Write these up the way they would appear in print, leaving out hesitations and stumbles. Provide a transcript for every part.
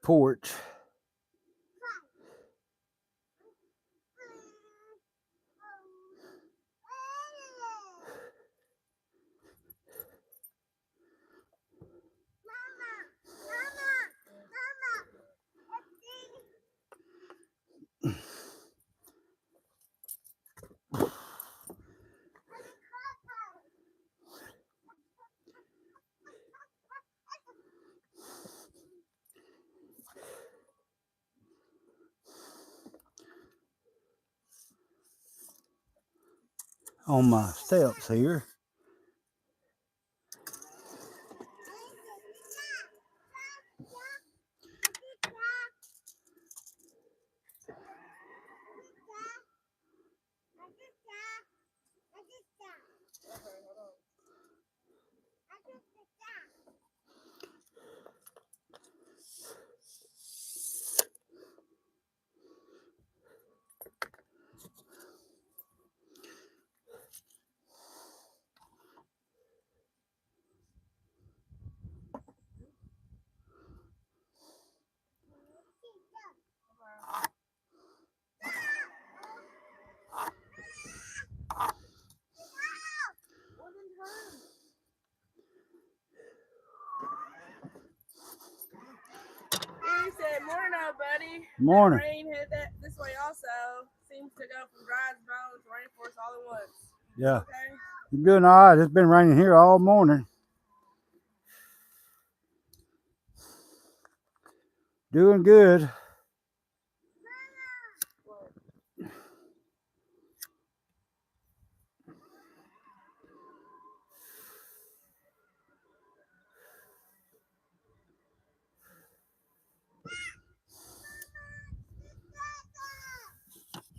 porch. On my steps here. Said, morning, buddy. Morning. That rain hit that this way also. Seems to go from dry bones to rainforest all at once. Yeah. Okay. You're doing all right. It's been raining here all morning. Doing good.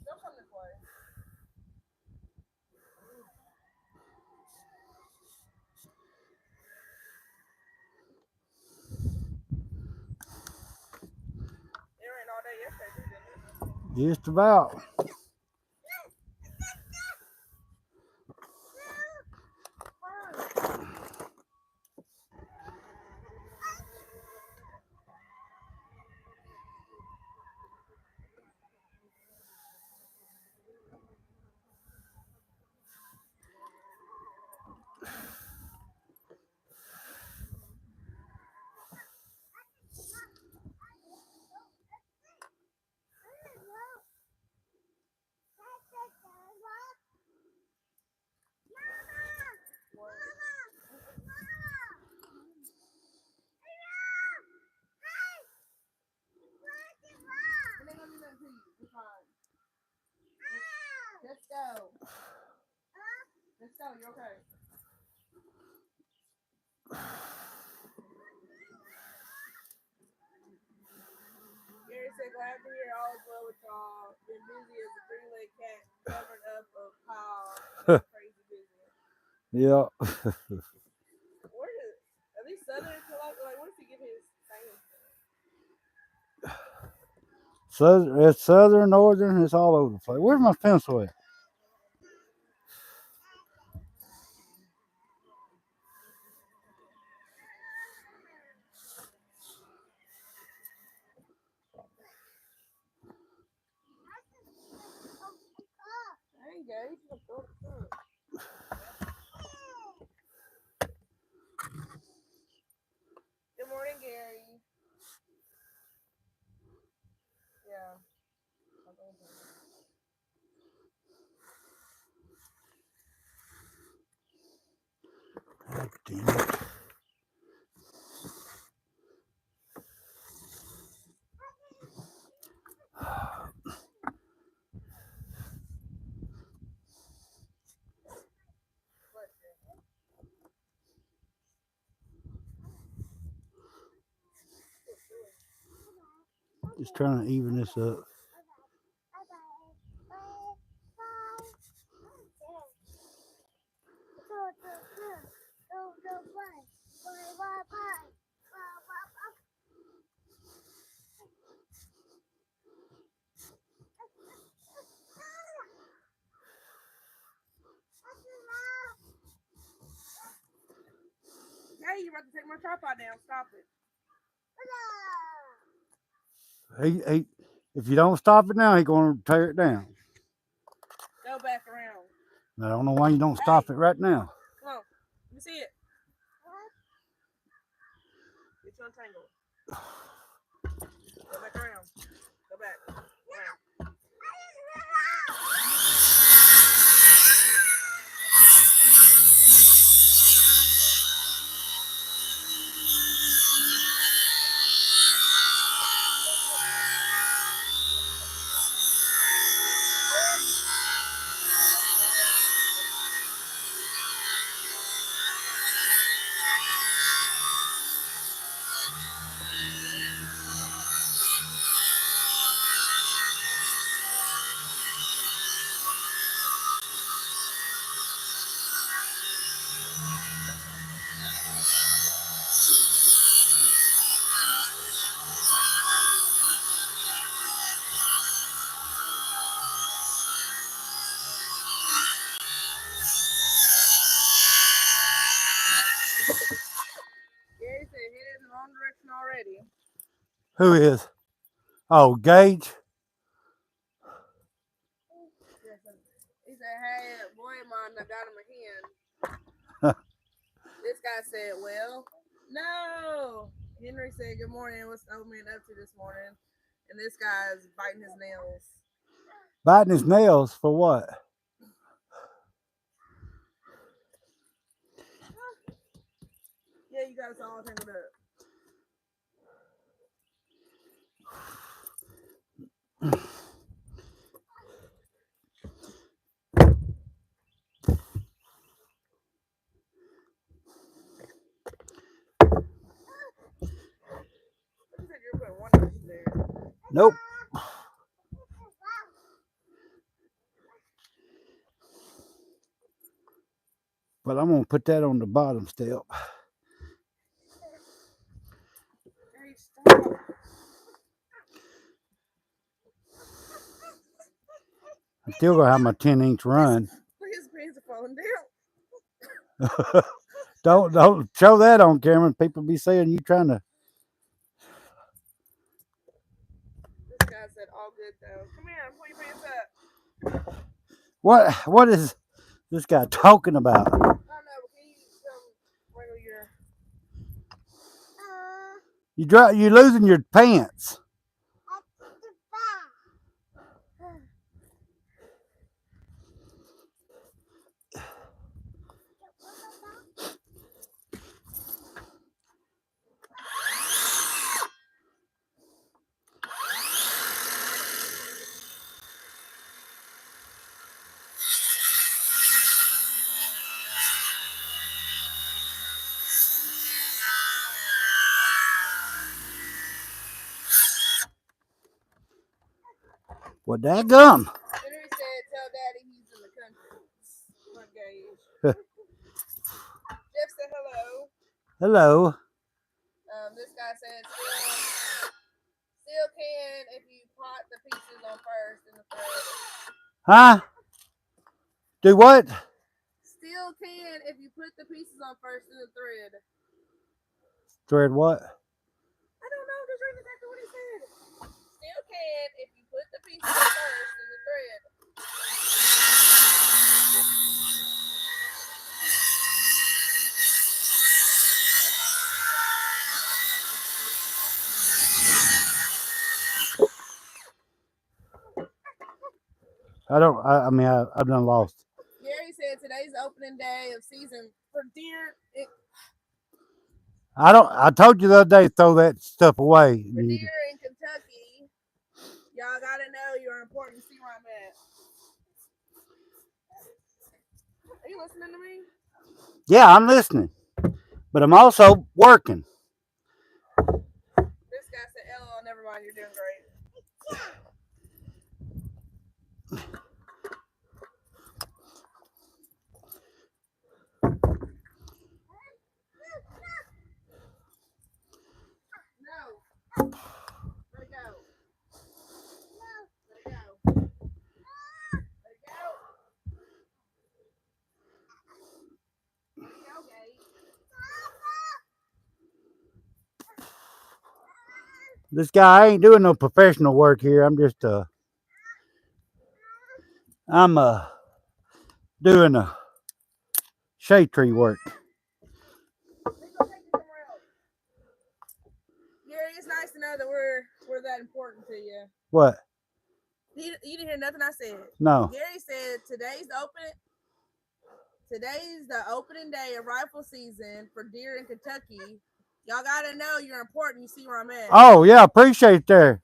Don't come this way. It rained all day yesterday, didn't it? Just about. Let's go. Let's go. You're okay. Gary said, glad to hear all is well with y'all. Been busy as a three-legged cat covered up a pile. Crazy busy. Yeah. Where is, are these southern like where does he get his things? It's southern, northern, it's all over the place. Where's my pencil at? There you go. You can throw it through. Good morning, Gary. Yeah. God damn it. Just trying to even this up. Hey, you're about to take my tripod down. Stop it. He if you don't stop it now, he's gonna tear it down. Go back around. I don't know why you don't stop it right now. Come on. Let me see it. Get you untangled. Go back around. Go back. Around. Gary said hit it in the wrong direction already. Who is? Oh, Gage. He said, hey, boy of mine, I got him a hen. This guy said, well, no. Henry said, good morning. What's the old man up to this morning? And this guy's biting his nails. Biting his nails for what? Yeah, you got us all tangled up. You said you were putting one inch there. Nope. But I'm gonna put that on the bottom step. Hey, stop. I'm still gonna have my 10-inch run. His pants are falling down. Don't show that on camera. People be saying you trying to. This guy said all good though. Come here, pull your pants up. What is this guy talking about? I don't know, but can you wiggle your You losing your pants. Well, daggum. Henry said, tell daddy he's in the country. What Gage? Jeff said hello. Hello. This guy said still can if you pot the pieces on first in the thread. Huh? Do what? Still can if you put the pieces on first in the thread. Thread what? I don't know, just read exactly what he said. Still can if you put the pieces on first in the thread. I've done lost. Gary said today's opening day of season for deer. I told you the other day, throw that stuff away. For deer in Kentucky, y'all gotta know you're important to see where I'm at. Are you listening to me? Yeah, I'm listening, but I'm also working. This guy said, "LOL, never mind, you're doing great." No. Let it go. No. Let it go. Let it go. Let it go, Gage. This guy ain't doing no professional work here. I'm just I'm doing a shade tree work. Gary, it's nice to know that we're that important to you. What? You didn't hear nothing I said. No. Gary said today's the opening day of rifle season for deer in Kentucky. Y'all gotta know you're important. You see where I'm at. Oh yeah, appreciate it there.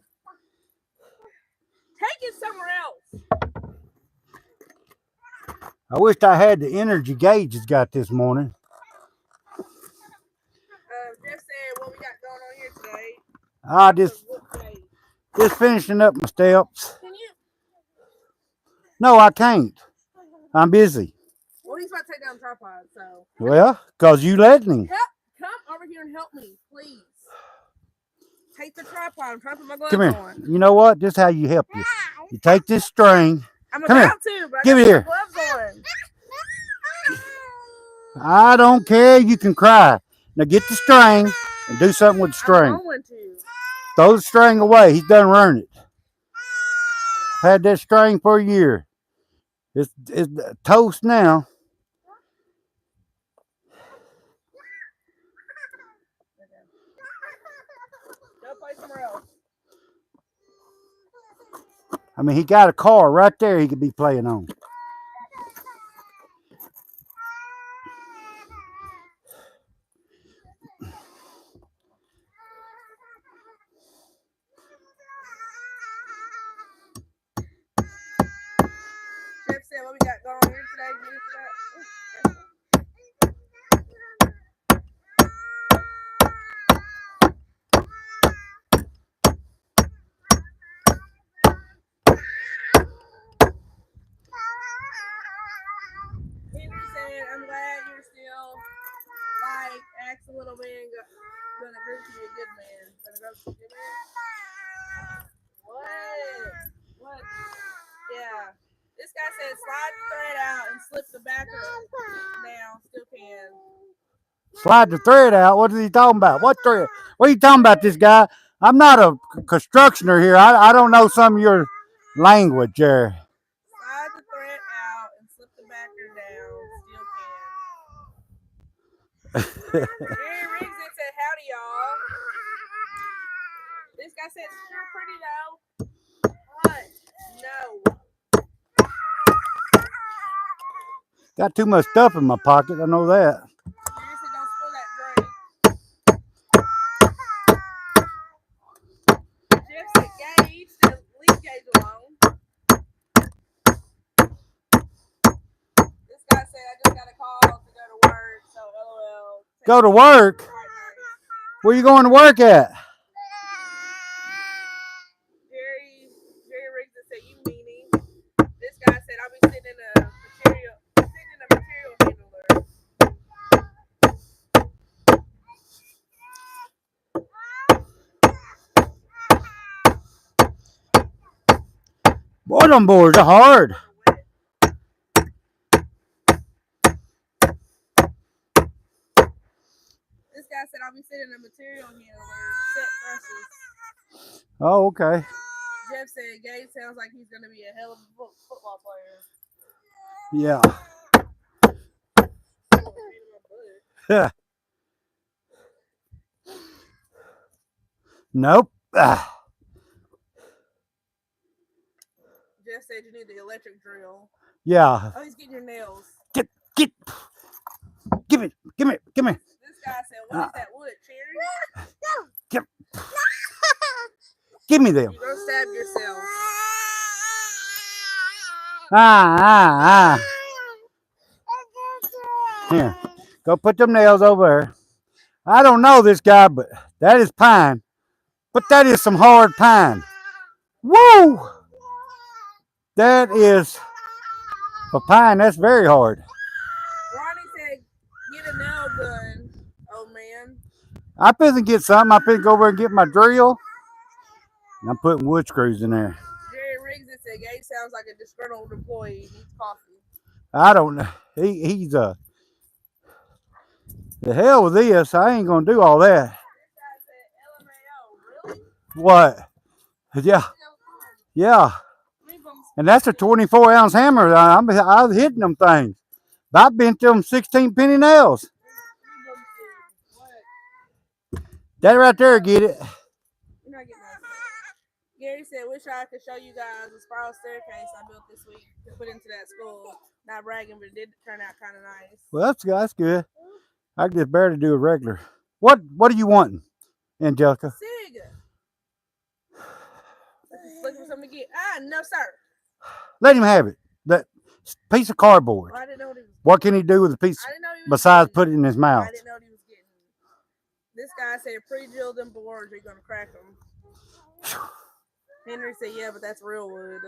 Take it somewhere else. I wished I had the energy gauges got this morning. Jeff said what we got going on here today. I just finishing up my steps. Can you? No, I can't. I'm busy. Well, he's about to take down the tripod, so. Well, cause you let me. Come over here and help me, please. Take the tripod. I'm trying to put my gloves Come here. on. You know what? This is how you help you. You take this string. I'm Come about here. to, but Give I it got here. my gloves on. I don't care. You can cry. Now get the string and do something with the string. I'm going to. Throw the string away. He's done ruined it. Had that string for a year. It's toast now. Go play somewhere else. I mean, he got a car right there he could be playing on. Jeff said what we got going on here today. Henry said, I'm glad you're still like ask a little man gonna grow to be a good man. Gonna grow to be a good man. What? Yeah. This guy said slide the thread out and slip the backer down. Still can. Slide the thread out. What is he talking about? What thread? What are you talking about, this guy? I'm not a constructioner here. I don't know some of your language there. Slide the thread out and slip the backer down. Still can. Jerry Riggs said, howdy, y'all. This guy said, you're pretty, though. What? No. Got too much stuff in my pocket. I know that. Seriously, don't spill that drink. Jeff said, gauge the leaf gauge alone. This guy said, I just got a call to go to work, so LOL. Go to work? Where you going to work at? Jerry Riggs said, you meanie. This guy said, I'll be sitting in a material handler. Boy, them boards are hard. This guy said, I'll be sitting in a material handler, set brushes. Oh, okay. Jeff said, Gabe sounds like he's going to be a hell of a football player. Yeah. Nope. Jeff said you need the electric drill. Yeah. Oh, he's getting your nails. Give me. This guy said, what is that wood, cherry? Give me them. You're going to stab yourself. Here. Go put them nails over there. I don't know this guy, but that is pine. But that is some hard pine. Woo! That is, for pine, that's very hard. Ronnie said, get a nail gun, old man. I finna get something. I finna go over and get my drill. And I'm putting wood screws in there. Jerry Riggs said, Gabe sounds like a disgruntled employee. He needs coffee. I don't know. He's the hell with this. I ain't gonna do all that. This guy said, LMAO, really? What? Yeah, yeah. And that's a 24-ounce hammer. I was hitting them things. I bent them 16-penny nails. That right there, get it. You're not getting that. Gary said, wish I could show you guys the spiral staircase I built this week to put into that school. Not bragging, but it did turn out kind of nice. Well, that's good. I can just barely do a regular. What are you wanting, Angelica? Sig. Looking for something to get. No, sir. Let him have it. That piece of cardboard. Well, I didn't know what he was. What can he do with a piece besides put it in his mouth? I didn't know what he was getting. This guy said, pre-drilled them boards, you're gonna crack them. Henry said, yeah, but that's real wood.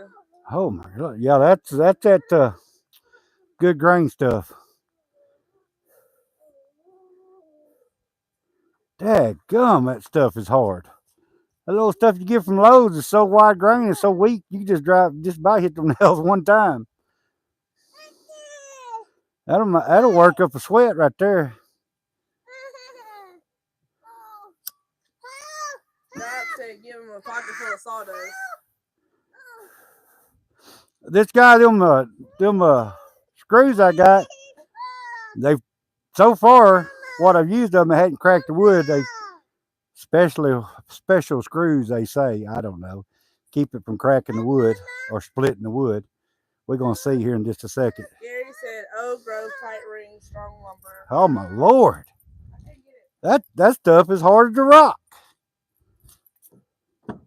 Oh my God. Yeah, that's that good grain stuff. Dadgum, that stuff is hard. That little stuff you get from Lowe's is so wide grain and so weak, you can just about hit them nails one time. That'll work up a sweat right there. Doc said, give him a pocket full of sawdust. This guy, them screws I got, they've so far what I've used them, they hadn't cracked the wood. They special screws, they say. I don't know. Keep it from cracking the wood or splitting the wood. We're gonna see here in just a second. Gary said, "Oak Grove tight ring, strong lumber." Oh my Lord, that stuff is hard as a rock. Henry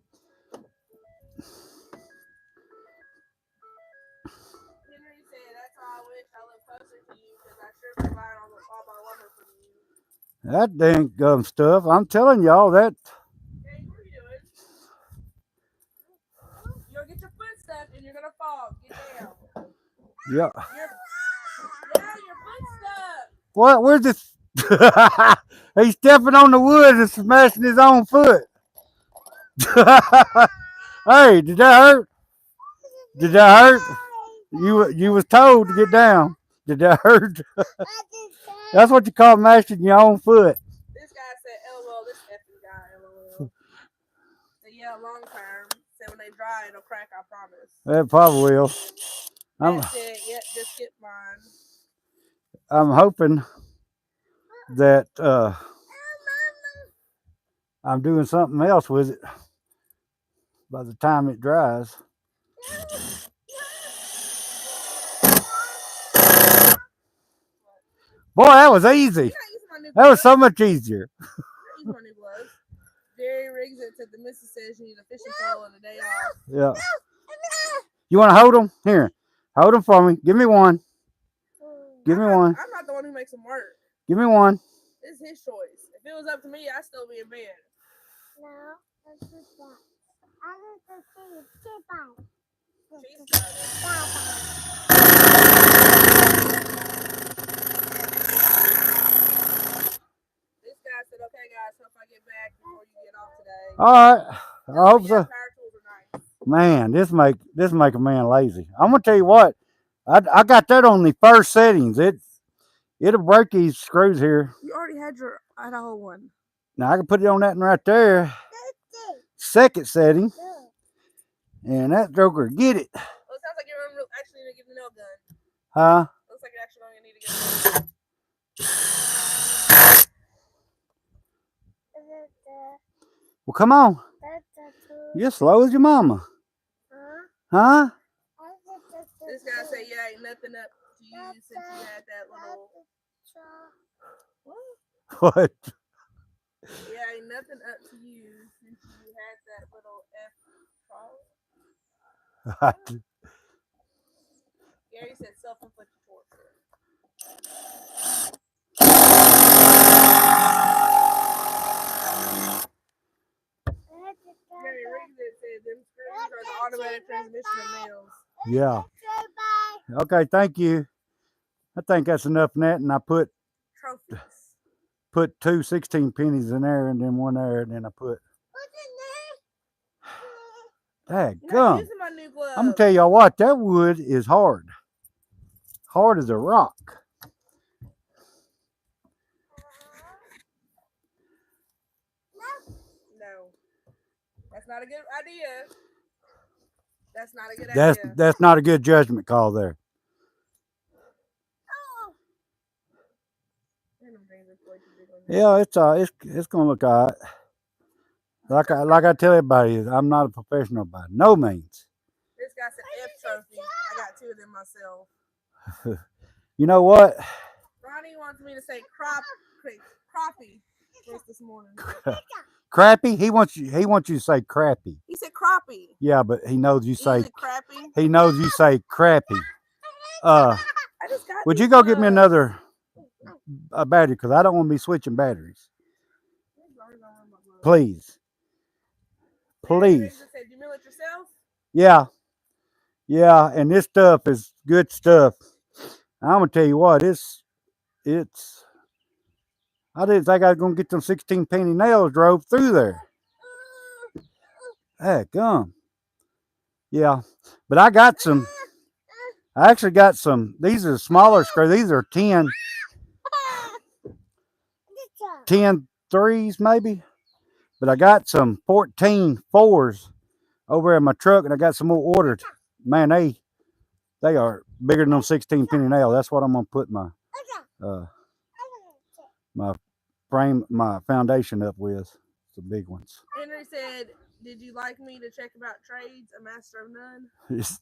said, "That's why I wish I lived closer to you because I sure been buying all my lumber from you." That dang gum stuff. I'm telling y'all that. Hey, what are you doing? You'll get your foot stuck and you're gonna fall. Get down. Yeah. Your foot's stuck. What? Where's this? He's stepping on the wood and smashing his own foot. Hey, did that hurt? Did that hurt? You was told to get down. Did that hurt? That's what you call mashing your own foot. This guy said, "LOL, this effing guy, LOL." So yeah, long term. Said when they dry, it'll crack. I promise. It probably will. That's it. Yep, just skip mine. I'm hoping that I'm doing something else with it by the time it dries. Boy, that was easy. That was so much easier. Jerry rigs it to the missus says you need a fishing pole and a day off. Yeah. You want to hold them? Here. Hold them for me. Give me one. Give me one. I'm not the one who makes them work. Give me one. It's his choice. If it was up to me, I'd still be in bed. No, that's just that. I want to see This guy said, okay, guys, hope I get back before you get off today. All right. I hope so. Power tools are nice. Man, this make a man lazy. I'm gonna tell you what. I got that on the first settings. It'll break these screws here. You already had a whole one. Now I can put it on that one right there. Second setting. And that joker, get it. Well, it sounds like you're actually going to get the nail gun. Huh? Looks like you're actually going to need to get the nail gun. Well, come on. You're slow as your mama. Huh? This guy said, yeah, ain't nothing up to you since you had that little... What? Yeah, ain't nothing up to you since you had that little Gary said self-inflicted torture. Gary rigged it said them screws are the automatic transmission of nails. Yeah. Okay, thank you. I think that's enough in that, and I put two 16 pennies in there and then one there, and then I put. Dadgum. I'm gonna tell y'all what, that wood is hard. Hard as a rock. No. That's not a good idea. That's not a good idea. That's not a good judgment call there. Yeah, it's gonna look all right. Like I tell everybody, I'm not a professional by no means. This guy said F trophy. I got 2 of them myself. You know what? Ronnie wants me to say crappie for us this morning. Crappy? He wants you to say crappy. He said crappie. Yeah, but he knows you say crappie. He knows you say crappy. Would you go get me another battery? Because I don't want to be switching batteries. Please. Please. Did you mill it yourself? Yeah. Yeah, and this stuff is good stuff. I'm gonna tell you what, it's I didn't think I was gonna get them 16 penny nails drove through there. Heck, yeah, but I actually got some. These are smaller screws. These are 10 threes maybe. But I got some 14 fours over in my truck, and I got some more ordered. Man, they are bigger than them 16 penny nails. That's what I'm gonna put my my foundation up with. The big ones. Henry said, "Did you like me to check about trades? A master of none."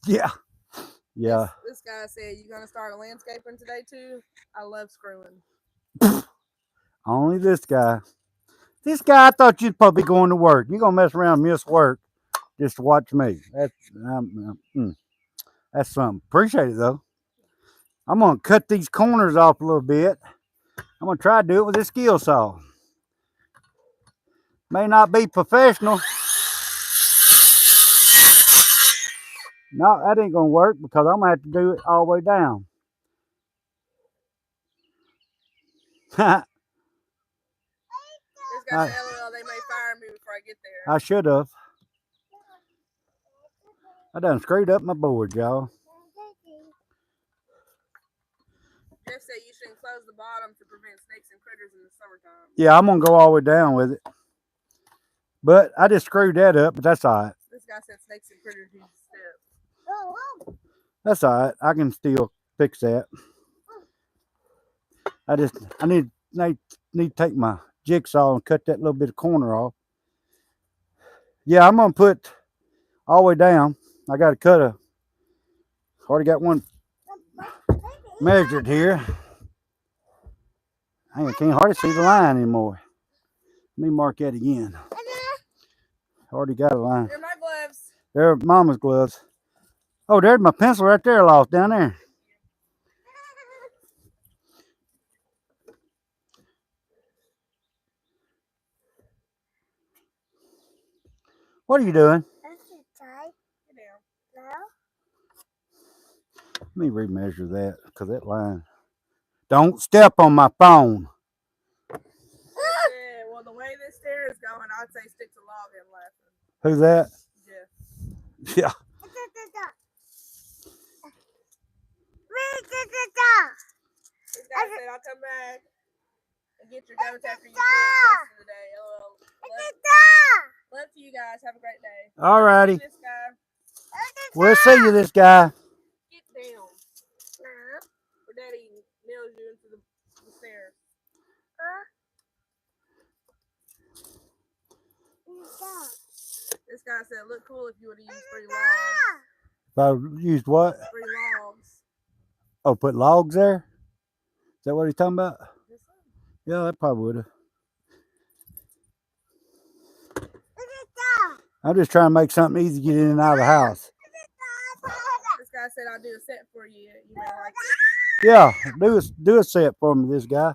Yeah. Yeah. This guy said, "You gonna start a landscaping today too?" I love screwing. Only this guy. This guy, I thought you'd probably be going to work. You're gonna mess around and miss work just to watch me. That's something. Appreciate it though. I'm gonna cut these corners off a little bit. I'm gonna try to do it with this skill saw. May not be professional. No, that ain't gonna work because I'm gonna have to do it all the way down. This guy said, "LOL, they may fire me before I get there." I should have. I done screwed up my board, y'all. Jeff said you should enclose the bottom to prevent snakes and critters in the summertime. Yeah, I'm gonna go all the way down with it. But I just screwed that up, but that's all right. This guy said snakes and critters use steps. That's all right. I can still fix that. I need to take my jigsaw and cut that little bit of corner off. Yeah, I'm gonna put all the way down. I got to cut already got one measured here. I can't hardly see the line anymore. Let me mark that again. Already got a line. They're my gloves. They're Mama's gloves. Oh, there's my pencil right there lost down there. What are you doing? Let me remeasure that because that line. Don't step on my phone. Yeah, well, the way this stair is going, I'd say stick to log and laughing. Who's that? Yeah. Yeah. This guy said, "I'll come back and get your goats after you finish the day." LOL. Love to you guys. Have a great day. All righty. This guy. We'll see you, this guy. Get down. Or Daddy nails you into the stairs. This guy said, "Look cool if you would have used 3 logs." If I used what? 3 logs. Oh, put logs there? Is that what he's talking about? Yeah, that probably would have. I'm just trying to make something easy to get in and out of the house. This guy said, "I'll do a set for you. You may like it." Yeah, do a set for me, this guy.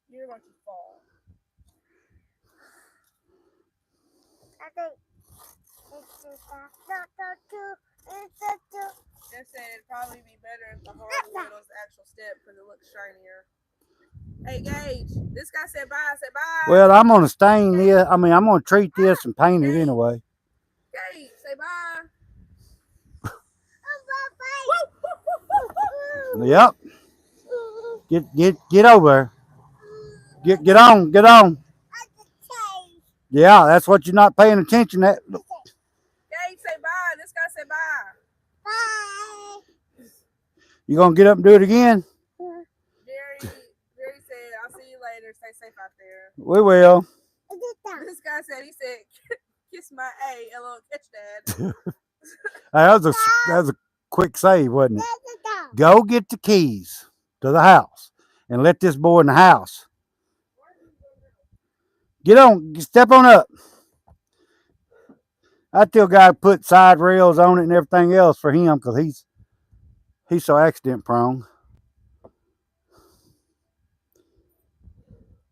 You're going to fall. Jeff said it'd probably be better if the hardwood was the actual step because it looks shinier. Hey, Gage, this guy said bye. I said bye. Well, I'm going to stain this. I mean, I'm going to treat this and paint it anyway. Gage, say bye. Yep. Get over there. Get on. Yeah, that's what you're not paying attention at. Gage, say bye. This guy said bye. Bye. You gonna get up and do it again? Jerry said, I'll see you later. Stay safe out there. We will. This guy said, he said, kiss my A, LO, catch dad. That was a quick save, wasn't it? Go get the keys to the house and let this boy in the house. Get on, step on up. I still got to put side rails on it and everything else for him because he's so accident prone.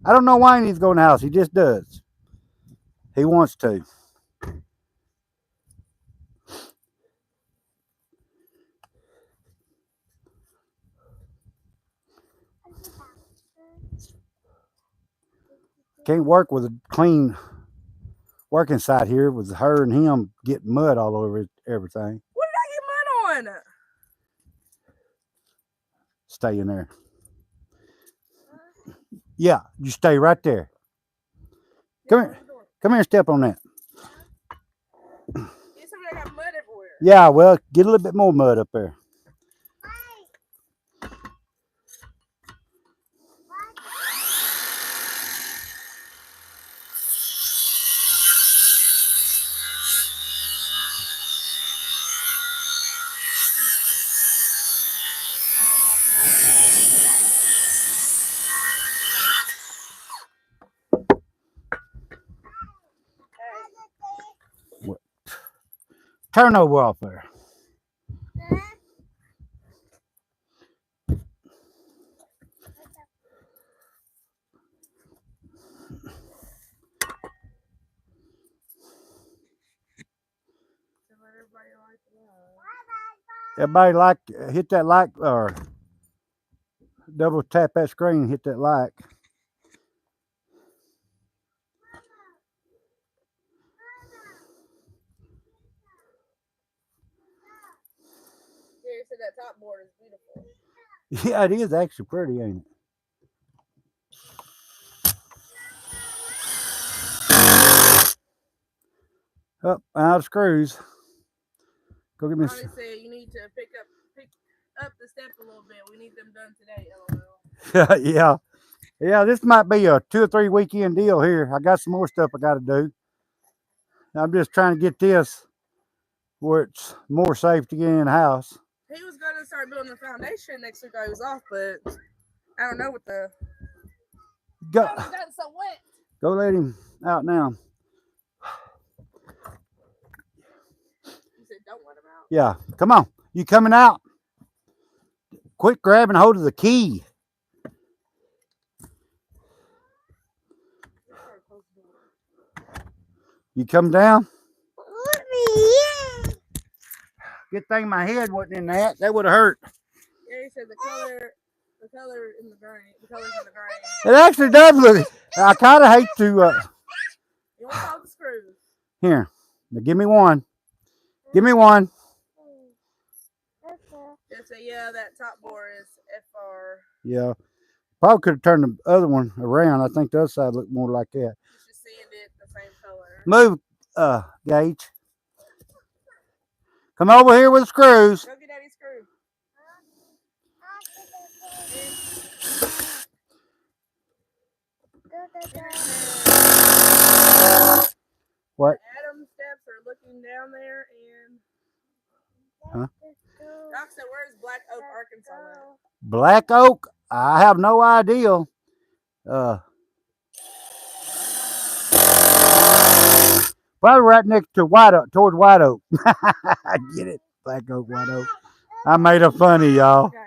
I don't know why he needs to go in the house. He just does. He wants to. Can't work with a clean working site here with her and him getting mud all over everything. What did I get mud on? Stay in there. Yeah, you stay right there. Come here. Come here and step on that. Get some of that mud everywhere. Yeah, well, get a little bit more mud up there. Turn over off there. Everybody hit that like or double tap that screen, hit that like. Jerry said that top board is beautiful. Yeah, it is actually pretty, ain't it? Up, out of screws. Go get me. Ronnie said you need to pick up the step a little bit. We need them done today, LOL. Yeah. This might be a 2 or 3 weekend deal here. I got some more stuff I got to do. I'm just trying to get this where it's more safe to get in the house. He was going to start building the foundation next week. I was off, but I don't know what the. Go. It's gotten so wet. Go let him out now. You said don't let him out. Yeah, come on. You coming out? Quit grabbing hold of the key. You come down? Good thing my head wasn't in that. That would have hurt. Yeah, he said the color in the grain. The color's in the grain. It actually does look. I kind of hate to. You want all the screws? Here, now give me one. Give me one. Just say, yeah, that top board is FR. Yeah, probably could have turned the other one around. I think the other side looked more like that. You should sand it the same color. Move, Gage. Come over here with the screws. Go get Daddy's screw. What? Adam's steps are looking down there, and Huh? Doc said, "Where's Black Oak, Arkansas?" At? Black Oak? I have no idea. Probably right next to White Oak, towards White Oak. I get it. Black Oak, White Oak. I made a funny, y'all. Okay.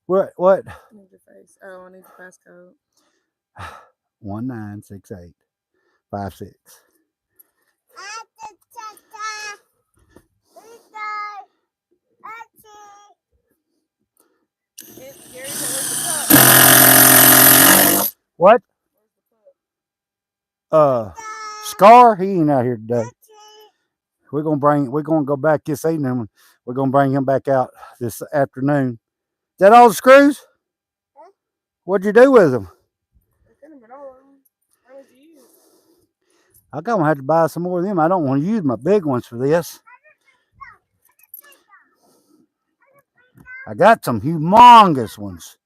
What? I need your face. Oh, I need the passcode. 196856. Gary said, "Where's the pup?" What? Scar, he ain't out here today. We're gonna go back this evening. We're gonna bring him back out this afternoon. Is that all the screws? What'd you do with them? I couldn't have been all of them. How did you I'm gonna have to buy some more of them. I don't want to use my big ones for this. I got some humongous ones.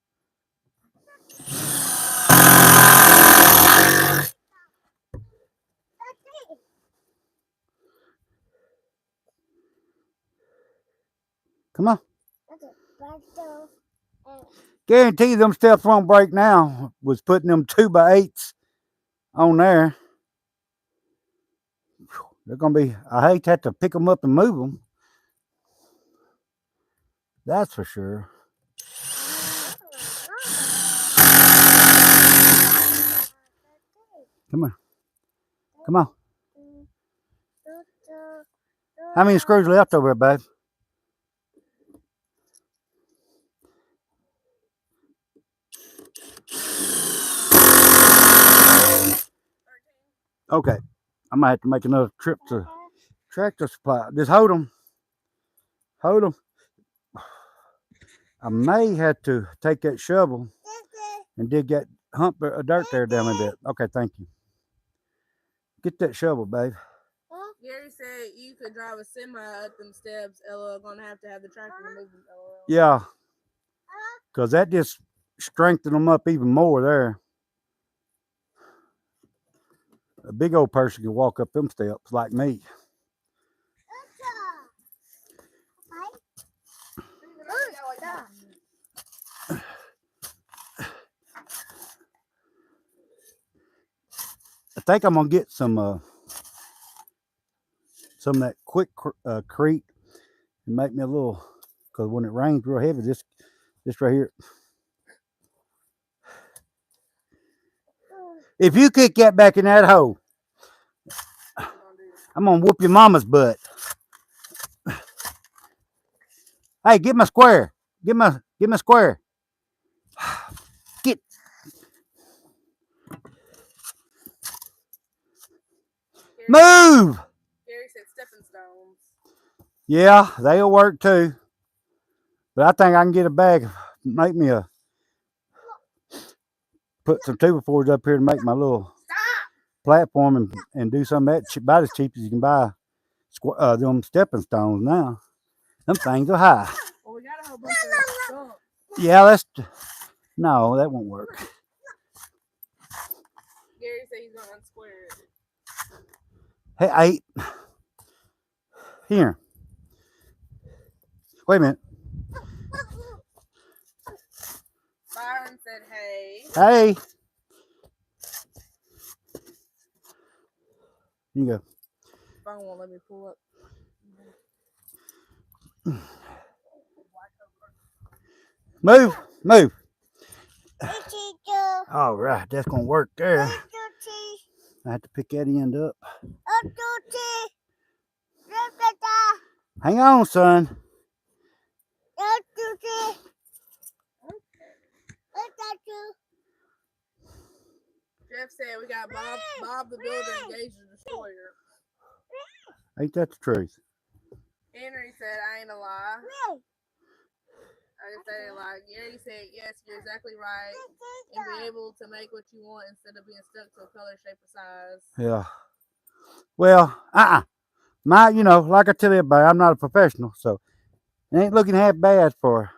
Come on. Guarantee them steps won't break now. Was putting them 2x8s on there. They're gonna be. I hate to have to pick them up and move them. That's for sure. Come on. Come on. How many screws left over there, babe? Okay. I might have to make another trip to Tractor Supply. Just hold them. Hold them. I may have to take that shovel and dig that hump of dirt there down a bit. Okay, thank you. Get that shovel, babe. Gary said you could drive a semi up them steps. LOL, gonna have to have the tractor to move them. LOL. Yeah, because that just strengthened them up even more there. A big old person can walk up them steps like me. I think I'm gonna get some of that quick crete and make me a little. Because when it rains real heavy, this right here. If you kick that back in that hole, I'm gonna whoop your mama's butt. Hey, get my square. Get my square. Get. Move. Gary said stepping stones. Yeah, they'll work too. But I think I can get a bag. Make me a. Put some 2x4s up here to make my little platform and do some of that about as cheap as you can buy them stepping stones now. Them things are high. Well, we got a whole bunch of stuff. Yeah, no, that won't work. Gary said he's gonna unsquare it. Hey, here. Wait a minute. Byron said, hey. Hey. Here you go. Phone won't let me pull up. Move. All right, that's gonna work there. I have to pick that end up. Hang on, son. Jeff said we got Bob the Builder engaged the destroyer. Ain't that the truth? Henry said, I ain't a lie. I just said it like Gary said, yes, you're exactly right. And be able to make what you want instead of being stuck to a color, shape, or size. Yeah. Well, like I tell everybody, I'm not a professional, so it ain't looking half bad for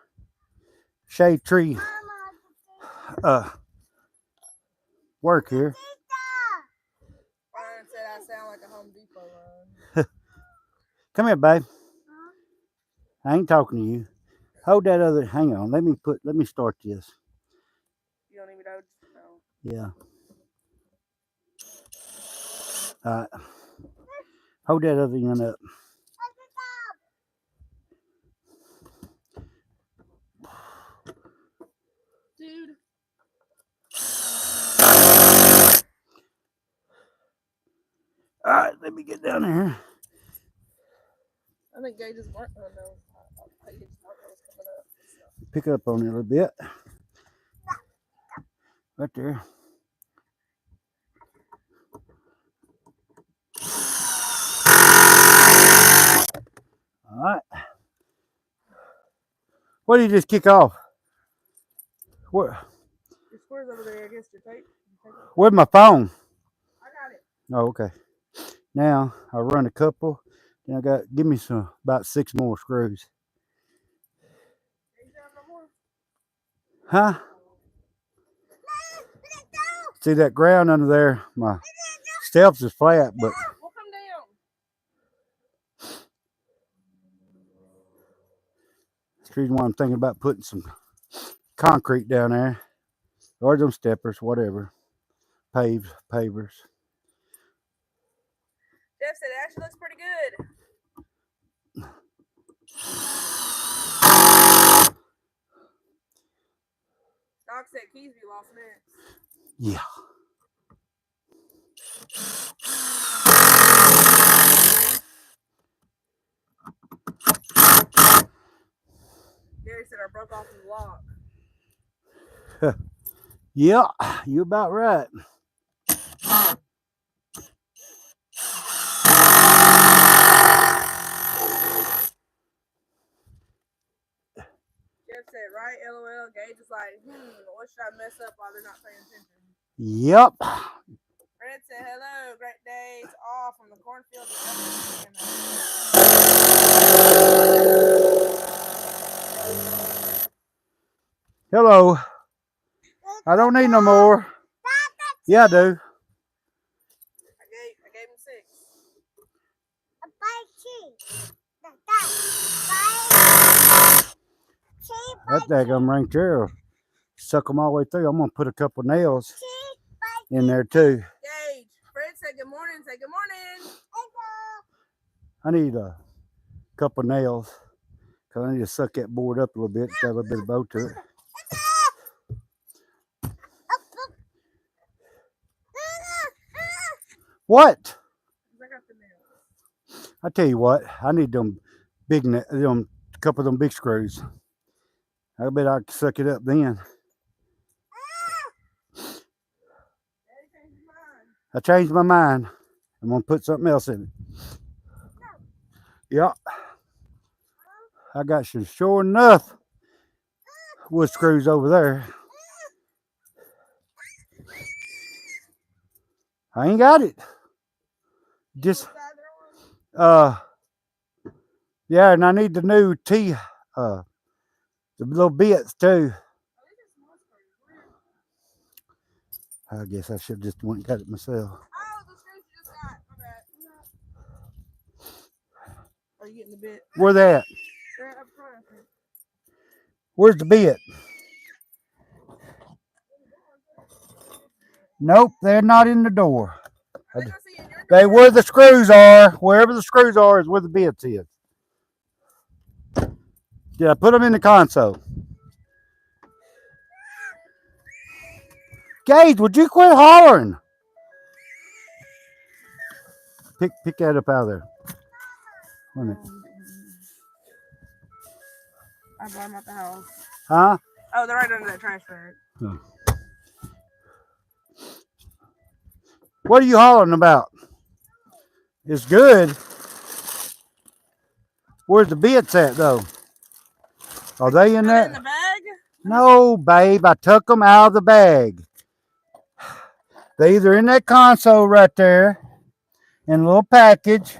shade tree work here. Byron said I sound like a Home Depot line. Come here, babe. I ain't talking to you. Hold that other. Hang on. Let me start this. You don't even know? No. Yeah. All right. Hold that other end up. Dude. All right, let me get down here. I think Gay just weren't. Oh no. I think his mark was coming up. So. Pick up on it a little bit. Right there. All right. What did you just kick off? Where? Your square's over there against your tape. Where's my phone? I got it. Oh, okay. Now I run a couple. Then I got give me some about 6 more screws. Ain't there no more? Huh? See that ground under there? My steps is flat, but We'll come down. that's the reason why I'm thinking about putting some concrete down there. Or them steppers, whatever. Pavers. Jeff said it actually looks pretty good. Doc said Keysby lost next. Yeah. Gary said I broke off his lock. Yeah, you about right. Jeff said, right, LOL. Gage is like, what should I mess up while they're not paying attention? Yep. Fred said, hello, great days off from the cornfield. Hello. I don't need no more. Yeah, I do. I gave him 6. That daggum ring chair will suck them all the way through. I'm going to put a couple nails in there too. Gage, Fred said good morning. Say good morning. I need a couple nails because I need to suck that board up a little bit. It's got a little bit of bow to it. What? I got the nails. I tell you what, I need them couple of them big screws. I bet I can suck it up then. I changed my mind. I'm gonna put something else in it. Yep. I got some sure enough wood screws over there. I ain't got it. Just yeah, and I need the new the little bits too. I guess I should just went and got it myself. Oh, the screws you just got. My bad. Are you getting the bit? Where they at? They're up front, I think. Where's the bit? Nope, they're not in the door. They where the screws are. Wherever the screws are is where the bits is. Did I put them in the console? Gage, would you quit hollering? Pick that up out of there. Wait a minute. I brought them out the house. Huh? Oh, they're right under that trash bag. Oh. What are you hollering about? It's good. Where's the bits at though? Are they in there? In the bag? No, babe. I took them out of the bag. They're either in that console right there in a little package.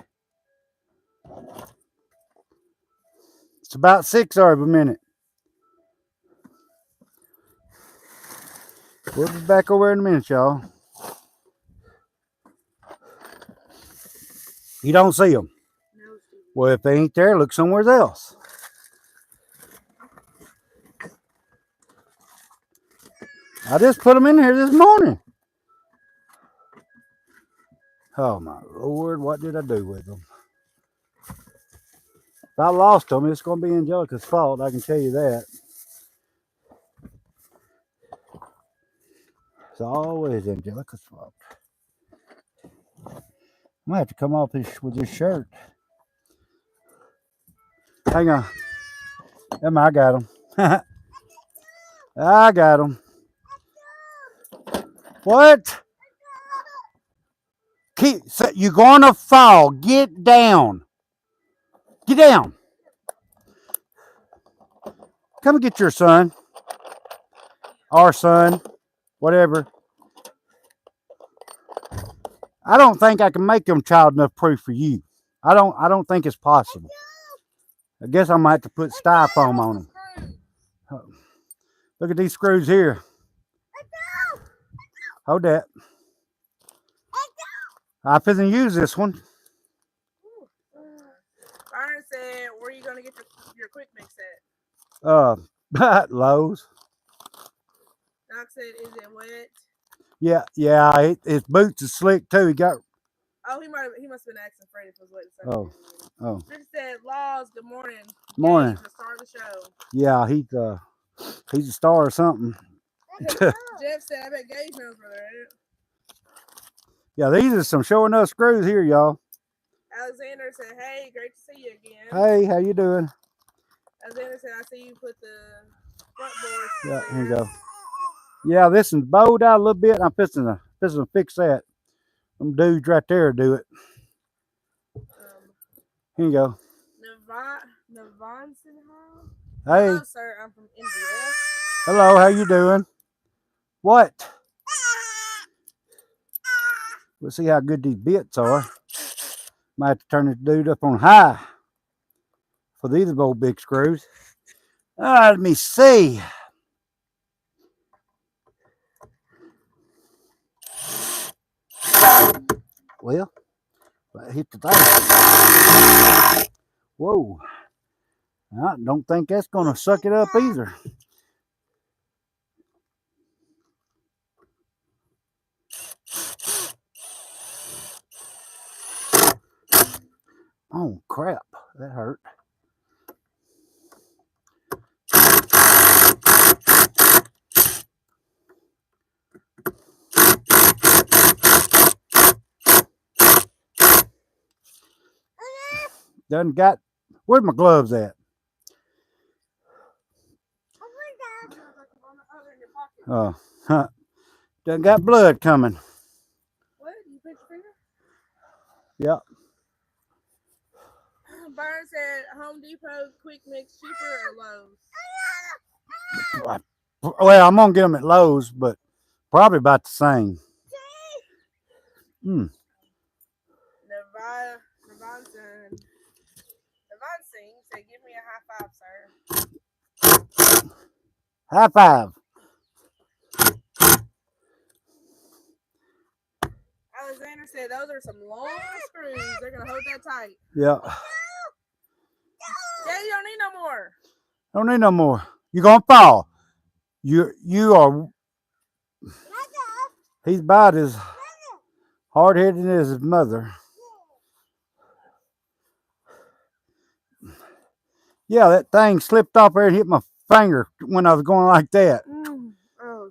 It's about 6 hours a minute. We'll be back over in a minute, y'all. You don't see them. Well, if they ain't there, look somewhere else. I just put them in here this morning. Oh my Lord, what did I do with them? If I lost them, it's going to be Angelica's fault, I can tell you that. It's always Angelica's fault. I'm going to have to come off with this shirt. Hang on. I got them. I got them. What? You're going to fall. Get down. Get down. Come and get your son. Our son. Whatever. I don't think I can make them child enough proof for you. I don't think it's possible. I guess I might have to put styrofoam on them. Look at these screws here. Hold that. I finna use this one. Byron said, "Where are you gonna get your quick mix at?" Lowe's. Doc said, "Is it wet?" Yeah. His boots are slick too. He got. Oh, he must have been asking Freddie if it was wet. Oh. Chris said, "Laws, good morning." Morning. Gabe, the star of the show. Yeah, he's a star or something. Jeff said, "I bet Gage knows where they're at." Yeah, these are some showing us screws here, y'all. Alexander said, "Hey, great to see you again." Hey, how you doing? Alexander said, "I see you put the front board." Yeah, here you go. Yeah, this is bowed out a little bit. I'm fixing to fix that. Them dudes right there do it. Here you go. Navanson. Hey. Hello, sir. I'm from India. Hello, how you doing? What? We'll see how good these bits are. Might have to turn this dude up on high for these old big screws. Let me see. Well, I hit the thing. Whoa. I don't think that's going to suck it up either. Oh, crap. That hurt. Done got. Where's my gloves at? Oh, done got blood coming. What? You put your finger? Yep. Byron said, "Home Depot quick mix cheaper or Lowe's?" Well, I'm gonna get them at Lowe's, but probably about the same. Navanson said, "Give me a high five, sir." High five. Alexander said, "Those are some long screws. They're gonna hold that tight." Yeah. Yeah, you don't need no more. Don't need no more. You're gonna fall. You are. He's about as hard-headed as his mother. Yeah, that thing slipped off there and hit my finger when I was going like that. Oh,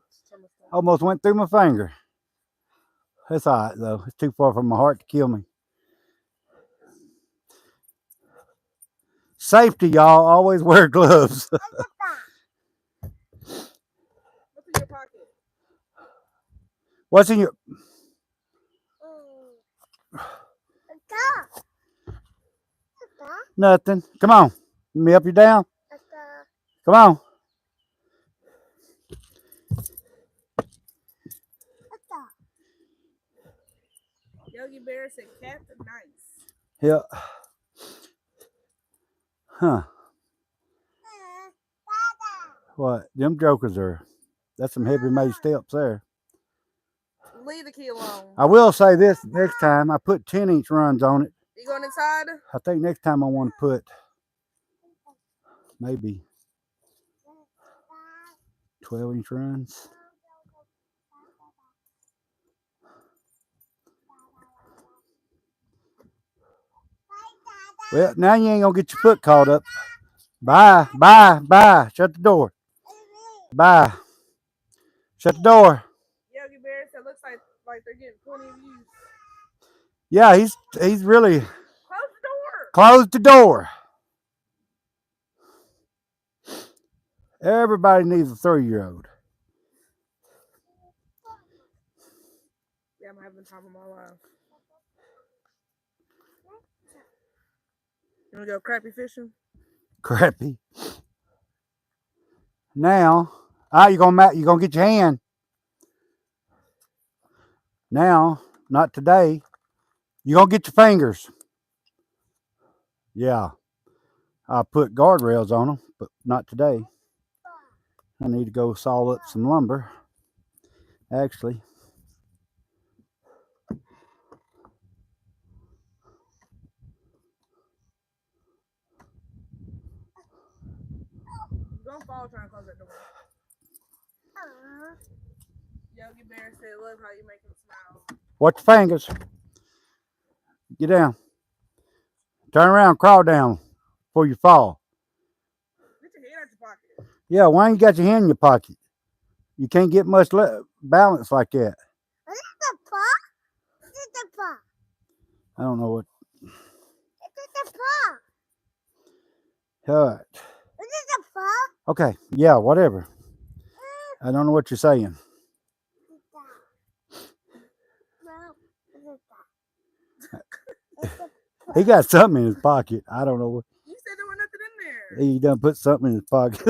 Almost went through my finger. That's all right, though. It's too far from my heart to kill me. Safety, y'all. Always wear gloves. what's in your pocket? What's in your... Nothing. Come on. Let me help you down. Come on. Yogi Bear said, "Captain Nice." Yeah. Huh. What? Them jokers are... That's some heavy made steps there. Leave the key alone. I will say this next time. I put 10-inch runs on it. You going inside? I think next time I want to put maybe 12-inch runs. Well, now you ain't gonna get your foot caught up. Bye. Shut the door. Bye. Shut the door. Yogi Bear said, "Looks like they're getting plenty of views." Yeah, he's really... Close the door. Close the door. Everybody needs a 3-year-old. Yeah, I'm having the time of my life. You wanna go crappie fishing? Crappy. Now, you gonna get your hand. Now, not today. You gonna get your fingers. Yeah. I put guardrails on them, but not today. I need to go saw up some lumber. Actually, Don't fall trying to close that door. Yogi Bear said, "Look how you make him smile." watch your fingers. Get down. Turn around, crawl down before you fall. Get your hand out your pocket. Yeah, why ain't you got your hand in your pocket? You can't get much balance like that. Is it the paw? Is it the paw? I don't know what. Is it the paw? All right. Is it the paw? Okay. Yeah, whatever. I don't know what you're saying. He got something in his pocket. I don't know what. You said there was nothing in there. He done put something in his pocket.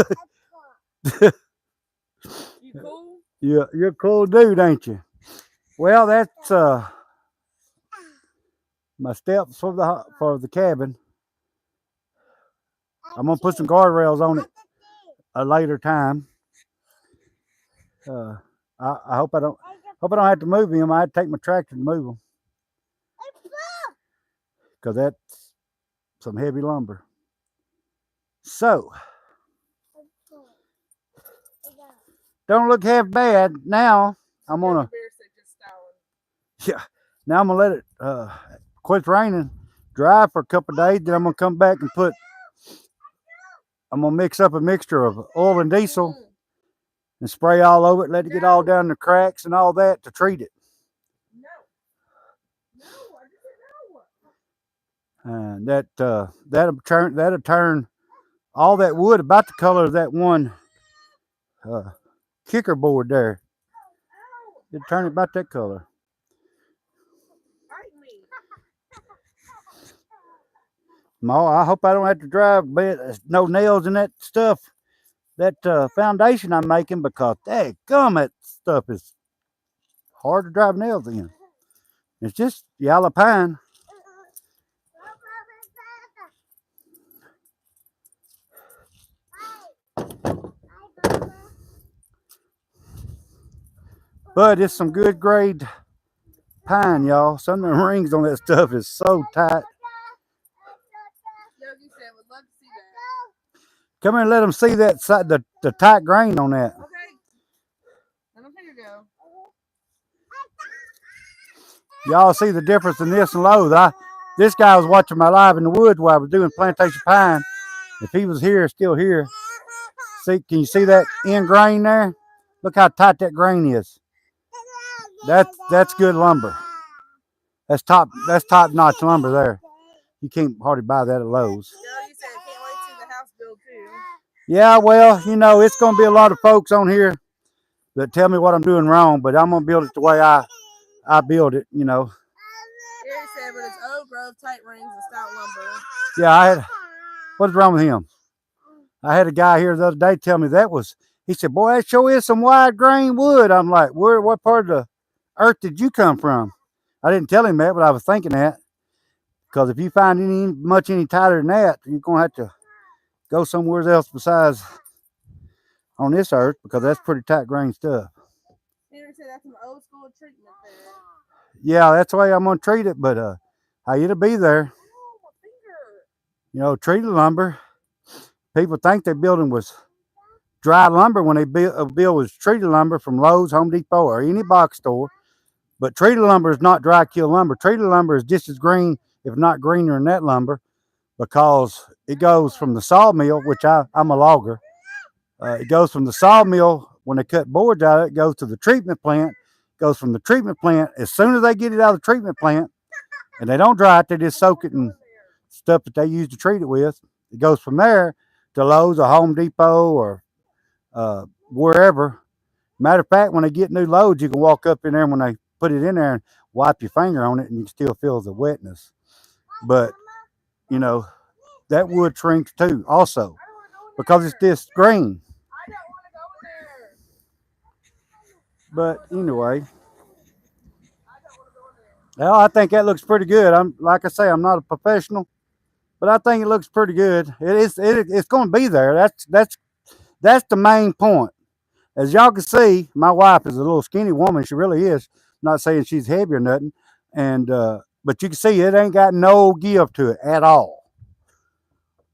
You cool? You're a cool dude, ain't you? Well, that's my steps for the cabin. I'm gonna put some guardrails on it a later time. I hope I don't have to move him. I had to take my tractor to move him because that's some heavy lumber. So don't look half bad. Now I'm gonna Yogi Bear said, "Just styling." yeah. Now I'm gonna let it quit raining, dry for a couple of days. Then I'm gonna come back and I'm gonna mix up a mixture of oil and diesel and spray all over it. Let it get all down the cracks and all that to treat it. No, I didn't know. And that'll turn all that wood about the color of that one kicker board there. It'll turn it about that color. Bite me. Ma, I hope I don't have to drive no nails in that stuff, that foundation I'm making, because that stuff is hard to drive nails in. It's just yellow pine. But it's some good grade pine, y'all. Some of the rings on that stuff is so tight. Yogi said, "Would love to see that." Come here and let them see that side, the tight grain on that. Okay. Let my finger go. Y'all see the difference in this and Lowe's. This guy was watching my live in the woods while I was doing plantation pine. If he was here, still here. See, can you see that end grain there? Look how tight that grain is. That's good lumber. That's top notch lumber there. You can't hardly buy that at Lowe's. Yogi said, "Can't wait to see the house build too." Yeah, well, it's gonna be a lot of folks on here that tell me what I'm doing wrong, but I'm gonna build it the way I build it, Eric said, "But it's old growth, tight rings, and stout lumber." Yeah, what's wrong with him? I had a guy here the other day tell me he said, "Boy, that sure is some wide grain wood." I'm like, what part of the earth did you come from? I didn't tell him that, but I was thinking that. Because if you find any tighter than that, you're going to have to go somewhere else besides on this earth, because that's pretty tight grain stuff. Eric said, "That's some old school treatment there." Yeah, that's the way I'm going to treat it, but it'll be there. Oh, my finger. Treated lumber. People think their building was dry lumber when they build was treated lumber from Lowe's, Home Depot, or any box store. But treated lumber is not dry kill lumber. Treated lumber is just as green, if not greener, than that lumber, because it goes from the sawmill, which I'm a logger. It goes from the sawmill when they cut boards out of it. It goes to the treatment plant. It goes from the treatment plant. As soon as they get it out of the treatment plant, and they don't dry it, they just soak it in stuff that they use to treat it with. It goes from there to Lowe's or Home Depot or wherever. Matter of fact, when they get new loads, you can walk up in there when they put it in there and wipe your finger on it, and you can still feel the wetness. But that wood shrinks too, also, because it's this green. I don't want to go in there. But anyway, Well, I think that looks pretty good. I'm like I say, I'm not a professional, but I think it looks pretty good. It's going to be there. That's the main point. As y'all can see, my wife is a little skinny woman. She really is. I'm not saying she's heavy or nothing, and but you can see it ain't got no give to it at all.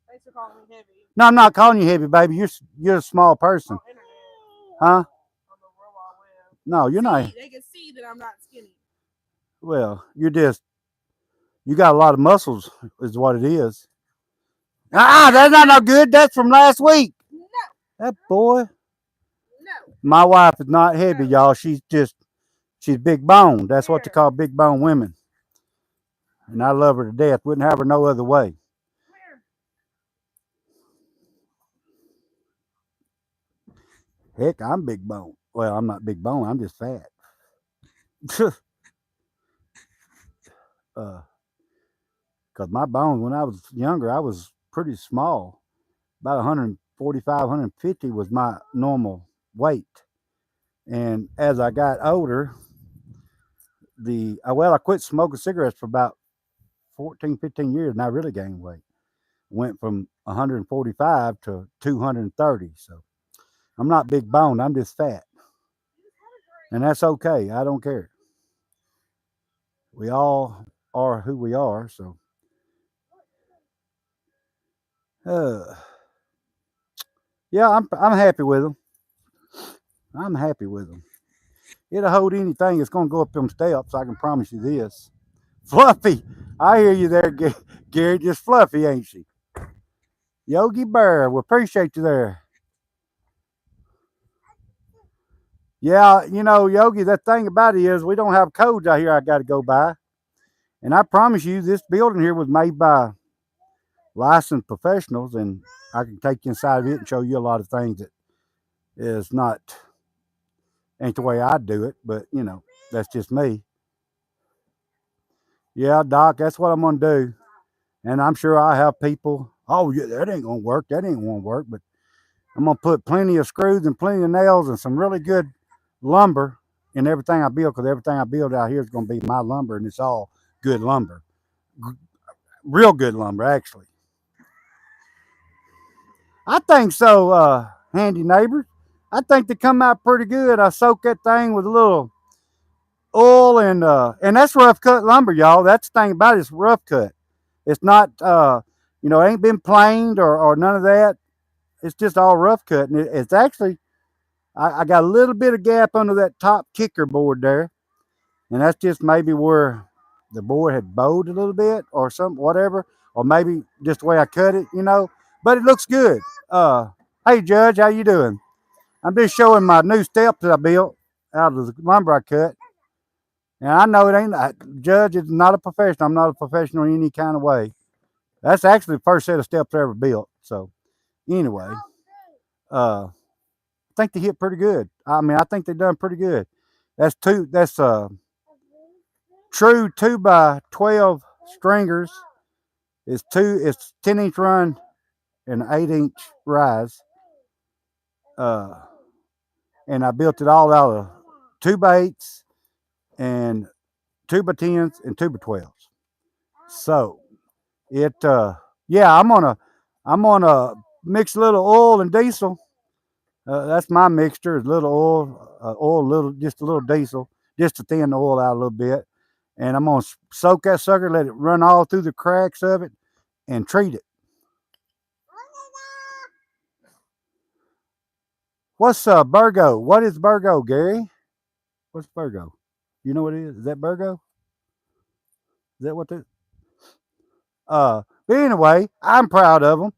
Thanks for calling me heavy. No, I'm not calling you heavy, baby. You're a small person, On internet. huh? On the World Wide Web. No, you're not. They can see that I'm not skinny. Well, you got a lot of muscles, is what it is. Ah, that's not no good. That's from last week. No, That boy. no. My wife is not heavy, y'all. She's big bone. That's what they call big bone women. And I love her to death. Wouldn't have her no other way. Heck, I'm big bone. Well, I'm not big bone. I'm just fat. Because my bones, when I was younger, I was pretty small. About 145, 150 was my normal weight. And as I got older, I quit smoking cigarettes for about 14, 15 years, and I really gained weight. Went from 145 to 230. So I'm not big boned. I'm just fat. And that's okay. I don't care. We all are who we are. So, uh, yeah, I'm happy with them. I'm happy with them. It'll hold anything that's going to go up them steps. I can promise you this. Fluffy. I hear you there, Gary. Just Fluffy, ain't she? Yogi Bear. We appreciate you there. Yeah, Yogi, that thing about it is we don't have codes out here I got to go by. And I promise you, this building here was made by licensed professionals, and I can take you inside of it and show you a lot of things that is not, ain't the way I do it, but that's just me. Yeah, Doc, that's what I'm going to do. And I'm sure I have people, oh, yeah, that ain't going to work. That ain't going to work. But I'm going to put plenty of screws and plenty of nails and some really good lumber in everything I build, because everything I build out here is going to be my lumber, and it's all good lumber. Real good lumber, actually. I think so, handy neighbor. I think they come out pretty good. I soak that thing with a little oil, and that's rough cut lumber, y'all. That's the thing about it, it's rough cut. It's not it ain't been planed or none of that. It's just all rough cut. And it's actually I got a little bit of gap under that top kicker board there. And that's just maybe where the board had bowed a little bit or something, whatever. Or maybe just the way I cut it. But it looks good. Hey Judge, how you doing? I'm just showing my new steps that I built out of the lumber I cut. And I know it ain't Judge is not a professional. I'm not a professional in any kind of way. That's actually the first set of steps I ever built. So anyway, I think they hit pretty good. I mean, I think they done pretty good. That's true 2x12 stringers. It's 10-inch run and 8-inch rise. And I built it all out of 2x8s and 2x10s and 2x12s. So yeah, I'm gonna mix a little oil and diesel. That's my mixture. Is little oil, just a little diesel, just to thin the oil out a little bit. And I'm gonna soak that sucker, let it run all through the cracks of it, and treat it. What's Virgo? What is Virgo, Gary? What's Virgo? You know what it is? Is that Virgo? Is that what that? But anyway, I'm proud of them.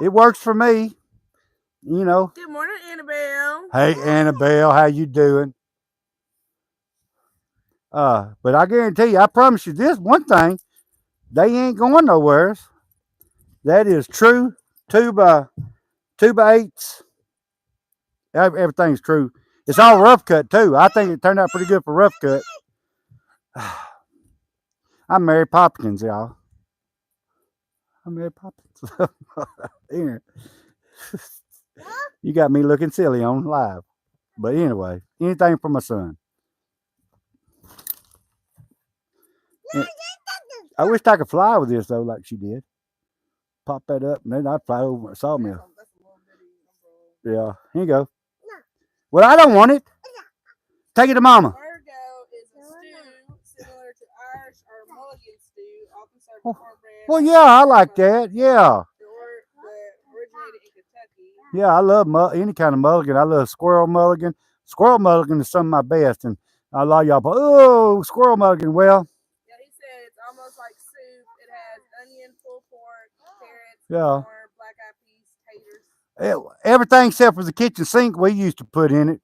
It works for me. Good morning, Annabelle. Hey Annabelle, how you doing? But I guarantee you, I promise you this one thing, they ain't going nowhere. That is true. 2x8s. Everything's true. It's all rough cut too. I think it turned out pretty good for rough cut. I'm Mary Poppins, y'all. I'm Mary Poppins. Here. You got me looking silly on live. But anyway, anything for my son. And I wished I could fly with this though, like she did. Pop that up, and then I'd fly over a sawmill. That's a little bitty umbrella. Yeah, here you go. Well, I don't want it. Take it to mama. Virgo is a stew similar to Irish or Mulligan stew, often served Oh, with cornbread. Well, yeah, I like that. Yeah, That originated in Kentucky. yeah, I love any kind of mulligan. I love squirrel mulligan. Squirrel mulligan is some of my best, and a lot of y'all go, oh, squirrel mulligan. Well, Yeah, he said it's almost like soup. It has onion, pulled pork, carrots, yeah, corn, black eyed peas, taters. everything except for the kitchen sink we used to put in it.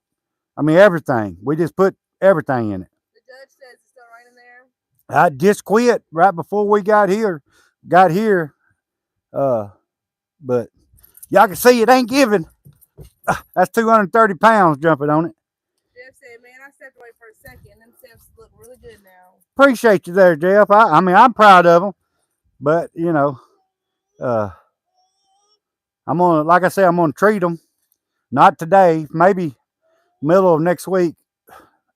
I mean, everything. We just put everything in it. The judge says it's still raining there. I just quit right before we got here. But y'all can see it ain't giving. That's 230 pounds jumping on it. Jeff said, man, I stepped away for a second. Them steps look really good now. Appreciate you there, Jeff. I mean, I'm proud of them, but I'm gonna, like I said, I'm gonna treat them. Not today, maybe middle of next week.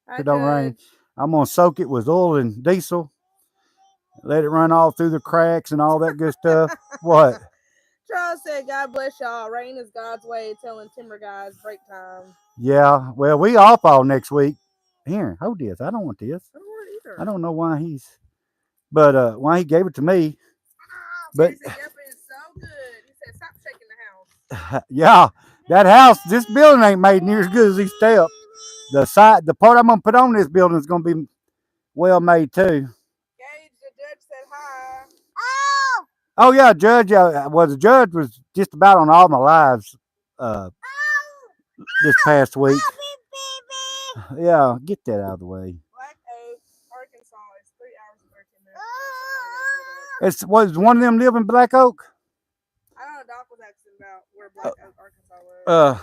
If it don't rain, I'm gonna soak it with oil and diesel. Let it run all through the cracks and all that good stuff. What? Charles said, God bless y'all. Rain is God's way, telling timber guys break time. Yeah. Well, we off all next week. Here, hold this. I don't want this. I don't want it either. I don't know why why he gave it to me. But he said, yep, it's so good. He said, stop shaking the house. Yeah, that house, this building ain't made near as good as these steps. The part I'm gonna put on this building is gonna be well made too. Gage, the judge said hi. Oh! Oh yeah, Judge. Well, the judge was just about on all my lives this past week. Yeah, get that out of the way. Black Oak, Arkansas is 3 hours and 13 minutes. Was one of them live in Black Oak? I don't know. Doc was asking about where Black Oak, Arkansas was.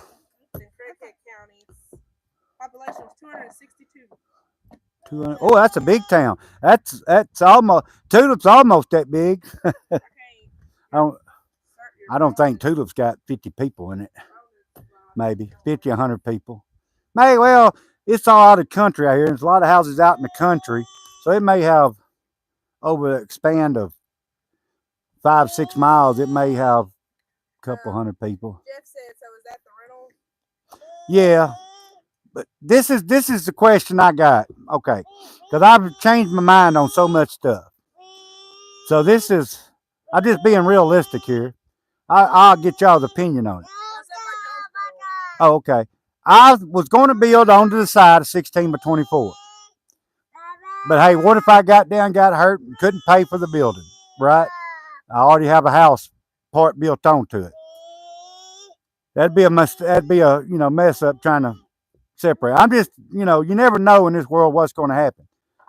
In Fairfield County. Population was 262. 200. Oh, that's a big town. That's almost Tulip's almost that big. I don't think Tulip's got 50 people in it. Maybe 50, 100 people. Well, it's all out of the country out here. There's a lot of houses out in the country, so it may have over the expand of 5, 6 miles. It may have a couple hundred people. Jeff said, so is that the rental? Yeah, but this is the question I got. Okay, because I've changed my mind on so much stuff. So I'm just being realistic here. I'll get y'all's opinion on it. Oh, okay. I was going to build onto the side of 16 by 24. But hey, what if I got hurt, and couldn't pay for the building, right? I already have a house part built onto it. That'd be a mess up trying to separate. I'm just, you never know in this world what's going to happen.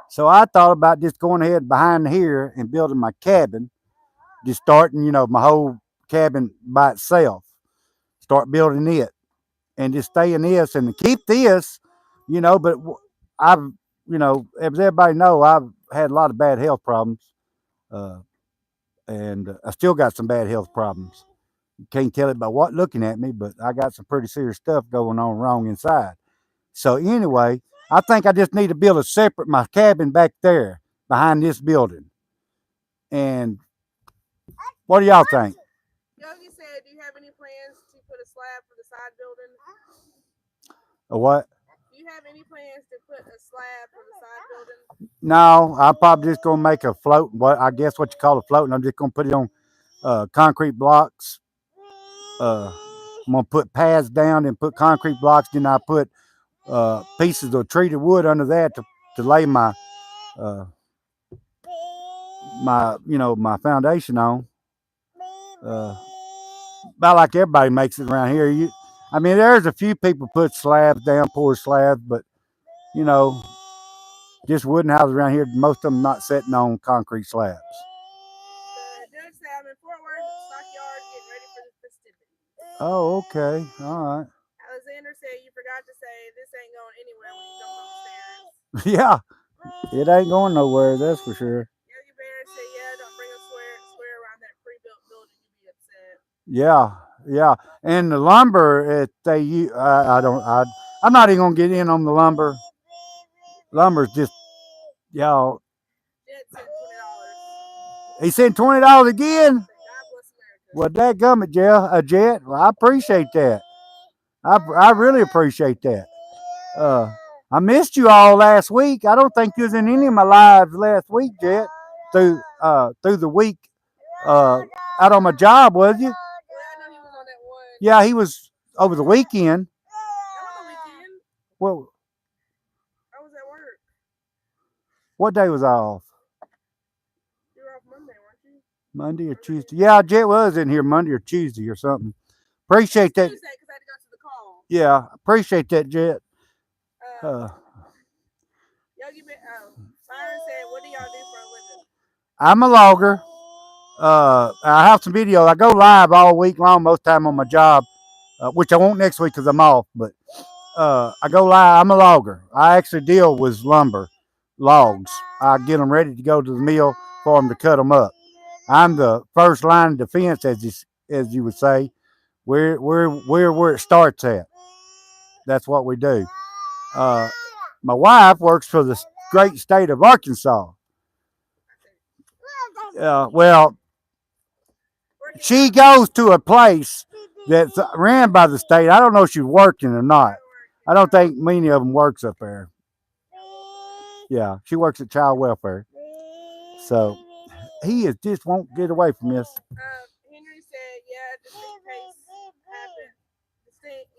So I thought about just going ahead behind here and building my cabin, just starting, my whole cabin by itself. Start building it and just stay in this and keep this, but I've, as everybody know, I've had a lot of bad health problems. And I still got some bad health problems. You can't tell it by looking at me, but I got some pretty serious stuff going on wrong inside. So anyway, I think I just need to build my cabin back there behind this building. And what do y'all think? Yogi said, do you have any plans to put a slab for the side building? A what? Do you have any plans to put a slab for the side building? No, I'm probably just gonna make a float. I guess what you call a float, and I'm just gonna put it on concrete blocks. I'm gonna put pads down and put concrete blocks. Then I put pieces of treated wood under that to lay my my foundation on. About like everybody makes it around here. There's a few people put slabs down, pour slabs, but just wooden houses around here, most of them not sitting on concrete slabs. The judge said, I'm in Fort Worth stockyard getting ready for the festivities. Oh, okay. All right. Alexander said, you forgot to say this ain't going anywhere when you jump on the stairs. Yeah, it ain't going nowhere, that's for sure. Yogi Bear said, yeah, don't bring a square around that pre-built building, you'd be upset. Yeah. And the lumber, I'm not even gonna get in on the lumber. Lumber's just, y'all. Jet said, He sent $20 again. God bless America. Well, that gummit, Jet. Well, I appreciate that. I really appreciate that. Uh, I missed you all last week. I don't think you was in any of my lives last week, Jet. Through the week, out on my job, was you? Well, I know he was on that one. Yeah, he was over the weekend. That was the weekend. Well, I was at work. what day was I off? You were off Monday, weren't you? Monday or Tuesday? Yeah, Jet was in here Monday or Tuesday or something. Appreciate that. Tuesday, because I had to go to the call. Yeah, appreciate that, Jet. Yogi, Byron said, "What do y'all do for a living?" I'm a logger. I have some video. I go live all week long, most time on my job, which I won't next week because I'm off. But I go live. I'm a logger. I actually deal with lumber, logs. I get them ready to go to the mill for them to cut them up. I'm the first line of defense, as you would say. Where it starts at. That's what we do. My wife works for the great state of Arkansas. Well, she goes to a place that's ran by the state. I don't know if she's working or not. I don't think many of them works up there. Yeah, she works at child welfare. So he is just won't get away from this. Henry said, "Yeah, just in case happen, distinct.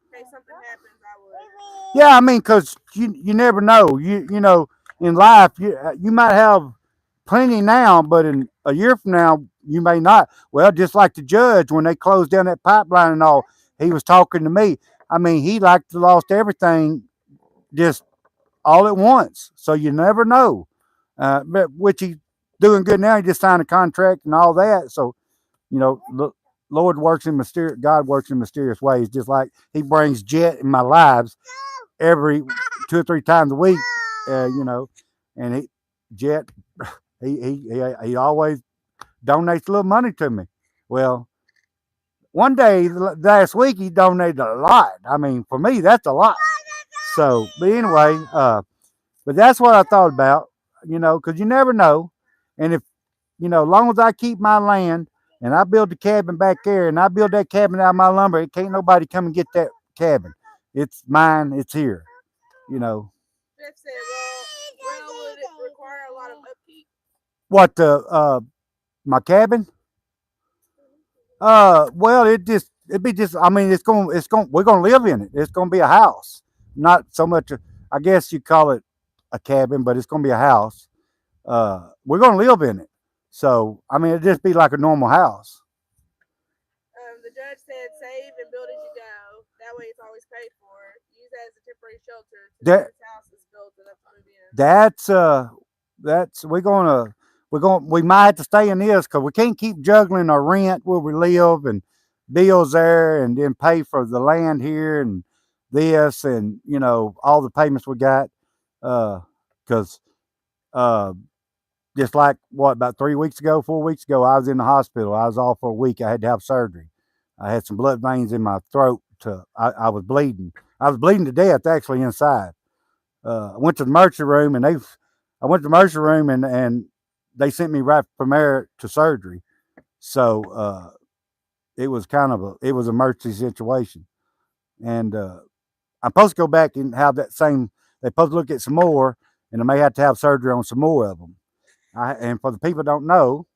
In case something happens, I would." Yeah, I mean, cause you never know. You know in life you might have plenty now, but in a year from now you may not. Well, just like the judge when they closed down that pipeline and all, he was talking to me. I mean, he like to lost everything just all at once. So you never know. But which he doing good now. He just signed a contract and all that. So you know, Lord works in mysterious. God works in mysterious ways. Just like He brings Jet in my lives every 2 or 3 times a week. You know, and Jet he always donates a little money to me. Well, one day last week he donated a lot. I mean, for me that's a lot. So, but anyway, but that's what I thought about. You know, because you never know, and if you know, as long as I keep my land and I build the cabin back there and I build that cabin out of my lumber, it can't nobody come and get that cabin. It's mine. It's here. You know. Jeff said, "Well, would it require a lot of upkeep?" What the my cabin? Well, it'd be just. I mean, we're gonna live in it. It's gonna be a house, not so much. I guess you call it a cabin, but it's gonna be a house. We're gonna live in it. So I mean, it'd just be like a normal house. The judge said, "Save and build as you go. That way, it's always paid for. Use that as a temporary shelter till this house is built enough to move in." That's we might have to stay in this because we can't keep juggling our rent where we live and bills there and then pay for the land here and this and you know all the payments we got because just like what about 3 weeks ago 4 weeks ago I was in the hospital. I was off for a week. I had to have surgery. I had some blood veins in my throat. I was bleeding. I was bleeding to death actually inside. I went to the emergency room and they sent me right from there to surgery. So it was kind of it was an emergency situation. And I'm supposed to go back and have that same. They're supposed to look at some more, and I may have to have surgery on some more of them. And for the people that don't know,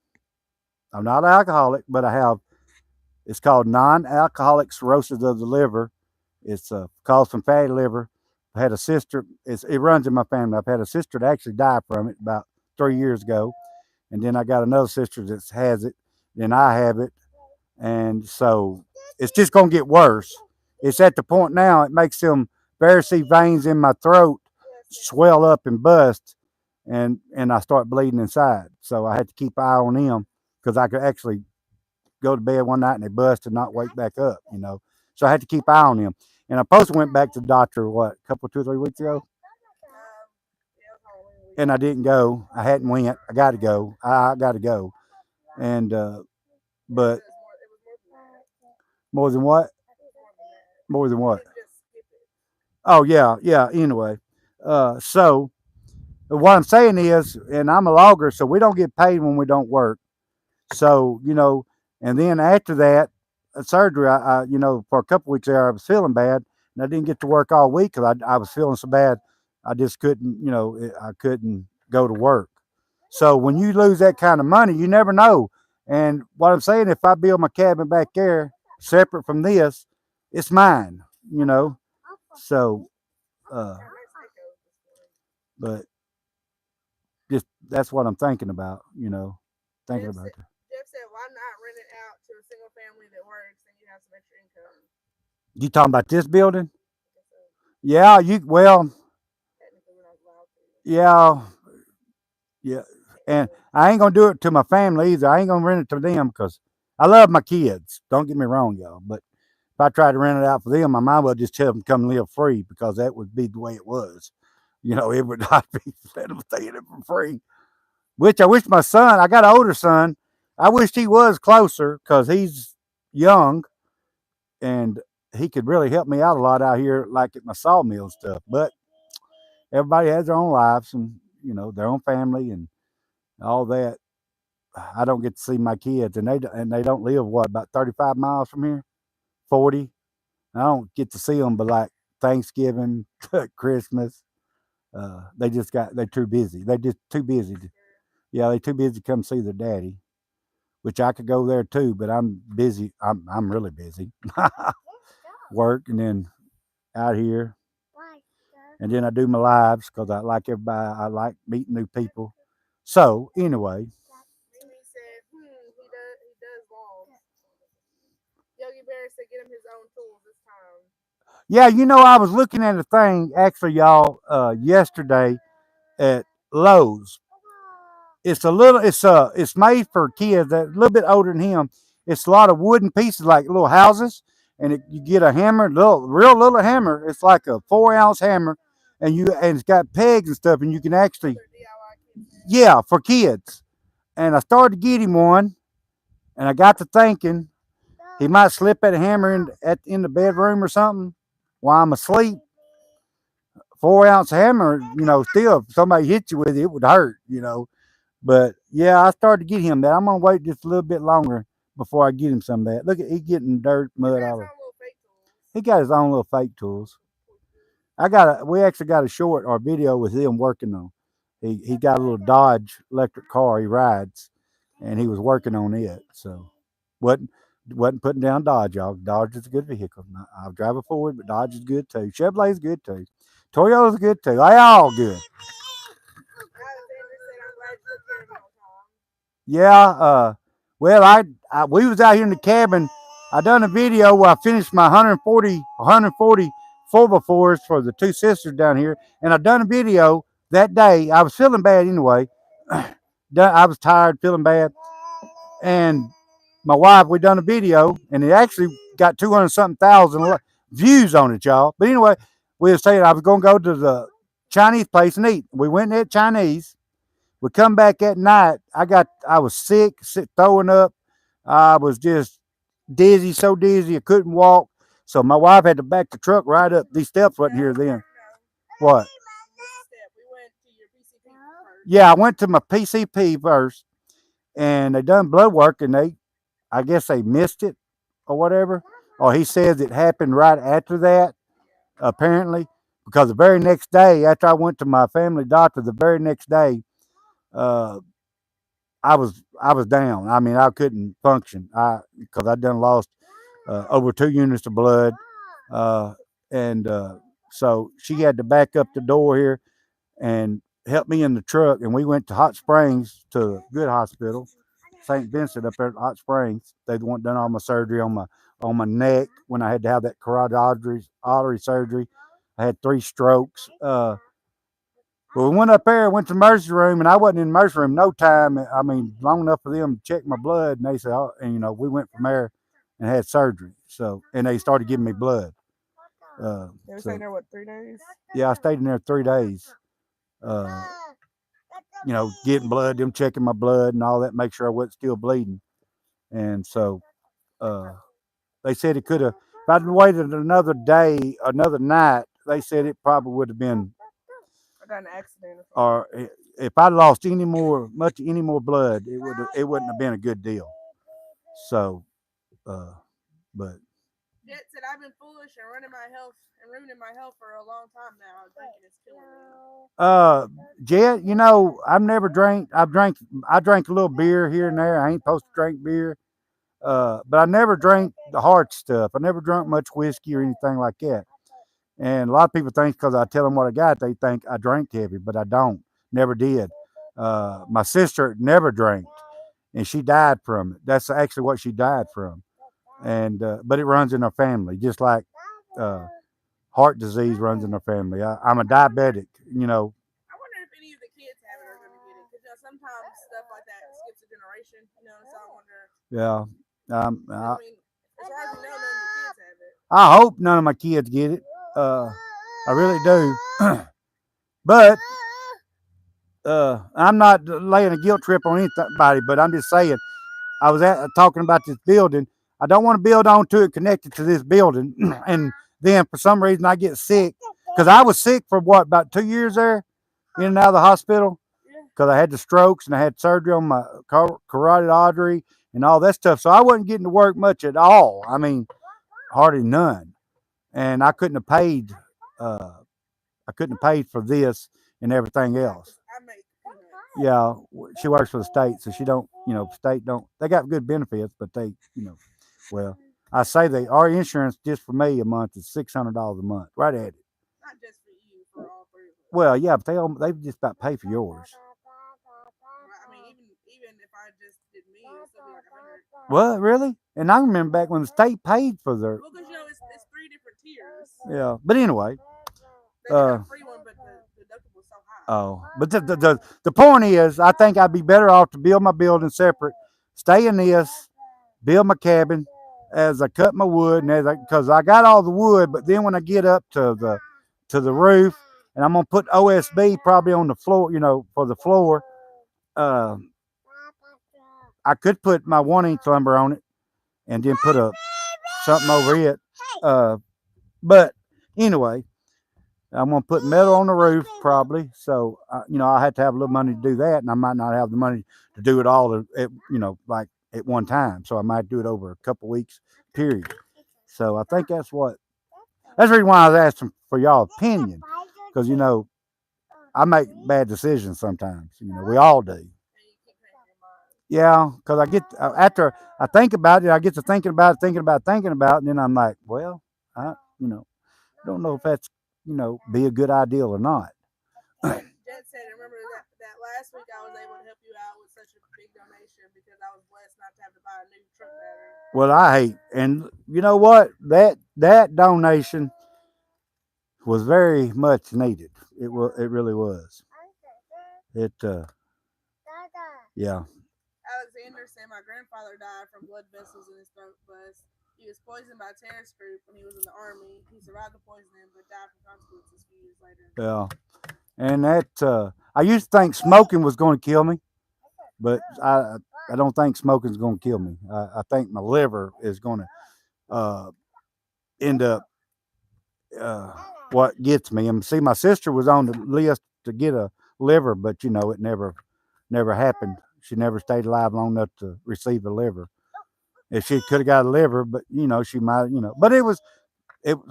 I'm not an alcoholic, but I have. It's called non-alcoholic cirrhosis of the liver. It's caused from fatty liver. I had a sister. It runs in my family. I've had a sister that actually died from it about 3 years ago, and then I got another sister that has it. Then I have it, and so it's just gonna get worse. It's at the point now it makes them varicose veins in my throat swell up and bust, and I start bleeding inside. So I had to keep an eye on them because I could actually go to bed one night and they bust and not wake back up. You know, so I had to keep an eye on them. And I supposed to went back to the doctor what a couple 2 or 3 weeks ago, and I didn't go. I hadn't went. I got to go. I got to go. And but more than what? More than what? Oh yeah, yeah. Anyway, so what I'm saying is, and I'm a logger, so we don't get paid when we don't work. So, and then after that surgery, for a couple weeks there, I was feeling bad, and I didn't get to work all week because I was feeling so bad. I just couldn't, I couldn't go to work. So when you lose that kind of money, you never know. And what I'm saying, if I build my cabin back there separate from this, it's mine, you know. So, uh, but just that's what I'm thinking about, thinking Jeff about said, that. Jeff said, why not rent it out to a single family that works and you have some extra income? You talking about this building? So Yeah, well, technically, we're not allowed to. yeah, yeah. And I ain't gonna do it to my family either. I ain't gonna rent it to them because I love my kids. Don't get me wrong, y'all. But if I tried to rent it out for them, my mom would just tell them to come live free because that would be the way it was. It would not be let them stay in it for free. Which I wish my son. I got an older son. I wished he was closer because he's young and he could really help me out a lot out here, like at my sawmill and stuff. But everybody has their own lives and their own family and all that. I don't get to see my kids, and they don't live what about 35 miles from here, 40. I don't get to see them, but like Thanksgiving, Christmas, they're too busy. They're just too busy. Yeah, they're too busy to come see their daddy. Which I could go there too, but I'm busy. I'm really busy. Work and then out here, and then I do my lives because I like everybody. I like meeting new people. So anyway, Mimi said, he does long. Yogi Bear said, get him his own tools this time. yeah, I was looking at a thing actually, y'all, yesterday at Lowe's. It's made for kids that a little bit older than him. It's a lot of wooden pieces like little houses, and you get a hammer, real little hammer. It's like a 4 ounce hammer, and it's got pegs and stuff, and you can actually, Other DIY kids. yeah, for kids. And I started to get him one, and I got to thinking he might slip that hammer in the bedroom or something while I'm asleep. 4 ounce hammer, still if somebody hit you with it, it would hurt. But yeah, I started to get him that. I'm gonna wait just a little bit longer before I get him some of that. Look at he getting dirt, He mud got his all over. own little fake tools. He got his own little fake tools. We actually got a short or video with him working on. He got a little Dodge electric car he rides, and he was working on it. So wasn't wasn't putting down Dodge, y'all. Dodge is a good vehicle. I'll drive a Ford, but Dodge is good too. Chevrolet's good too. Toyota's good too. They all good. Alexander said, I'm glad you took care of him on time. Yeah. Well, we was out here in the cabin. I done a video where I finished my 140 4x4s for the two sisters down here, and I done a video that day. I was feeling bad anyway. I was tired, feeling bad, and my wife, we done a video, and it actually got 200 something thousand views on it, y'all. But anyway, we were saying I was gonna go to the Chinese place and eat. We went and ate Chinese. We come back at night. I was sick, throwing up. I was just dizzy, so dizzy I couldn't walk. So my wife had to back the truck right up. These steps wasn't here then. What? We went to your PCP first. Yeah, I went to my PCP first, and they done blood work, and I guess they missed it or whatever. Or he says it happened right after that, apparently, because the very next day after I went to my family doctor, the very next day, uh, I was down. I mean, I couldn't function. Because I done lost over 2 units of blood, uh, and so she had to back up the door here and help me in the truck. And we went to Hot Springs to a good hospital, St. Vincent up there at Hot Springs. They done all my surgery on my neck when I had to have that carotid artery surgery. I had 3 strokes. But we went up there, went to the emergency room, and I wasn't in the emergency room no time. I mean, long enough for them to check my blood, and they said, oh, and we went from there and had surgery. So, and they started giving me blood. They were So, staying there, what, 3 days? yeah, I stayed in there 3 days. Getting blood, them checking my blood and all that, make sure I wasn't still bleeding. And so, uh, they said it could have. If I'd waited another day, another night, they said it probably would have been got in an accident or something. or if I lost any more blood, it wouldn't have been a good deal. So, but Jet said I've been foolish and ruining my health for a long time now. Drinking is killing me. Jet, I've never drank. I drank a little beer here and there. I ain't supposed to drink beer. But I never drank the hard stuff. I never drank much whiskey or anything like that. And a lot of people think because I tell them what I got, they think I drank heavy, but I don't. Never did. My sister never drank, and she died from it. That's actually what she died from. And but it runs in our family, just like heart disease runs in our family. I'm a diabetic. I wonder if any of the kids have it or going to get it. Because sometimes stuff like that skips a generation. So I wonder. Yeah. I mean, as far as we know, none of the kids have it. I hope none of my kids get it. I really do. But I'm not laying a guilt trip on anybody, but I'm just saying, I was talking about this building. I don't want to build onto it connected to this building. And then for some reason I get sick because I was sick for about 2 years there, in and out of the hospital because I had the strokes and I had surgery on my carotid artery and all that stuff. So I wasn't getting to work much at all. I mean, hardly none. And I couldn't have paid. For this and everything else. Yeah, she works for the state, so she don't. State don't. They got good benefits, but they, well, I say our insurance just for me a month is $600 a month, right at it. Not just for you, for all three of us. Well, yeah, but they just about pay for yours. I mean, even if I just did me, it'd still be like $100. What, really? And I remember back when the state paid for their. Well, because it's 3 different tiers. Yeah, but anyway. They have a free one, but the deductible's so high. Oh, but the point is, I think I'd be better off to build my building separate, stay in this, build my cabin as I cut my wood, and because I got all the wood, but then when I get up to the roof, and I'm gonna put OSB probably on the floor, for the floor. I could put my 1-inch lumber on it, and then put something over it. But anyway. I'm gonna put metal on the roof probably, so I had to have a little money to do that, and I might not have the money to do it all like at one time. So I might do it over a couple weeks period. So I think that's the reason why I was asking for y'all opinion, because I make bad decisions sometimes. We all do. Yeah, because I get after I think about it, I get to thinking about it, and then I'm like, well, I don't know if that's be a good idea or not. Jet said, remember that last week I was able to help you out with such a big donation because I was blessed not to have to buy a new truck battery. Well, I hate, and you know what? That donation was very much needed. It really was. Yeah. Alexander said my grandfather died from blood vessels in his throat bust. He was poisoned by a terrorist group when he was in the army. He survived the poisoning, but died from consequences a few years later. Yeah, and I used to think smoking was going to kill me, but I don't think smoking is going to kill me. I think my liver is going to end up what gets me. And see, my sister was on the list to get a liver, but it never happened. She never stayed alive long enough to receive a liver. If she could have got a liver, but she might, but it was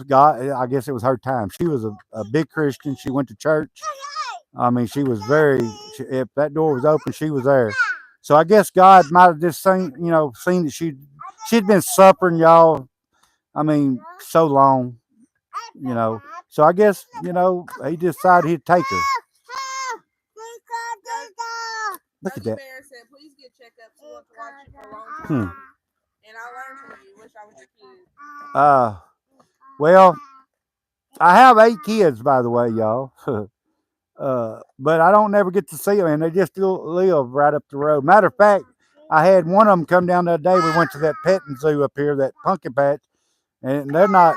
God. I guess it was her time. She was a big Christian. She went to church. I mean, she was if that door was open, she was there. So I guess God might have just seen that she'd been suffering, y'all. I mean, so long, So I guess, he decided he'd take her. Look at that. Bear said, please get checkups. We want to watch you for a long time. And I learned from you. Wish I was your kid. Well, I have 8 kids, by the way, y'all. But I don't never get to see them, and they just still live right up the road. Matter of fact, I had one of them come down the other day. We went to that petting zoo up here, that pumpkin patch, and they're not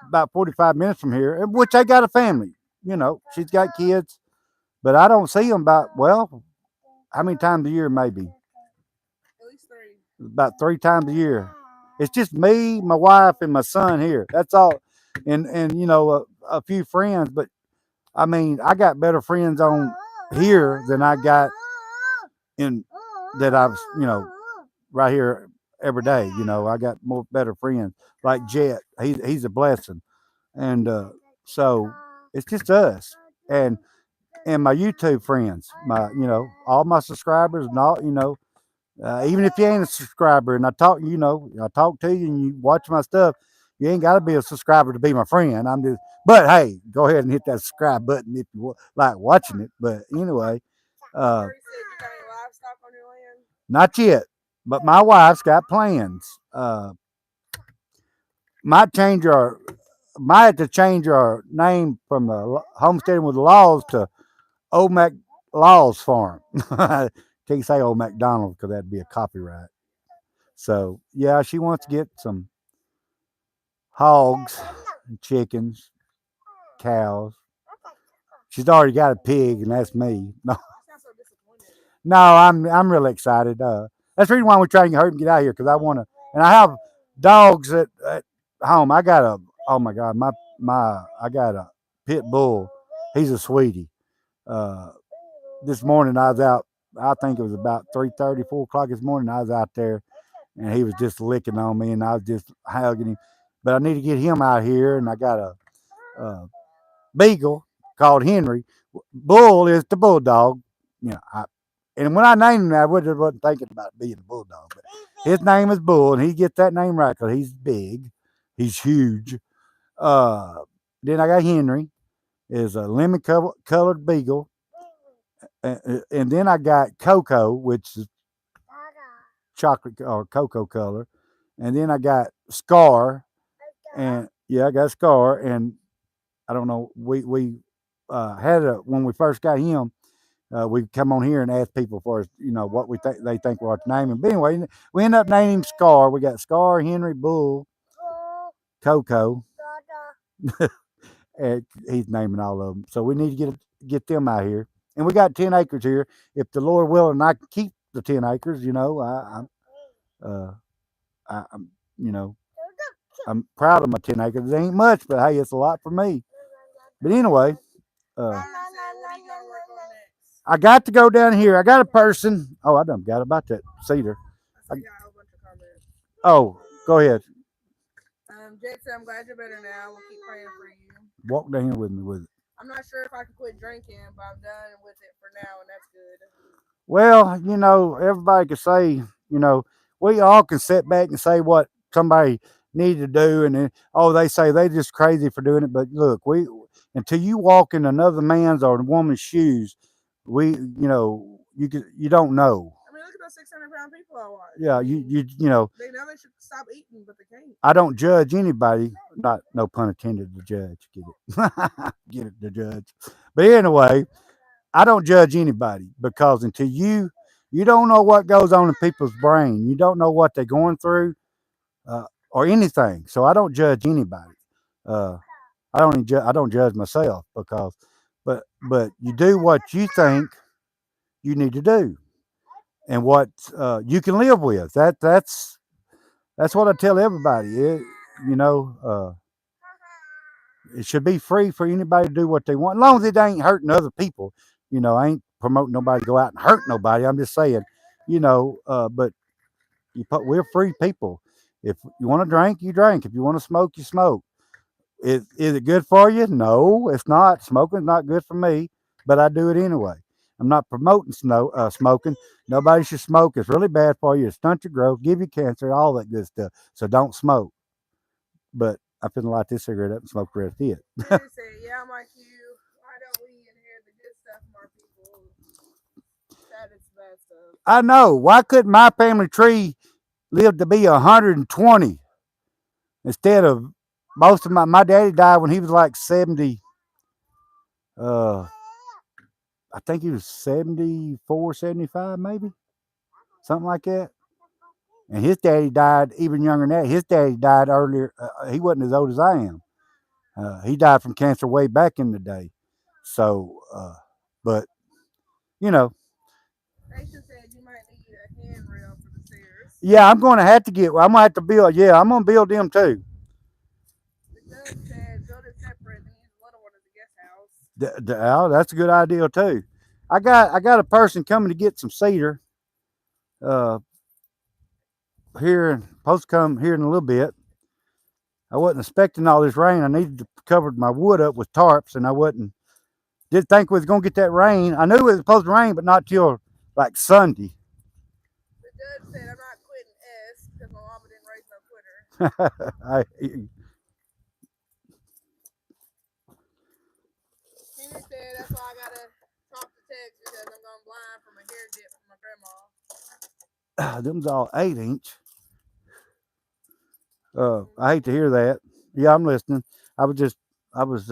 about 45 minutes from here, which they got a family. She's got kids, but I don't see them how many times a year, maybe? At least 3. About 3 times a year. It's just me, my wife, and my son here. That's all. And a few friends, but I mean, I got better friends on here than I got in that I've, right here every day. I got more better friends like Jet. He's a blessing, and so it's just us and my YouTube friends, all my subscribers, and all, even if you ain't a subscriber, and I talk to you and you watch my stuff, you ain't got to be a subscriber to be my friend. But hey, go ahead and hit that subscribe button if you like watching it. But anyway, uh, Corey said you got any livestock on your land? not yet. But my wife's got plans. Might change our, might have to change our name from the Homesteading with the Laws to Old Mac Laws Farm. Can't say Old MacDonald because that'd be a copyright. So yeah, she wants to get some hogs, chickens, cows. She's already got a pig, and that's me. No, You sound so disappointed. no, I'm really excited. That's the reason why we're trying to hurry and get out of here because I want to. And I have dogs at home. I got a, oh my god, my I got a pit bull. He's a sweetie. Uh, this morning I was out. I think it was about 3:30, 4 o'clock this morning. I was out there, and he was just licking on me, and I was just hugging him. But I need to get him out here, and I got a beagle called Henry. Bull is the bulldog. And when I named him, I wasn't thinking about being a bulldog. But his name is Bull, and he gets that name right because he's big, he's huge. Uh, then I got Henry, is a lemon colored beagle, and then I got Coco, which is chocolate or cocoa color, and then I got Scar, and yeah, I got Scar, and I don't know. We had a when we first got him. We come on here and ask people for what they think we ought to name him. But anyway, we end up naming him Scar. We got Scar, Henry, Bull, Coco, and he's naming all of them. So we need to get them out here. And we got 10 acres here. If the Lord willing, I can keep the 10 acres. Uh, I'm I'm proud of my 10 acres. It ain't much, but hey, it's a lot for me. But anyway, uh, Byron said, what are you gonna work on next? I got to go down here. I got a person. Oh, I done got about that cedar. I got a whole bunch of comments. Oh, go ahead. Jet said, I'm glad you're better now. We'll keep praying for you. Walk down here with me with it. I'm not sure if I can quit drinking, but I'm done with it for now, and that's good. Well, everybody can say, we all can sit back and say what somebody needed to do, and then, oh, they say they just crazy for doing it. But look, we until you walk in another man's or woman's shoes, you don't know. I mean, look at those 600-pound people I watch. Yeah, They know they should stop eating, but they can't. I don't judge anybody. Not no pun intended to judge. Get it? Get it? To judge. But anyway, I don't judge anybody because until you don't know what goes on in people's brain. You don't know what they're going through or anything. So I don't judge anybody. Uh, I don't judge myself because, but you do what you think you need to do and what you can live with. That's what I tell everybody. You know, uh, it should be free for anybody to do what they want, as long as it ain't hurting other people. I ain't promoting nobody to go out and hurt nobody. I'm just saying, but we're free people. If you want to drink, you drink. If you want to smoke, you smoke. Is it good for you? No, it's not. Smoking's not good for me, but I do it anyway. I'm not promoting smoking. Nobody should smoke. It's really bad for you. It stunts your growth, give you cancer, all that good stuff. So don't smoke. But I finna light this cigarette up and smoke the rest of it. Henry said, yeah, I'm like you. Why don't we inherit the good stuff from our people? That is bad stuff. I know. Why couldn't my family tree live to be 120 instead of most of my daddy died when he was like 70. Uh, I think he was 74, 75, maybe something like that. And his daddy died even younger than that. His daddy died earlier. He wasn't as old as I am. He died from cancer way back in the day. So, but you know, Patience said you might need a handrail for the stairs. yeah, I'm going to have to get. I'm going to have to build. Yeah, I'm going to build them too. The judge said build it separate and use the little one as a guest house. That's a good idea too. I got a person coming to get some cedar. Uh, here supposed to come here in a little bit. I wasn't expecting all this rain. I needed to cover my wood up with tarps, and I wasn't didn't think we was gonna get that rain. I knew it was supposed to rain, but not till like Sunday. The judge said I'm not quitting S because my mama didn't raise no quitter. Henry said that's why I gotta talk to text because I'm going blind from a hair dip from my grandma. Them's all 8 inch. I hate to hear that. Yeah, I'm listening. I was just, I was,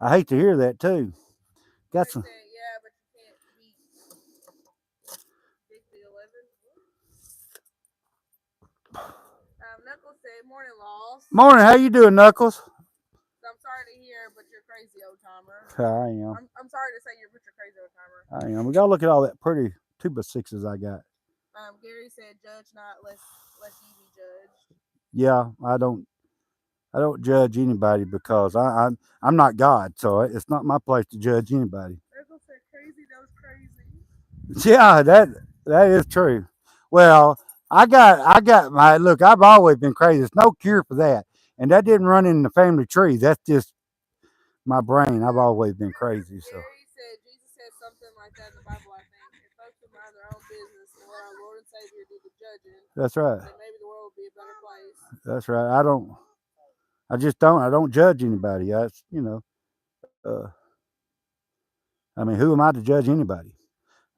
I hate to hear that too. Got Henry some. said, yeah, but you can't beat Big the 11. Knuckles said, morning, Loss. Morning. How you doing, Knuckles? So I'm sorry to hear, but you're crazy, old timer. I am. I'm sorry to say but you're crazy, old timer. I am. We gotta look at all that pretty 2x6s I got. Gary said, judge not, lest ye be judged. Yeah, I don't judge anybody because I'm not God, so it's not my place to judge anybody. Knuckles said, crazy knows crazy. Yeah, that is true. Well, I got my look. I've always been crazy. There's no cure for that, and that didn't run in the family tree. That's just my brain. I've always been crazy. So Gary said Jesus said something like that in the Bible. I think if folks would mind their own business and let our Lord and Savior do the judging, that's right. then maybe the world would be a better place. That's right. I just don't. I don't judge anybody. That's I mean, who am I to judge anybody?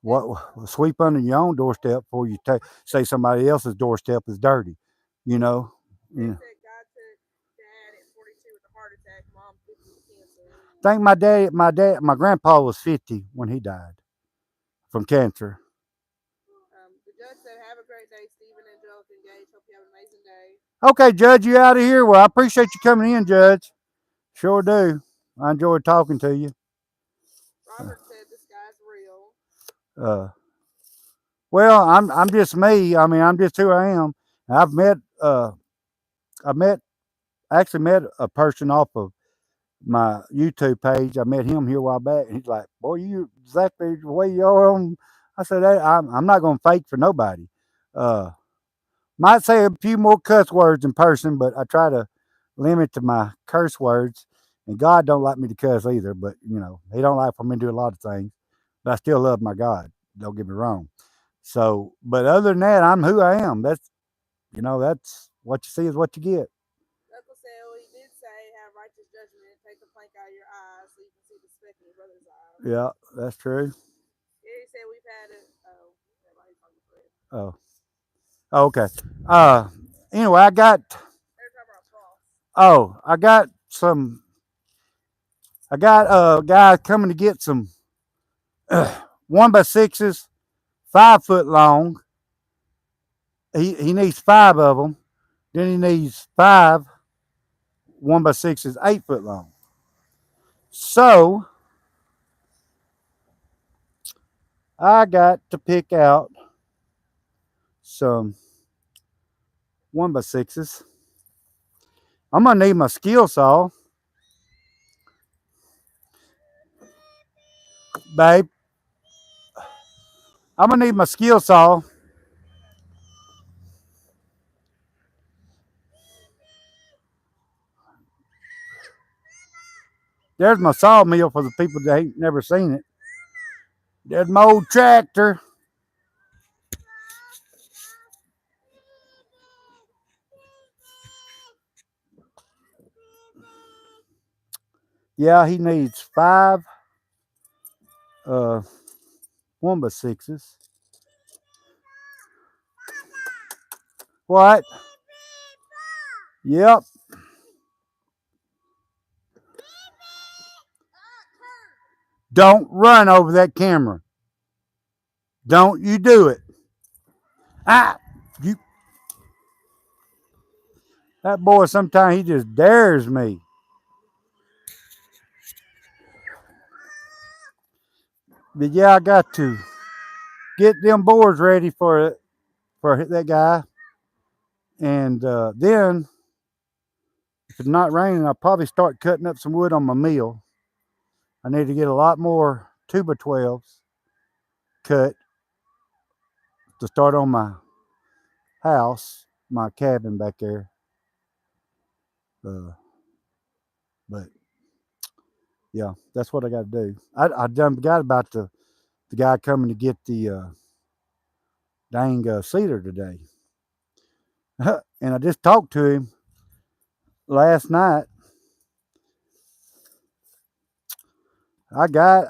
What sweep under your own doorstep before you say somebody else's doorstep is dirty, you know. They Yeah. said God took dad at 42 with a heart attack, mom 50 with cancer. I think my grandpa was 50 when he died from cancer. The judge said, have a great day, Stephen and Angelica Engage. Hope you have an amazing day. Okay, Judge, you out of here? Well, I appreciate you coming in, Judge. Sure do. I enjoyed talking to you. Robert said, this guy's real. Uh, well, I'm just me. I mean, I'm just who I am. I've met I met actually met a person off of my YouTube page. I met him here a while back, and he's like, "Boy, you exactly the way you are." I said, "Hey, I'm not going to fake for nobody. Uh, might say a few more cuss words in person, but I try to limit to my curse words. And God don't like me to cuss either, but He don't like for me to do a lot of things. But I still love my God. Don't get me wrong. So, but other than that, I'm who I am. That's what you see is what you get. Uncle said, well, he did say, have righteous judgment, take the plank out of your eye so you can see the speck in your brother's eye. Yeah, that's true. Yeah, he said we've had it. Oh, everybody's on the thread. Oh, okay. Anyway, They're talking about frost. I got some. I got a guy coming to get some 1x6s, 5 foot long. He needs 5 of them. Then he needs 5 1x6s, 8 foot long. So I got to pick out some 1x6s. I'm gonna need my skill saw, babe. I'm gonna need my skill saw. There's my sawmill for the people that ain't never seen it. There's my old tractor. Yeah, he needs 5 uh 1x6s. What? Yep. Don't run over that camera. Don't you do it. Ah, you. That boy, sometimes he just dares me. But yeah, I got to get them boards ready for that guy, and then if it's not raining, I'll probably start cutting up some wood on my mill. I need to get a lot more 2x12s cut to start on my house, my cabin back there. But yeah, that's what I got to do. I done forgot about the guy coming to get the dang cedar today. And I just talked to him last night. I got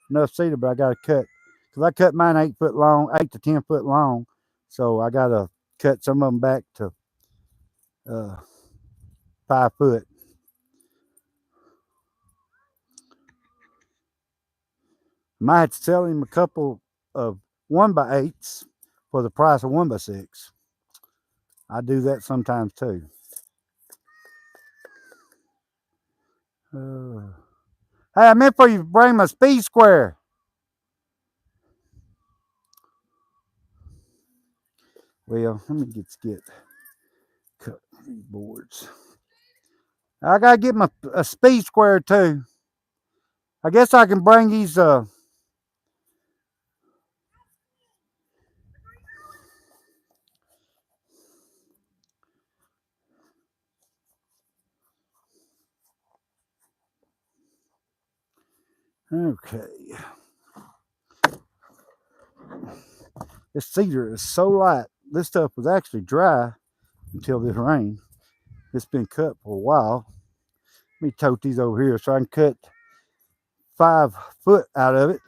enough cedar, but I got to cut because I cut mine 8 foot long, 8 to 10 foot long. So I got to cut some of them back to 5 foot. Might have to sell him a couple of 1x8s for the price of 1x6. I do that sometimes too. Hey, I meant for you to bring my speed square. Well, let me get cut these boards. I gotta get my a speed square too. I guess I can bring these. Okay. This cedar is so light. This stuff was actually dry until this rain. It's been cut for a while. Let me tote these over here so I can cut 5 foot out of it.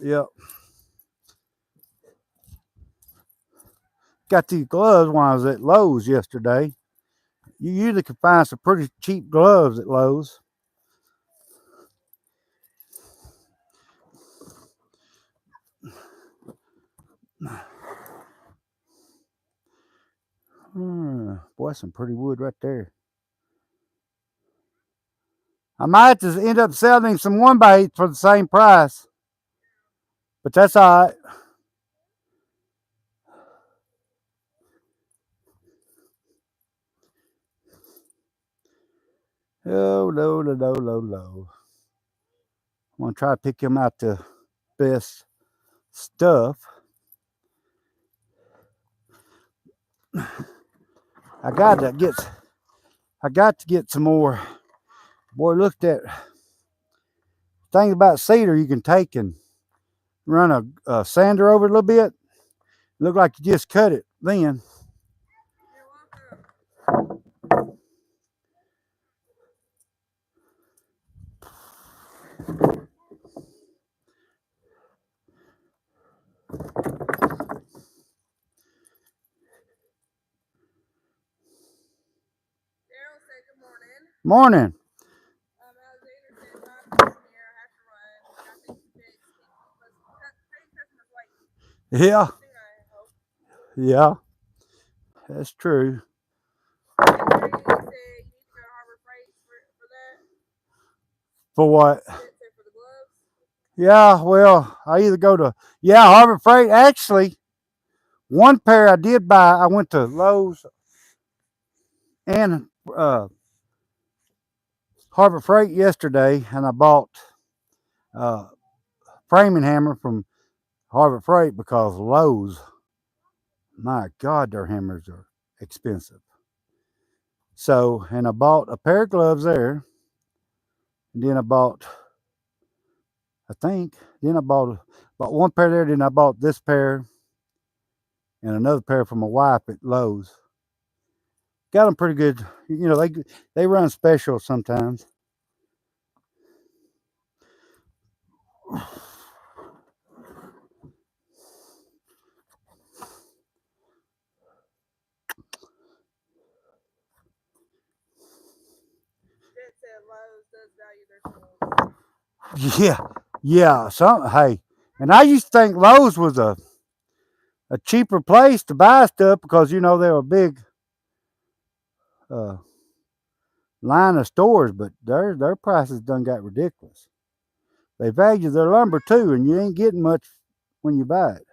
Yep. Got these gloves when I was at Lowe's yesterday. You usually can find some pretty cheap gloves at Lowe's. Boy, some pretty wood right there. I might have to end up selling some 1x8 for the same price, but that's all right. Oh, no. I'm going to try to pick him out the best stuff. I got to get some more. Boy, look at that. Thing about cedar, you can take and run a sander over it a little bit. Look like you just cut it then. Morning. Yeah. Yeah. That's true. For what? Yeah, well, I either go to Harbor Freight. Actually, one pair I did buy. I went to Lowe's and Harbor Freight yesterday, and I bought framing hammer from Harbor Freight because Lowe's, my God, their hammers are expensive. So, and I bought a pair of gloves there, and then I bought one pair there. Then I bought this pair and another pair for my wife at Lowe's. Got them pretty good. You know, they run specials sometimes. Yeah. Hey, and I used to think Lowe's was a cheaper place to buy stuff because they were a big line of stores, but their prices done got ridiculous. They value their lumber too, and you ain't getting much when you buy it.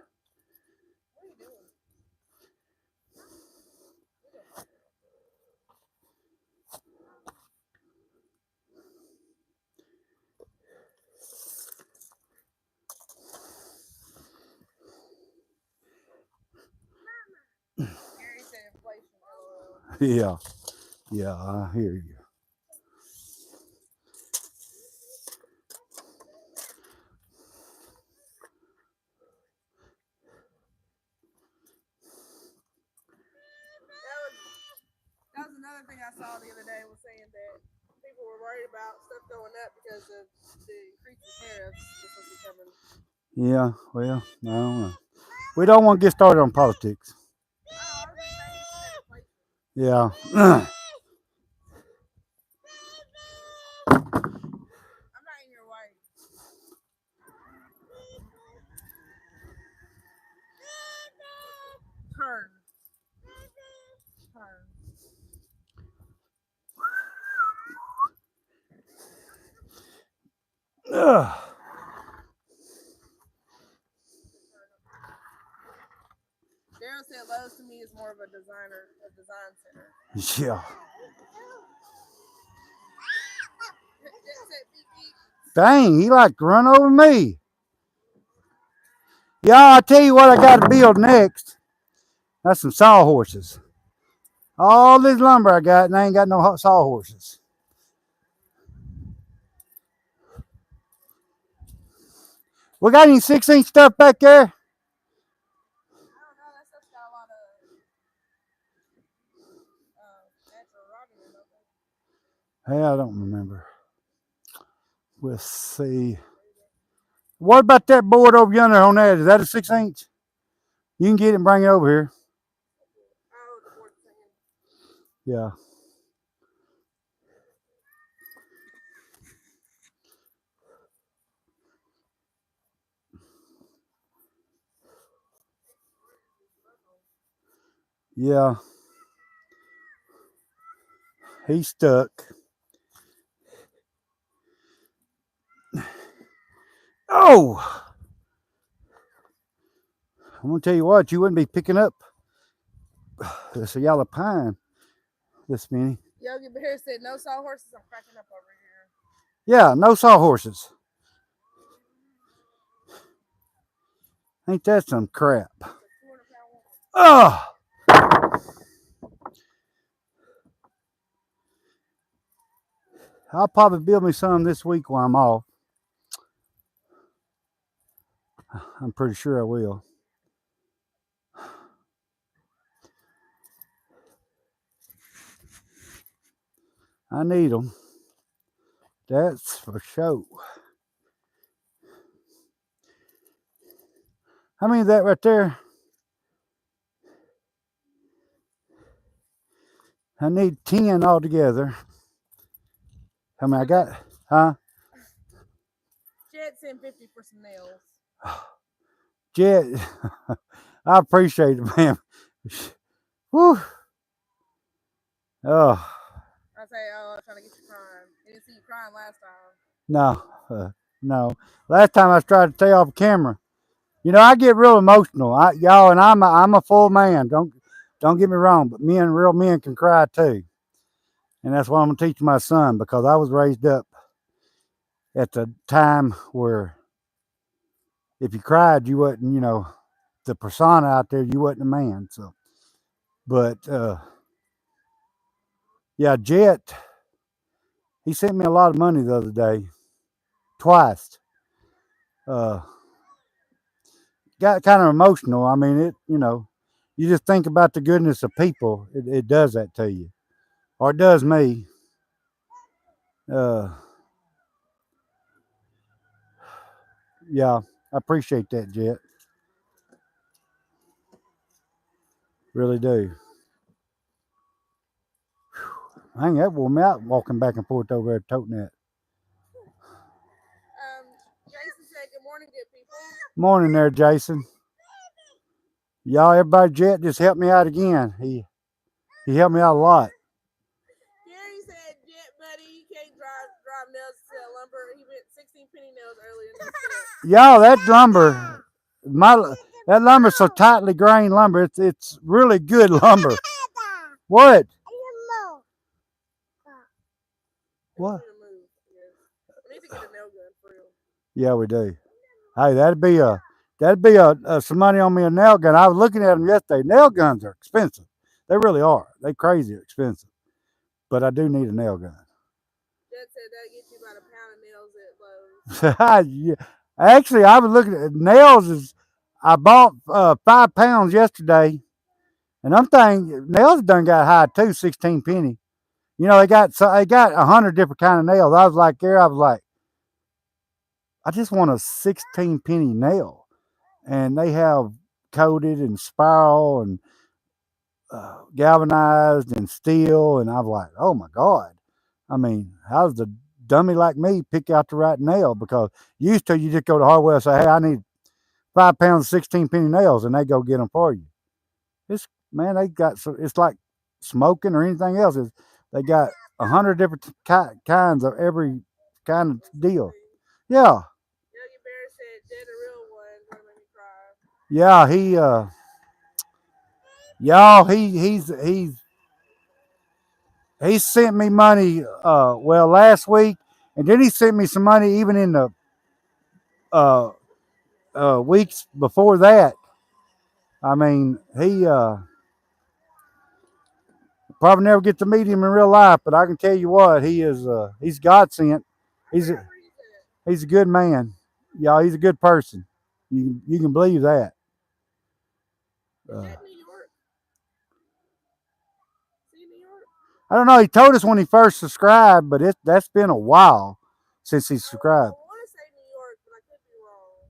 Yeah. Yeah, I hear you. That was another thing I saw the other day, was saying that people were worried about stuff going up because of the increasing tariffs that's supposed to be coming. Yeah, well, I don't know. We don't want to get started on politics. Oh, I was just saying inflation. Yeah. I'm not in your way. Turn. Turn. Ugh. Daryl said Lowe's to me is more of a design center. Yeah. Jet said beep beep. Dang, he like to run over me. Yeah, I'll tell you what I got to build next. That's some sawhorses. All this lumber I got, and I ain't got no sawhorses. We got any 6-inch stuff back there? I don't know, that stuff's got a lot of natural rotting in it. Hey, I don't remember. We'll see. What about that board over yonder on that? Is that a 6-inch? You can get it and bring it over here. Oh, the board's saying. Yeah. Yeah. He's stuck. Oh! I'm going to tell you what, you wouldn't be picking up this yellow pine this many. Yogi Bear said no sawhorses. I'm cracking up over here. Yeah, no sawhorses. Ain't that some crap? It's a 200-pound woman. Oh! I'll probably build me some this week while I'm off. I'm pretty sure I will. I need them. That's for sure. How many is that right there? I need 10 altogether. How many I got? Huh? Jet sent 50 for some nails. Jet, I appreciate it, man. Whew. Oh, I say, oh, I'm trying to get you crying. He didn't see you crying last time. no. No. Last time I tried to stay off camera. You know, I get real emotional. Y'all, and I'm a full man. Don't get me wrong, but real men can cry too. And that's what I'm gonna teach my son, because I was raised up at the time where if you cried, you wasn't, the persona out there, you wasn't a man. So, but yeah, Jet, he sent me a lot of money the other day, twice. Got kind of emotional. I mean, you just think about the goodness of people. It does that to you, or it does me. Yeah, I appreciate that, Jet. Really do. Hang that wore me out walking back and forth over there toting that. Jason said, good morning, good people. Morning there, Jason. Y'all, everybody, Jet just helped me out again. He helped me out a lot. Gary said, Jet, buddy, you can't drive nails to sell lumber. He went 16 penny nails earlier in the set. Y'all, that lumber, that lumber's so tightly grained lumber. It's really good lumber. What? What? We need to get a nail gun for real. Yeah, we do. Hey, that'd be some money on me a nail gun. I was looking at them yesterday. Nail guns are expensive. They really are. They crazy expensive. But I do need a nail gun. Jed said that get you about a pound of nails at Lowe's. Yeah. Actually, I was looking at nails. I bought 5 pounds yesterday, and I'm thinking nails done got high too, 16 penny. You know, they got 100 different kind of nails. I was like, there, I was like, I just want a 16 penny nail, and they have coated and spiral and galvanized and steel, and I was like, oh my god. I mean, how's the dummy like me pick out the right nail? Because used to you just go to hardware and say, hey, I need 5 pounds of 16 penny nails, and they go get them for you. It's man, they got so it's like smoking or anything else. They got 100 different kinds of every kind of deal. Yeah, Yogi Bear said Jed a real one. Gonna make me cry. yeah. Y'all, he sent me money. Well, last week, and then he sent me some money even in the uh, weeks before that. I mean, he probably never get to meet him in real life, but I can tell you what, he's God sent. He's a, Where he's at? he's a good man. Y'all, he's a good person. You can believe that. Is Uh, that New York? See New York? I don't know. He told us when he first subscribed, but that's been a while since he subscribed. I want to say New York, but I could be wrong.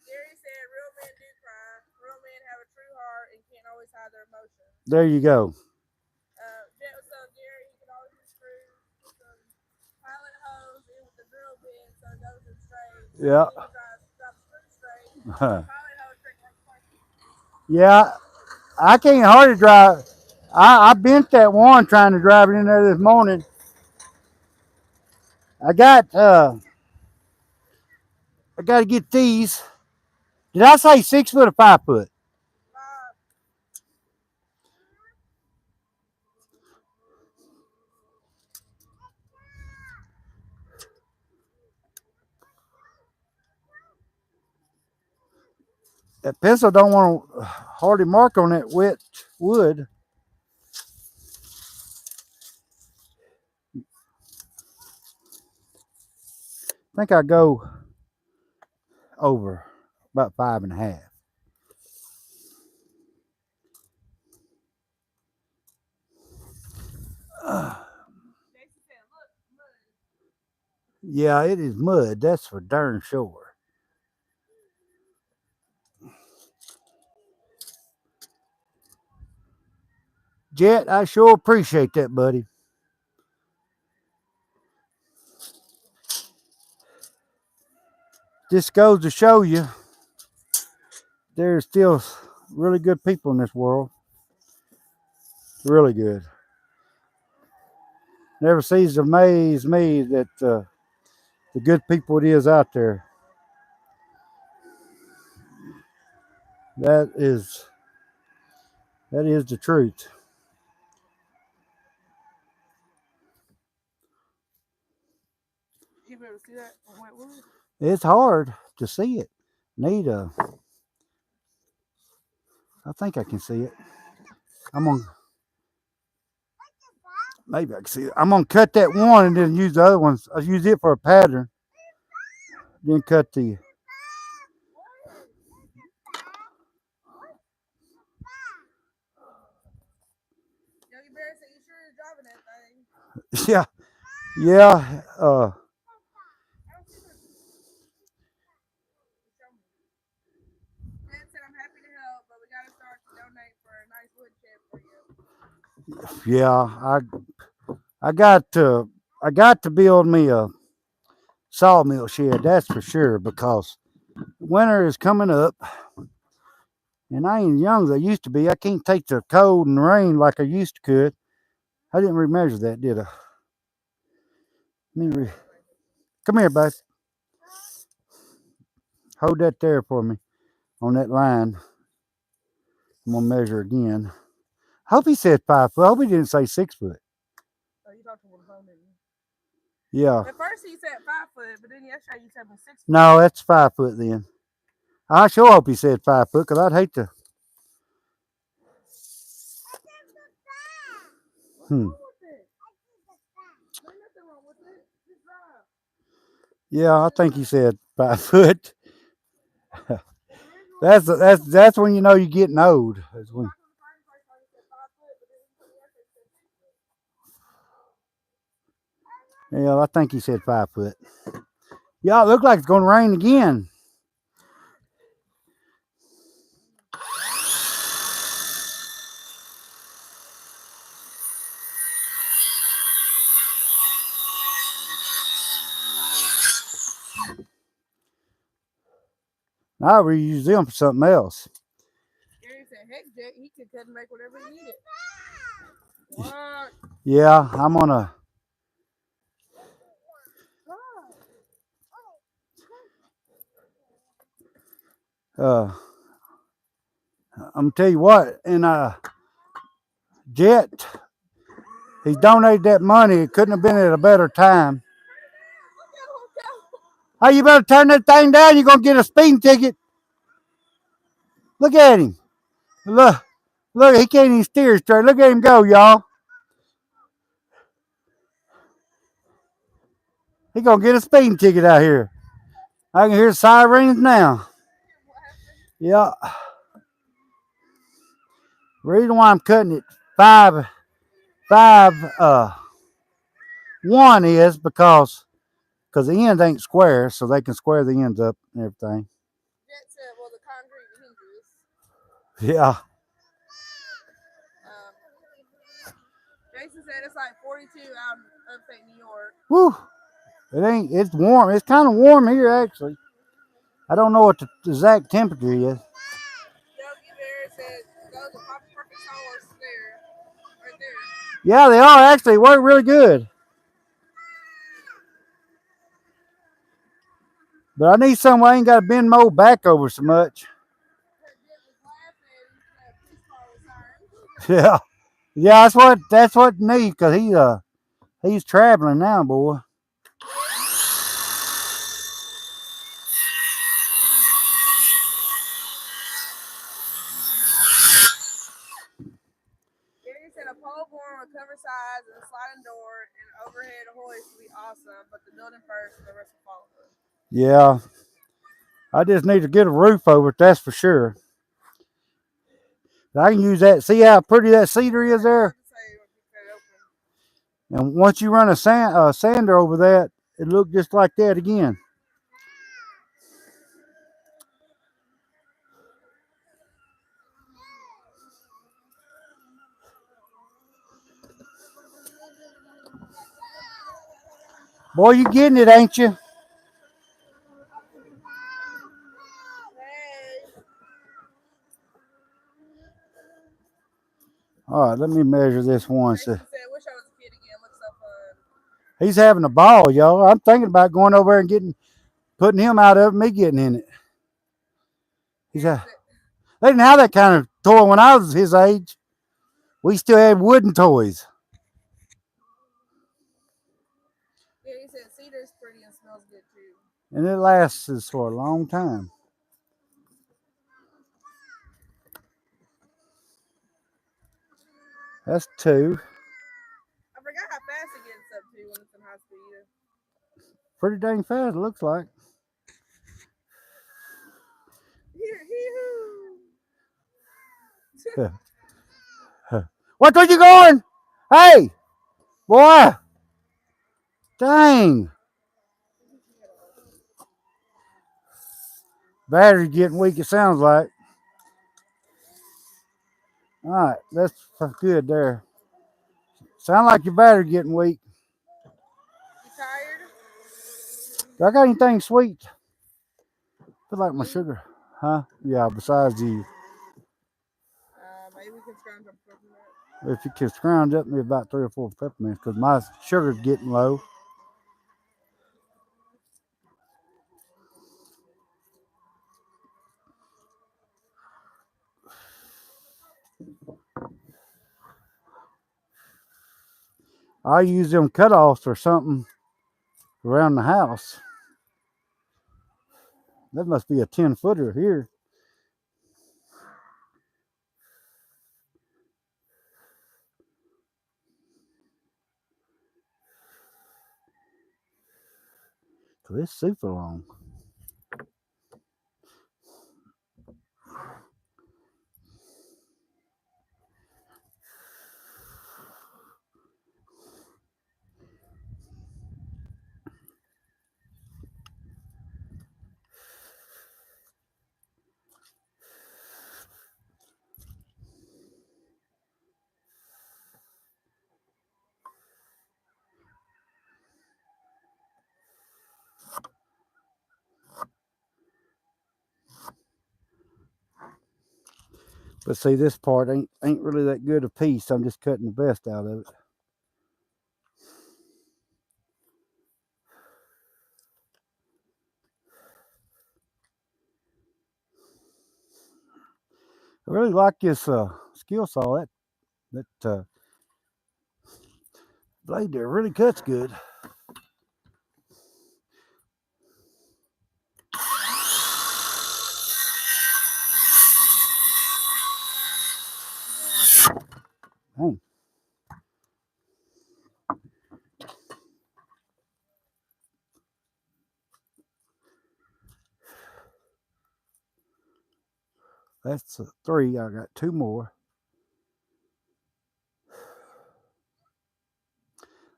Gary said real men do cry. Real men have a true heart and can't always hide their emotions. There you go. Jet was telling Gary he could always be screwed. Put some pilot hose in with the drill bit so it goes in straight. Yeah. He drop screw straight. Pilot hose trick works perfect. Yeah, I can't hardly drive. I bent that one trying to drive it in there this morning. I got I got to get these. Did I say 6 foot or 5 foot? That pencil don't want to hardly mark on that wet wood. I think I go over about 5.5. Jason said, look, mud. Yeah, it is mud. That's for darn sure. Jet, I sure appreciate that, buddy. This goes to show you there's still really good people in this world. Really good. Never ceases to amaze me that the good people it is out there. That is the truth. You ever see that on white wood? It's hard to see it. Need a. I think I can see it. I'm on. Maybe I can see it. I'm gonna cut that one and then use the other ones. I'll use it for a pattern. Then cut the. Yogi Bear said, you sure is driving that thing? Yeah, yeah. I don't see nothing. Show me. Jed said, I'm happy to help, but we got to start to donate for a nice wood shed for you. Yeah. I got to build me a sawmill shed. That's for sure because winter is coming up, and I ain't as young as I used to be. I can't take the cold and rain like I used to could. I didn't remeasure that, did I? Come here, bud. Hold that there for me on that line. I'm gonna measure again. I hope he said 5 foot. I hope he didn't say 6 foot. Oh, you talked to him on the phone, didn't you? Yeah. At first he said 5 foot, but then yesterday you said 6 foot. No, that's 5 foot then. I sure hope he said 5 foot because I'd hate to. Hmm. There's nothing wrong with it. Just drive. Yeah, I think he said 5 foot. That's when you know you're getting old. That's when, yeah, I think he said 5 foot. Yeah, it looks like it's gonna rain again. I reuse them for something else. Gary said, heck, Jack, he could cut and make whatever he needed. What? Yeah, I'm gonna. I'm gonna tell you what. And Jet, he donated that money. It couldn't have been at a better time. Oh, you better turn that thing down. You're gonna get a speeding ticket. Look at him. Look, he can't even steer straight. Look at him go, y'all. He gonna get a speeding ticket out here. I can hear sirens now. Yeah. Reason why I'm cutting it five, one is because the ends ain't square, so they can square the ends up and everything. Jet said, well, the concrete hinges. Yeah. Jason said it's like 42 out in upstate New York. Whew. It's warm. It's kind of warm here, actually. I don't know what the exact temperature is. Yogi Bear said those are Papa Perfect Solos there. Right there. Yeah, they are actually. Work really good. But I need somewhere I ain't got to bend my old back over so much. Yeah. Yeah, that's what need, because he's traveling now, boy. Gary said a pole barn with cover sides and a sliding door and overhead hoist would be awesome, but the building first and the rest will follow. Yeah. I just need to get a roof over it, that's for sure. I can use that. See how pretty that cedar is there? And once you run a sander over that, it look just like that again. Boy, you getting it, ain't you? All right, let me measure this once. Wish I was a kid again. Looks so fun. He's having a ball, y'all. I'm thinking about going over there and putting him out of it, me getting in it. They didn't have that kind of toy when I was his age. We still had wooden toys. Yeah, he said cedar's pretty and smells good too. And it lasts us for a long time. That's 2. I forgot how fast it gets up to when it's in high speed. Pretty dang fast, it looks like. Where you going? Hey, boy. Dang. Battery's getting weak, it sounds like. All right, that's good there. Sound like your battery getting weak. You tired? Do I got anything sweet? Feel like my sugar. Huh? Yeah, besides the. Maybe we can scrounge up peppermint. If you can scrounge up me about 3 or 4 peppermints, because my sugar's getting low. I use them cutoffs or something around the house. That must be a 10-footer here. So it's super long. But see, this part ain't really that good a piece. I'm just cutting the best out of it. I really like this skill saw. That blade there really cuts good. Dang. That's 3. I got 2 more.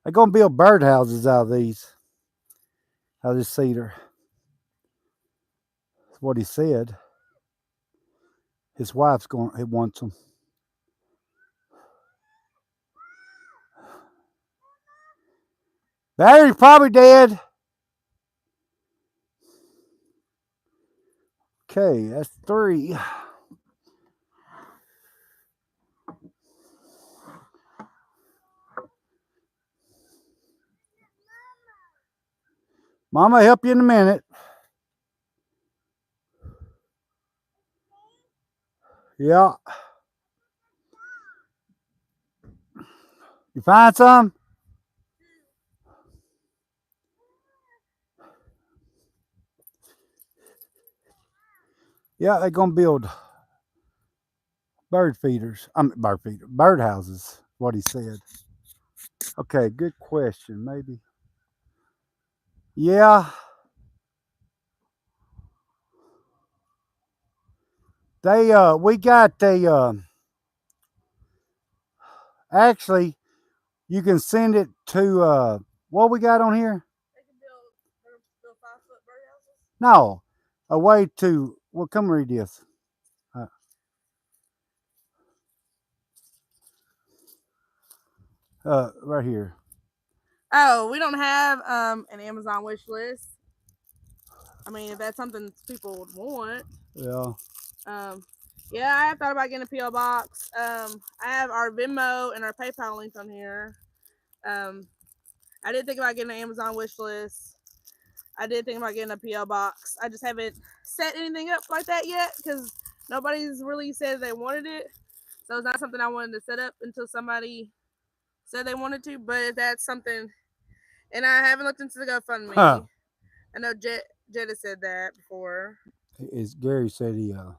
They're gonna build birdhouses out of these, out of this cedar. That's what he said. His wife's going. He wants them. Battery's probably dead. Okay, that's 3. Mama, help you in a minute. Yeah. You find some? Yeah, they're gonna build bird feeders. Bird houses. What he said. Okay, good question. Maybe. Yeah. They we got a actually you can send it to what we got on here? They can build 5-foot birdhouses. No. A way to well come read this. Right here. Oh, we don't have an Amazon wish list. I mean, if that's something people would want. Yeah. Yeah, I have thought about getting a PO box. I have our Venmo and our PayPal link on here. I did think about getting an Amazon wish list. I did think about getting a PO box. I just haven't set anything up like that yet because nobody's really said they wanted it. So it's not something I wanted to set up until somebody said they wanted to. But if that's something, and I haven't looked into the GoFundMe. Huh. I know Jetta said that before. Is Gary said he had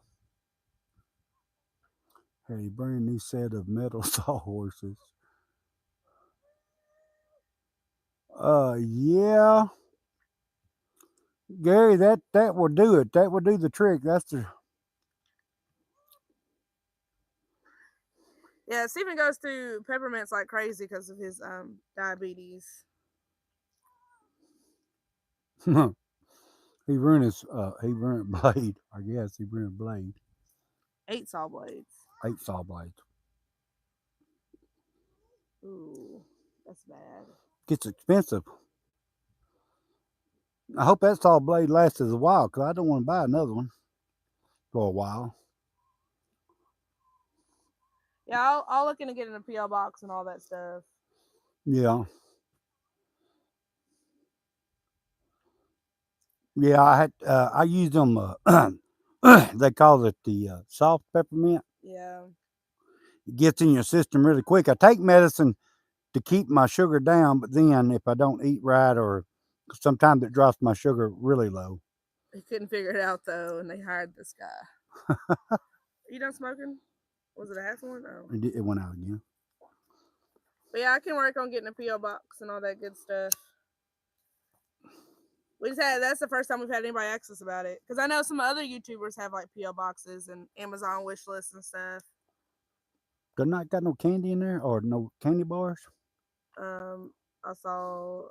a brand new set of metal sawhorses. Yeah. Gary, that will do it. That will do the trick. That's the Yeah, Stephen goes through peppermints like crazy because of his diabetes. he ruined blade. I guess he ruined blade. 8 saw blades. 8 saw blades. Ooh, that's bad. Gets expensive. I hope that saw blade lasts a while because I don't want to buy another one for a while. Yeah, I'll look into getting a PO box and all that stuff. Yeah. Yeah, I used them. They call it the soft peppermint. Yeah. It gets in your system really quick. I take medicine to keep my sugar down, but then if I don't eat right or sometimes it drops my sugar really low. They couldn't figure it out though, and they hired this guy. Are you done smoking? Was it a half one? Oh. It went out again. But yeah, I can work on getting a PO box and all that good stuff. We just had that's the first time we've had anybody ask us about it because I know some other YouTubers have like PO boxes and Amazon wish lists and stuff. Good night. Got no candy in there or no candy bars? I saw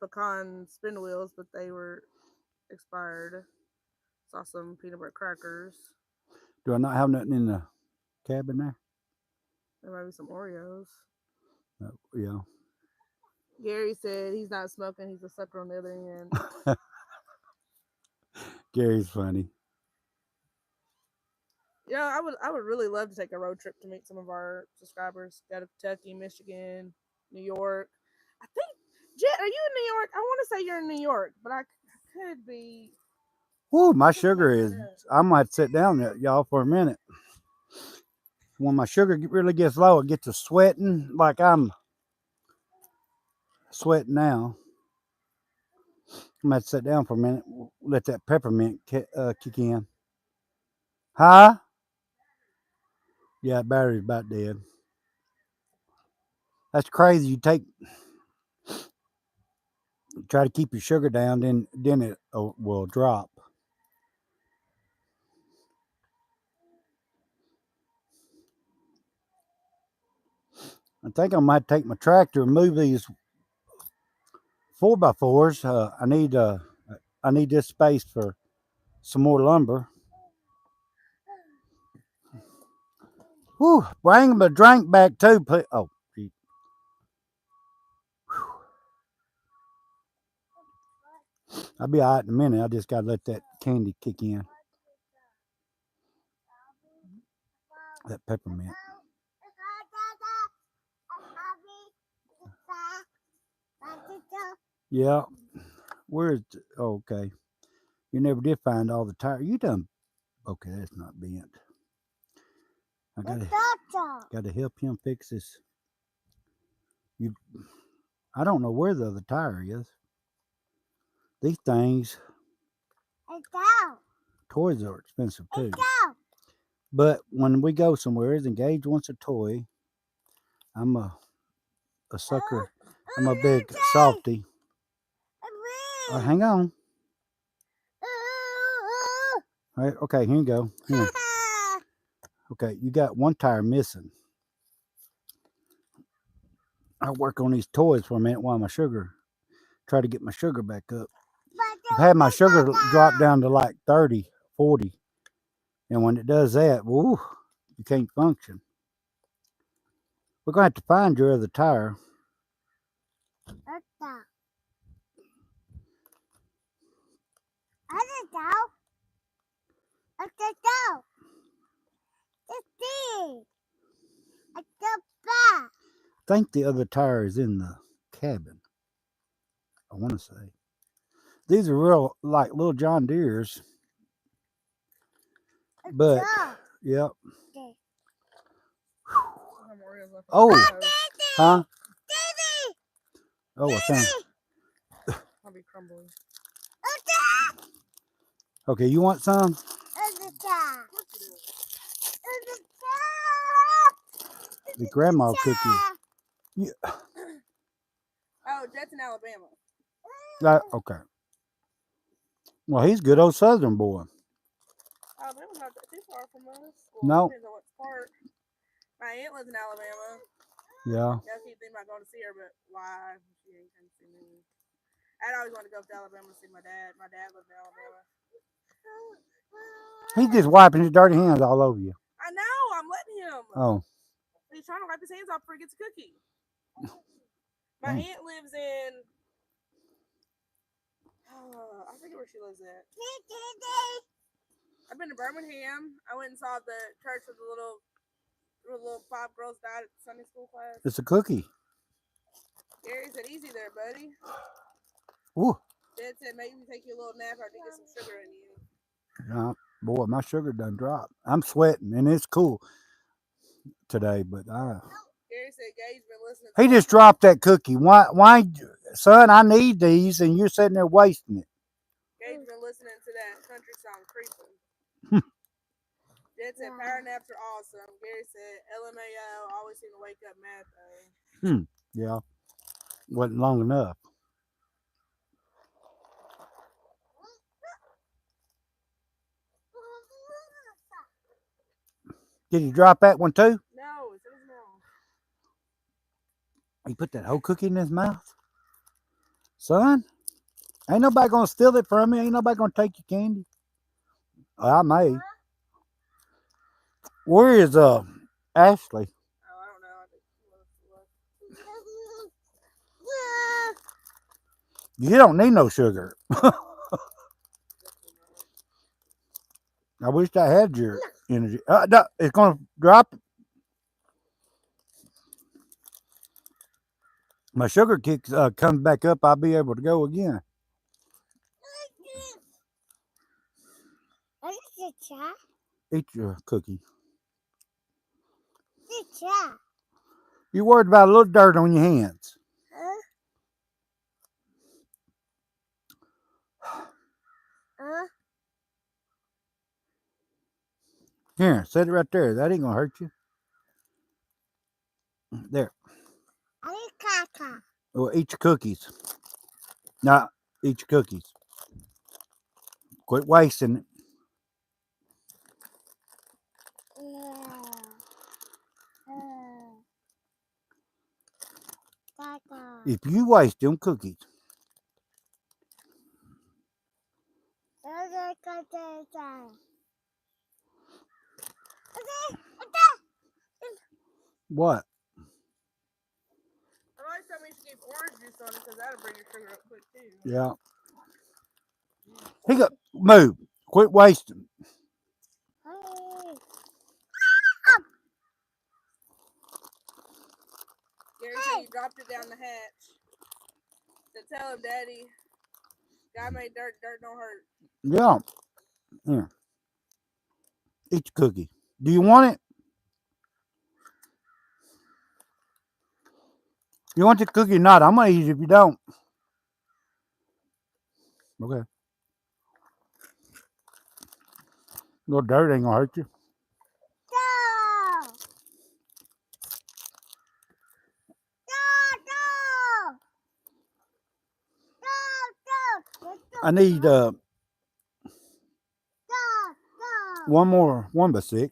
pecan spin wheels, but they were expired. Saw some peanut butter crackers. Do I not have nothing in the cabin there? There might be some Oreos. Yeah. Gary said he's not smoking. He's a sucker on the other end. Gary's funny. Yeah, I would really love to take a road trip to meet some of our subscribers. Go to Kentucky, Michigan, New York. I think Jet, are you in New York? I want to say you're in New York, but I could be. Woo, my sugar is. I might sit down there, y'all, for a minute. When my sugar really gets low, it gets to sweating like I'm sweating now. I might sit down for a minute, let that peppermint kick in. Huh? Yeah, battery's about dead. That's crazy. You try to keep your sugar down, then it will drop. I think I might take my tractor and move these 4x4s. I need this space for some more lumber. Whew, bring them a drink back too, please. Oh, gee. I'll be all right in a minute. I just gotta let that candy kick in. That peppermint. Yeah. Where's okay. You never did find all the tires. You done okay, that's not bent. I gotta help him fix this. You I don't know where the other tire is. These things toys are expensive too. But when we go somewhere, if Gage wants a toy, I'm a sucker. I'm a big softy. Hang on. All right, okay, here you go. Here. Okay, you got one tire missing. I'll work on these toys for a minute while try to get my sugar back up. I've had my sugar drop down to like 30, 40. And when it does that, woo, you can't function. We're going to have to find your other tire. I think the other tire is in the cabin. I want to say. These are real, like little John Deere's. But, yep. Oh, huh? Oh, I found. I'll be crumbling. Okay, you want some? The grandma cookie. Yeah. Oh, Jet's in Alabama. Okay. Well, he's a good old Southern boy. Alabama's not too far from us. Well, No. depends on what part. My aunt lives in Alabama. Yeah. I keep thinking about going to see her, but why? She ain't come to see me. I'd always want to go to Alabama to see my dad. My dad lived in Alabama. He's just wiping his dirty hands all over you. I know. I'm letting him. Oh. He's trying to wipe his hands off before he gets a cookie. My aunt lives in. I forget where she lives at. I've been to Birmingham. I went and saw the church with the little 5 girls died at the Sunday school class. It's a cookie. Gary said, "Easy there, buddy." Ooh. Dad said, "Maybe take you a little nap after you get some sugar in you." Boy, my sugar done dropped. I'm sweating, and it's cool today, but Gary said, "Gage been listening." He just dropped that cookie. Why, son? I need these, and you're sitting there wasting it. Gage been listening to that country song "Creeping." Dad said, "Power naps are awesome." Gary said, "LMAO always seem to wake up mad though." Yeah, wasn't long enough. Did you drop that one too? No, it's in his mouth. He put that whole cookie in his mouth? Son, ain't nobody gonna steal it from me. Ain't nobody gonna take your candy. I may. Where is Ashley? Oh, I don't know. I think he was. You don't need no sugar. I wish I had your energy. No, it's gonna drop. My sugar kick comes back up. I'll be able to go again. What is the chat? Eat your cookie. The chat. You worried about a little dirt on your hands. Huh? Huh? Here, set it right there. That ain't gonna hurt you. There. I need caca. Well, eat your cookies. Nah, eat your cookies. Quit wasting it. Caca. If you waste them cookies, what? I always tell me you should keep orange juice on it because that'll bring your sugar up quick too. Yeah. He got move. Quit wasting. Gary said you dropped it down the hatch. So tell him, Daddy, God made dirt, dirt don't hurt. Yeah. Here. Eat your cookie. Do you want it? You want your cookie or not? I'm gonna eat it if you don't. Okay. Little dirt ain't gonna hurt you. I need one more 1x6.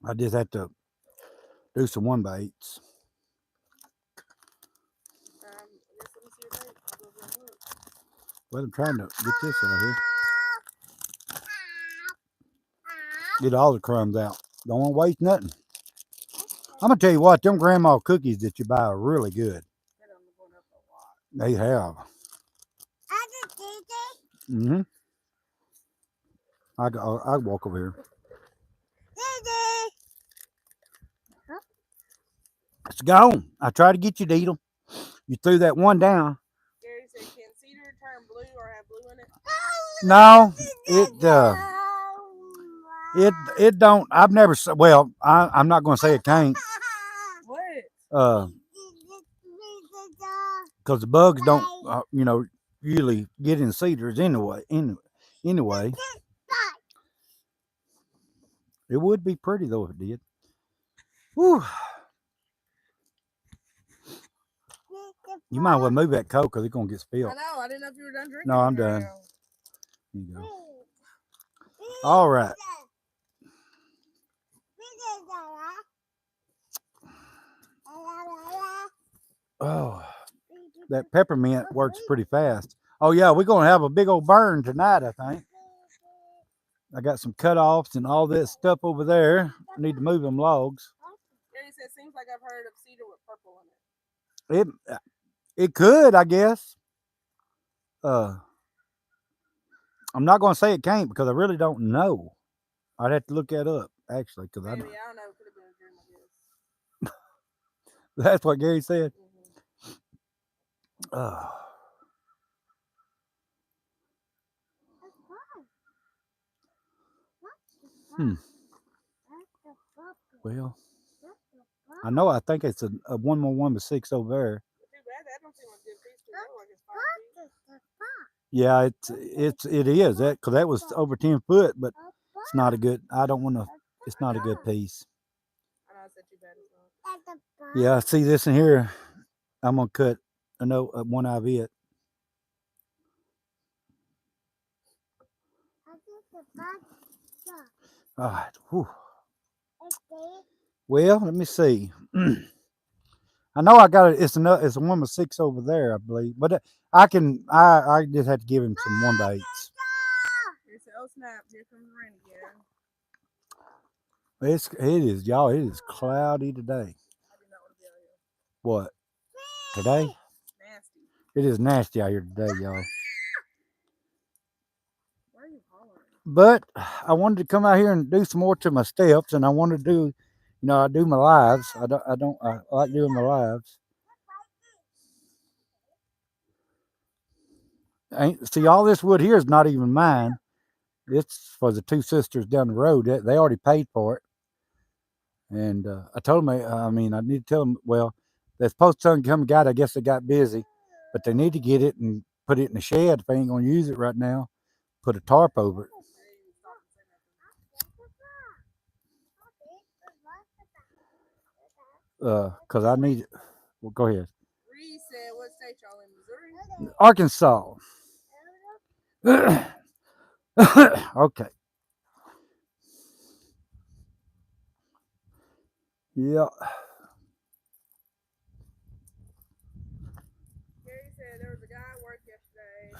I just have to do some 1x8s. I guess let me see your date. I'll go over and look. Well, I'm trying to get this out here. Get all the crumbs out. Don't want to waste nothing. I'm gonna tell you what, them grandma cookies that you buy are really good. That done going up a lot. They have. Mm-hmm. I walk over here. It's gone. I tried to get you, Deedle. You threw that one down. Gary said, can cedar turn blue or have blue in it? No, it don't. I've never. Well, I'm not gonna say it can't. What? Because the bugs don't, usually get in cedars anyway. Anyway, it would be pretty though if it did. Whew. You might well move that coke because it's gonna get spilled. I know. I didn't know if you were done drinking. No, I'm done. Here you go. All right. Oh, that peppermint works pretty fast. Oh yeah, we're gonna have a big old burn tonight, I think. I got some cutoffs and all this stuff over there. I need to move them logs. Gary said, seems like I've heard of cedar with purple in it. It could, I guess. I'm not gonna say it can't because I really don't know. I'd have to look that up actually because Maybe. I don't know. It could have been a dream, I guess. That's what Gary said. Well, I know. I think it's a 1 more 1x6 over there. Too bad. That don't seem like a good piece to go. Like it's 5 feet. Yeah, it is that because that was over 10 foot, but it's not a good. I don't want to. It's not a good piece. I know I said too bad. It's not. Yeah, see this in here. I'm gonna cut one out of it. All right. Whew. Well, let me see. I know I got it. It's a 1/6 over there, I believe. But I just had to give him some 1/8. He said, "Oh snap! Here comes the rain again." It is, y'all. It is cloudy today. I do not want to be out here. What? Today? Nasty. It is nasty out here today, y'all. Why are you hollering? But I wanted to come out here and do some more to my steps, and I wanted to do, I do my lives. I like doing my lives. See, all this wood here is not even mine. It's for the two sisters down the road. They already paid for it. And I told them, I need to tell them, well, they're supposed to come get it. I guess they got busy, but they need to get it and put it in the shed if they ain't going to use it right now. Put a tarp over it. Because I need it. Well, go ahead. Reed said, "What state y'all in? Missouri?" Arkansas. Okay. Yeah. Gary said there was a guy at work yesterday.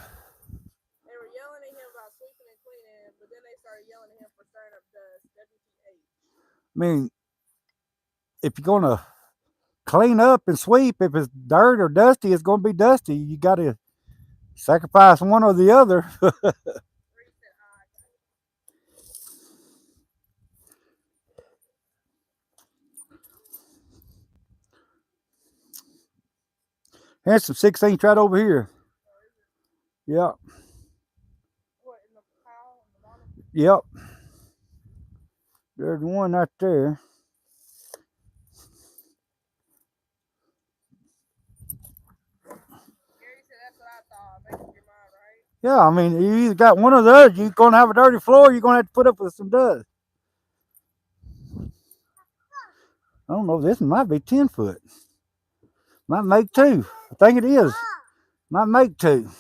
They were yelling at him about sweeping and cleaning, but then they started yelling at him for stirring up dust. WTH. I mean, if you're going to clean up and sweep, if it's dirt or dusty, it's going to be dusty. You got to sacrifice one or the other. Here's some 16 right over here. Yep. What, in the pile in the bottom? Yep. There's one right there. Gary said that's what I thought. Make up your mind, right? Yeah, I mean, you either got one or the other. You're going to have a dirty floor, you're going to have to put up with some dust. I don't know, this might be 10 foot. Might make 2. I think it is. Might make 2. He said,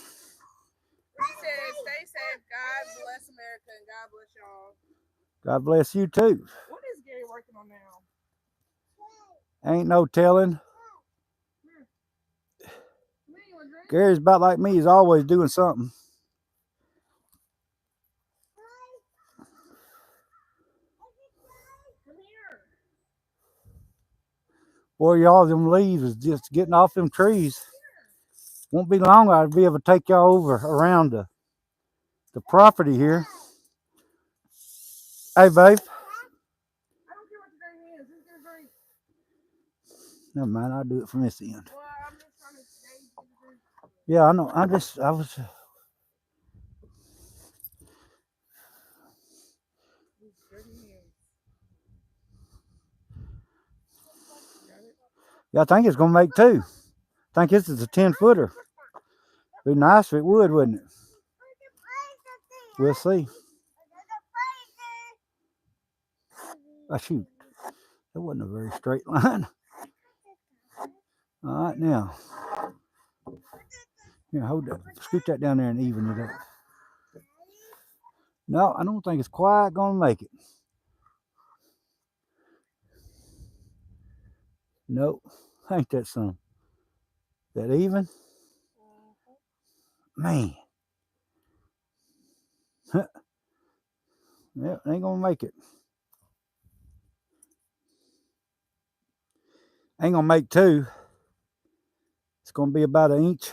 "Stay safe. God bless America and God bless y'all." God bless you too. What is Gary working on now? Ain't no telling. Gary's about like me. He's always doing something. Come here. Boy, y'all, them leaves is just getting off them trees. Won't be long. I'll be able to take y'all over around the property here. Hey, babe. I don't care what your name is. Who's gonna drink? Never mind. I'll do it from this end. Well, I'm just trying to gauge you to drink. Yeah, I know. I was. Yeah, I think it's gonna make 2. I think this is a 10 footer. Be nice if it would, wouldn't it? We'll see. Oh, shoot. That wasn't a very straight line. All right, now. Here, hold that. Scoot that down there and even it up. No, I don't think it's quite gonna make it. Nope. Ain't that some? That even? Man. Yeah, ain't gonna make it. Ain't gonna make 2. It's gonna be about 1 inch,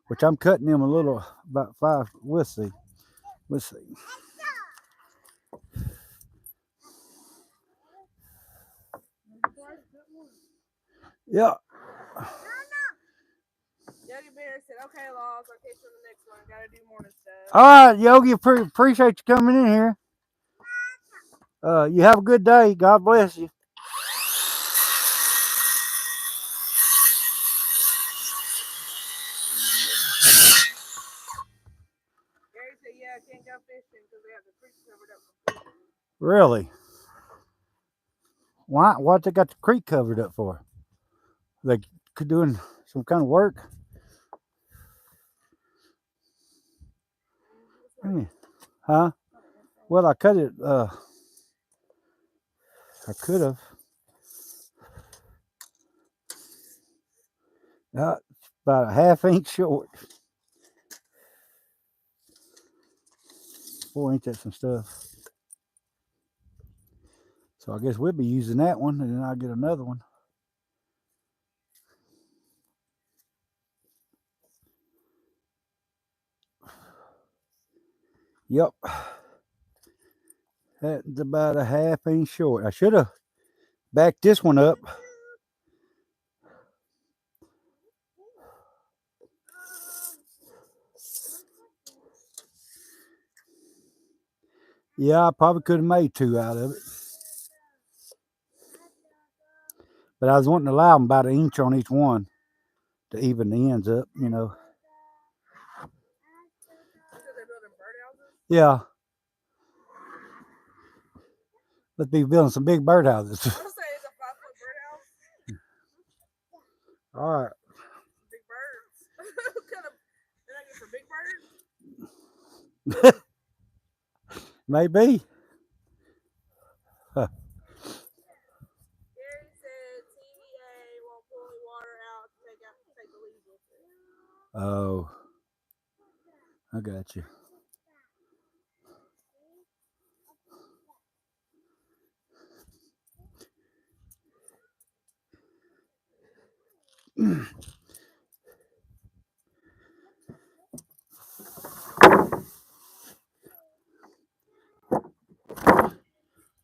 which I'm cutting them a little, about 5. We'll see. We'll see. Yeah. Yogi Bear said, "Okay, Laws, I'll catch you on the next one. Gotta do morning stuff." All right, Yogi. Appreciate you coming in here. You have a good day. God bless you. Gary said, "Yeah, I can't go fishing because they have the creek covered up for fishing." Really? Why? What they got the creek covered up for? They doing some kind of work? Huh? Well, I cut it. I could have. About a ½ inch short. 4 inch at some stuff. So I guess we'll be using that one, and then I'll get another one. Yep. That's about a ½ inch short. I should have backed this one up. Yeah, I probably could have made 2 out of it. But I was wanting to allow them about 1 inch on each one to even the ends up, you know. They're building birdhouses? Yeah. Let's be building some big birdhouses. I'll say it's a 5-foot birdhouse. All right. Big birds. Kind of, they're not good for big birds. Maybe. Gary said TVA won't pull any water out to take the leaves with it. Oh. I got you.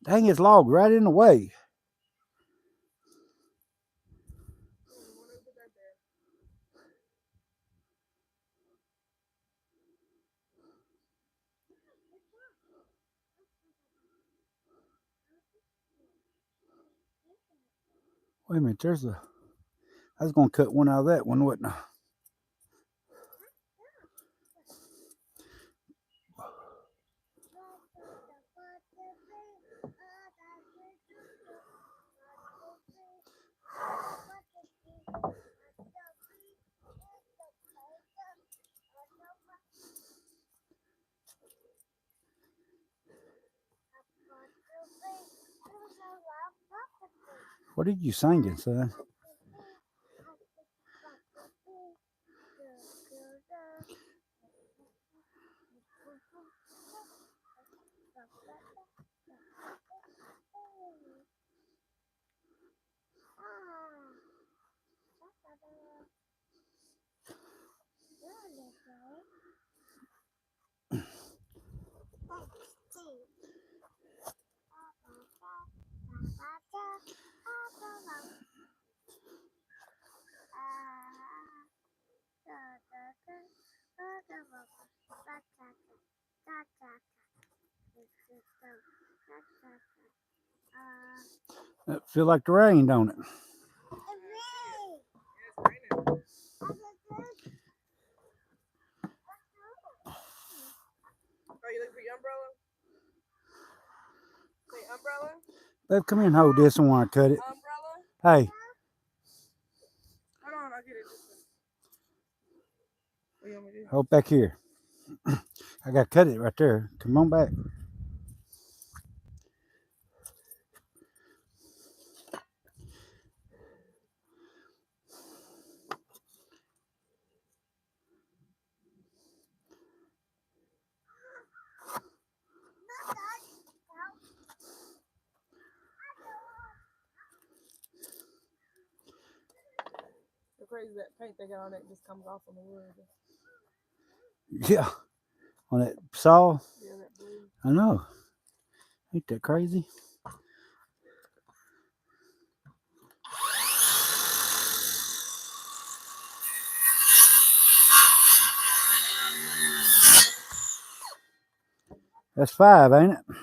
Dang, it's logged right in the way. Wait a minute, I was going to cut one out of that one, wasn't I? What are you singing, son? It feel like the rain, don't it? Yeah, it's raining. Are you looking for your umbrella? Say umbrella? Babe, come here and hold this one while I cut it. Umbrella? Hey. Hold on, I'll get it. What do you want me to do? Hold back here. I got to cut it right there. Come on back. So crazy that paint they got on it just comes off on the wood. Yeah. On that saw. Yeah, that blue. I know. Ain't that crazy? That's 5, ain't it? Oh,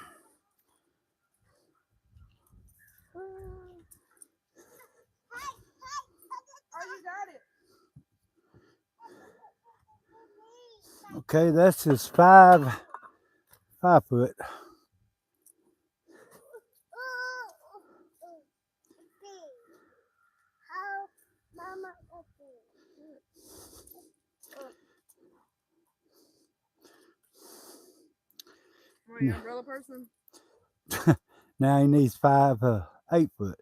you got it. Okay, that's his 5 foot. Are you an umbrella person? Now he needs 5 8-foot.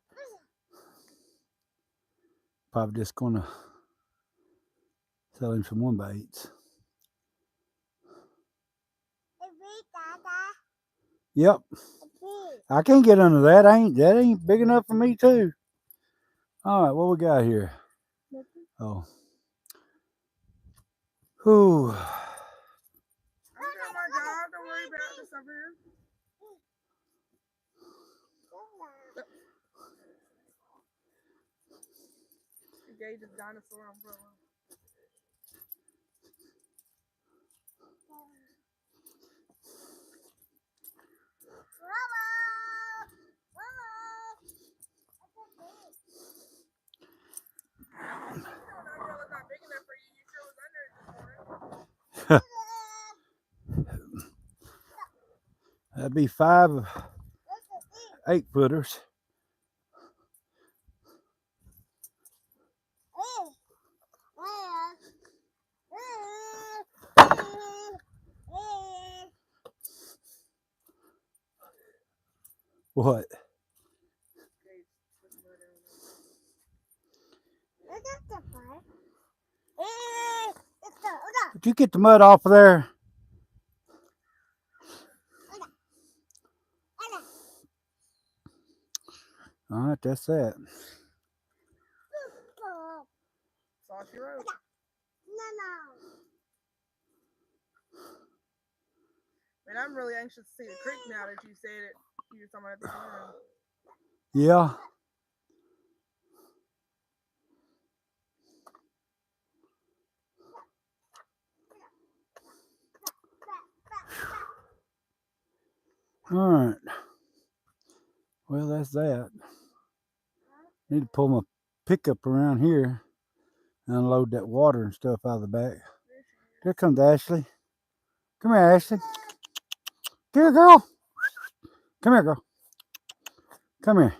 Probably just gonna sell him some 1x8s. Yep. I can't get under that. That ain't big enough for me too. All right, what we got here? Oh. Whew. I'm doing my job. Don't worry about this over here. Gage's dinosaur umbrella. Umbrella's not big enough for you. You sure was under it this morning. That'd be 5 8-footers. What? Did you get the mud off of there? All right, that's that. Saucy road. Man, I'm really anxious to see the creek now that you said it. You were talking about this morning. Yeah. All right. Well, that's that. Need to pull my pickup around here and unload that water and stuff out of the back. There comes Ashley. Come here, Ashley. Come here, girl. Come here, girl. Come here.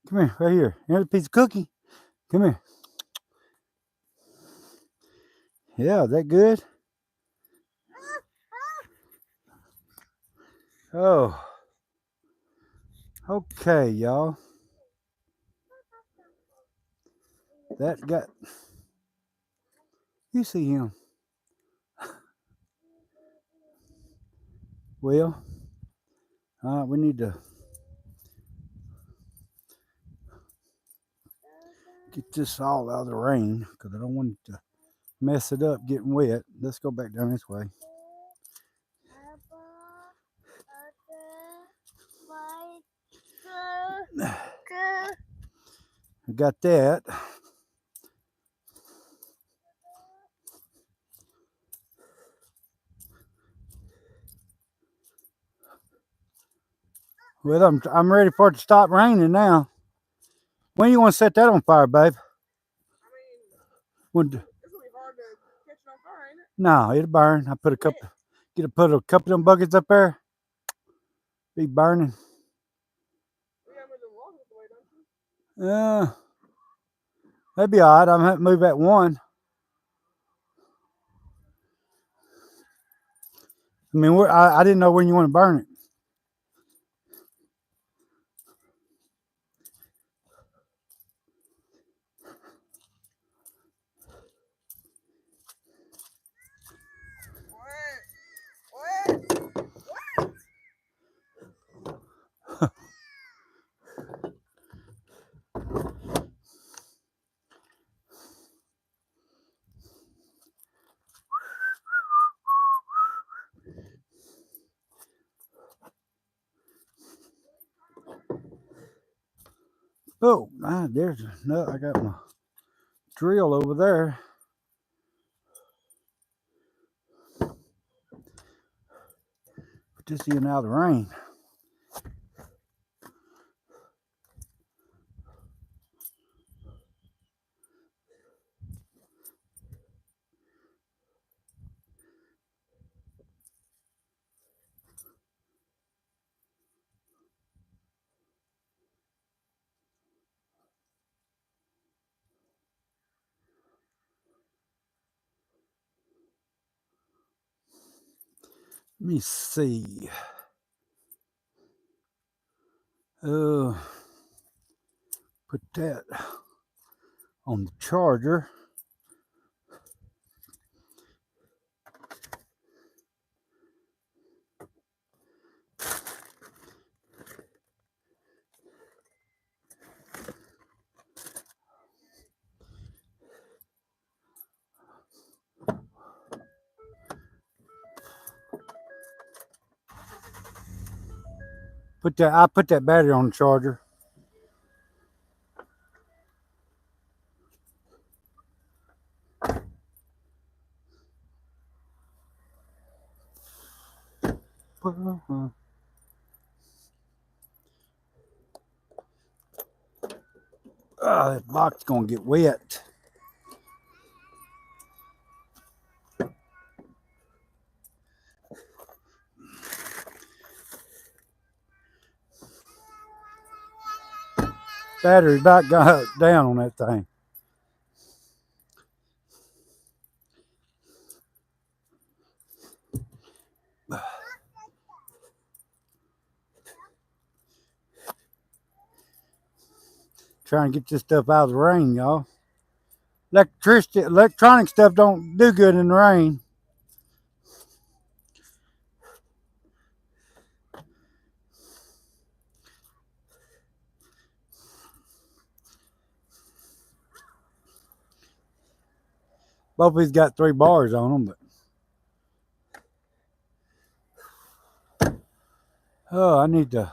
Come here, right here. Here's a piece of cookie. Come here. Yeah, is that good? Oh. Okay, y'all. That got... You see him. Well, we need to get this all out of the rain because I don't want it to mess it up getting wet. Let's go back down this way. I got that. Well, I'm ready for it to stop raining now. When you want to set that on fire, babe? It's gonna be hard to catch it on fire, ain't it? No, it'll burn. I put a couple of them buckets up there. Be burning. You gotta move the water away, don't you? That'd be all right. I'm gonna have to move that one. I mean, I didn't know when you want to burn it. Oh, there's no. I got my drill over there. Put this in out of the rain. Let me see. Put that on the charger. I put that battery on the charger. Oh, that box is gonna get wet. Battery about got down on that thing. Trying to get this stuff out of the rain, y'all. Electronic stuff don't do good in the rain. Both of these got 3 bars on them, but oh, I need to.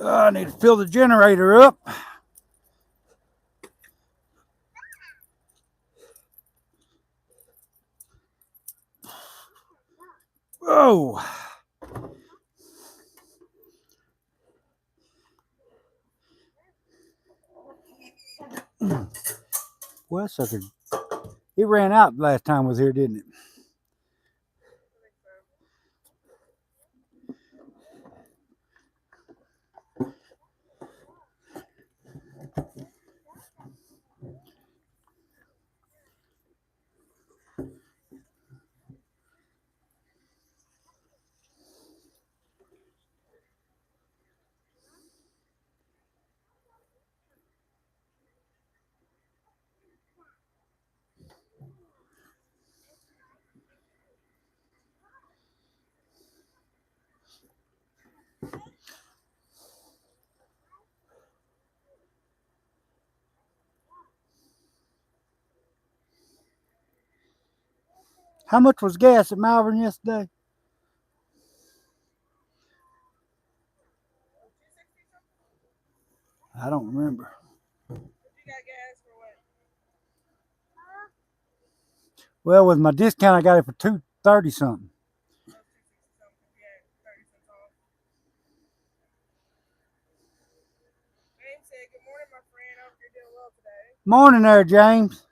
I need to fill the generator up. Whoa. Well, sucker. It ran out last time I was here, didn't it? How much was gas at Malvern yesterday? I don't remember. You got gas for what? Well, with my discount, I got it for $2.30 something. Yeah, 30 cents off. James said, "Good morning, my friend. I hope you're doing well today." Morning there, James.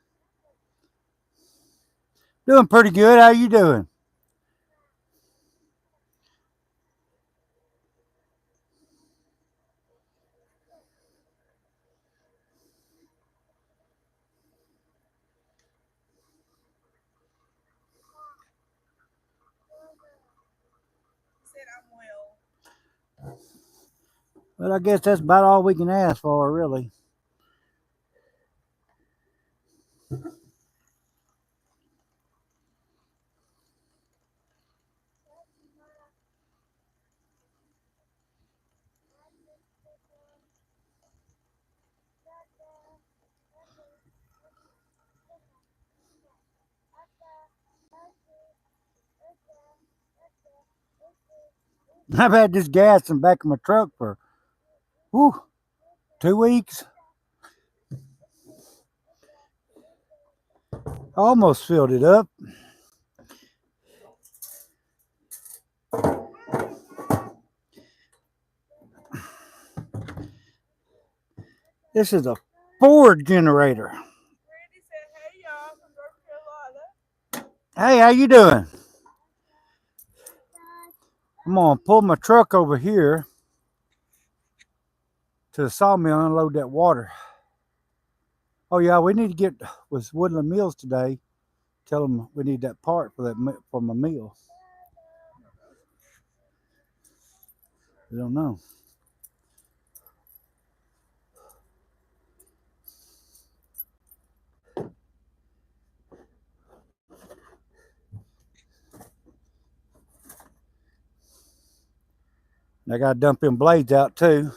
Doing pretty good. How you doing? He said, "I'm well." Well, I guess that's about all we can ask for, really. I've had this gas in the back of my truck for, 2 weeks. Almost filled it up. This is a Ford generator. Randy said, "Hey, y'all, from North Carolina." Hey, how you doing? I'm gonna pull my truck over here. to the sawmill and unload that water. Oh yeah, we need to get with Woodland Mills today. Tell them we need that part for my mill. I don't know. I gotta dump them blades out too.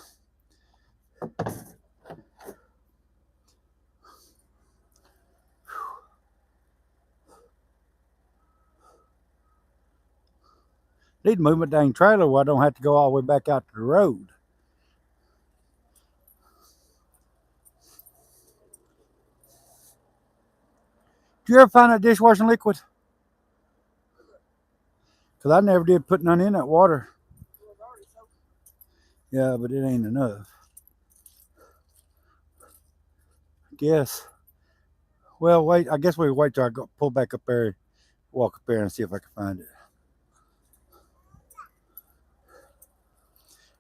Need to move my dang trailer where I don't have to go all the way back out to the road. Did you ever find that dishwashing liquid? Because I never did put none in that water. Yeah, but it ain't enough. Guess. Well, wait. I guess we wait till I go pull back up there, walk up there, and see if I can find it.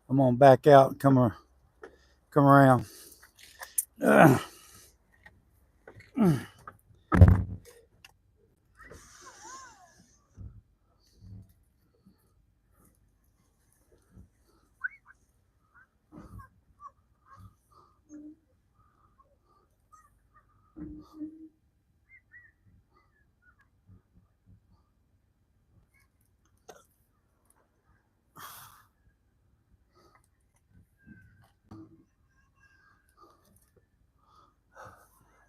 I'm gonna back out and come around.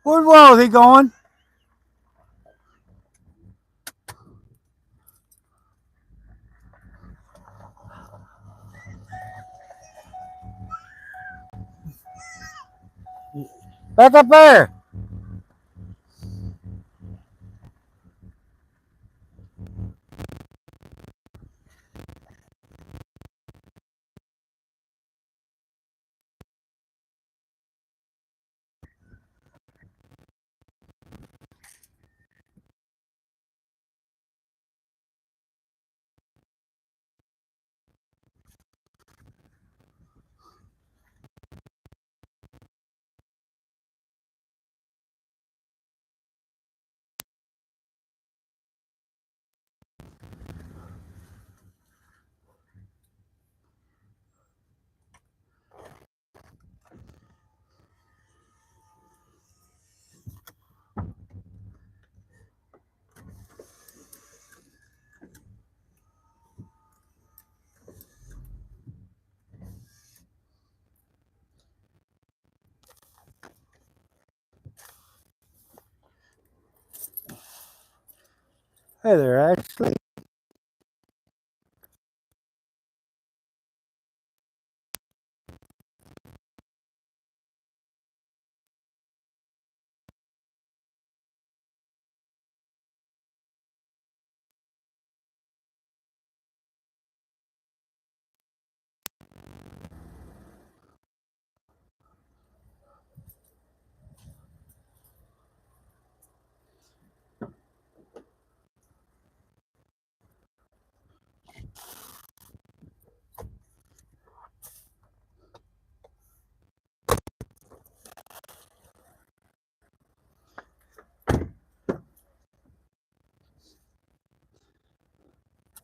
Where was he going? Back up there. Hey there, Ashley.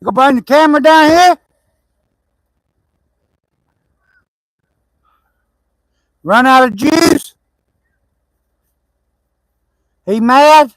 You gonna bring the camera down here? Run out of juice? He mad?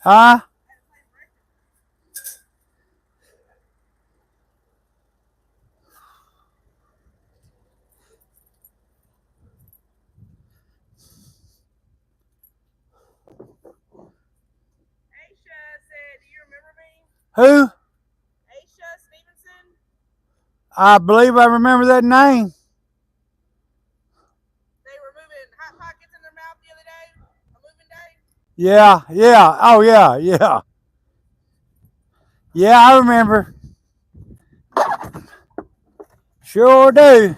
Huh? Aisha said, "Do you remember me?" Who? Aisha Stevenson. I believe I remember that name. They were moving hot pockets in their mouth the other day. A moving day. Yeah, yeah. Oh, yeah, yeah. Yeah, I remember. Sure do.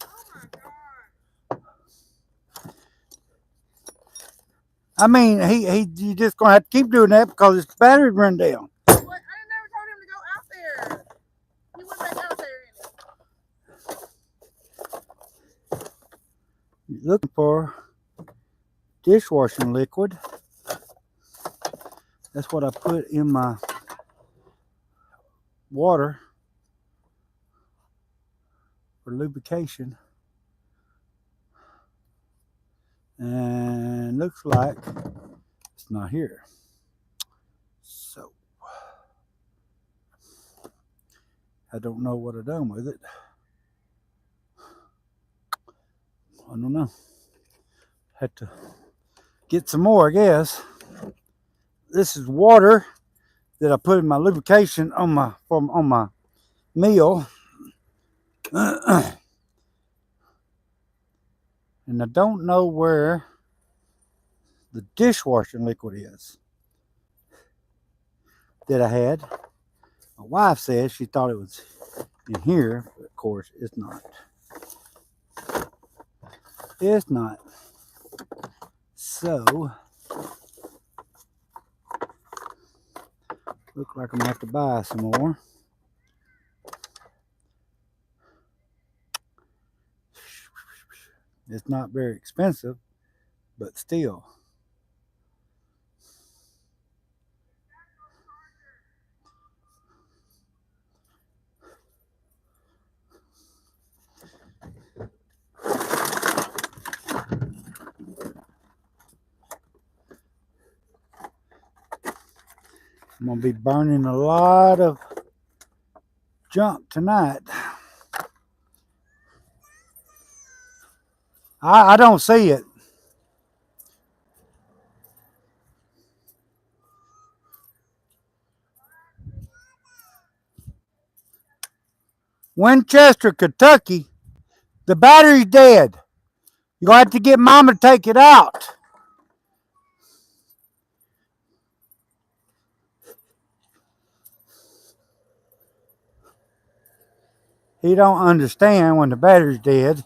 Oh my god. I mean, you just gonna have to keep doing that because his battery run down. What? I didn't never told him to go out there. He went back out there in it. You're looking for dishwashing liquid. That's what I put in my water for lubrication. And looks like it's not here. So I don't know what I done with it. I don't know. Had to get some more, I guess. This is water that I put in my lubrication on my meal. And I don't know where the dishwashing liquid is that I had. My wife said she thought it was in here, but of course it's not. It's not. So, look like I'm gonna have to buy some more. It's not very expensive, but still. I'm gonna be burning a lot of junk tonight. I don't see it. Winchester, Kentucky. The battery's dead. You're gonna have to get Mama to take it out. He don't understand when the battery's dead.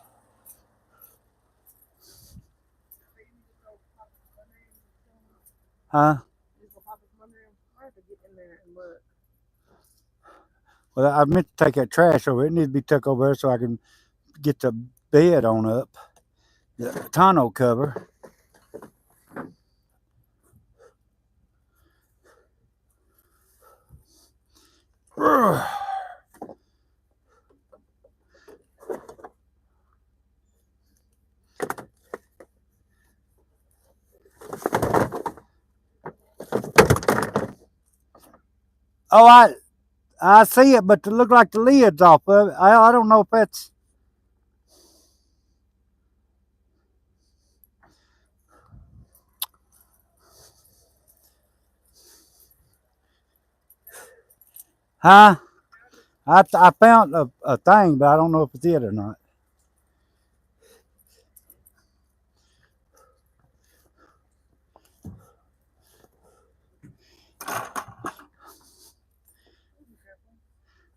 Huh? Just go pop his mother in. I have to get in there and look. Well, I meant to take that trash over. It needs to be took over there so I can get the bed on up. The tonneau cover. Ugh. Oh, I see it, but it look like the lid's off of it. I don't know if that's. Huh? I found a thing, but I don't know if it's it or not.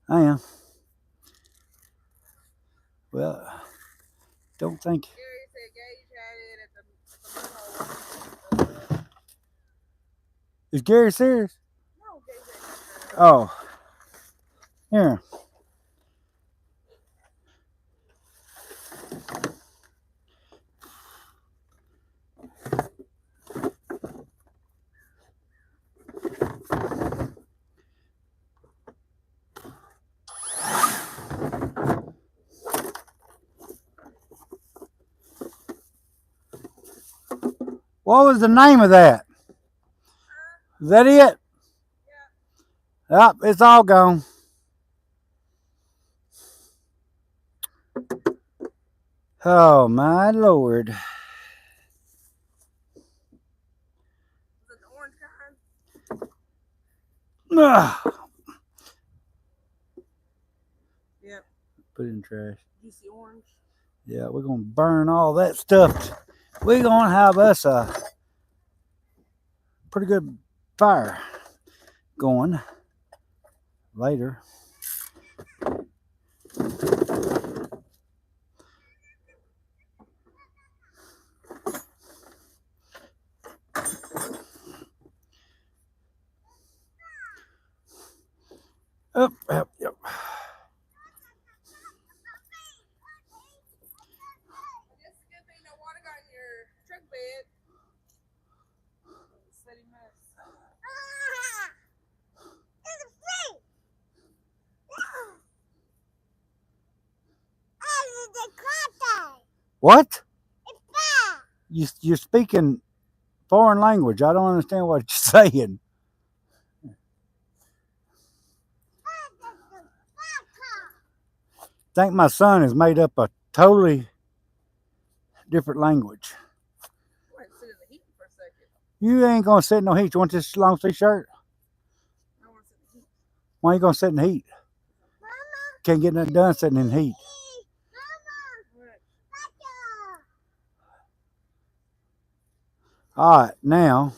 I am. Well, don't think. Gary said Gage had it at the manhole. Is Gary serious? No, Gage ain't. Oh, here. What was the name of that? Is that it? Yep, it's all gone. Oh my lord. Is it the orange kind? Ugh. Yep. Put it in the trash. Juicy orange. Yeah, we're gonna burn all that stuff. We're gonna have us a pretty good fire going later. Yep. It's a good thing no water got in your truck bed. Sweaty mess. What? You're speaking foreign language. I don't understand what you're saying. I think my son has made up a totally different language. I want to sit in the heat for a second. You ain't gonna sit in no heat. You want this long sleeve shirt? I want to sit in the heat. Why you gonna sit in the heat? Can't get nothing done sitting in the heat. All right, now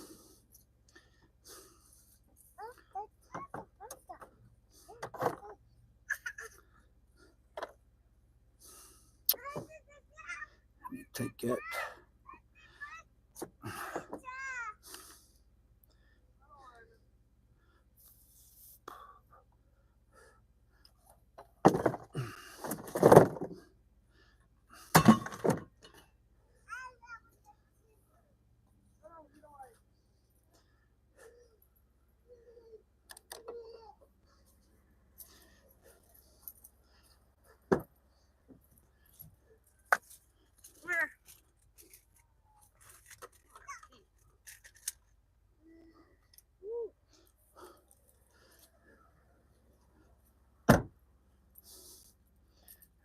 take that.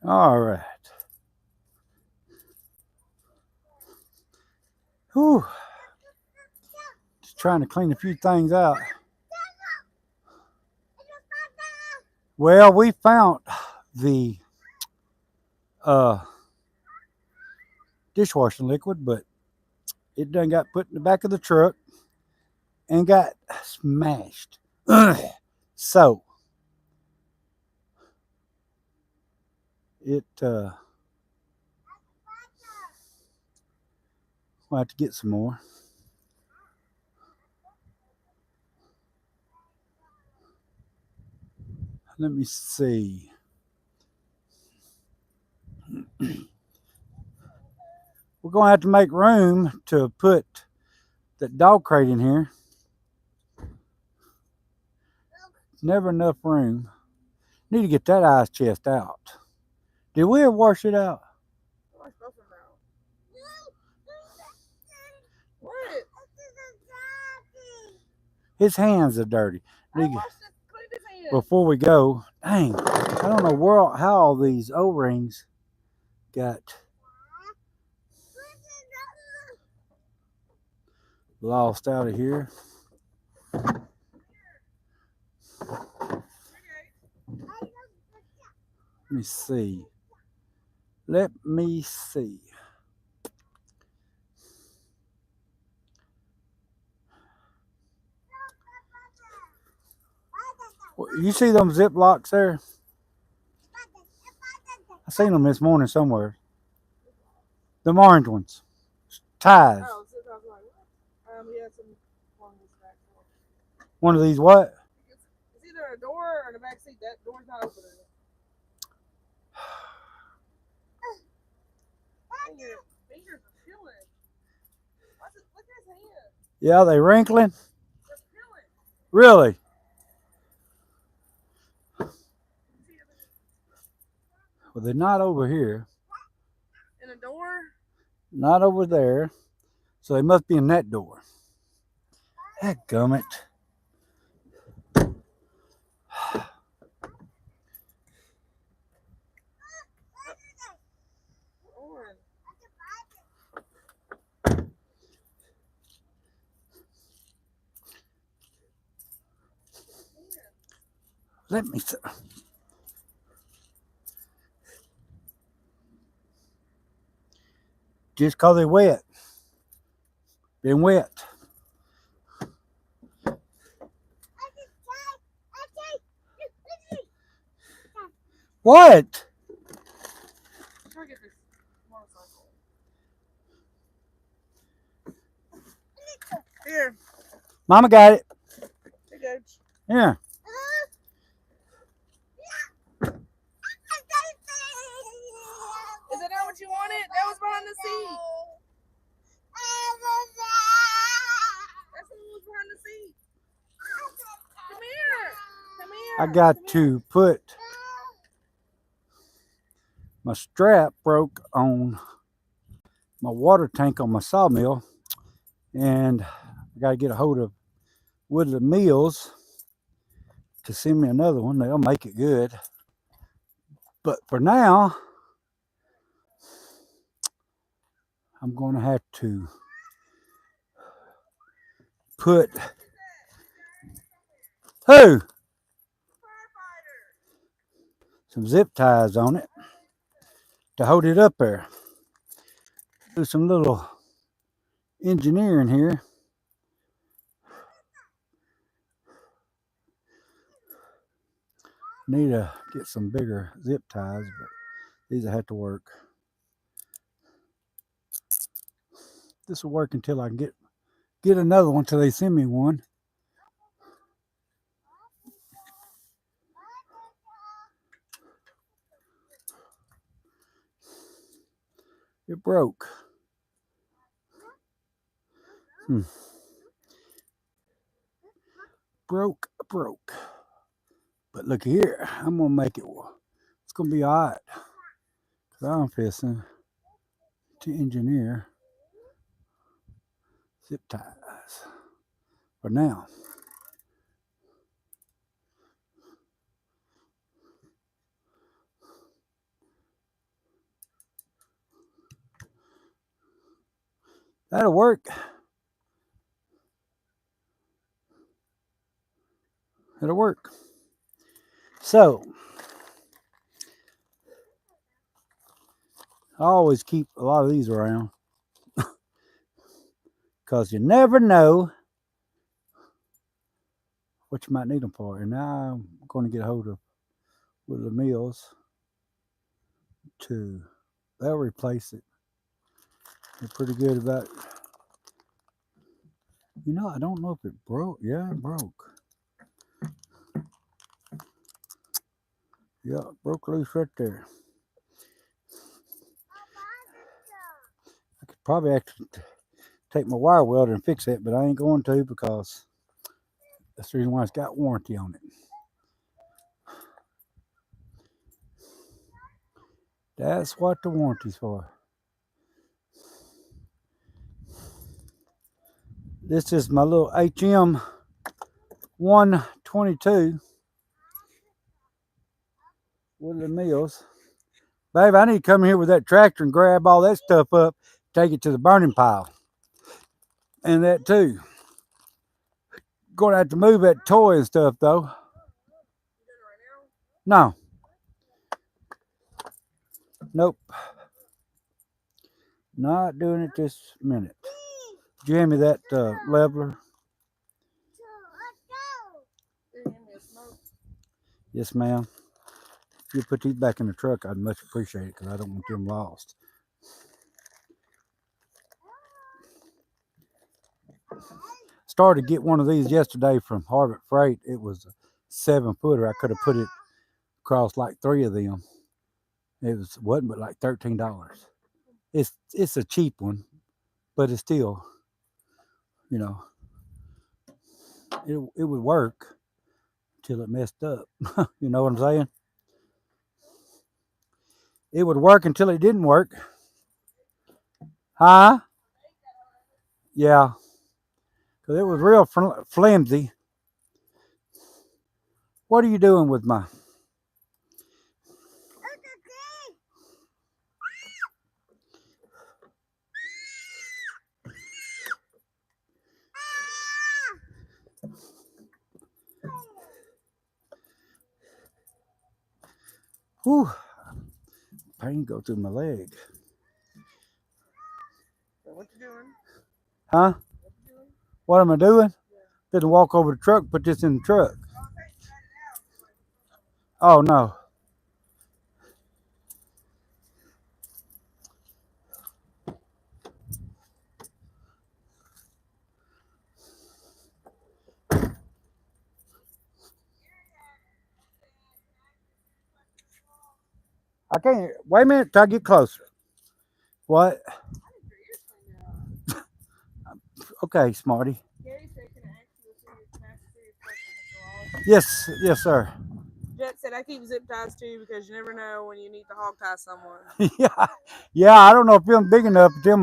All right. Whew. Just trying to clean a few things out. Well, we found the dishwashing liquid, but it done got put in the back of the truck and got smashed. So it we'll have to get some more. Let me see. We're gonna have to make room to put that dog crate in here. Never enough room. Need to get that ice chest out. Did we ever wash it out? Wash both of them out. What? His hands are dirty. I Need- washed it. Clean his hands. Before we go, dang, I don't know where how all these O-rings got lost out of here. Let me see. Let me see. You see them zip locks there? I seen them this morning somewhere. Them orange ones. Ties. Oh, so I was like, what? He had some on his back door. One of these what? It's either a door or the back seat. That door's not opening. Your fingers are peeling. Look at his hand. Yeah, they wrinkling? They're peeling. Really? Well, they're not over here. In a door? Not over there. So they must be in that door. Dadgummit. Lauren. Let me see. Just cause they wet. Been wet. What? Try to get this motorcycle. Here. Mama got it. Here, Coach. Here. Is it not what you wanted? That was behind the seat. That's what was behind the seat. Come here. Come here. I got Come here. to put my strap broke on my water tank on my sawmill, and I got to get a hold of Woodland Mills to send me another one. They'll make it good. But for now, I'm going to have to put some zip ties on it to hold it up there. Do some little engineering here. Need to get some bigger zip ties, but these I have to work. This will work until I can get another one till they send me one. It broke. Broke. But look here, I'm gonna make it. It's gonna be all right. Cause I'm fixing to engineer zip ties for now. That'll work. It'll work. So I always keep a lot of these around because you never know what you might need them for. And now I'm going to get a hold of Woodland Mills they'll replace it. They're pretty good about it. You know, I don't know if it broke. Yeah, it broke. Yeah, it broke loose right there. I could probably actually take my wire welder and fix it, but I ain't going to because that's the reason why it's got warranty on it. That's what the warranty's for. This is my little HM 122 Woodland Mills. Babe, I need to come here with that tractor and grab all that stuff up, take it to the burning pile. And that too. Gonna have to move that toy and stuff though. No. Nope. Not doing it this minute. Did you hand me that leveler? Yes, ma'am. If you put these back in the truck, I'd much appreciate it because I don't want them lost. Started to get one of these yesterday from Harvard Freight. It was a 7-footer. I could have put it across like 3 of them. It wasn't but like $13. It's a cheap one, but it's still, you know, it would work till it messed up. You know what I'm saying? It would work until it didn't work. Huh? Yeah, because it was real flimsy. What are you doing with my? Whew, pain go through my leg. So what you doing? Huh? What you doing? What am I doing? Didn't walk over the truck, put this in the truck. Oh no. I can't. Wait a minute till I get closer. What? Okay, Smarty. Gary said, can I ask you a serious question, Mr. Wallace? Yes, sir. Jet said, I keep zip ties too because you never know when you need to hog tie someone. yeah. I don't know if them big enough. Them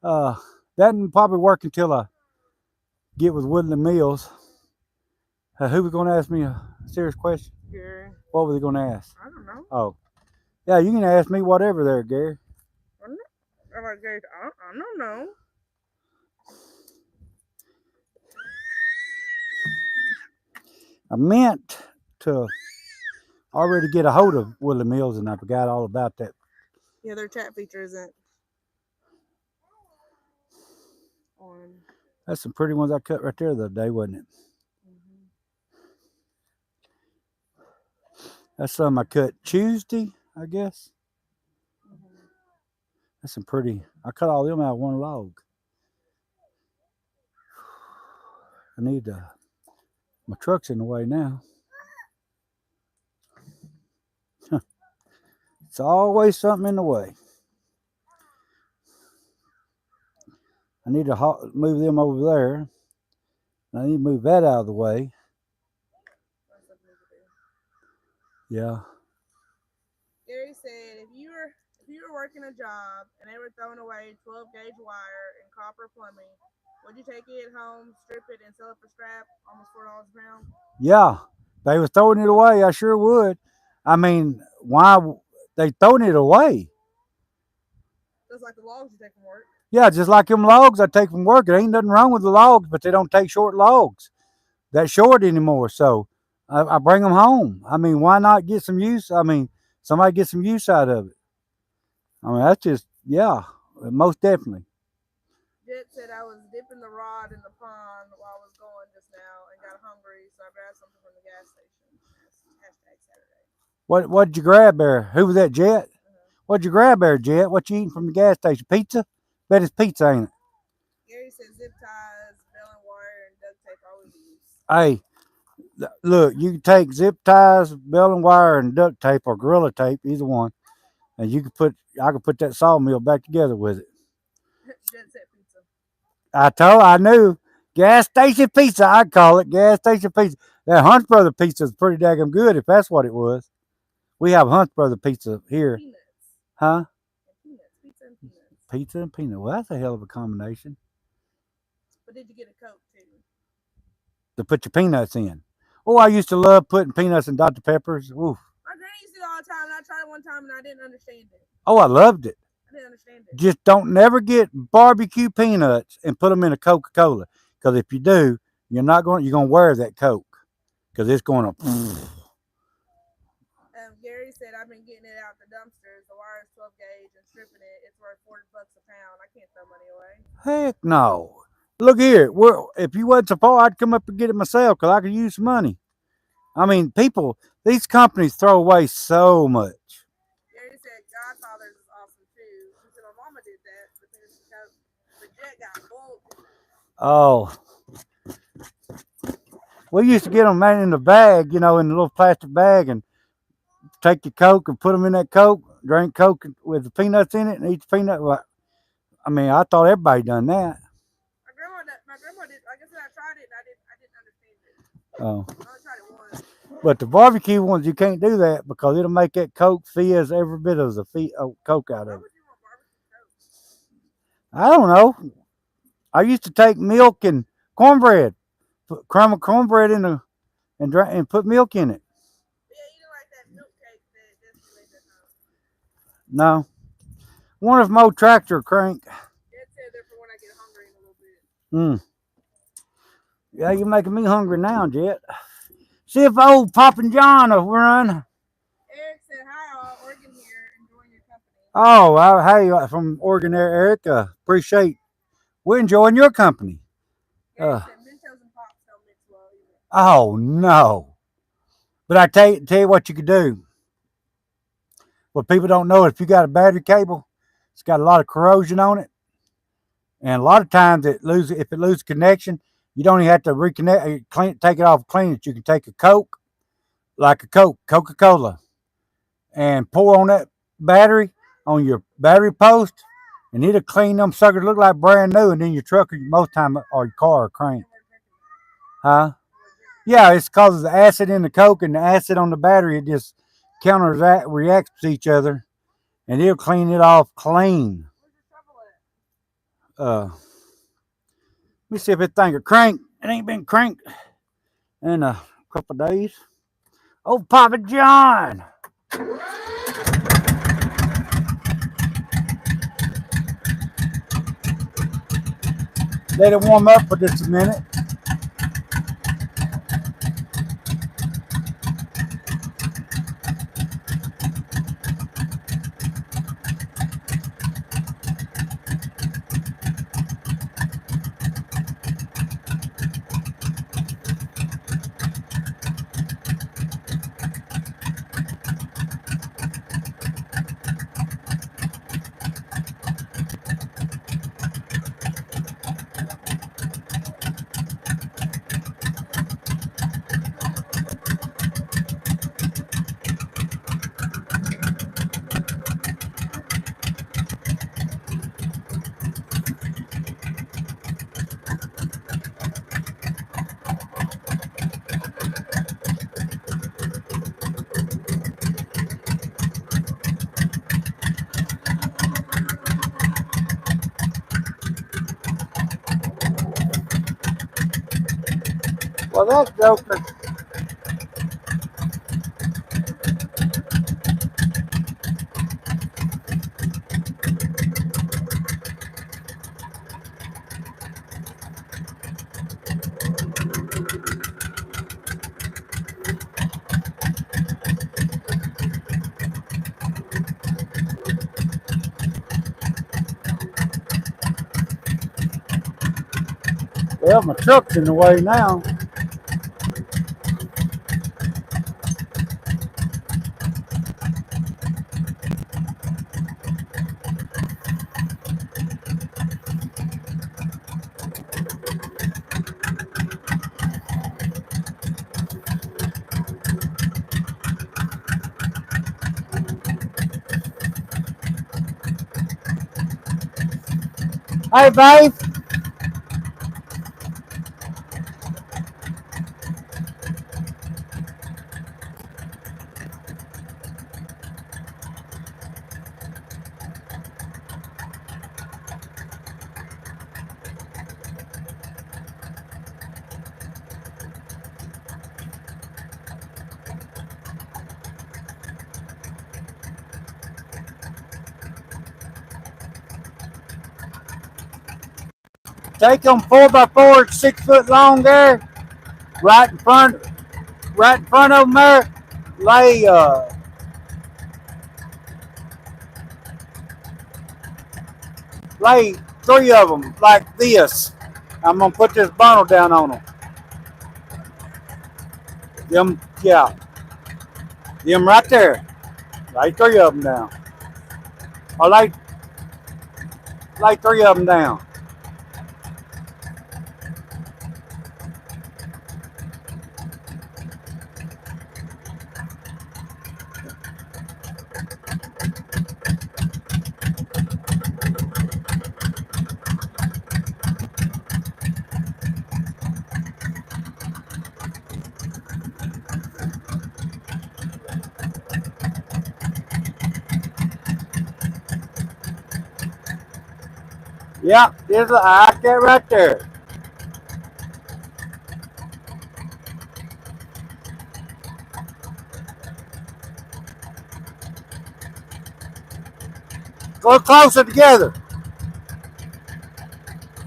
that can probably work until I get with Woodland Mills. Who was going to ask me a serious question? Gary. What were they going to ask? I don't know. Oh, yeah. You can ask me whatever there, Gary. I'm like, Gary, I don't know. I meant to already get a hold of Woodland Mills, and I forgot all about that. Yeah, their chat feature isn't on. That's some pretty ones I cut right there the other day, wasn't it? Mm-hmm. That's some I cut Tuesday, I guess. Mm-hmm. That's some pretty. I cut all them out of one log. I need my truck's in the way now. It's always something in the way. I need to move them over there. I need to move that out of the way. Yeah. Gary said, if you were working a job and they were throwing away 12 gauge wire and copper plumbing, would you take it home, strip it, and sell it for scrap, almost $4 a pound? Yeah. They was throwing it away. I sure would. I mean, why they throwing it away? Just like the logs you take from work. Yeah, just like them logs I take from work. There ain't nothing wrong with the logs, but they don't take short logs that short anymore. So I bring them home. I mean, why not get some use? I mean, somebody get some use out of it. I mean, that's just, yeah, most definitely. Jet said I was dipping the rod in the pond while I was going just now and got hungry, so I grabbed something from the gas station. Hashtag Saturday. What'd you grab there? Who was that, Jet? What'd you grab there, Jet? What you eating from the gas station? Pizza? Bet it's pizza, ain't it? Gary said zip ties, baling wire, and duct tape are always used. Hey, look, you can take zip ties, baling wire, and duct tape or Gorilla Tape, either one, and I could put that sawmill back together with it. Jet set pizza. I knew. Gas station pizza, I'd call it. Gas station pizza. That Hunt Brother pizza is pretty daggum good if that's what it was. We have Hunt Brother pizza here. Peanuts. Huh? And peanuts. Pizza and peanuts. Pizza and peanut. Well, that's a hell of a combination. But did you get a Coke too? To put your peanuts in. Oh, I used to love putting peanuts in Dr. Peppers. Oof. My granny used to do it all the time, and I tried it one time and I didn't understand it. Oh, I loved it. I didn't understand it. Just don't never get barbecue peanuts and put them in a Coca-Cola. Because if you do, you're gonna wear that Coke. Because it's gonna. Gary said I've been getting it out the dumpsters. The wire is 12 gauge and stripping it. It's worth $40 a pound. I can't throw money away. Heck no. Look here. If you wasn't so far, I'd come up and get it myself because I could use some money. I mean, these companies throw away so much. Gary said Godfather's is awesome too. He said my mama did that, but Jet got bold. Oh. We used to get them in the bag, in the little plastic bag, and take your Coke and put them in that Coke, drink Coke with the peanuts in it, and eat the peanut. Well, I mean, I thought everybody done that. My grandma did. Like I said, I tried it and I didn't understand it. Oh. I only tried it once. But the barbecue ones, you can't do that because it'll make that Coke fizz every bit of the Coke out of it. Why would you want barbecue Coke? I don't know. I used to take milk and cornbread, put crumb of cornbread in the and put milk in it. Yeah, you don't like that milk cake that Destiny makes at home. No, one of them old tractor crank. Dad said they're for when I get hungry in a little bit. Mm. Yeah, you're making me hungry now, Jet. See if old Papa John will run. Eric said, hi, all. Oregon here. Enjoying your company. Oh, hey, from Oregon there, Eric. Appreciate. We're enjoying your company. Eric said, Mentos and Pops don't mix well either. Oh no! But I tell you what you could do. What people don't know, if you got a battery cable, it's got a lot of corrosion on it, and a lot of times if it loses connection, you don't even have to reconnect, take it off, clean it. You can take a Coke, like a Coca-Cola, and pour on that battery on your battery post, and it'll clean them suckers, look like brand new, and then your truck most time or your car are cranked. Huh? Yeah, it's causes the acid in the Coke and the acid on the battery. It just reacts to each other, and it'll clean it off clean. Let me see if this thing will crank. It ain't been cranked in a couple of days. Oh, Papa John. Let it warm up for just a minute. Well, that joker. Well, my truck's in the way now. Hey, babe. Take them 4x4, 6 foot long there, right in front of them there. Lay 3 of them like this. I'm gonna put this bundle down on them. Yeah, them right there. Lay 3 of them down. Or lay 3 of them down. Yeah, I like that right there. Go closer together.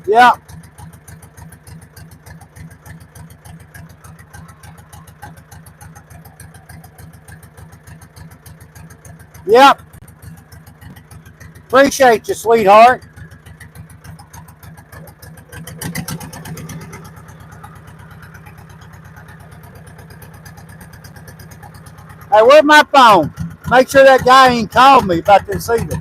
Yeah, yep. Appreciate you, sweetheart. Hey, where's my phone? Make sure that guy ain't called me about this either.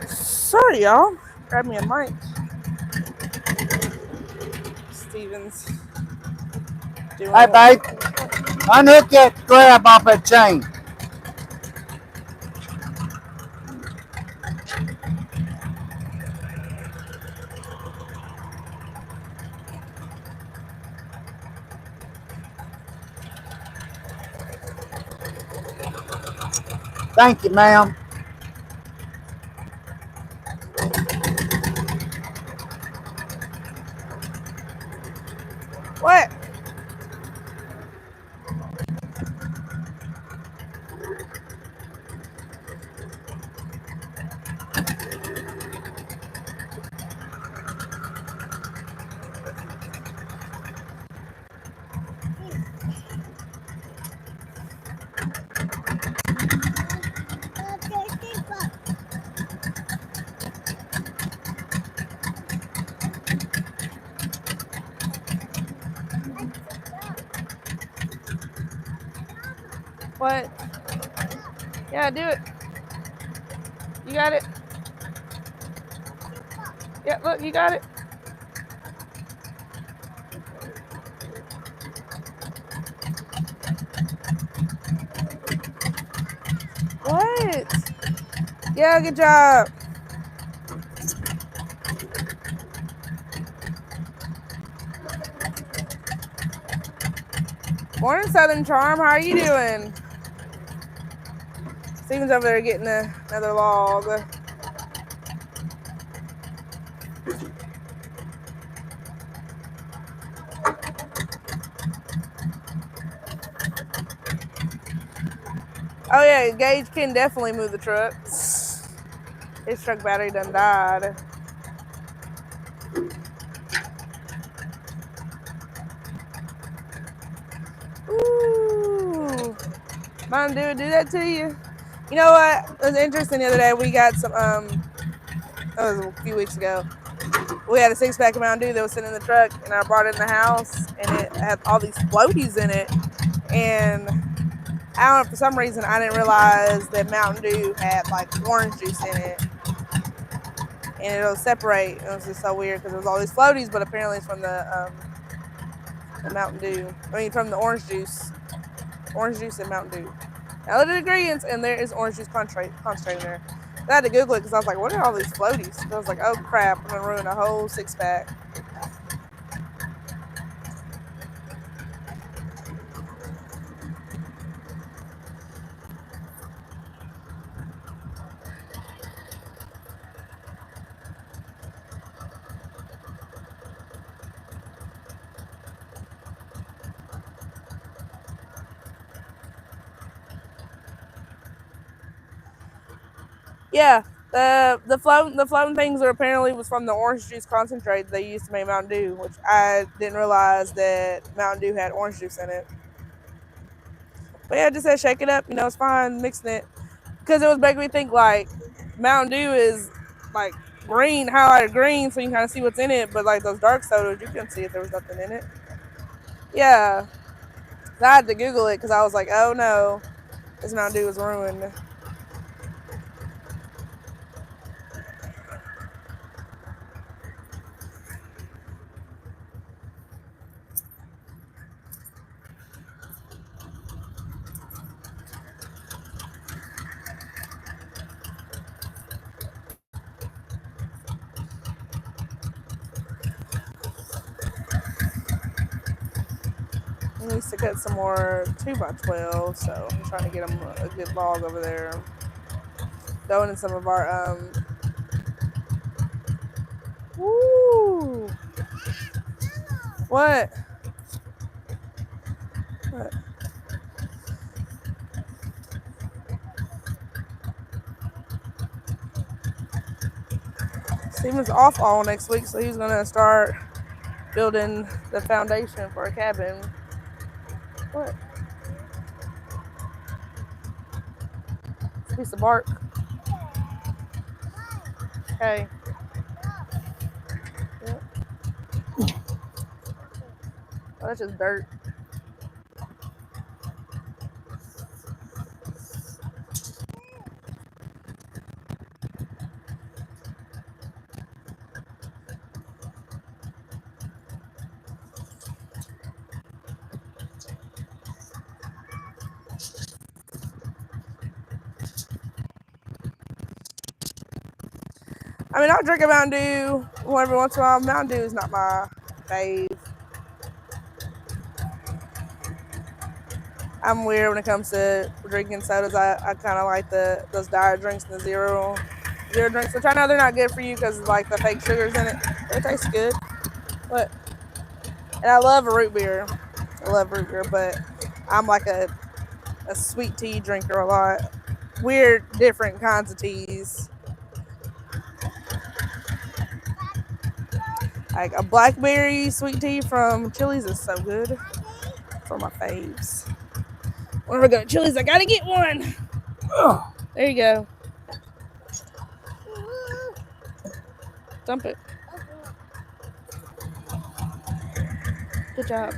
Sorry, y'all. Grab me a mic. Steven's doing Hey, what? babe, unhook that grab off that chain. Thank you, ma'am. What? What? Yeah, do it. You got it. Yeah, look, you got it. What? Yeah, good job. Morning, Southern Charm. How are you doing? Steven's over there getting another log. Oh yeah, Gage can definitely move the truck. His truck battery done died. Ooh, mine do that to you. You know what? It was interesting the other day. We got some that was a few weeks ago. We had a 6-pack of Mountain Dew that was sitting in the truck, and I brought it in the house, and it had all these floaties in it. And I don't know, for some reason, I didn't realize that Mountain Dew had like orange juice in it, and it'll separate. It was just so weird because there was all these floaties, but apparently it's from the Mountain Dew. I mean, from the orange juice and Mountain Dew. Now look at the ingredients, and there is orange juice concentrate in there. I had to Google it because I was like, what are all these floaties? I was like, oh crap, I'm gonna ruin a whole 6-pack. Yeah, The floating things are apparently was from the orange juice concentrate they used to make Mountain Dew, which I didn't realize that Mountain Dew had orange juice in it. But yeah, I just said shake it up, it's fine mixing it, because it was making me think like Mountain Dew is like green, highlighted green, so you can kind of see what's in it. But like those dark sodas, you couldn't see if there was nothing in it. Yeah, so I had to Google it because I was like, oh no, this Mountain Dew is ruined. He needs to cut some more 2x12, so I'm trying to get him a good log over there. Going in some of our woo. What? What? Steven's off all next week, so he's gonna start building the foundation for a cabin. What? It's a piece of bark. Okay. Yep. Oh, that's just dirt. I mean, I'll drink a Mountain Dew every once in a while. Mountain Dew is not my fave. I'm weird when it comes to drinking sodas. I kind of like those diet drinks and the zero drinks, which I know they're not good for you because like the fake sugars in it. It tastes good. But and I love a root beer. I love root beer, but I'm like a sweet tea drinker a lot. Weird, different kinds of teas. Like a blackberry sweet tea from Chili's is so good. It's one of my faves. Whenever I go to Chili's, I gotta get one. There you go. Dump it. Good job.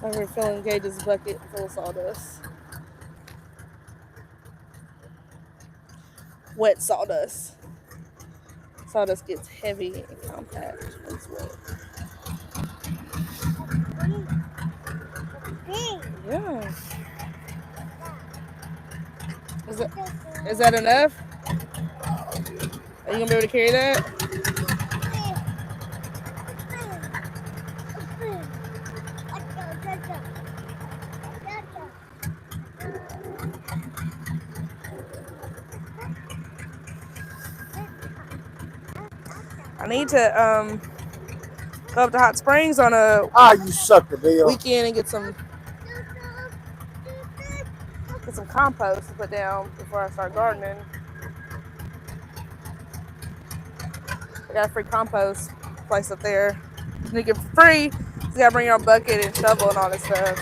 Over filling Gage's bucket full of sawdust. Wet sawdust. Sawdust gets heavy and compact when it's wet. Yeah. Is that enough? Are you gonna be able to carry that? I need to go up to Hot Springs on a you sucker, Bill. weekend and get some compost to put down before I start gardening. I got a free compost place up there. You get it for free. You gotta bring your own bucket and shovel and all this stuff.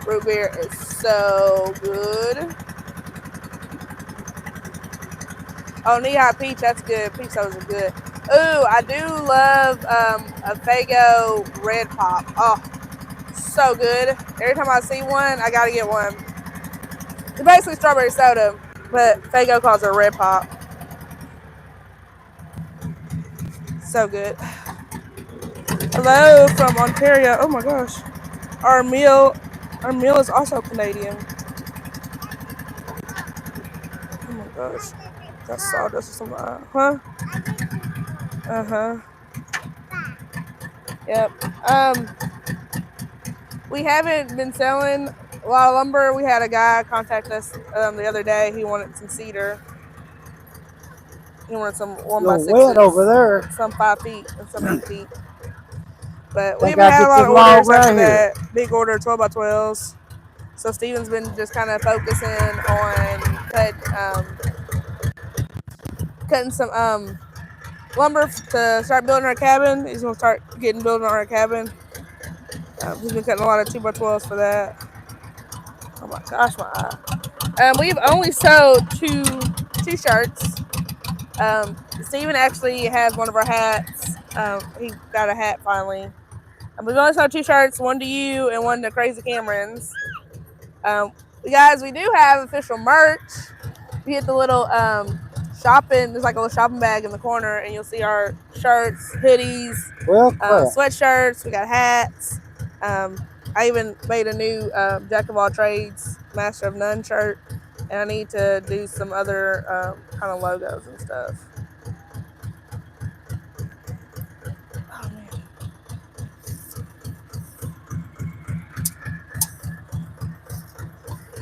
Root beer is so good. Oh, knee-high peach, that's good. Peach sodas are good. Ooh, I do love a Faygo Red Pop. Oh, so good. Every time I see one, I gotta get one. It's basically strawberry soda, but Faygo calls it a Red Pop. So good. Hello from Ontario. Oh my gosh. Our meal is also Canadian. Oh my gosh. That's sawdust or something. Huh? Uh-huh. Yep. We haven't been selling a lot of lumber. We had a guy contact us the other day. He wanted some cedar. He wanted some 1x6s. Wet over there. Some 5 feet and some 8 feet. But we Think haven't I had a get lot this of log orders after right here. that big order 12x12s. So Steven's been just kind of focusing on cutting some lumber to start building our cabin. He's gonna start building our cabin. He's been cutting a lot of 2x12s for that. Oh my gosh, my eye. We've only sold two t-shirts. Steven actually has one of our hats. He got a hat finally. We've only sold 2 shirts, one to you and one to Crazy Camerons. Guys, we do have official merch. You hit the little shopping, there's like a little shopping bag in the corner, and you'll see our shirts, hoodies, sweatshirts. We got hats. I even made a new Jack of all trades, Master of none shirt, and I need to do some other kind of logos and stuff. Oh man.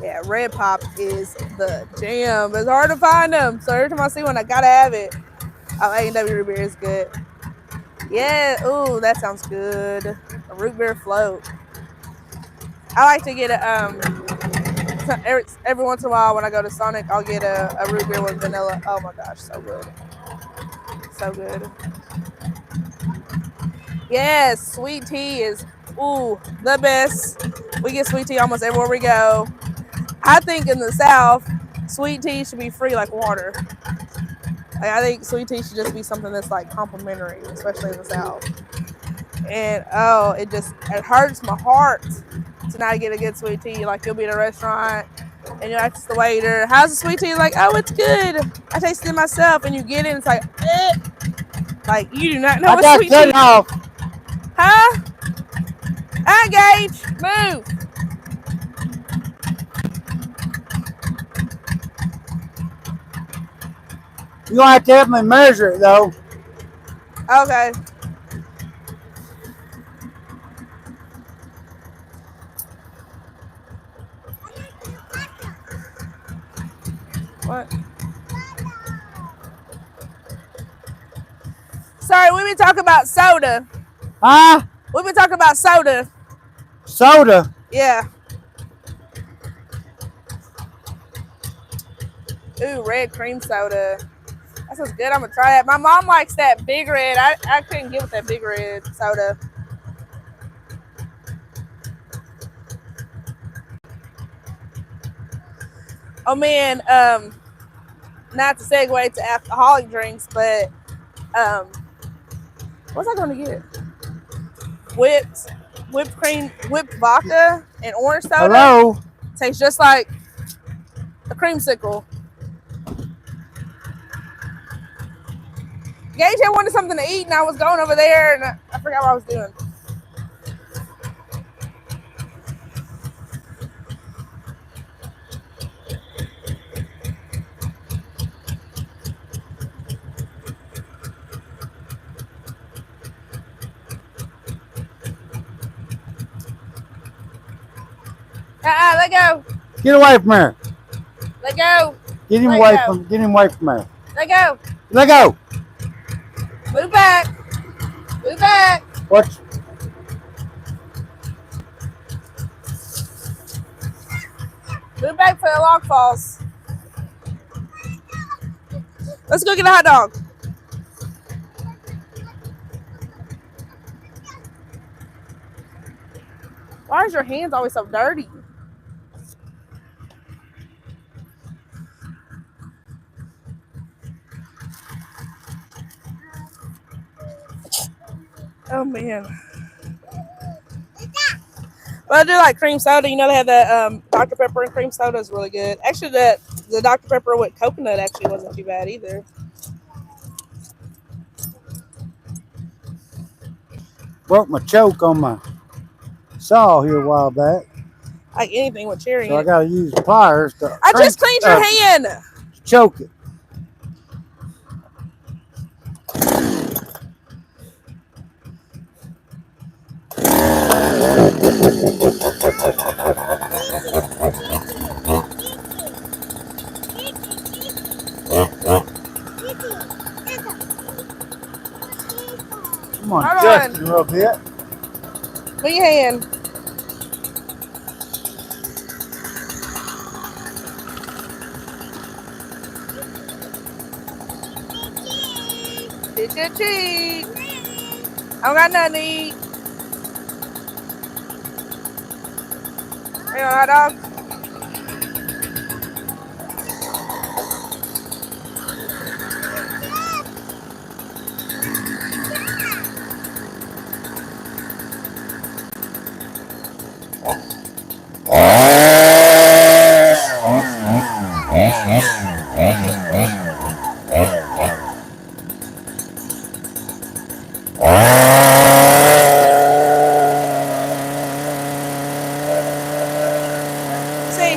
Yeah, Red Pop is the jam. It's hard to find them, so every time I see one, I gotta have it. Oh, A&W root beer is good. Yeah, ooh, that sounds good. A root beer float. I like to get every once in a while when I go to Sonic, I'll get a root beer with vanilla. Oh my gosh, so good. So good. Yes, sweet tea is, ooh, the best. We get sweet tea almost everywhere we go. I think in the South, sweet tea should be free like water. Like, I think sweet tea should just be something that's like complimentary, especially in the South. And oh, it hurts my heart to not get a good sweet tea. Like, you'll be at a restaurant and you ask the waiter, "How's the sweet tea?" Like, "Oh, it's good. I tasted it myself." And you get it, and it's like, eh. Like, you do not know what sweet tea is. Off. Huh? Gage, move. You're gonna have to help me measure it though. Okay. What? Sorry, we've been talking about soda. Huh? We've been talking about soda. Soda? Yeah. Ooh, red cream soda. That sounds good. I'm gonna try that. My mom likes that big red. I couldn't get with that big red soda. Oh man, not to segue to alcoholic drinks, but what's I gonna get? Whipped cream, whipped vodka, and orange soda. Hello? Tastes just like a creamsicle. Gage had wanted something to eat, and I was going over there, and I forgot what I was doing. Let go. Get away from her. Let go. Get him away from her. Let go. Let go. Move back. Move back. What? Move back for the log falls. Let's go get a hot dog. Why is your hands always so dirty? Oh man. But I do like cream soda. You know, they have the Dr. Pepper and cream soda is really good. Actually, the Dr. Pepper with coconut actually wasn't too bad either. Broke my choke on my saw here a while back. Like anything with cherry. So I gotta use pliers to I just cleaned your hand. Choke it. Come on, Hold dust on. it a little bit. Put your hand. It's your cheek. I don't got nothing to eat. Hey, hot dog. See?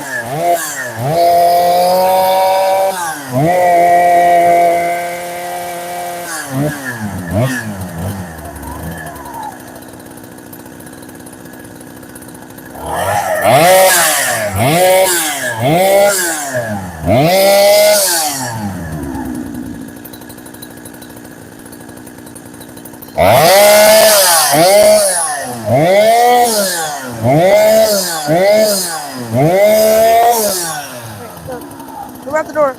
Move out the door.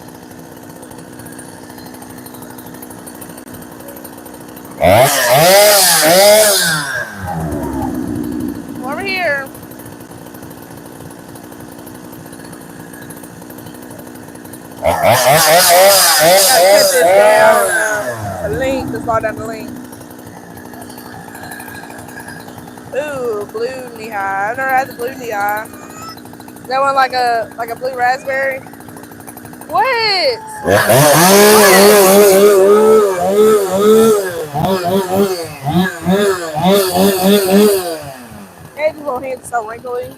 Over here. Gotta cut this down. The link. Just fall down the link. Ooh, blue knee high. I've never had the blue knee high. Is that one like a blue raspberry? What? Hey, these little hands so wrinkly.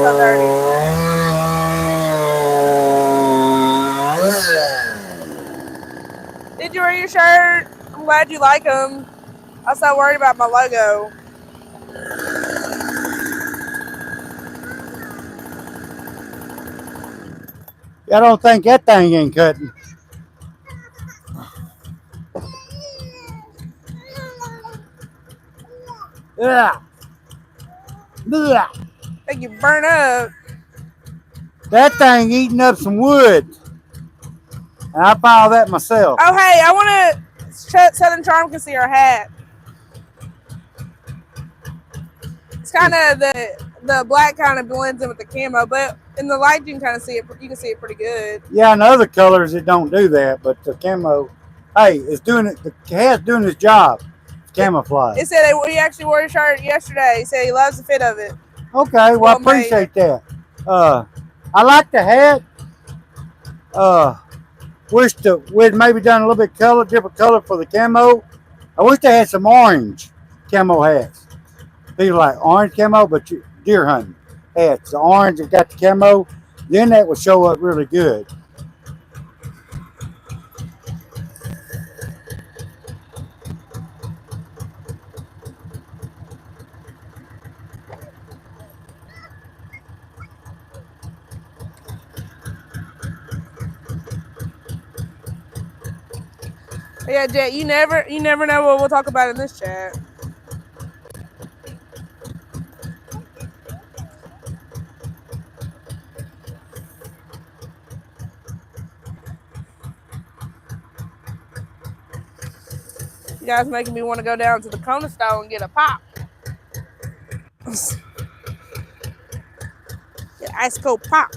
So dirty. Did you wear your shirt? I'm glad you like them. I was so worried about my logo. I don't think that thing ain't cutting. Yeah. I think you burn up. That thing eating up some wood. And I filed that myself. Oh, hey, I want to. Southern Charm can see our hat. It's kind of the black kind of blends in with the camo, but in the light you can kind of see it. You can see it pretty good. Yeah, in other colors it don't do that, but the camo, hey, it's doing it. The hat's doing its job. It's camouflage. It said he actually wore his shirt yesterday. He said he loves the fit of it. Okay, well I appreciate that. I like the hat. Wish we'd maybe done a little bit different color for the camo. I wish they had some orange camo hats. People like orange camo, but deer hunting hats. The orange that got the camo, then that would show up really good. Yeah, Jet, you never know what we'll talk about in this chat. You guys making me want to go down to the Kona style and get a pop. Get ice cold pop.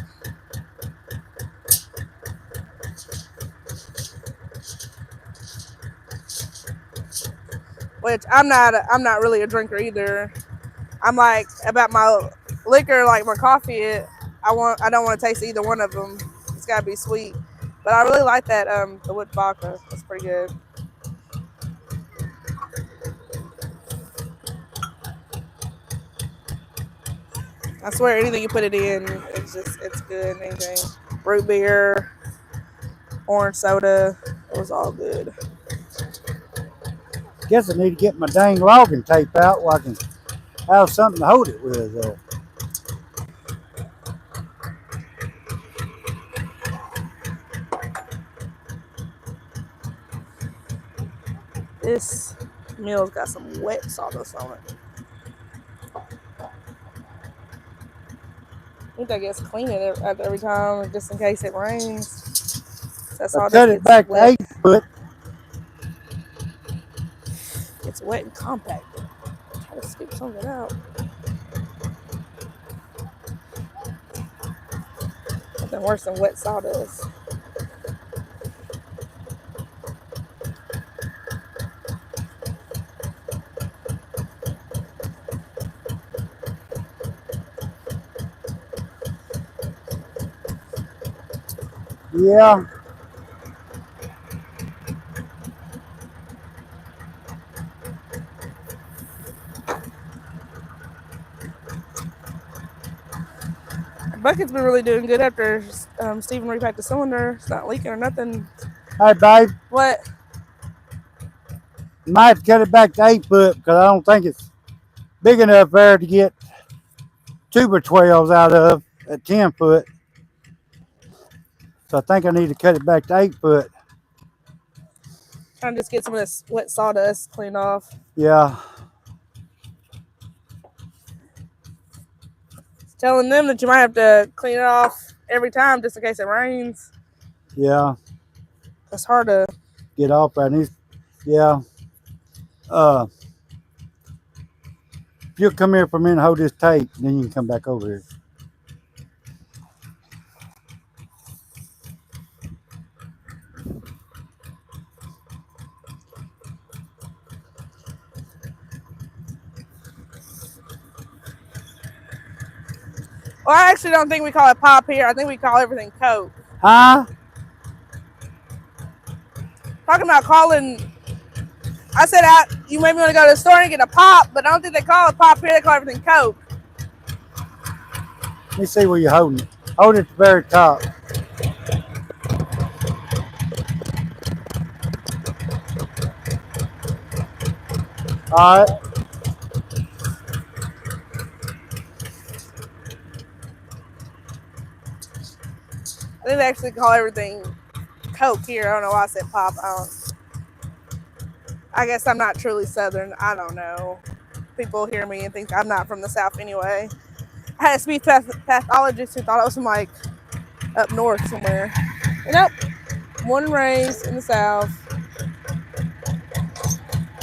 Which I'm not really a drinker either. I'm like about my liquor, like my coffee. I don't want to taste either one of them. It's gotta be sweet. But I really like that the wood vodka. That's pretty good. I swear, anything you put it in, it's good. Anything, root beer, orange soda, it was all good. Guess I need to get my dang logging tape out where I can have something to hold it with. This meal's got some wet sawdust on it. I think I guess clean it every time just in case it rains. That I sawdust cut it gets back to wet. 8 foot. It's wet and compacted. Try to scoop some of it out. Nothing worse than wet sawdust. Yeah. The bucket's been really doing good after Steven repacked the cylinder. It's not leaking or nothing. Hey, babe. What? Might cut it back to 8 foot because I don't think it's big enough there to get tuber 12s out of at 10 foot. So I think I need to cut it back to 8 foot. Trying to just get some of this wet sawdust cleaned off. Yeah. Telling them that you might have to clean it off every time just in case it rains. Yeah. It's hard to get off right. Yeah. If you'll come here for a minute and hold this tape, then you can come back over here. Well, I actually don't think we call it pop here. I think we call everything Coke. Huh? Talking about calling, I said you maybe want to go to the store and get a pop, but I don't think they call it pop here. They call everything Coke. Let me see where you're holding it. Hold it at the very top. All right. I think they actually call everything Coke here. I don't know why I said pop. I guess I'm not truly Southern. I don't know. People hear me and think I'm not from the South anyway. I had a speech pathologist who thought I was from like up north somewhere. And nope, born and raised in the South.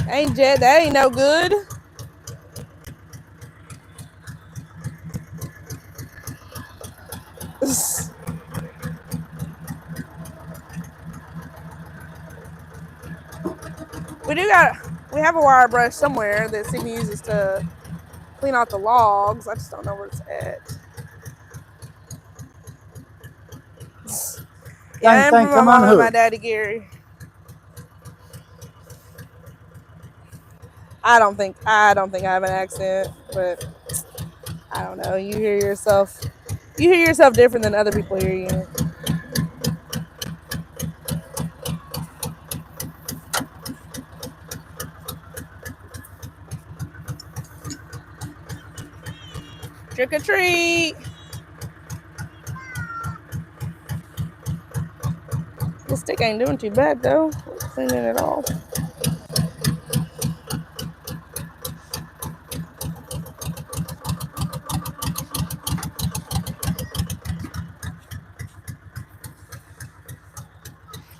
That ain't no good. We have a wire brush somewhere that Stephen uses to clean out the logs. I just don't know where it's at. Yeah, I'm from my mom and my daddy Gary. I don't think I have an accent, but I don't know. You hear yourself different than other people hear you. Trick or treat. This stick ain't doing too bad though. It's cleaning it off.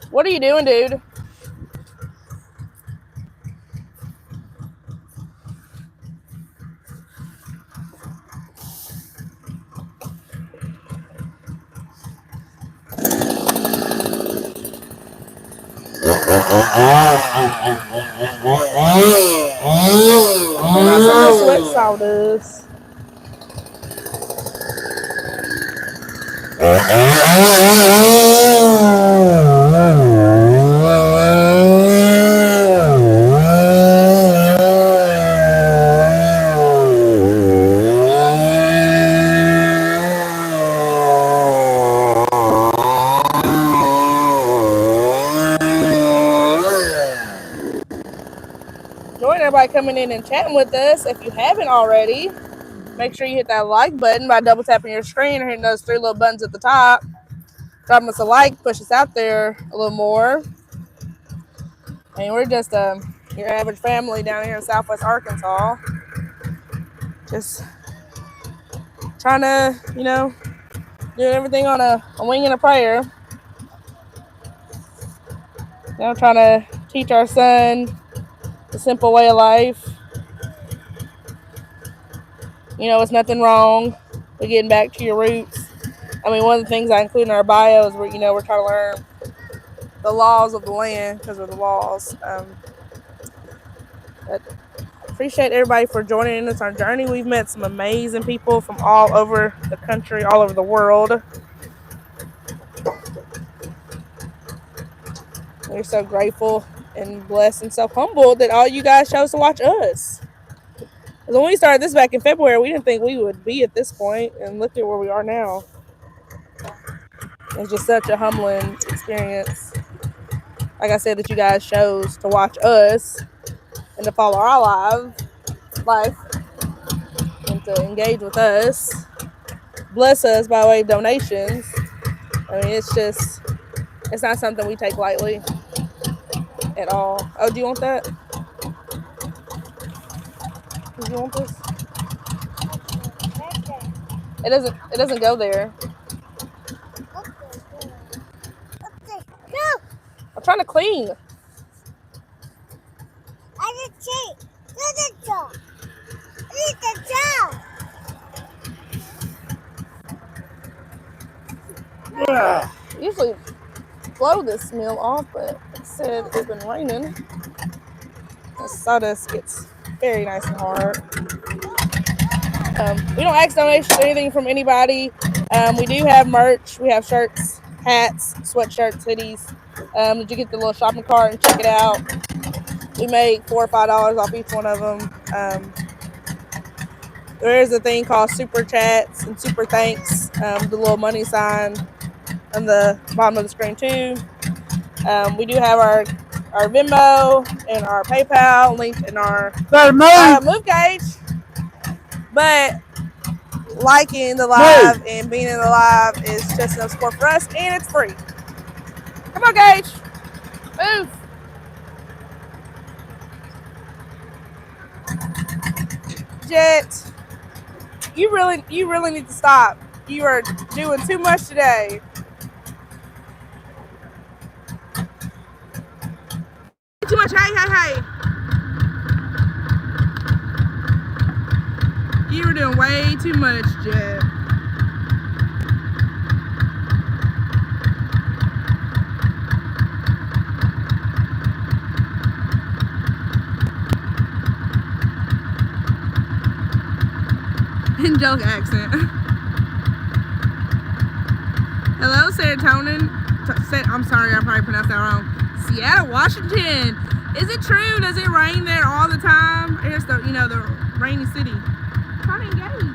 What are you doing, dude? That's some of this wet sawdust. Everybody coming in and chatting with us. If you haven't already, make sure you hit that like button by double tapping your screen or hitting those 3 little buttons at the top. Drop us a like, push us out there a little more. And we're just your average family down here in Southwest Arkansas. Just trying to, doing everything on a wing and a prayer. Trying to teach our son the simple way of life. It's nothing wrong with getting back to your roots. I mean, one of the things I include in our bio is we're trying to learn the laws of the land because of the laws. But appreciate everybody for joining us on our journey. We've met some amazing people from all over the country, all over the world. We're so grateful and blessed and so humbled that all you guys chose to watch us. When we started this back in February, we didn't think we would be at this point, and look at where we are now. It's just such a humbling experience. Like I said, that you guys chose to watch us and to follow our life and to engage with us. Bless us by way of donations. I mean, it's not something we take lightly at all. Oh, do you want that? Do you want this? It doesn't go there. I'm trying to clean. Usually blow this meal off, but it said it's been raining. The sawdust gets very nice and hard. We don't ask donations or anything from anybody. We do have merch. We have shirts, hats, sweatshirts, hoodies. Did you get the little shopping cart and check it out? We make $4 or $5 off each one of them. There is a thing called super chats and super thanks. The little money sign on the bottom of the screen too. We do have our Venmo and our PayPal linked in our move gauge. But liking the live and being in the live is just enough support for us, and it's free. Come on, Gage. Move. Jet, you really need to stop. You are doing too much today. Too much. Hey. You were doing way too much, Jet. Angelic accent. Hello, serotonin. I'm sorry, I probably pronounced that wrong. Seattle, Washington. Is it true? Does it rain there all the time? Here's the rainy city. Try to engage.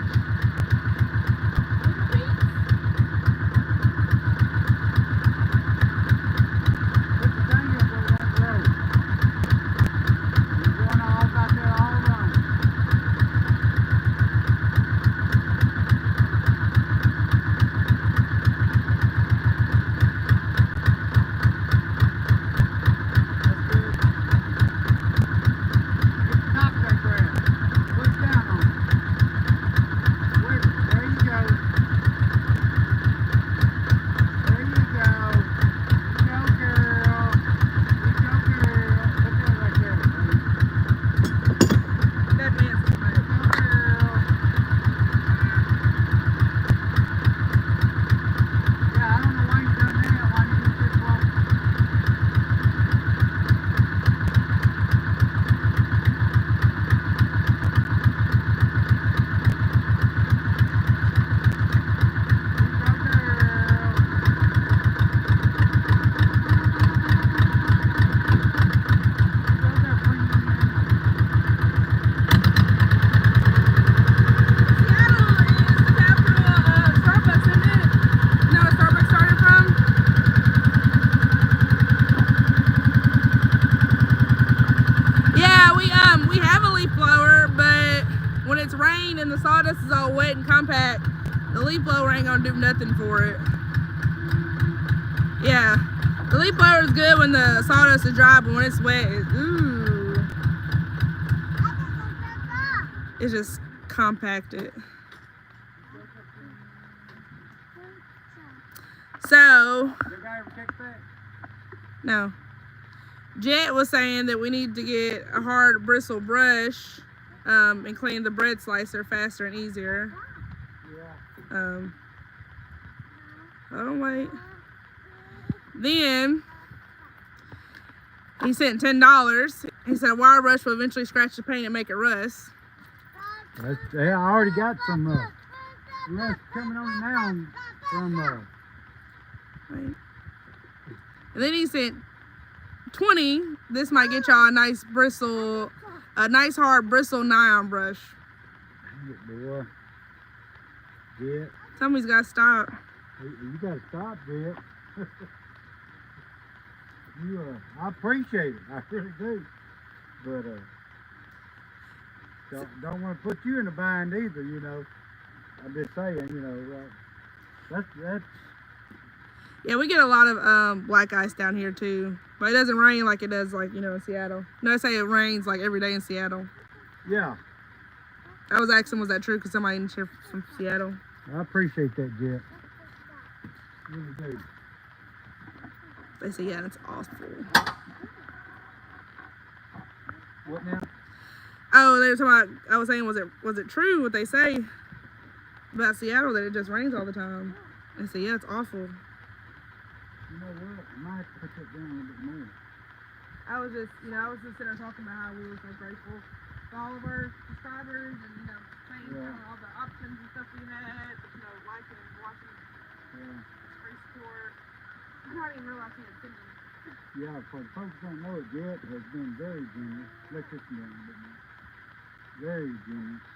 rain and the sawdust is all wet and compact, the leaf blower ain't gonna do nothing for it. Yeah, the leaf blower is good when the sawdust is dry, but when it's wet, it's just compacted. So, no. Jet was saying that we need to get a hard bristle brush and clean the bread slicer faster and easier. Hold on, wait. Then he sent $10. He said a wire brush will eventually scratch the paint and make it rust. I already got some rust coming on now from Right. And then he sent 20. This might get y'all a nice hard bristle nylon brush. boy. Yeah. Somebody's got to stop. You gotta stop, Jet. I appreciate it. I really do. But don't want to put you in a bind either, you know. I'm just saying, you know, that's. Yeah, we get a lot of black ice down here too, but it doesn't rain like it does, like, you know, in Seattle. No, I say it rains like every day in Seattle. Yeah. I was asking, was that true? Because somebody in here from Seattle. I appreciate that, Jet. Really do. They say, yeah, it's awful. What now? Oh, they were talking about. I was saying, was it true what they say about Seattle that it just rains all the time? They say, yeah, it's awful. You know what? I might have to put that down a little bit more. I was just sitting there talking about how we were so grateful for all of our subscribers and, you know, saying all the options and stuff we had, you know, liking, watching, free support. I didn't even realize he had sent me. Yeah, for the folks who don't know it, Jet has been very generous. Let's just down a bit more. Very generous.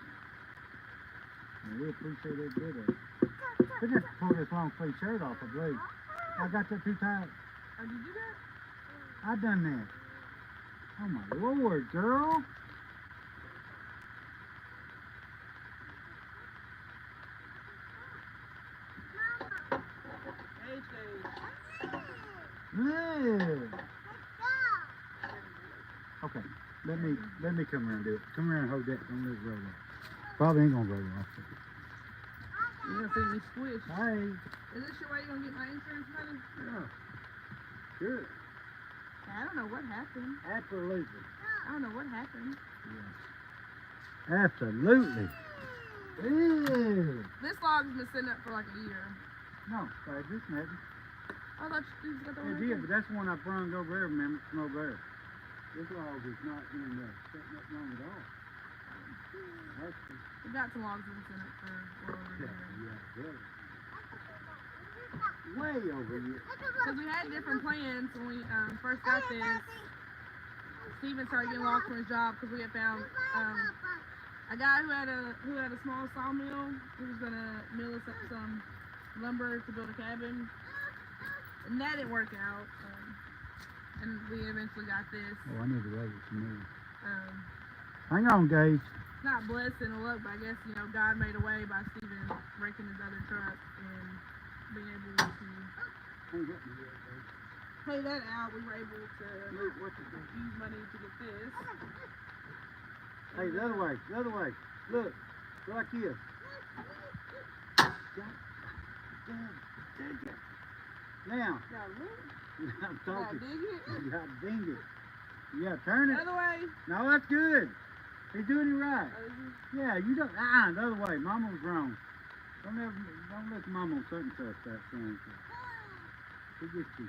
And we appreciate every bit of it. We just pull this long sleeve shirt off, I believe. I got that too tight. Oh, did you do that? I done that. Oh my Lord, girl. Yeah. Okay, let me come around and do it. Come around and hold that. Don't let it roll off. Probably ain't gonna roll off. You're gonna see me squish. Hey. Is this your way you're gonna get my insurance money? Yeah. Sure. I don't know what happened. Absolutely. I don't know what happened. Yeah. Absolutely. Yeah. This log's been sitting up for like a year. No, sorry, this maybe. I thought you got the one. It did, but that's the one I brung over there, remember, from over there. This log is not in setting up long at all. We got some logs that have been sitting up for well over a year. Yeah. Way over here. Because we had different plans when we first got this. Steven started getting logs from his job because we had found a guy who had a small sawmill who was gonna mill us up some lumber to build a cabin, and that didn't work out. And we eventually got this. Oh, I need to raise some more. Um, Hang on, Gage. Not blessing the luck, but I guess, you know, God made a way by Steven breaking his other truck and being able to pay that out. We were able to use money to get this. Hey, the other way. Look, go like this. Now, I'm talking. You gotta ding it. Yeah, turn it. The other way. No, that's good. He's doing it right. Yeah, you don't. The other way. Mama was wrong. Don't let Mama on something such that thing. He gets you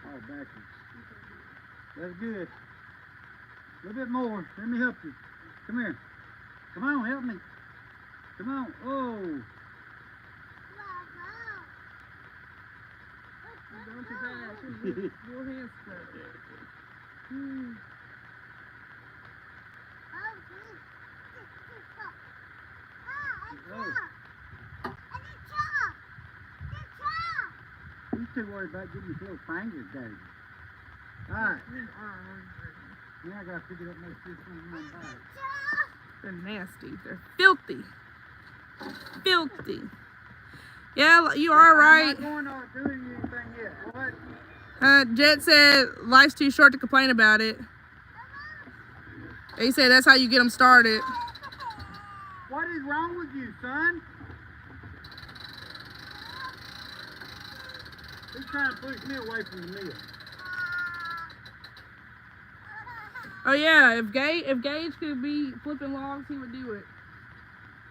all backwards. That's good. A little bit more. Let me help you. Come here. Come on, help me. Come on. Oh. Don't you bad. Your hands spread. You too worried about getting your little fingers dirty. Alright. Now I gotta pick it up and make sure it's on my back. They're nasty. They're filthy. Filthy. Yeah, you are right. I'm not going to do anything yet. What? Jet said life's too short to complain about it. He said that's how you get them started. What is wrong with you, son? He's trying to push me away from the meal. Oh yeah, if Gage could be flipping logs, he would do it.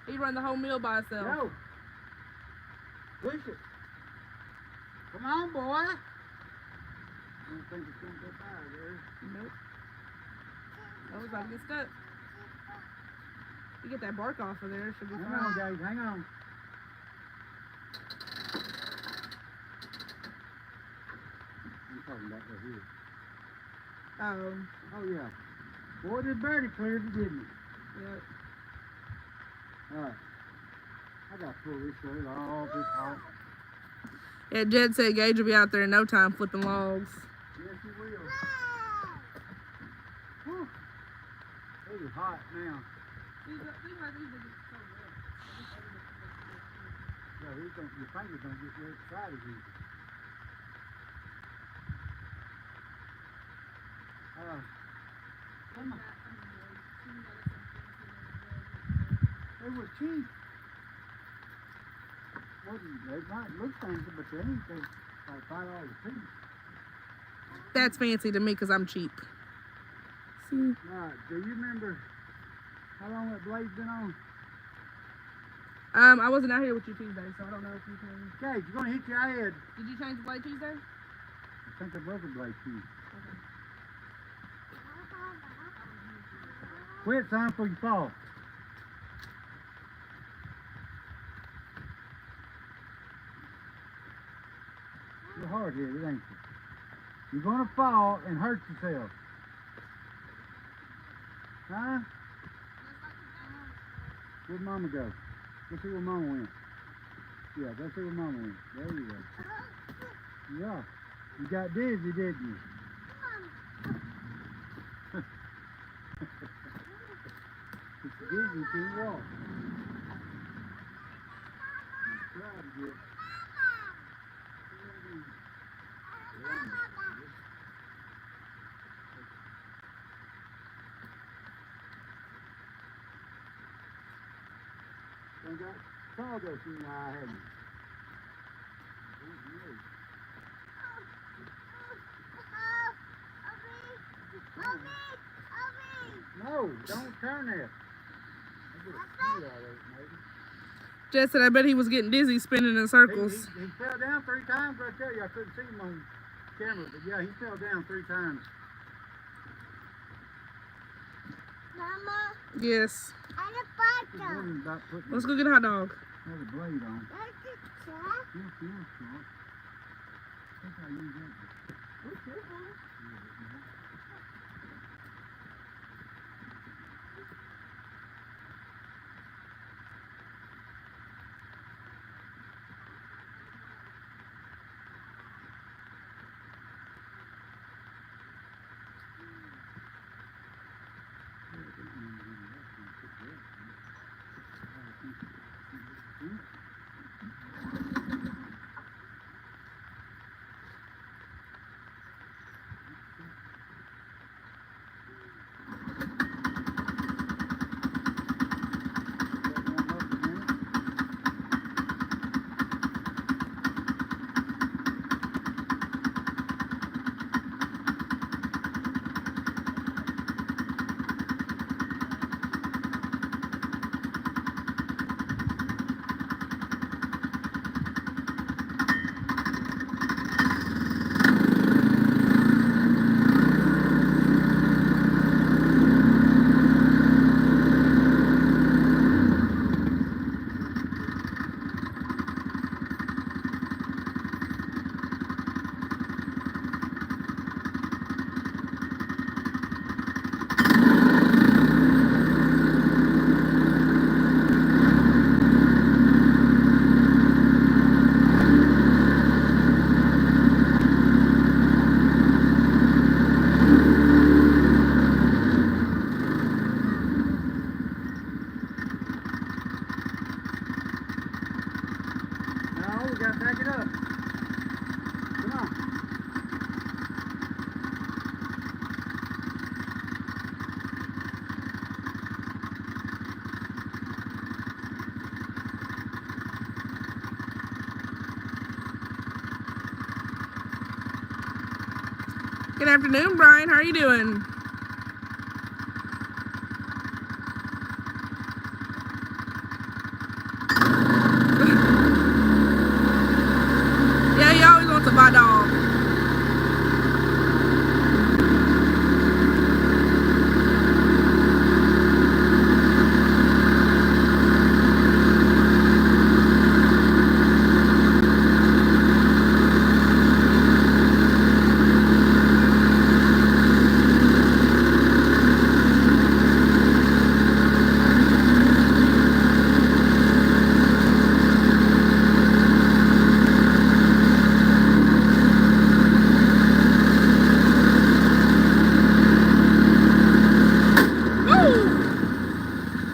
He'd run the whole meal by himself. Go. Push it. Come on, boy. I don't think it's going to go by there. Nope. Oh, it's about to get stuck. You get that bark off of there, it should be fine. Hang on, guys. Hang on. I'm talking about right here. Oh, yeah. Boy, this birdie cleared it, didn't it? Yep. All right. I got to pull this shirt off. This off. Yeah, Jed said Gage will be out there in no time flipping logs. Yes, he will. Whew. It is hot now. Yeah, your fingers don't get real excited here. Come on. They were cheap. They might look fancy, but they ain't. They like $5 a piece. That's fancy to me because I'm cheap. See? Right. Do you remember how long that blade's been on? I wasn't out here with you Tuesday, so I don't know if you changed. Okay, you're gonna hit your head. Did you change the blade Tuesday? I think I broke a blade too. Okay. Quit, son, before you fall. You're hard-headed, ain't you? You're gonna fall and hurt yourself. Huh? Where'd Mama go? Let's see where Mama went. Yeah, let's see where Mama went. There you go. Yeah. You got dizzy, didn't you? It's dizzy, you can't walk. You try to get... I got sawdust in your eye, haven't you? No, don't turn it. Jed said I bet he was getting dizzy spinning in circles. He fell down 3 times right there. I couldn't see him on camera, but yeah, he fell down 3 times. Mama, Yes. I'm a bottom. About putting Let's go get a hot dog. another blade on. That's a check. Feel short. That's how you use that. Oh, careful. Good afternoon, Brian. How are you doing? Yeah, he always wants a buy dog.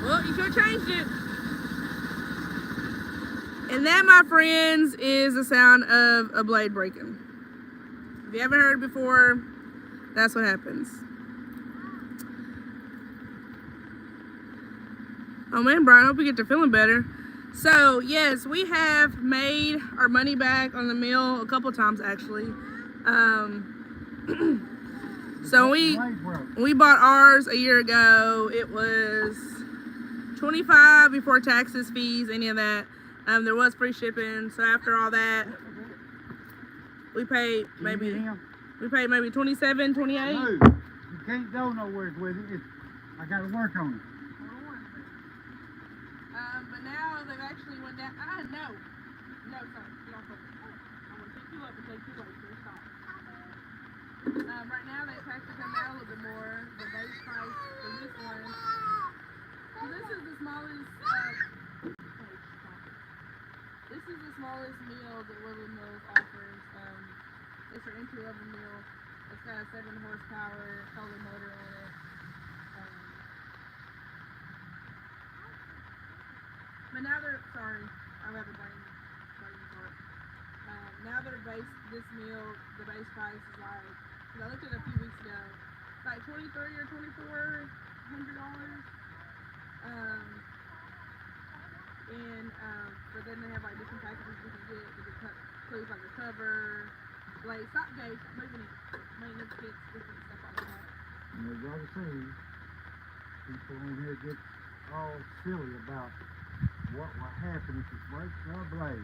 Well, you could have changed it. And that, my friends, is the sound of a blade breaking. If you haven't heard it before, that's what happens. Oh man, Brian, I hope you get to feeling better. So, yes, we have made our money back on the mill a couple times, actually. So we bought ours a year ago. It was $25 before taxes, fees, any of that. There was free shipping. So after all that, we paid maybe $27, $28. No, you can't go nowhere with it. I got to work on it. But now they've actually went down. No, sorry, get off of it. I want to pick you up and take you away. So stop. Right now they've actually come down a little bit more. The base price for this one. So this is the smallest. This is the smallest meal that Woodland Mills offers. It's our entry level meal. It's got a 7 horsepower solar motor on it. But now they're, sorry, I have a brain fart. Now they're this meal, the base price is like, cause I looked at it a few weeks ago, it's like $23 or $2,400. But then they have like different packages you can get. You can include like a cover, blade, stop gauge, moving it, maintenance kits, different stuff like that. And as y'all see, people on here get all silly about what will happen if it breaks the blade.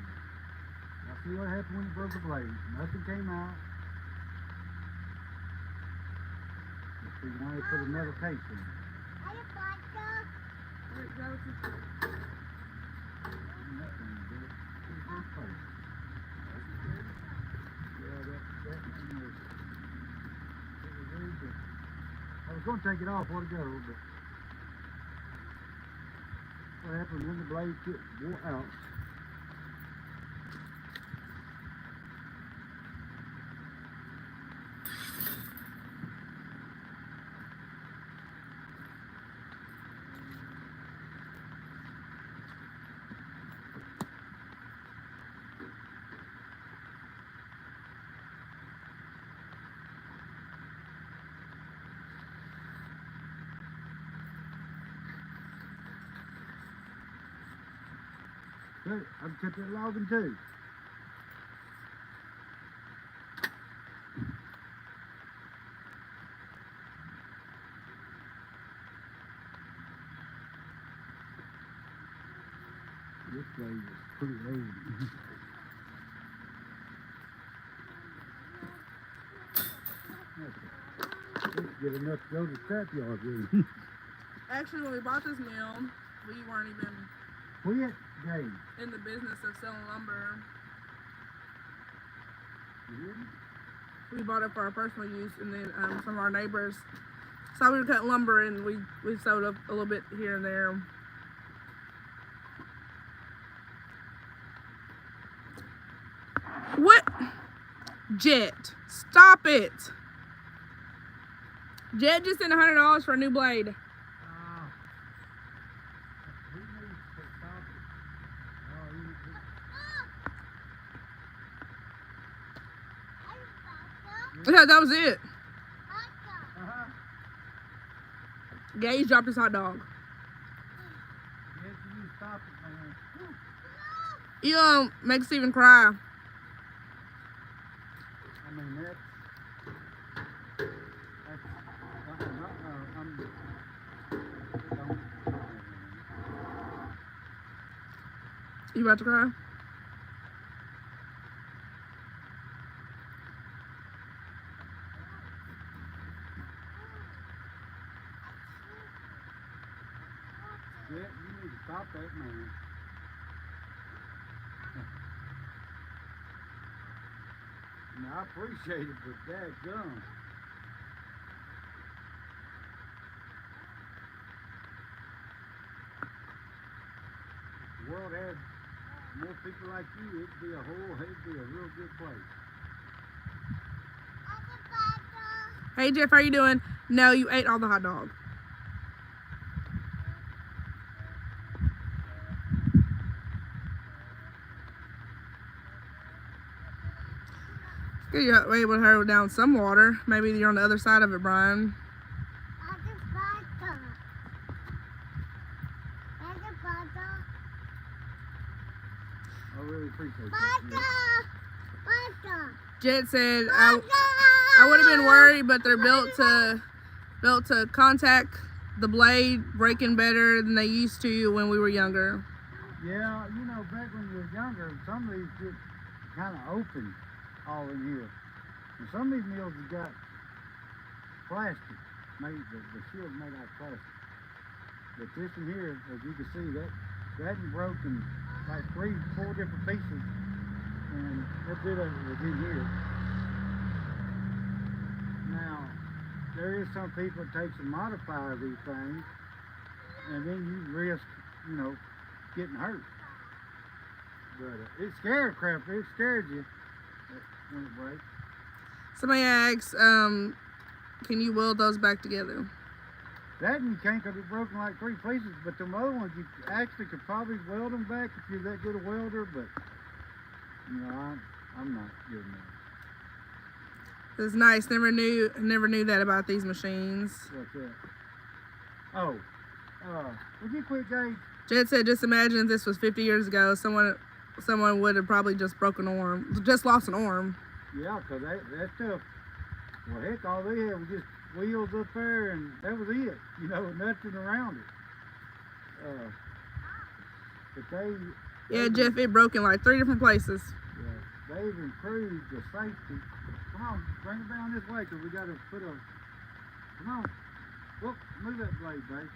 Y'all see what happened when it broke the blade? Nothing came out. Let's see why they put another case in it. Where'd it go? Nothing good. It's good place. Yeah, that one was, it was very good. I was going to take it off a while ago, but what happened when the blade wore out? Good. I've kept it logging too. This blade is pretty old. Let's get enough to go to the scrapyard with. Actually, when we bought this mill, we weren't even Quit, Dave. in the business of selling lumber. You hear me? We bought it for our personal use, and then some of our neighbors saw we were cutting lumber, and we sold up a little bit here and there. What? Jet, stop it. Jet just sent $100 for a new blade. He needs to stop it. Yeah, that was it. Uh-huh. Gage dropped his hot dog. Yes, you need to stop it, man. You make Steven cry. I mean, that's... You about to cry? Yeah, you need to stop that, man. Now, I appreciate it, but dadgum. If the world had more people like you, it'd be a real good place. Hey Jeff, how you doing? No, you ate all the hot dog. Good, you're able to hurl down some water. Maybe you're on the other side of it, Brian. I really appreciate that. Jet said I would have been worried, but they're built to contact the blade breaking better than they used to when we were younger. Yeah, you know, back when you were younger, some of these get kind of open all in here. And some of these mills have got plastic, the shield made out of plastic. But this one here, as you can see, that had broken like 3-4 different pieces, and that bit of it was in here. Now, there is some people that takes and modify these things, and then you risk, you know, getting hurt. But it scared crap. It scared you when it breaks. Somebody asks, can you weld those back together? That and you can't because it's broken like 3 pieces. But the other ones, you actually could probably weld them back if you're that good a welder. But you know, I'm not good enough. It's nice. Never knew that about these machines. What's that? Oh, would you quit, Gage? Jed said, just imagine if this was 50 years ago, someone would have probably just broken an arm, just lost an arm. Yeah, because that stuff, well, heck, all they had was just wheels up there, and that was it. You know, nothing around it. But Yeah, Jeff, it broke in like 3 different places. Yeah, they've improved the safety. Come on, bring it down this way, because we got to put a, come on. Whoop, move that blade, babe.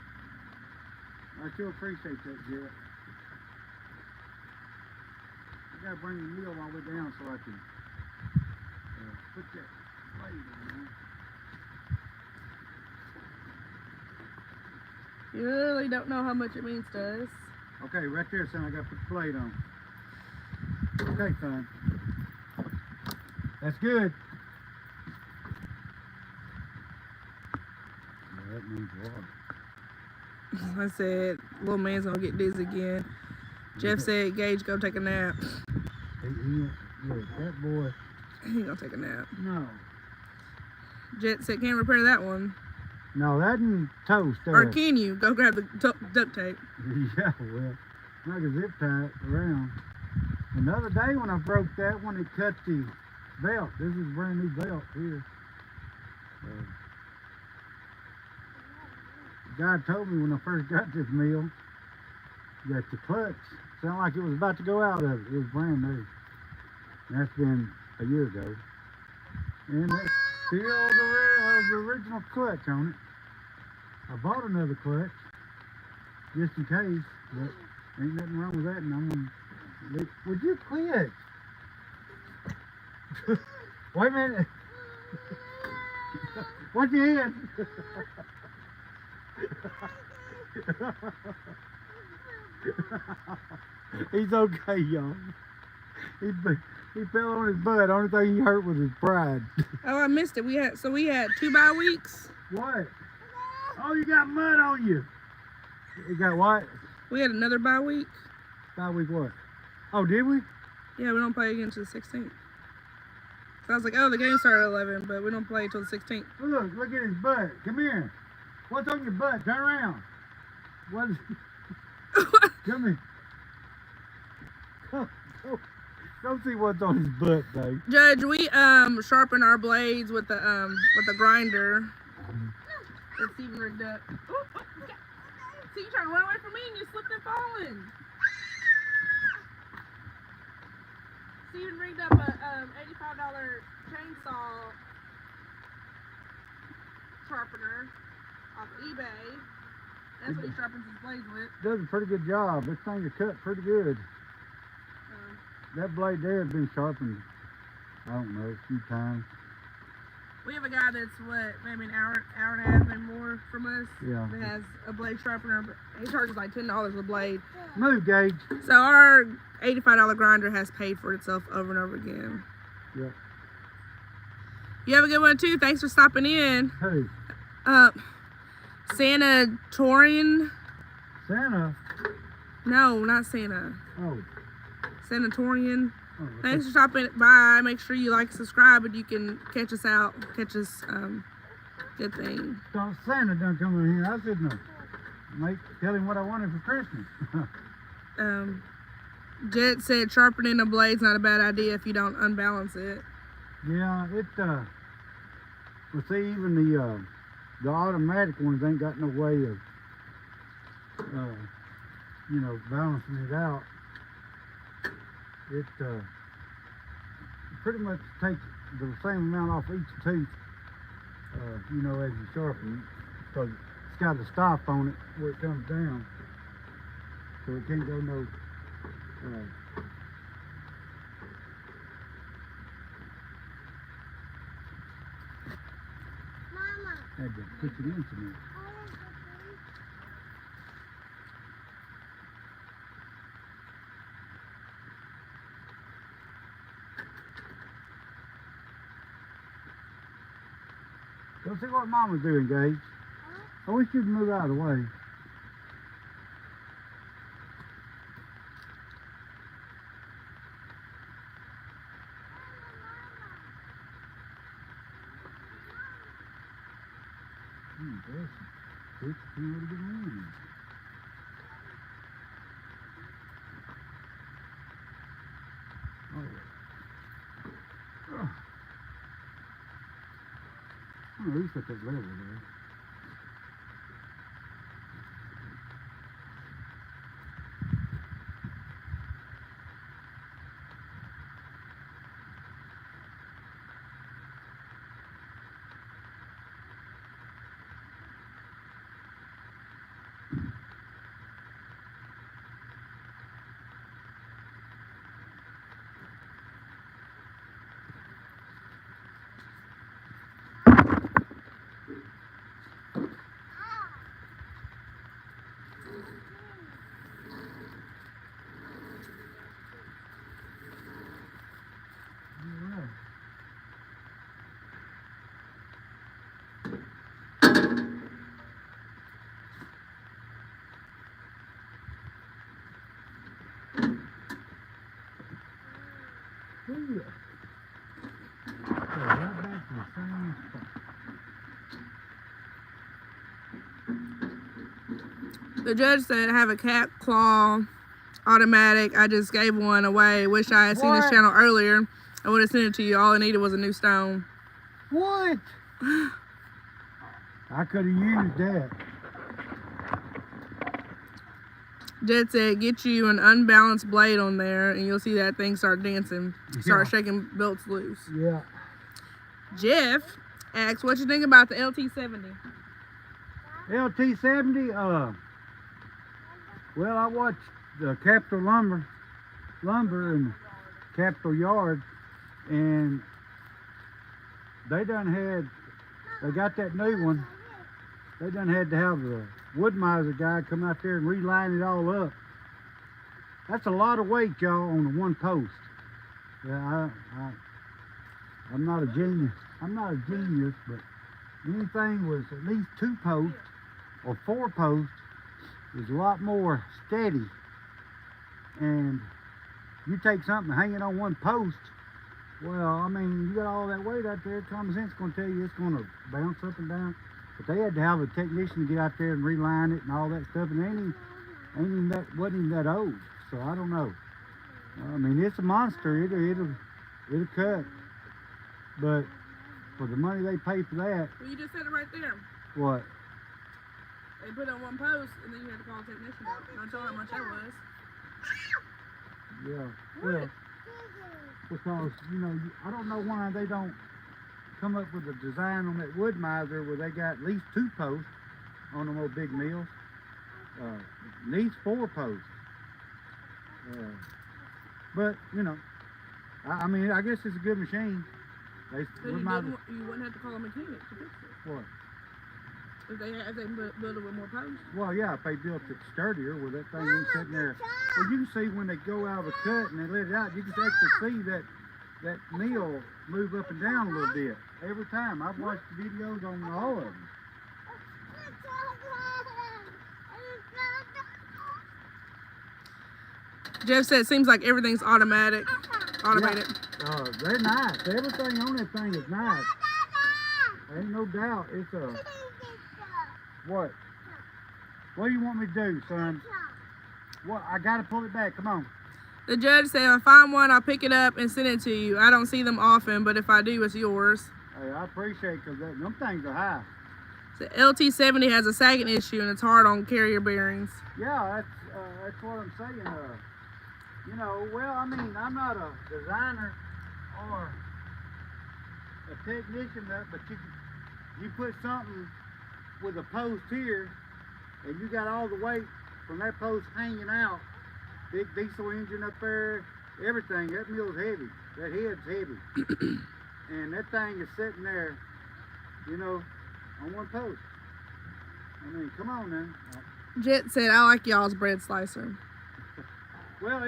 I sure appreciate that, Jeff. I got to bring the wheel all the way down so I can put that blade on. You really don't know how much it means to us. Okay, right there, son, I got to put the blade on. Okay, son. That's good. Yeah, that means water. I said, little man's gonna get dizzy again. Jeff said, Gage, go take a nap. Look, that boy. He gonna take a nap. No. Jet said, can't repair that one. No, that ain't toast there. Or can you? Go grab the duct tape. Yeah, well, I can zip tie it around. Another day when I broke that one, it cut the belt. This is a brand new belt here. The guy told me when I first got this mill that the clutch sounded like it was about to go out of it. It was brand new. And that's been a year ago. And that's still the original clutch on it. I bought another clutch just in case, but ain't nothing wrong with that. And I'm gonna, would you quit? Wait a minute. What's your head? He's okay, y'all. He fell on his butt. Only thing he hurt was his pride. Oh, I missed it. We had 2 bye weeks. What? Oh, you got mud on you. You got what? We had another bye week. Bye week what? Oh, did we? Yeah, we don't play again until the 16th. So I was like, oh, the game started at 11, but we don't play until the 16th. Look at his butt. Come here. What's on your butt? Turn around. What is Come here. Go see what's on his butt, babe. Judge, we sharpen our blades with the grinder. It's even rigged up. See, you trying to run away from me and you slipped and falling. Steven rigged up a $85 chainsaw sharpener off eBay. That's what he sharpens his blades with. Does a pretty good job. This thing is cut pretty good. That blade there has been sharpened, I don't know, a few times. We have a guy that's maybe an hour and a half, maybe more from us. Yeah. That has a blade sharpener, but he charges like $10 a blade. Move, Gage. So our $85 grinder has paid for itself over and over again. Yep. You have a good one too. Thanks for stopping in. Who? Sanatorian. Santa? No, not Santa. Oh. Sanatorian. Oh, Thanks for stopping by. Make sure you like, subscribe, and you can catch us. Good thing. Don't Santa done come in here. I said no. Tell him what I wanted for Christmas. Jet said sharpening a blade's not a bad idea if you don't unbalance it. Yeah, well, see, even the automatic ones ain't got no way of, balancing it out. It pretty much takes the same amount off each tooth, as you sharpen it, because it's got a stop on it where it comes down, so it can't go no. Mama. Had to put it into me. Go see what Mama's doing, Gage. I wish you'd move out of the way. It's really good morning. At least at that level there. The judge said, have a cat claw automatic. I just gave one away. Wish I had seen this channel earlier. I would have sent it to you. All I needed was a new stone. What? I could have used that. Jed said, get you an unbalanced blade on there, and you'll see that thing start dancing. Start shaking belts loose. Yeah. Jeff asks, what you think about the LT70? LT70, well, I watched Capital Lumber and Capital Yard, and they got that new one. They done had to have the wood miser guy come out there and reline it all up. That's a lot of weight, y'all, on the one post. Yeah, I'm not a genius. But anything was at least 2 posts or 4 posts is a lot more steady. And you take something and hang it on one post, well, I mean, you got all that weight out there, common sense is going to tell you it's going to bounce up and down. But they had to have a technician to get out there and reline it and all that stuff, and wasn't even that old. So I don't know. I mean, it's a monster. It'll cut. But for the money they pay for that. Well, you just said it right there. What? They put it on one post, and then you had to call a technician out. Don't tell how much that was. Yeah. Well, because I don't know why they don't come up with a design on that wood miser where they got at least 2 posts on them old big mills. Needs 4 posts. But I mean, I guess it's a good machine. So you wouldn't have to call a mechanic to fix it. What? If they build it with more posts. Well, yeah, if they built it sturdier, where that thing ain't sitting there. Well, you can see when they go out of a cut and they let it out, you can actually see that mill move up and down a little bit every time. I've watched videos on all of them. Jeff said it seems like everything's automated. Yeah. They're nice. Everything on that thing is nice. Ain't no doubt. It's a... What? What do you want me to do, son? What? I gotta pull it back. Come on. The judge said, if I find one, I'll pick it up and send it to you. I don't see them often, but if I do, it's yours. Hey, I appreciate it because them things are high. The LT70 has a sagging issue and it's hard on carrier bearings. Yeah, that's what I'm saying. Well, I mean, I'm not a designer or a technician, but you put something with a post here, and you got all the weight from that post hanging out. Big diesel engine up there, everything. That mill's heavy. That head's heavy. And that thing is sitting there, on one post. I mean, come on now. Jet said, I like y'all's bread slicer. Well, now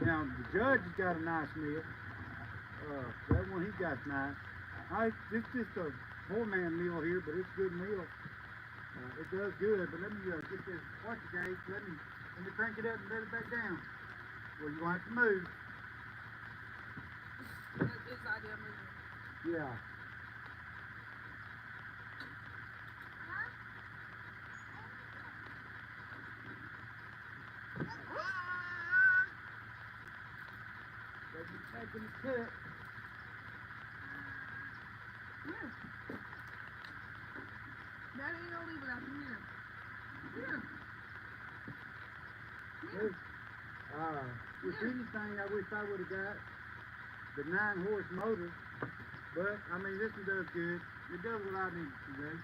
the judge has got a nice meal. That one he got's nice. It's just a 4-man meal here, but it's a good meal. It does good, but let me get this washer gauge. Let me crank it up and let it back down. Well, you're going to have to move. Yeah. Taking the cut. Here. Daddy ain't gonna leave it out here. Here. If anything, I wish I would have got the 9-horse motor, but I mean, this one does good. It does what I need to do.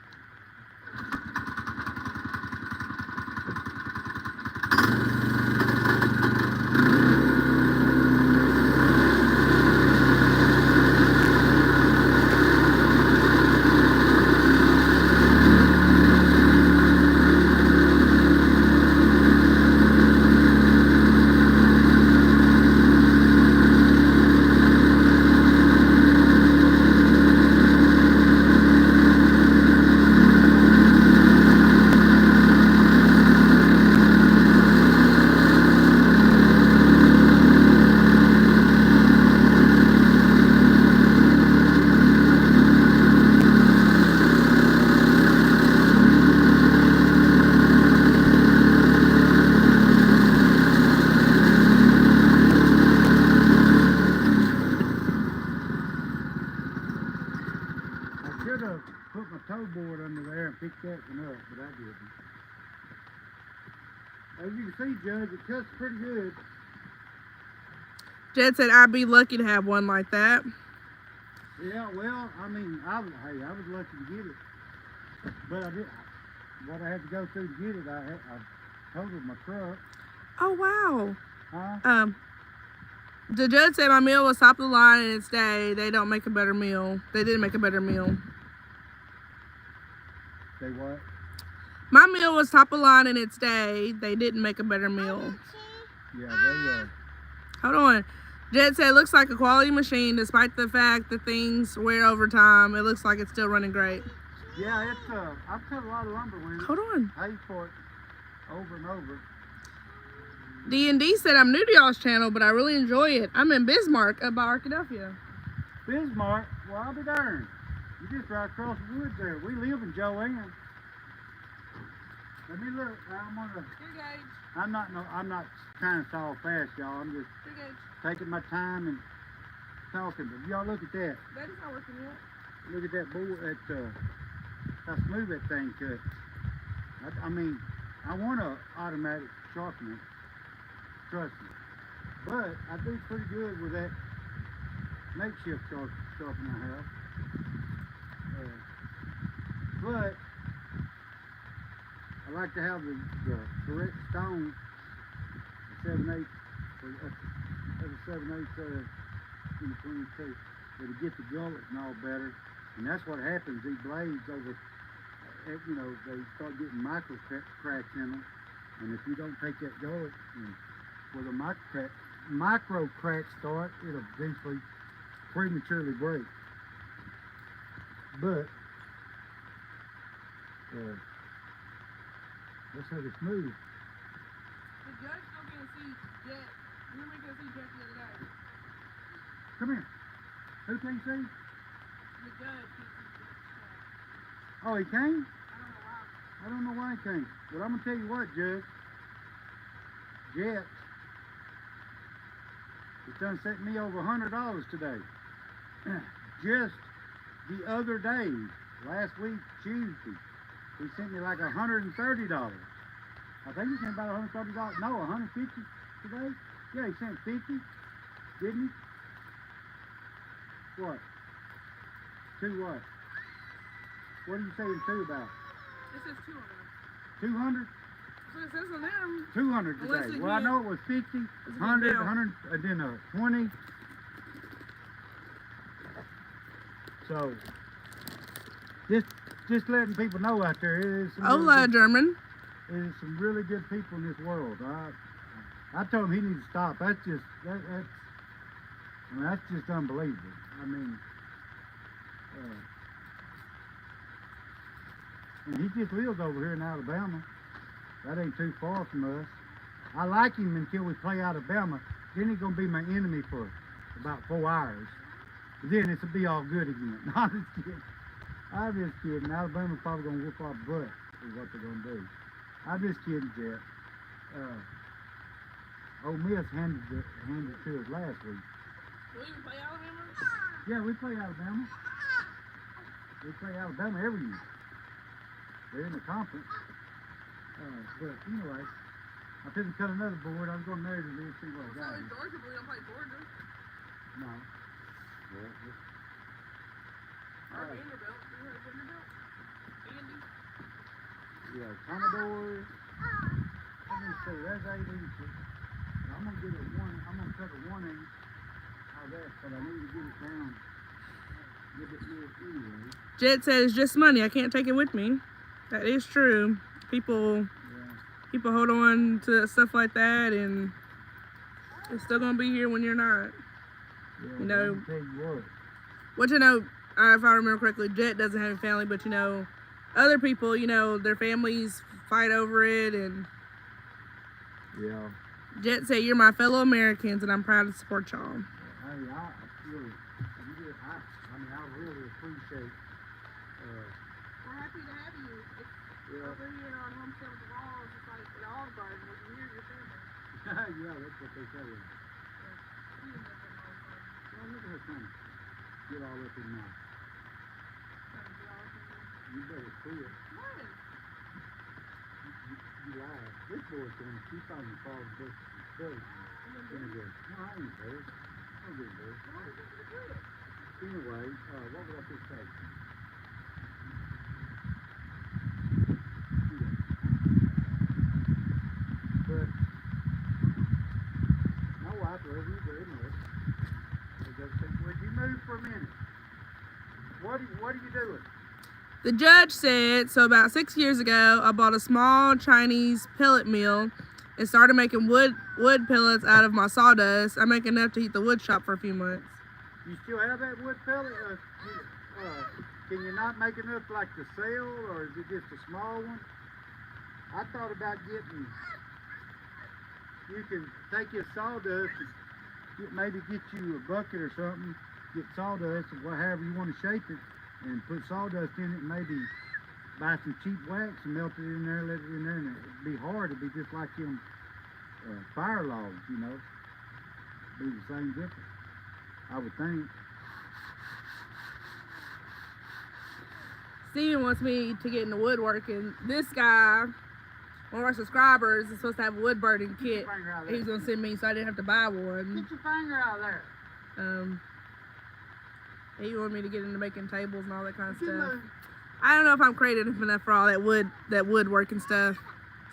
Put my toe board under there and pick that one up, but I didn't. As you can see, Judge, it cuts pretty good. Jed said I'd be lucky to have one like that. Yeah, well, I mean, I was lucky to get it, but what I had to go through to get it, I totaled my truck. Oh wow. Huh? The judge said my meal was top of the line in its day. They don't make a better meal. They didn't make a better meal. Say what? My meal was top of the line in its day. They didn't make a better meal. Yeah, they Hold on. Jed said it looks like a quality machine despite the fact that things wear over time. It looks like it's still running great. Yeah, I've cut a lot of lumber with it. Hold on. Paid for it over and over. D&D said I'm new to y'all's channel, but I really enjoy it. I'm in Bismarck up by Arkadelphia. Bismarck? Well, I'll be darned. You just right across the woods there. We live in Joanne. Let me look. I'm not trying to talk fast, y'all. I'm just taking my time and talking. But y'all look at that. That is not working yet. Look at that board. How smooth that thing cuts. I mean, I want an automatic sharpener. Trust me. But I do pretty good with that makeshift sharpening house. But I like to have the correct stone, the 7/8, have a 7/8 in between the two, to get the gullet and all better. And that's what happens. These blades over, you know, they start getting micro cracks in them. And if you don't take that gullet and where the micro cracks start, it'll eventually prematurely break. But let's have it smooth. The judge still can't see Jet. Remember he couldn't see Jet the other day? Come here. Who can you see? The judge can't see Jet. Oh, he came? I don't know why. I don't know why he came. But I'm gonna tell you what, Judge. Jet, he done sent me over $100 today. Just the other day, last week, Tuesday, he sent me like $130. I think he sent about $130. No, $150 today. Yeah, he sent 50, didn't he? What? Two what? What are you saying two about? It says 200. 200? So it says on them. 200 Unless today. it Well, I hit- know it was 50, It's a 100, big deal. 100, and then 20. So, just letting people know out there, there's some, Hola, German. there's some really good people in this world. I told him he needs to stop. That's just that's just unbelievable. I mean, and he just lives over here in Alabama. That ain't too far from us. I like him until we play Alabama. Then he's gonna be my enemy for about 4 hours. Then it'll be all good again. No, I'm just kidding. I'm just kidding. Alabama's probably gonna whoop our butt is what they're gonna do. I'm just kidding, Jet. Ole Miss handed it to us last week. Will you play Alabama? Yeah, we play Alabama. We play Alabama every year. They're in the conference. But anyway, I couldn't cut another board. I was going to measure this, see what I So got. is Georgia, but we don't play Georgia. No. Or Vanderbilt. You heard of Vanderbilt? Andy. Yeah, Commodores. Let me see. There's 8 inches. I'm gonna get I'm gonna cut a 1 inch out of that, but I need to get it down a little bit more anyway. Jet says just money. I can't take it with me. That is true. People hold on to stuff like that, and it's still gonna be here when you're not. Yeah, You know, I'm gonna tell you what. What you know, if I remember correctly, Jet doesn't have a family, but you know, other people, you know, their families fight over it, and Yeah. Jet said, "You're my fellow Americans, and I'm proud to support y'all." Hey, I really, I really appreciate. We're happy to have you. Yeah. Over here on Homestead with the Walls, it's like an Olive Garden. When you hear your family. Yeah, that's what they say. Oh, look at her coming. Get all up in mouth. You better quit. What? You lied. This boy's going to keep on the falls of this building. Anyway, no, I ain't there. I'm good there. Anyway, what would I just say? But my wife loves you very much. Would you move for a minute? What are you doing? The judge said, so about 6 years ago, I bought a small Chinese pellet mill and started making wood pellets out of my sawdust. I make enough to heat the wood shop for a few months. You still have that wood pellet? Can you not make enough like to sell, or is it just a small one? I thought about getting, you can take your sawdust and maybe get you a bucket or something, get sawdust or however you want to shape it, and put sawdust in it, and maybe buy some cheap wax and melt it in there, let it in there, and it'd be hard. It'd be just like them fire logs, you know. Be the same difference, I would think. Steven wants me to get into woodworking. This guy one of our subscribers is supposed to have a wood burning Get your kit. finger out of He was there. gonna send me, so I didn't have to buy one. Get your finger out of there. He wanted me to get into making tables and all that kind of Get stuff. loose. I don't know if I'm creative enough for all that woodworking stuff.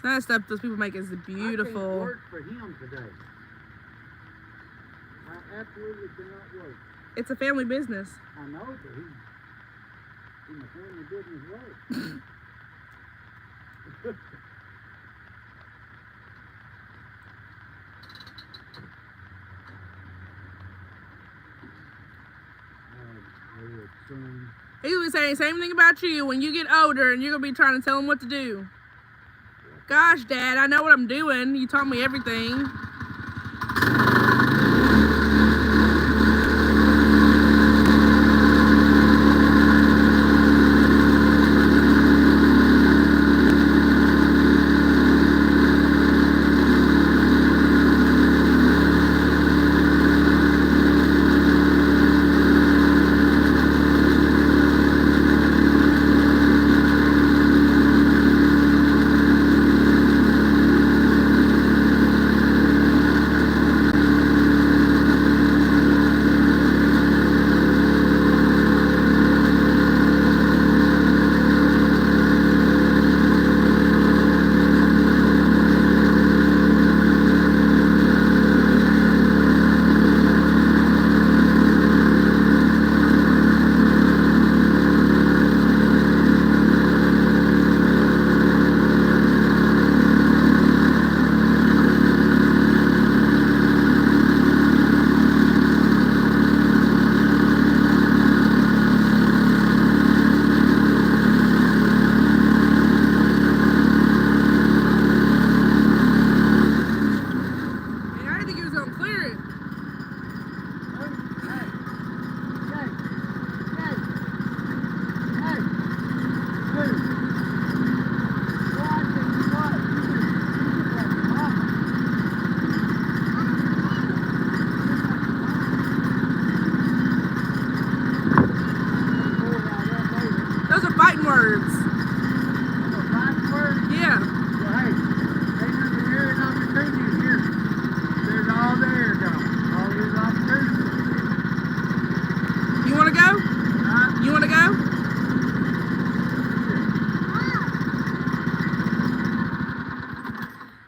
Some of that stuff those people make is I can't beautiful. work for him today. I absolutely cannot work. It's a family business. I know, but he's in the family business work. He was saying the same thing about you when you get older and you're gonna be trying to tell him what to do. Gosh, Dad, I know what I'm doing. You taught me everything.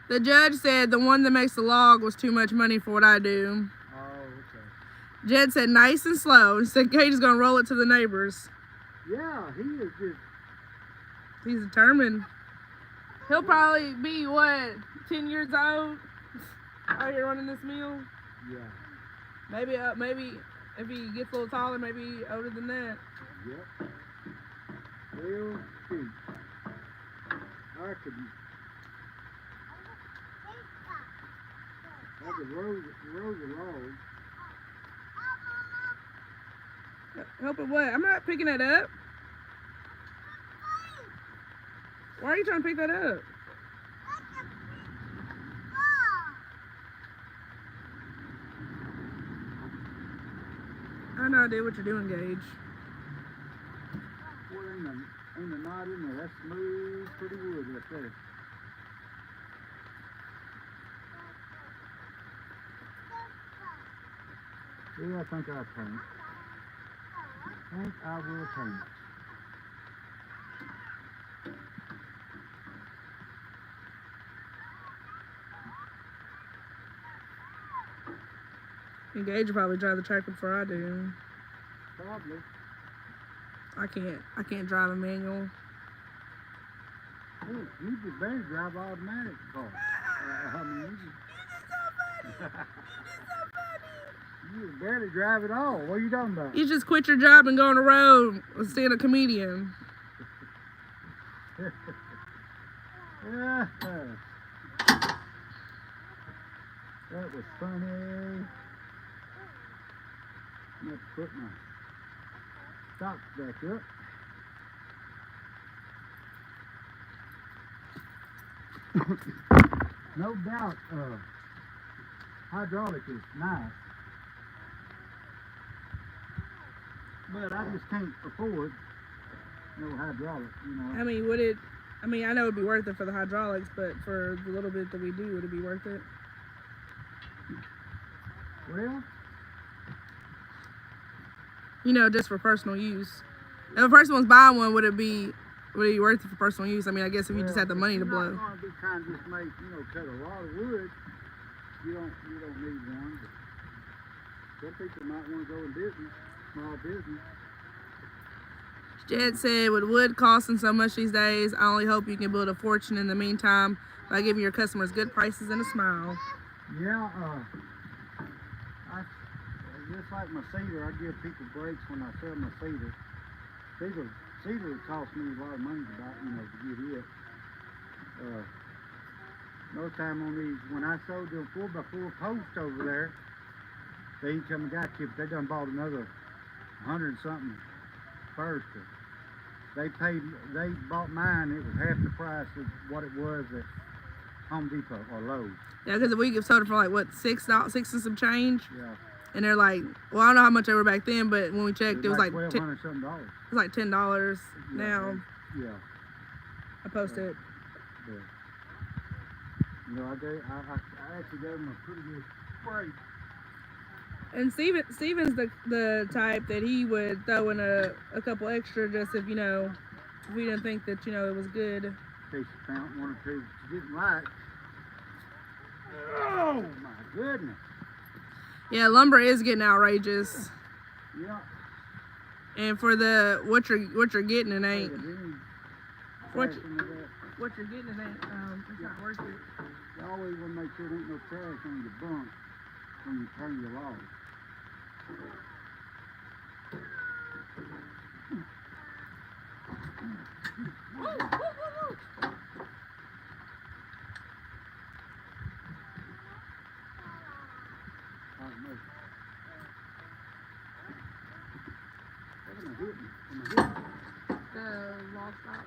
The judge said the one that makes the log was too much money for what I do. Oh, okay. Jed said nice and slow. He said Katie's gonna roll it to the neighbors. Yeah, he is just. He's determined. He'll probably be what, 10 years old out here running this mill. Yeah. Maybe if he gets a little taller, maybe older than that. Yep. Well, shoot. I could roll the log. Help it what? I'm not picking that up. Why are you trying to pick that up? I have no idea what you're doing, Gage. Well, ain't a knot in there. That's smooth, pretty wood right there. Yeah, I think I'll paint. I think I will paint. And Gage will probably drive the tractor before I do. Probably. I can't drive a manual. Hey, you just barely drive automatic car. I mean, you just barely drive at all. What are you talking about? You just quit your job and go on the road and stand a comedian. Yeah. That was funny. I'm going to put my stocks back up. No doubt, hydraulic is nice, but I just can't afford no hydraulic, you know. I mean, would it I mean, I know it'd be worth it for the hydraulics, but for the little bit that we do, would it be worth it? Well, You know, just for personal use. If a person was buying one, would it be worth it for personal use? I mean, I guess if you just had the money to blow. You're not going to be trying to just make, cut a lot of wood. You don't need one. But some people might want to go in business, small business. Jed said, with wood costing so much these days, I only hope you can build a fortune in the meantime by giving your customers good prices and a smile. Yeah, I just like my cedar, I give people breaks when I sell my cedar. Cedar cost me a lot of money to buy, to get it. Most time on these, when I sold them 4x4 posts over there, they each of them got you, but they done bought another 100 something first. They bought mine, it was half the price of what it was at Home Depot or Lowe's. Yeah, because we sold it for like, what, $6 and some change? Yeah. And they're like, well, I don't know how much they were back then, but when we checked, it was like $1,200 something dollars. It was like $10 now. Yeah. I posted. Yeah. I actually gave them a pretty good break. And Steven's the type that he would throw in a couple extra just if, if we didn't think that, it was good. In case you found one or two that you didn't like. Oh my goodness. Yeah, lumber is getting outrageous. Yeah. And for what you're getting, it ain't. What you're getting, it ain't. It's not worth it. You always want to make sure there ain't no trash on your bunk when you turn your log. The log stop.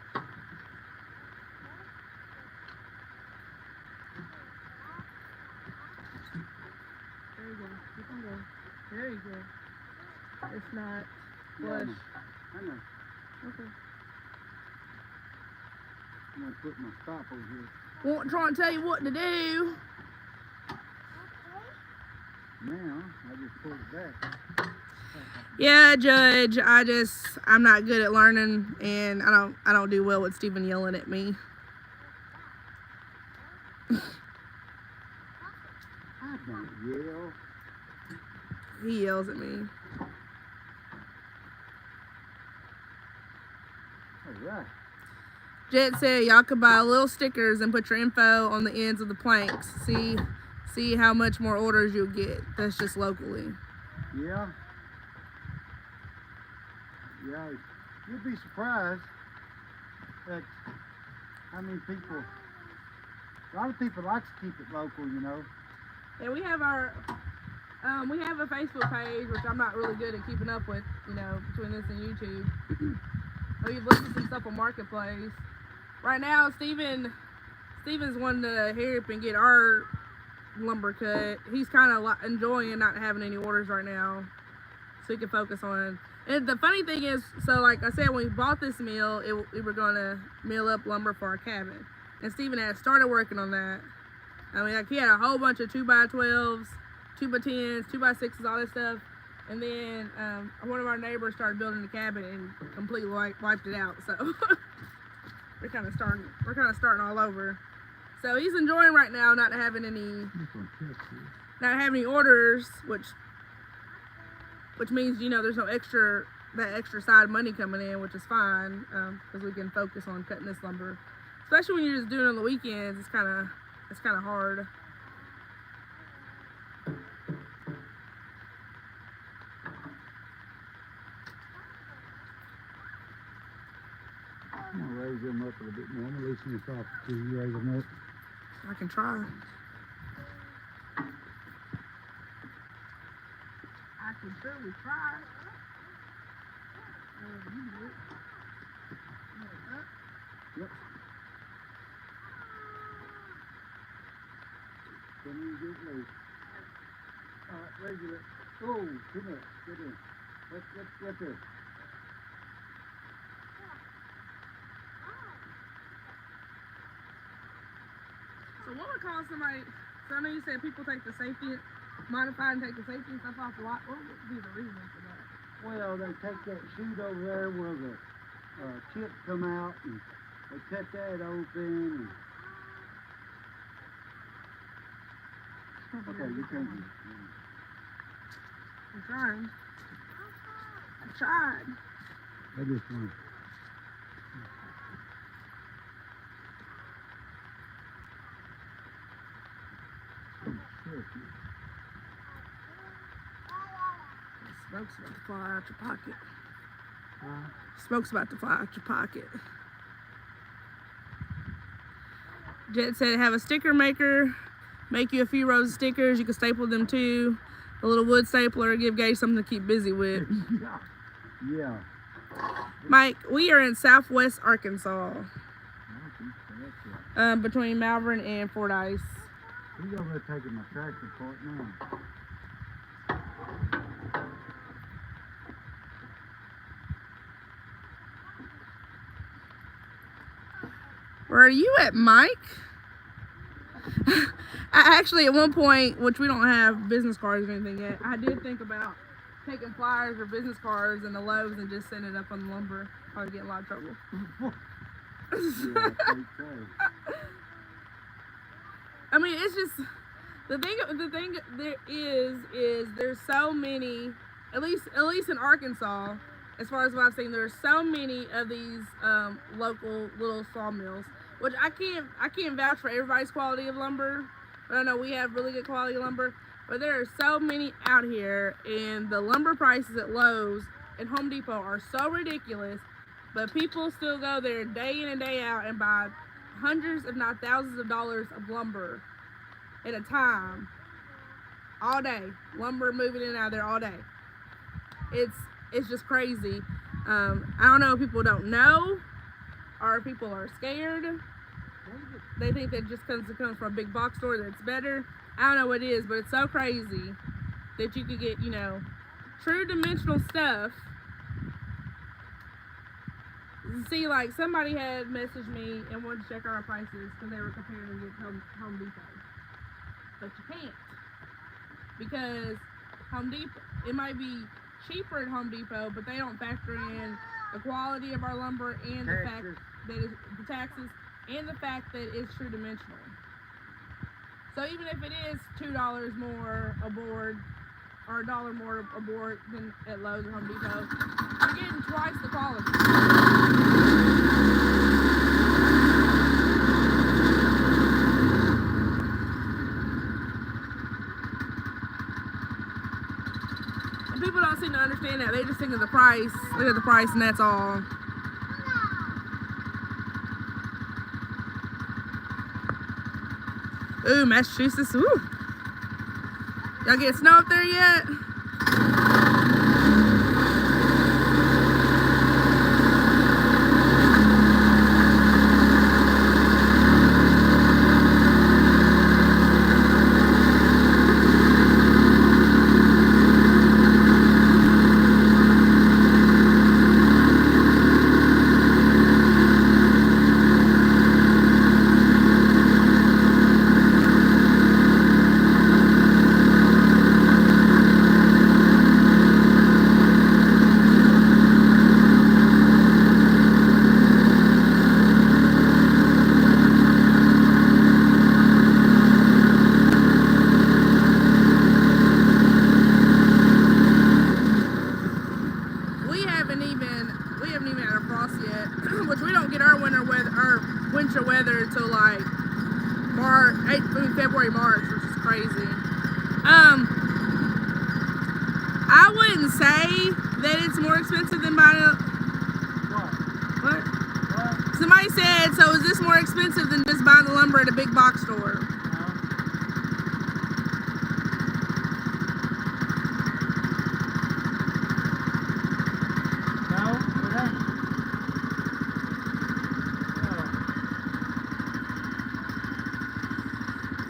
There you go. You can go. There you go. It's not flush. I know. Okay. I'm going to put my stop over here. Won't try and tell you what to do. Now, I just pulled it back. Yeah, Judge, I'm not good at learning, and I don't do well with Steven yelling at me. I don't yell. He yells at me. All right. Jet said y'all could buy little stickers and put your info on the ends of the planks. See how much more orders you'll get. That's just locally. Yeah. Yeah, you'd be surprised at how many people, a lot of people like to keep it local, Yeah, we have we have a Facebook page, which I'm not really good at keeping up with, between this and YouTube. We've looked at some stuff on Marketplace. Right now, Steven's wanting to hurry up and get our lumber cut. He's kind of enjoying not having any orders right now, so he can focus on. And the funny thing is, so like I said, when we bought this mill, we were going to mill up lumber for our cabin. And Steven had started working on that. I mean, like, he had a whole bunch of 2x12s, 2x10s, 2x6s, all this stuff. And then one of our neighbors started building the cabin and completely wiped it out. So we're kind of starting all over. So he's enjoying right now not having any orders, which means, there's no extra side money coming in, which is fine, because we can focus on cutting this lumber. Especially when you're just doing it on the weekends, it's kind of hard. I'm going to raise them up a little bit more. I'm going to loosen this off until you raise them up. I can try. I can surely try. You do it. Yep. Come in, get loose. All right, raise it up. Oh, too much. Get in. Let's get there. what would cause somebody? So I know you said people take the safety, modify and take the safety and stuff off the lot. What would be the reason for that? Well, they take that chute over there where the chips come out, and they cut that open. And, okay, you can. I'm trying. I tried. I just want. Smoke's about to fly out your pocket. Smoke's about to fly out your pocket. Jet said have a sticker maker, make you a few rows of stickers. You can staple them too. A little wood stapler, give Gage something to keep busy with. Yeah. Mike, we are in Southwest Arkansas. Between Malvern and Fordyce. He's over there taking my tractor apart now. Where are you at, Mike? I actually, at one point, which we don't have business cards or anything yet, I did think about taking flyers or business cards and the loaves and just sending it up on the lumber. Probably get in a lot of trouble. I mean, it's just the thing there is there's so many, at least in Arkansas, as far as what I've seen, there's so many of these local little sawmills, which I can't vouch for everybody's quality of lumber, but I know we have really good quality lumber. But there are so many out here, and the lumber prices at Lowe's and Home Depot are so ridiculous, but people still go there day in and day out and buy hundreds, if not thousands of dollars of lumber at a time, all day. Lumber moving in and out of there all day. It's just crazy. I don't know if people don't know or if people are scared. They think that just because it comes from a big box store that it's better. I don't know what it is, but it's so crazy that you could get, true dimensional stuff. See, like, somebody had messaged me and wanted to check our prices because they were comparing it to Home Depot. But you can't. Because Home Depot, it might be cheaper at Home Depot, but they don't factor in the quality of our lumber and the fact that it's the taxes and the fact that it's true dimensional. So even if it is $2 more a board or $1 more a board than at Lowe's or Home Depot, you're getting twice the quality. And people don't seem to understand that. They just think of the price, look at the price, and that's all. Ooh, Massachusetts, ooh. Y'all get snow up there yet? February, March, which is crazy. I wouldn't say that it's more expensive than buying a... What? Somebody said, so is this more expensive than just buying the lumber at a big box store?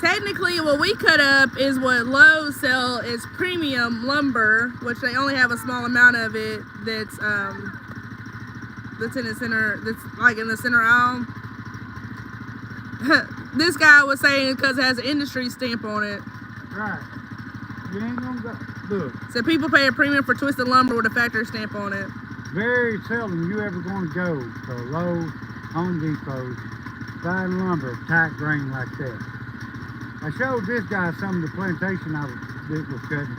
Technically, what we cut up is what Lowe's sell is premium lumber, which they only have a small amount of it that's in the center, that's like in the center aisle. this guy was saying because it has an industry stamp on it. Right. You ain't gonna go. Look, So people pay a premium for twisted lumber with a factory stamp on it. very seldom you ever gonna go to Lowe's, Home Depot, buying lumber, tight grain like that. I showed this guy some of the plantation that was cutting,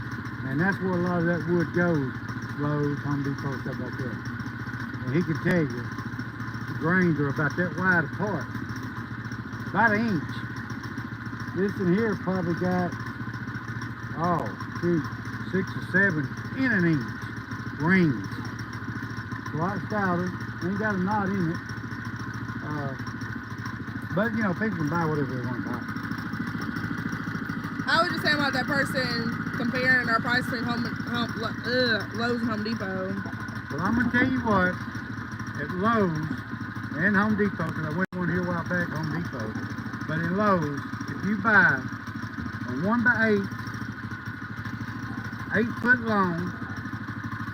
and that's where a lot of that wood goes. Lowe's, Home Depot, stuff like that. And he can tell you, the grains are about that wide apart. About an inch. This in here probably got, oh, shoot, 6 or 7 in an inch rings. A lot stouter, ain't got a knot in it. But you know, people can buy whatever they want to buy. I was just saying about that person comparing our price between Lowe's and Home Depot. Well, I'm gonna tell you what, at Lowe's and Home Depot, because I went one here a while back, Home Depot, but in Lowe's, if you buy a 1x8, 8-foot long,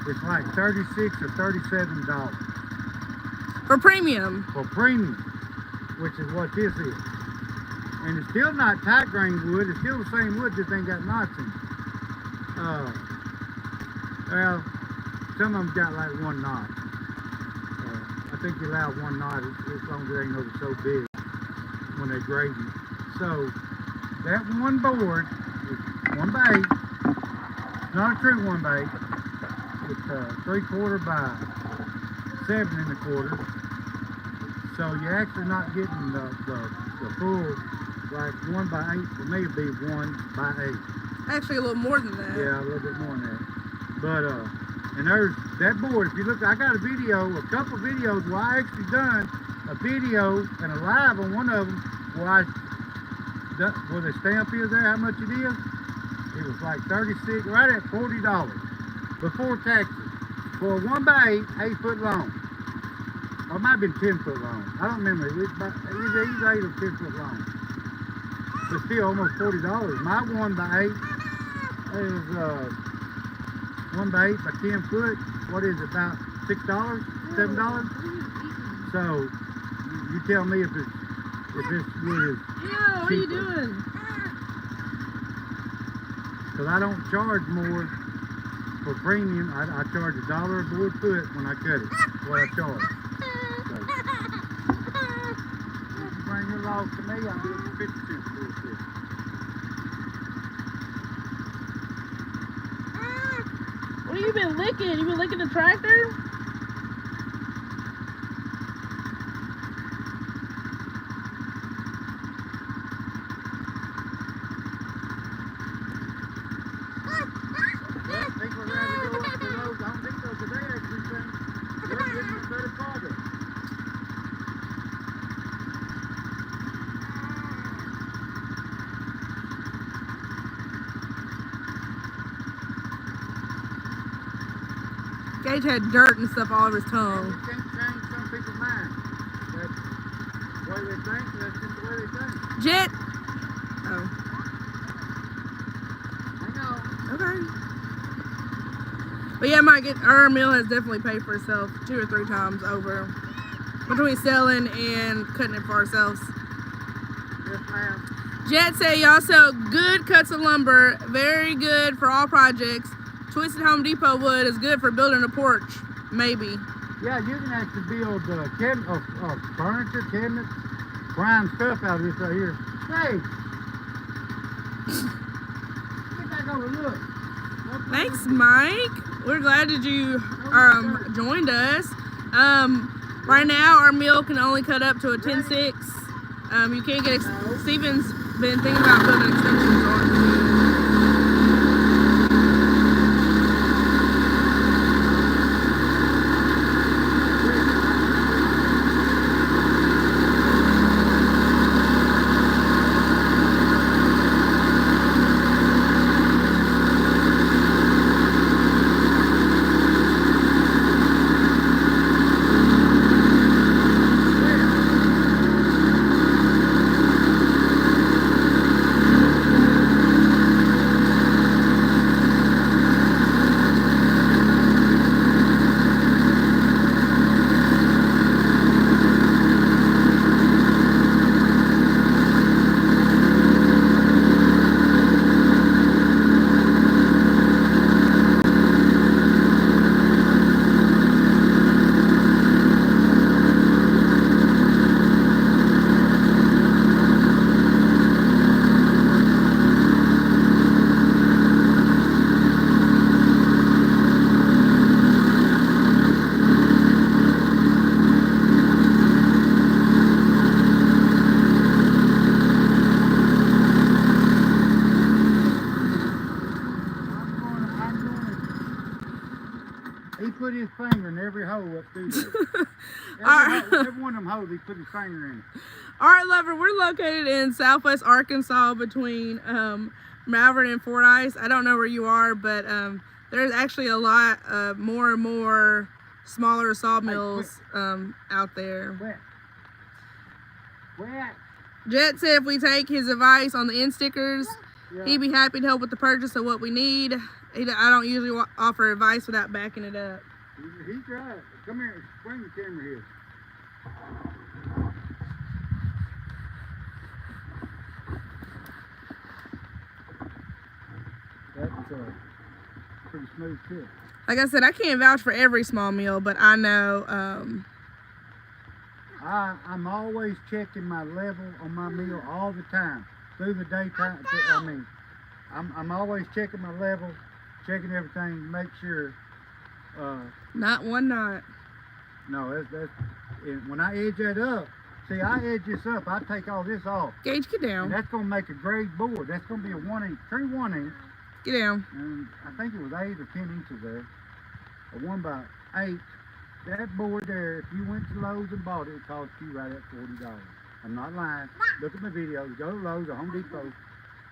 it's like $36 or $37 For premium. for premium, which is what this is. And it's still not tight grain wood, it's still the same wood, just ain't got knots in it. Well, some of them got like one knot. I think you allow one knot as long as they know it's so big when they grade it. So that one board is 1x8, not a true 1x8. It's 3/4 by 7 1/4. So you're actually not getting the full, like 1x8. For me, it'd be 1x8. Actually, a little more than that. Yeah, a little bit more than that. But and there's that board. If you look, I got a couple videos where I actually done a video and a live on one of them where the stamp is there, how much it is. It was like 36, right at $40 before taxes for a 1x8, 8-foot long. Or it might have been 10-foot long. I don't remember. It was either 8 or 10 foot long. But still almost $40. My 1x8 is 1x8 by 10 foot. What is it, about $6, $7? So you tell me if this wood is Yeah, what are you cheaper. doing? Because I don't charge more for premium. I charge $1 a board foot when I cut it. What I charge. So, if you bring your logs to me, I'll do it for 50 cents a board foot. What have you been licking? You been licking the tractor? Well, people rather go up to Lowe's Home Depot because they actually think they're getting a better product. Gage had dirt and stuff all over his And tongue. you can't change some people's mind. That's the way they think, that's just the way they think. Jet. Oh, I know. okay. But yeah, our meal has definitely paid for itself 2 or 3 times over between selling and cutting it for ourselves. Yes, ma'am. Jet said y'all sell good cuts of lumber, very good for all projects. Twisted Home Depot wood is good for building a porch, maybe. Yeah, you can actually build furniture, cabinets, prime stuff out of this right here. Hey! Get back over and look. Thanks, Mike. We're glad that you joined us. Right now, our meal can only cut up to a 10/6. You can't get. Steven's been thinking about building extensions on. put his finger in every hole up through there. Every one of them holes, he put his finger in it. All right, lover, we're located in Southwest Arkansas between Malvern and Fordyce. I don't know where you are, but there's actually a lot of more and more smaller sawmills out there. Wet. Jet said if we take his advice on the end stickers, he'd be happy to help with the purchase of what we need. I don't usually offer advice without backing it up. He's right. Come here, bring the camera here. That's pretty smooth too. Like I said, I can't vouch for every small mill, but I know. I'm always checking my level on my meal all the time through the daytime. I mean, I'm always checking my level, checking everything to make sure. Not one knot. No, that's when I edge that up. See, I edge this up. I take all this off. Gage, get down. And that's gonna make a grade board. That's gonna be a 1 inch, true 1 inch. Get down. And I think it was 8 or 10 inches there. A 1x8. That board there, if you went to Lowe's and bought it, it cost you right at $40. I'm not lying. Look at my videos. Go to Lowe's or Home Depot.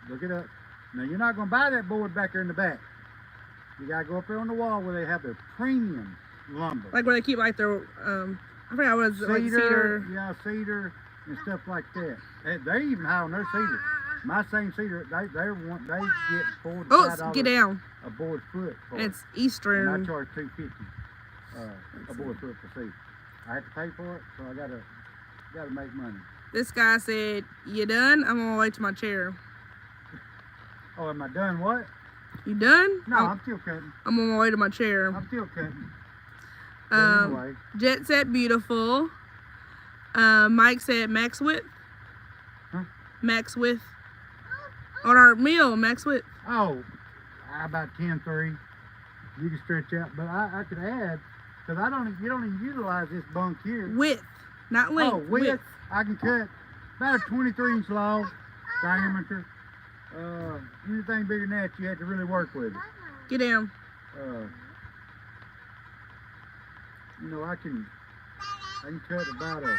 Look it up. Now, you're not going to buy that board back there in the back. You got to go up there on the wall where they have their premium lumber. Like where they keep like their, I forgot what it was, like cedar. Yeah, cedar and stuff like that. They even high on their cedar. My same cedar, they get $4 to $5 get down. a board foot for And it. it's Eastern. And I charge $2.50 a board foot for cedar. I have to pay for it, so I gotta make money. This guy said, "You done? I'm on my way to my chair." Oh, am I done? What? You done? No, I'm still cutting. I'm on my way to my chair. I'm still cutting. Anyway. Jet said beautiful. Mike said max width. Huh? Max width. On our meal, max width. Oh, about 10-3. You can stretch out, but I could add, because you don't even utilize this bunk here. Width, not length. Oh, width. I can cut about a 23-inch log diameter. Anything bigger than that, you have to really work with it. Get down. You know, I can cut about a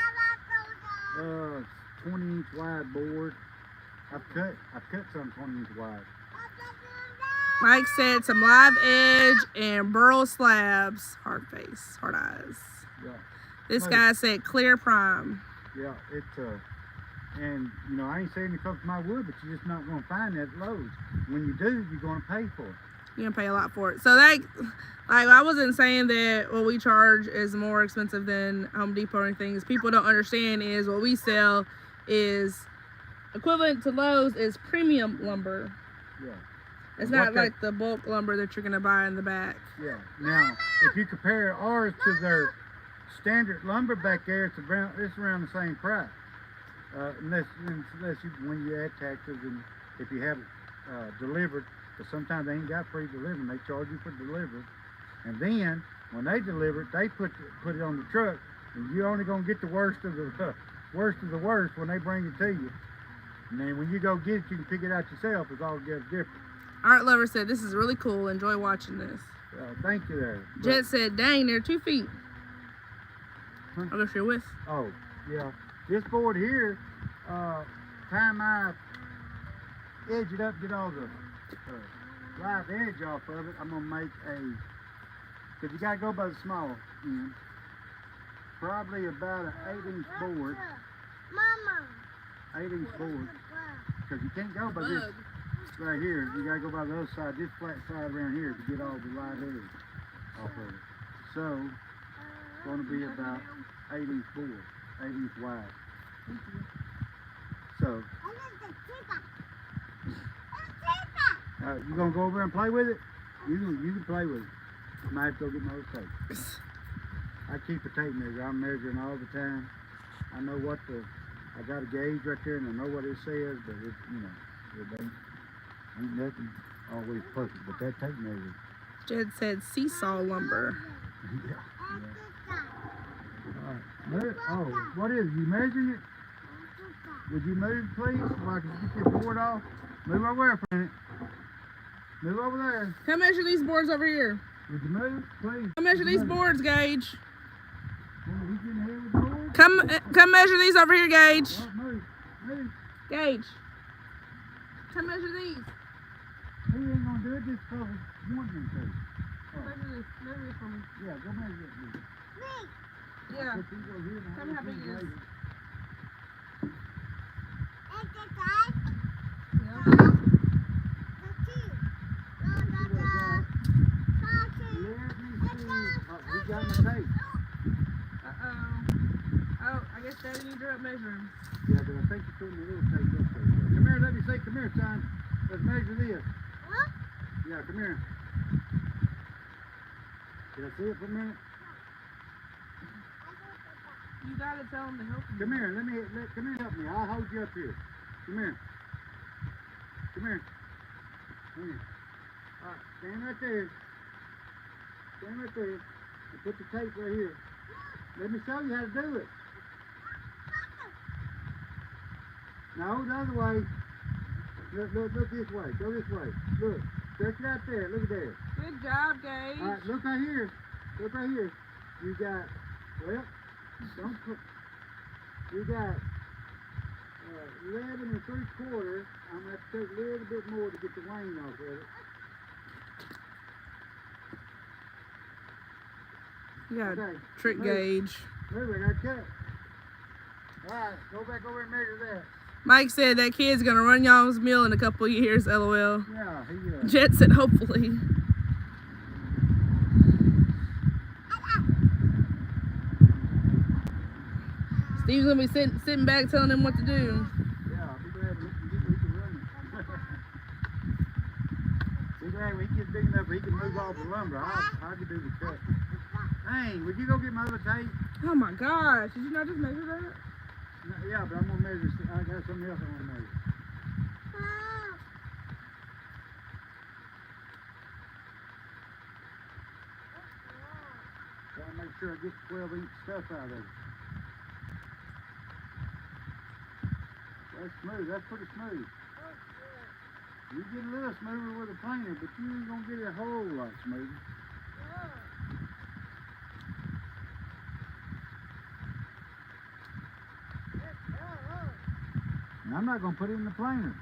20-inch wide board. I've cut some 20-inch wide. Mike said some live edge and burl slabs. Hard face, hard eyes. Yeah. This guy said clear prime. Yeah, it's and you know, I ain't saying it comes to my wood, but you're just not gonna find that at Lowe's. When you do, you're gonna pay for it. You're gonna pay a lot for it. So like I wasn't saying that what we charge is more expensive than Home Depot or anything. Is people don't understand is what we sell is equivalent to Lowe's is premium lumber. Yeah. It's not like the bulk lumber that you're gonna buy in the back. Yeah. Now, if you compare ours to their standard lumber back there, it's around the same price. Unless you, when you add taxes and if you have it delivered, because sometimes they ain't got free delivery, they charge you for delivery. And then when they deliver it, they put it on the truck, and you're only gonna get the worst of the worst when they bring it to you. And then when you go get it, you can pick it out yourself. It's altogether different. Art Lover said, "This is really cool. Enjoy watching this." Thank you there. Jet said, "Dang, they're 2 feet." Huh? I'll go for your width. Oh, yeah. This board here, time I edge it up, get all the live edge off of it, I'm gonna make because you gotta go by the small end. Probably about an 8-inch board. Mama. 8-inch board. Because you can't go by this right here. You gotta go by the other side, this flat side around here to get all the live edge off of it. So, it's gonna be about 8-inch board, 8-inch wide. So, you gonna go over and play with it? You can play with it. I might have to go get my own tape. I keep a tape measure. I'm measuring all the time. I know I got a gauge right there and I know what it says, but it, you know, it ain't nothing always perfect, but that tape measure. Jed said seesaw lumber. Yeah. All right. Oh, what is it? You measuring it? Would you move, please, so I can get your board off? Move over there for a minute. Move over there. Come measure these boards over here. Would you move, please? Come measure these boards, Gage. He's in here with the board. Come measure these over here, Gage. Oh, move. Gage. Come measure these. He ain't gonna do it just because he's wanting him to. Measure this. Measure this for me. Yeah, go measure it. Please. Yeah. Put these over here and Tell me how big it is. later. Yeah. Let me see. Oh, we got my tape. Oh, I guess Daddy needs to up measuring. Yeah, but I think you put me a little tape up there. Come here, let me see. Come here, son. Let's measure this. What? Yeah, come here. Can I see it for a minute? You gotta tell him to help you. Come here, come here, help me. I'll hold you up here. Come here. Come here. Come here. All right, stand right there. Stand right there. And put the tape right here. Let me show you how to do it. No, the other way. Look this way. Go this way. Look. Stretch it out there. Look at there. Good job, Gage. All right, look right here. Look right here. You got, well, don't put, you got 11 3/4. I'm going to have to take a little bit more to get the wane off of it. You got Okay. trick Move. Gage. Move, I got cut. All right, go back over and measure that. Mike said that kid's gonna run y'all's mill in a couple of years, lol. Yeah, Jet said hopefully. Steve's gonna be sitting back telling him what to do. Yeah, I'll be glad we can run it. Be glad when he gets big enough he can move all the lumber. I can do the cut. Dang, would you go get my other tape? Oh my gosh, did you not just measure that? No, yeah, but I'm gonna measure. I got something else I want to measure. Gotta make sure I get 12-inch stuff out of it. That's smooth. That's pretty smooth. You get a little smoother with a planer, but you ain't gonna get it a whole lot smoother. And I'm not gonna put it in the planer.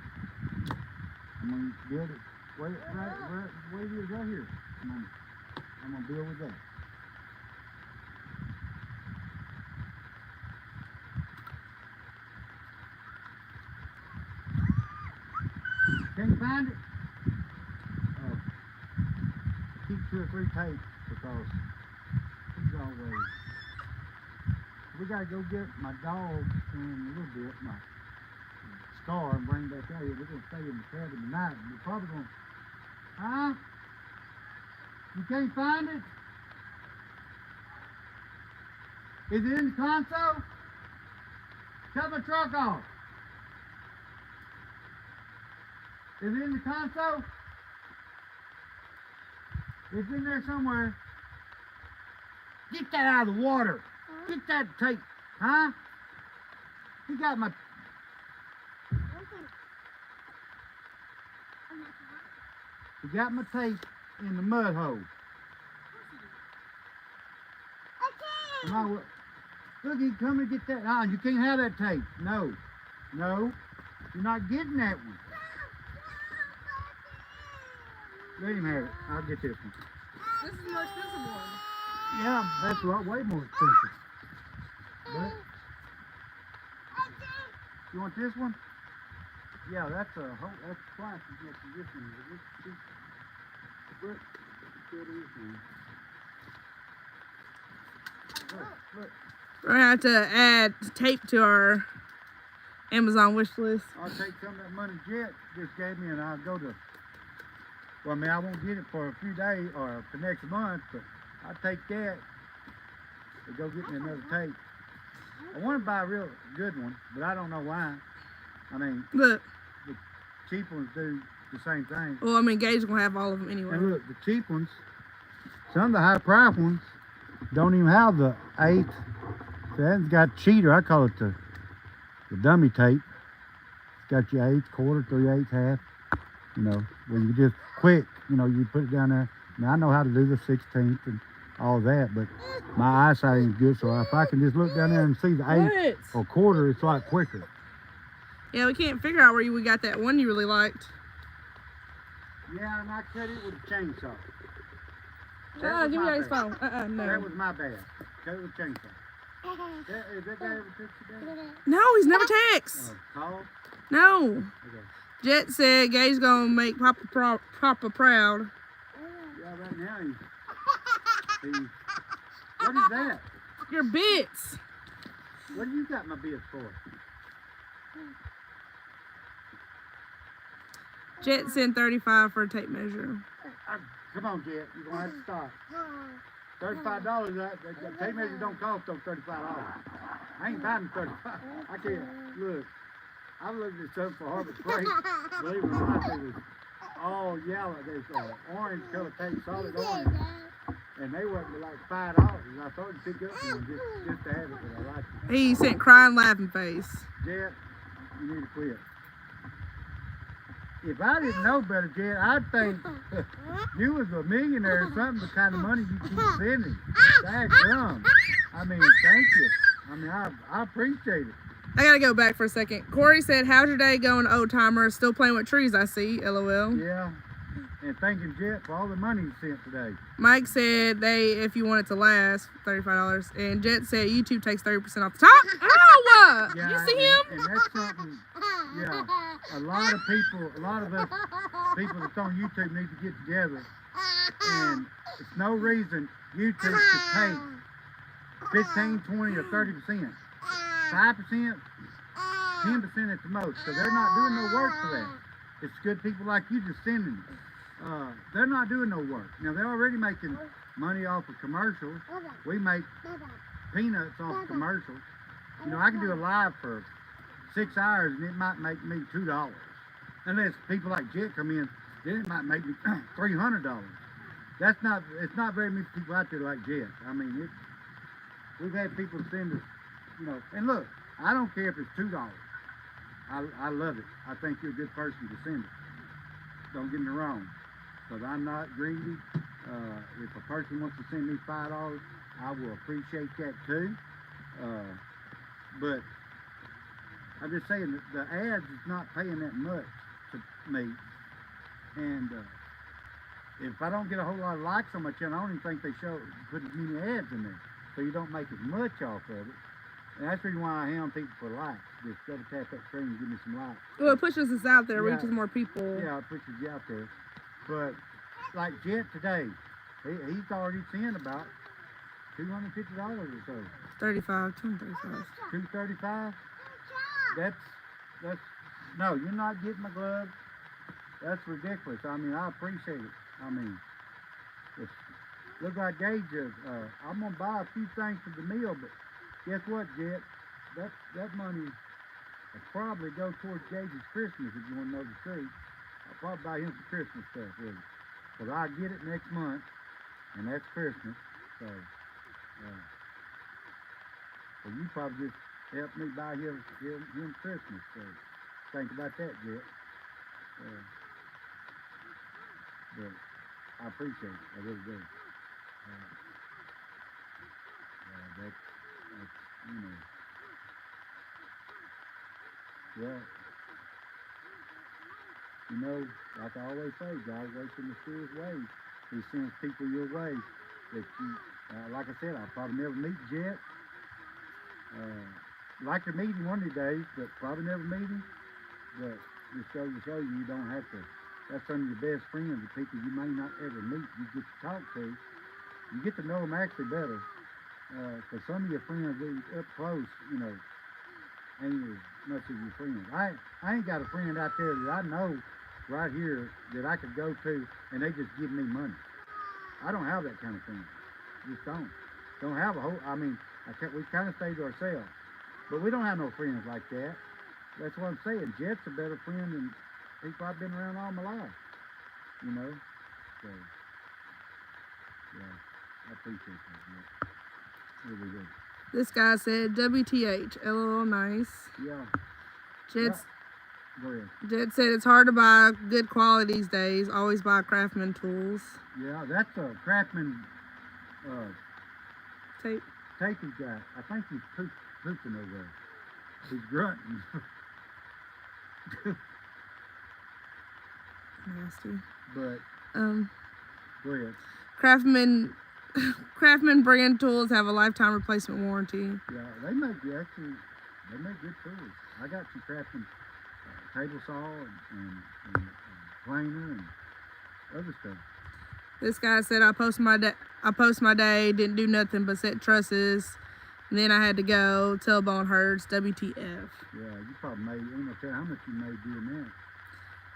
I'm gonna build it where it is right here. I'm gonna build with that. Can you find it? Oh. Keep 2 or 3 tapes because he's always. We gotta go get my dog in a little bit, my Star, and bring back out here. We're gonna stay in the cabin tonight. We're probably gonna. Huh? You can't find it? Is it in the console? Cut my truck off. Is it in the console? It's in there somewhere. Get that out of the water. Get that tape. Huh? You got my... You got my tape in the mud hole. Am I, look, you come and get that. Ah, you can't have that tape. No. No. You're not getting that one. Let him have it. I'll get this one. This is the more expensive one. Yeah, that's a lot, way more expensive. But, you want this one? Yeah, that's a whole, that's twice as much as this one. But, still is one. Look. We're gonna have to add tape to our Amazon wish list. I'll take some of that money Jet just gave me and I'll go to, well, I mean, I won't get it for a few days or for next month, but I'll take that and go get me another tape. I want to buy a real good one, but I don't know why. I mean, Look, the cheap ones do the same thing. well, I mean, Gage gonna have all of them anyway. And look, the cheap ones, some of the high price ones don't even have the 1/8. That's got cheater. I call it the dummy tape. It's got your 1/8, 1/4, 3/8, half. You know, where you just quick. You know, you put it down there. Now I know how to do the 16th and all that, but my eyesight ain't good. So if I can just look down there and see the 8th or quarter, it's like quicker. Yeah, we can't figure out where we got that one you really liked. Yeah, and I cut it with a chainsaw. Give me Daddy's phone. No. That was my bad. Cut it with a chainsaw. Is that guy ever text you that? No, he's never texts. Call? No. Okay. Jet said Gay's gonna make Papa proud. Yeah, right now he's what is that? Your bits. What do you got my bits for? Jet sent 35 for a tape measure. Come on, Jet. You're going to have to stop. $35, that tape measure don't cost those $35. I ain't buying $35. I can't. Look, I looked at something for Harbor Freight. Believe it or not, it was all yellow. There's orange color tape, solid orange. And they were like $5. And I thought to pick up one just to have it, but I liked it. He sent crying laughing face. Jet, you need to quit. If I didn't know better, Jet, I'd think you was a millionaire or something, the kind of money you keep spending. That's dumb. I mean, thank you. I mean, I appreciate it. I gotta go back for a second. Corey said, how's your day going, old timer? Still playing with trees, I see. LOL. Yeah. And thanking Jet for all the money he sent today. Mike said if you want it to last, $35. And Jet said YouTube takes 30% off the top. Oh! Yeah, You see him? And that's something, yeah, a lot of us people that's on YouTube need to get together. And it's no reason YouTube should take 15, 20, or 30%. 5%, 10% at the most. So they're not doing no work for that. It's good people like you just sending it. They're not doing no work. Now, they're already making money off of commercials. We make peanuts off of commercials. You know, I can do a live for 6 hours and it might make me $2. Unless people like Jet come in, then it might make me $300. It's not very many people out there like Jet. I mean, we've had people send us, you know, and look, I don't care if it's $2. I love it. I think you're a good person to send it. Don't get me wrong, because I'm not greedy. If a person wants to send me $5, I will appreciate that too. But I'm just saying that the ads is not paying that much to me. And if I don't get a whole lot of likes on my channel, I don't even think they put as many ads in there. So you don't make as much off of it. And that's the reason why I hound people for likes. Just double tap that screen and give me some likes. Well, it pushes us out there, Yeah. reaches more people. Yeah, it pushes you out there. But like Jet today, he's already sent about $250 or so. 35, 235. $235. That's no, you're not getting my gloves. That's ridiculous. I mean, I appreciate it. I mean, look like Gage is. I'm gonna buy a few things for the meal, but guess what, Jet? That money will probably go towards Gage's Christmas. If you want to know the truth, I'll probably buy him some Christmas stuff with it. Cause I get it next month, and that's Christmas. So you probably just help me buy him Christmas. So think about that, Jet. But I appreciate it. I really do. That's you know. Well, you know, like I always say, God works in mysterious ways. He sends people your way that you, like I said, I'll probably never meet Jet. Like to meet him one of these days, but probably never meet him. But just goes to show you don't have to. That's some of your best friends, the people you may not ever meet. You get to talk to. You get to know them actually better. Because some of your friends up close, you know, ain't as much as your friends. I ain't got a friend out there that I know right here that I could go to and they just give me money. I don't have that kind of friend. Just don't have a whole. I mean, we kind of stay to ourselves, but we don't have no friends like that. That's what I'm saying. Jet's a better friend than people I've been around all my life. You know, so yeah, I appreciate that. Jet. Really good. This guy said WTH, LOL nice. Yeah. Jet's Go ahead. Jed said it's hard to buy good quality these days. Always buy Craftsman tools. Yeah, that's a craftsman Tape. tape he's got. I think he's pooping over there. He's grunting. Nasty. But go ahead. Craftsman brand tools have a lifetime replacement warranty. Yeah, they make good tools. I got some craftsman table saw and planer and other stuff. This guy said I post my day, didn't do nothing but set trusses. And then I had to go. Tailbone hurts. WTF. Yeah, you probably made. Ain't no telling how much you made doing that.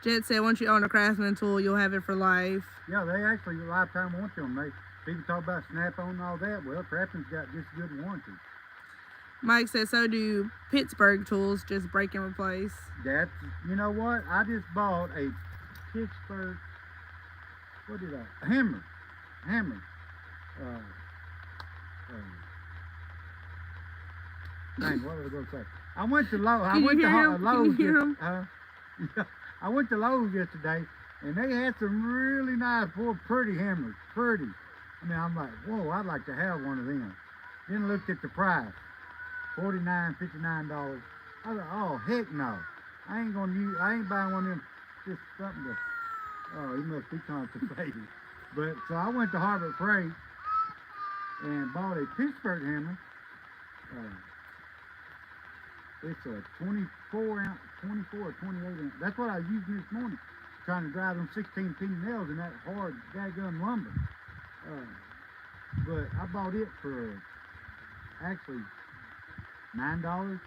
Jet said once you own a Craftsman tool, you'll have it for life. Yeah, they actually lifetime warranty on them. People talk about snap-on and all that. Well, Craftsman's got just good warranty. Mike said so do Pittsburgh tools, just break and replace. That's, you know what? I just bought a Pittsburgh, what did I, hammer. Dang, what was I going to say? I went to Lowe's. Can you hear him? Yeah, I went to Lowe's yesterday, and they had some really nice, pretty hammers. Pretty. I mean, I'm like, whoa, I'd like to have one of them. Then I looked at the price, $49, $59. I thought, oh, heck no. I ain't buying one of them, just something to, oh, he must be constipated. But, so I went to Harbor Freight and bought a Pittsburgh hammer. It's a 24 or 28 ounce. That's what I was using this morning, trying to drive them 16-pin nails in that hard daggum lumber. But I bought it for actually $9,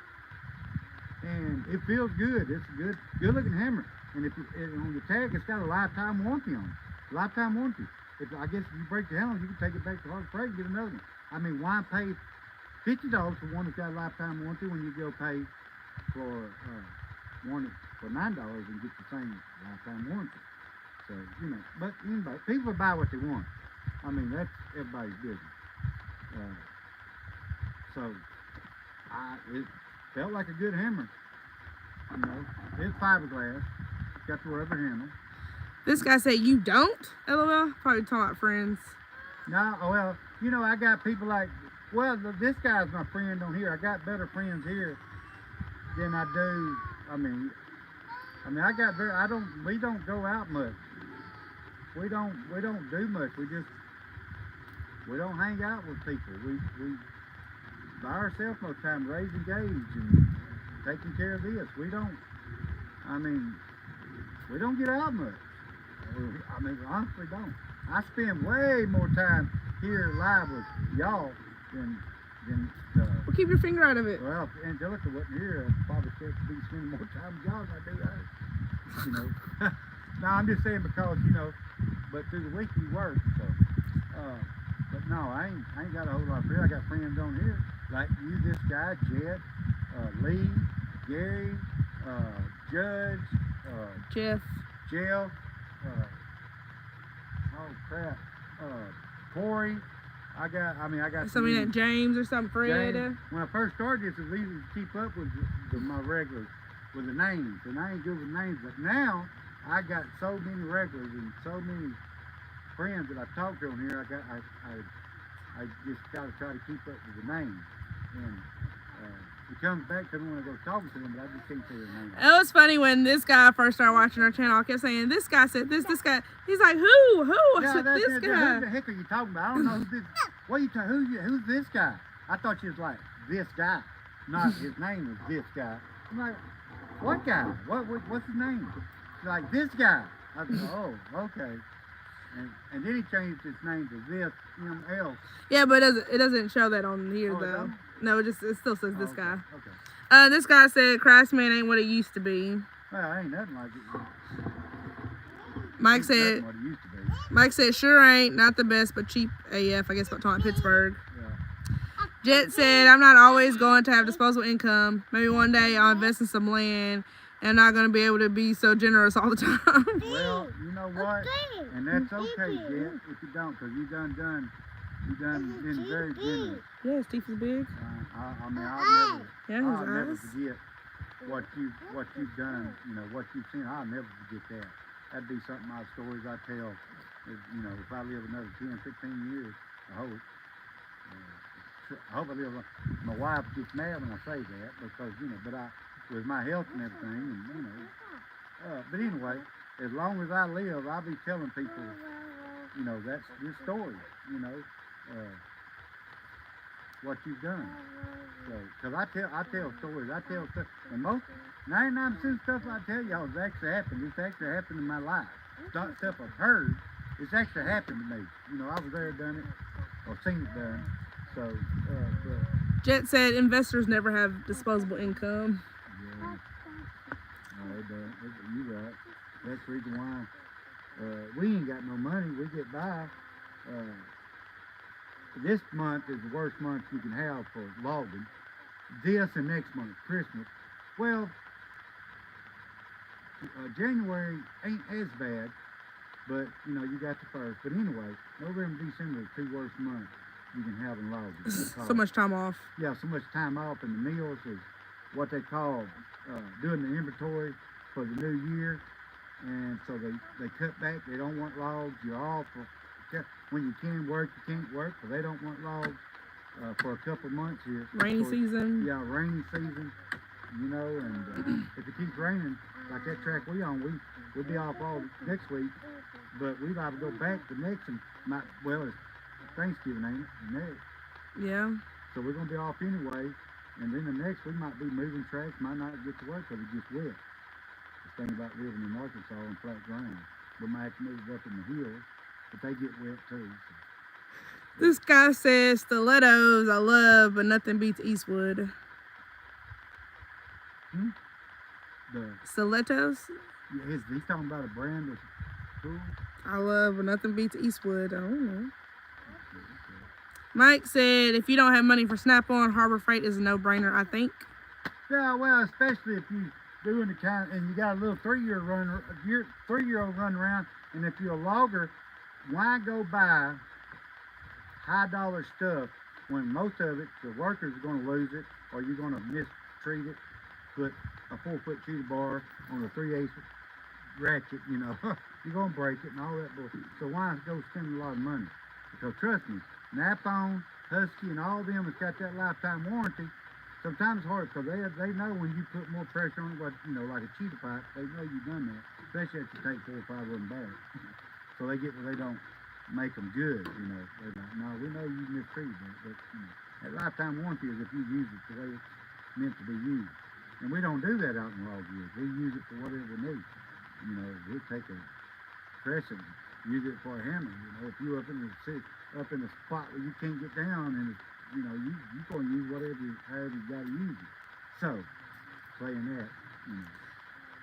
and it feels good. It's a good looking hammer. And if on the tag, it's got a lifetime warranty on it. Lifetime warranty. I guess if you break the handle, you can take it back to Harbor Freight and get another one. I mean, why pay $50 for one that's got a lifetime warranty when you go pay for one for $9 and get the same lifetime warranty? So, you know, but anybody, people buy what they want. I mean, that's everybody's business. So, it felt like a good hammer. You know, it's fiberglass. It's got the rubber handle. This guy said you don't? LOL. Probably talking about friends. No, well, you know, I got people like, well, this guy's my friend on here. I got better friends here than I do. I mean, we don't go out much. We don't do much. We don't hang out with people. We by ourselves most of the time, raising gauge and taking care of this. We don't get out much. I mean, we honestly don't. I spend way more time here live with y'all than Well, keep your finger out of it. well, if Angelica wasn't here, I'd probably be spending more time with y'all than I do her. You know. No, I'm just saying because, you know, but through the week we work, so but no, I ain't got a whole lot of friends. I got friends on here, like you, this guy, Jed, Lee, Gary, Judge, Jeff. Jill, oh crap, Corey. I got Somebody named James or something, Fred. James. When I first started this, it was easy to keep up with my regulars, with the names, and I ain't good with names. But now I got so many regulars and so many friends that I talk to on here. I just gotta try to keep up with the names, and it comes back to me when I go talking to them, but I just can't say their name. It was funny when this guy first started watching our channel. I kept saying, this guy said this guy. He's like, who? I said, this guy. Who the heck are you talking about? I don't know who this. What are you talking? Who's this guy? I thought you was like this guy, not his name was this guy. I'm like, what guy? What's his name? She's like, this guy. I said, oh, okay. And then he changed his name to this ML. Yeah, but it doesn't show that on here Oh, it though. don't? No, it still says this okay. guy. Okay. This guy said Craftsman ain't what it used to be. Well, ain't nothing like it. Mike Ain't said nothing what it used to be. Mike said sure ain't, not the best, but cheap AF. I guess about talking Pittsburgh. Yeah. Jet said I'm not always going to have disposable income. Maybe one day I'll invest in some land. And I'm not going to be able to be so generous all the time. Well, you know what? And that's okay, Jet, if you don't, because you done been very generous. Yeah, his teeth is big. I mean, I'll never Yeah, his forget. what you've done, what you've seen. I'll never forget that. That'd be something my stories I tell. If I live another 10, 15 years, I hope. I hope I live. My wife gets mad when I say that because but with my health and everything, and but anyway, as long as I live, I'll be telling people, that's your story, what you've done. So, because I tell stories, I tell stuff, and most 99% of stuff I tell y'all has actually happened. It's actually happened in my life. It's not stuff I've heard. It's actually happened to me. I was there, done it, or seen it done. So, Jet said investors never have disposable income. yeah, no, they don't. You're right. That's the reason why we ain't got no money. We get by. This month is the worst month you can have for logging. This and next month, Christmas. Well, January ain't as bad, but you got the first. But anyway, November, December are the 2 worst months you can have in logging. So much time off. Yeah, so much time off, and the mills is what they call doing the inventory for the new year. And so they cut back. They don't want logs. You're off. When you can work, you can't work, but they don't want logs for a couple months here. Rainy season. Yeah, rainy season. And if it keeps raining, like that track we on, we'll be off all next week. But we got to go back the next and it's Thanksgiving, ain't it? Next. Yeah. So we're gonna be off anyway, and then the next we might be moving tracks, might not get to work because it gets wet. The thing about living in Arkansas on flat ground, we might have to move up in the hills, but they get wet too. So. This guy says stilettos I love, but nothing beats Eastwood. The stilettos? he's talking about a brand of tool. I love, but nothing beats Eastwood. I don't know. Mike said, if you don't have money for Snap-on, Harbor Freight is a no-brainer, I think. Yeah, well, especially if you doing the kind, and you got a little 3-year run, 3-year-old run around, and if you're a logger, why go buy high-dollar stuff when most of it, the workers are going to lose it, or you're going to mistreat it, put a 4-foot cheetah bar on a 3/8 ratchet, you're going to break it and all that bullshit. So why go spend a lot of money? Because trust me, Snap-on, Husky, and all of them has got that lifetime warranty. Sometimes it's hard because they know when you put more pressure on it, like a cheetah pipe, they know you've done that, especially if you take 4 or 5 of them back. So they get where they don't make them good, They're like, no, we know you mistreated that, but that lifetime warranty is if you use it the way it's meant to be used. And we don't do that out in log years. We use it for whatever we need. We'll take a crescent, use it for a hammer. If you up in the spot where you can't get down, and you're going to use however you got to use it. So, playing that,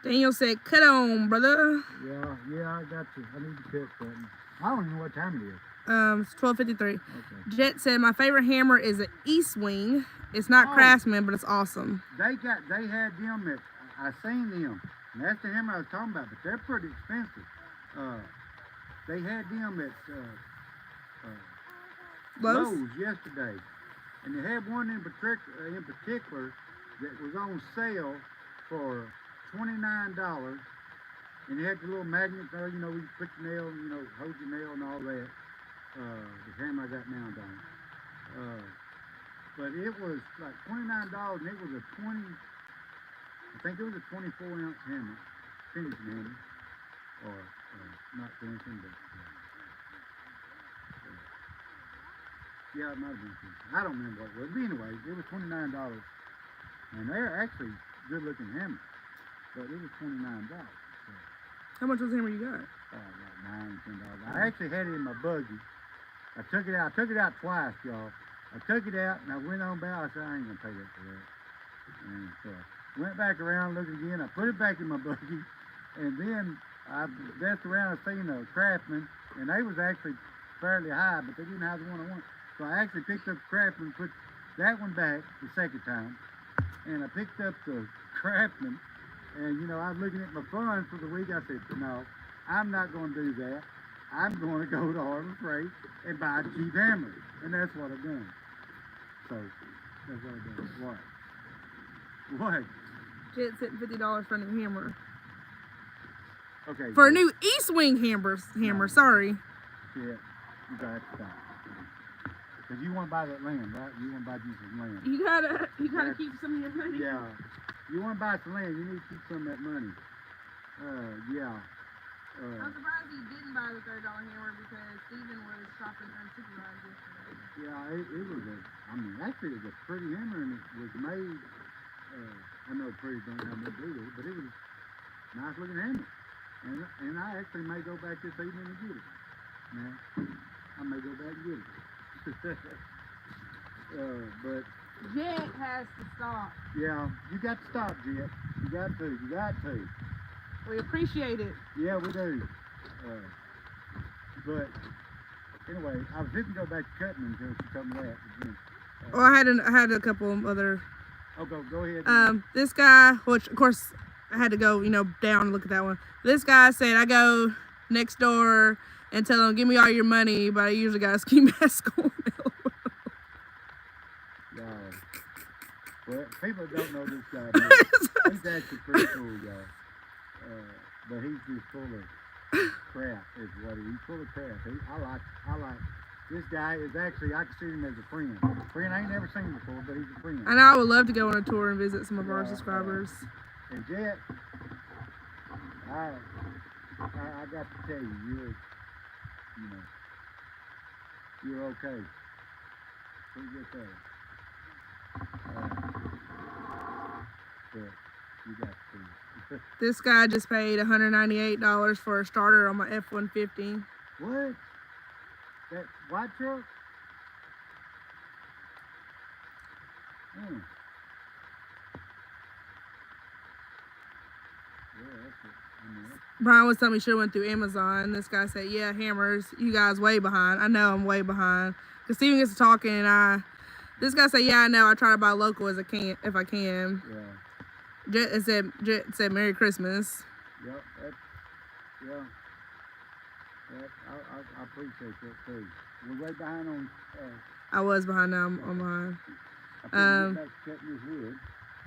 Daniel said, cut on, brother. Yeah, I got you. I need to cut something. I don't even know what time it is. It's 12:53. Okay. Jet said, my favorite hammer is an East Wing. It's not Craftsman, but it's awesome. They had them at, I seen them, and that's the hammer I was talking about, but they're pretty expensive. They had them at Lowe's yesterday, and they had one in particular that was on sale for $29, and it had the little magnet there, we put the nail, hold your nail and all that. The hammer I got now done. But it was like $29, and it was I think it was a 24-ounce hammer, finishing hammer, or not finishing, but yeah, it might have been finishing. I don't remember what it was, but anyway, it was $29, and they're actually good-looking hammers, but it was $29. So. How much was the hammer you got? About $9, $10. I actually had it in my buggy. I took it out twice, y'all. I took it out and I went on back. I said, I ain't gonna pay that for that. And so went back around, looked again. I put it back in my buggy, and then I messed around and seen a Craftsman, and they was actually fairly high, but they didn't have the one I wanted. So I actually picked up the Craftsman, put that one back the second time, and I picked up the Craftsman, and I was looking at my funds for the week. I said, no, I'm not going to do that. I'm going to go to Harbor Freight and buy a cheap hammer, and that's what I've done. So that's what I've done. What? Jet sent $50 for a new hammer. Okay. For a new east wing hammer. No. Sorry. Yeah, you gotta stop. Cause you want to buy that land, right? You want to buy you some land. You gotta keep some of your money. Yeah. You want to buy some land, you need to keep some of that money. Yeah. I'm surprised he didn't buy the $30 hammer because Steven was shopping unsupervised yesterday. Yeah, it was actually it was a pretty hammer and it was made, I know pretty don't have much to do with it, but it was a nice looking hammer. And I actually may go back this evening and get it. Now, I may go back and get it. But Jet has to stop. yeah, you got to stop, Jet. You got to. We appreciate it. Yeah, we do. But anyway, I was didn't go back to cutting until she told me that. Again. Well, I had a couple other. Oh, go ahead. This guy, which of course I had to go, down and look at that one. This guy said I go next door and tell them give me all your money, but I usually got a ski mask on. Well, people don't know this guy. But he's actually pretty cool, y'all. But he's just full of crap, is what he's full of crap. I like. This guy is actually, I consider him as a friend. I ain't never seen him before, but he's a friend. I know I would love to go on a tour and visit some of our subscribers. And Jet, I got to tell you, you're okay. Pretty good there. But you got to. This guy just paid $198 for a starter on my F-150. What? That white truck? Yeah, that's it. Brian was telling me she should have went through Amazon. This guy said, yeah, hammers, you guys way behind. I know I'm way behind. Because Steven gets to talking and this guy said, yeah, I know. I try to buy local if I can. Yeah. Jet said Merry Christmas. Yep. I appreciate that too. We're way behind on. I was behind now. I'm behind. I think back to cutting this wood.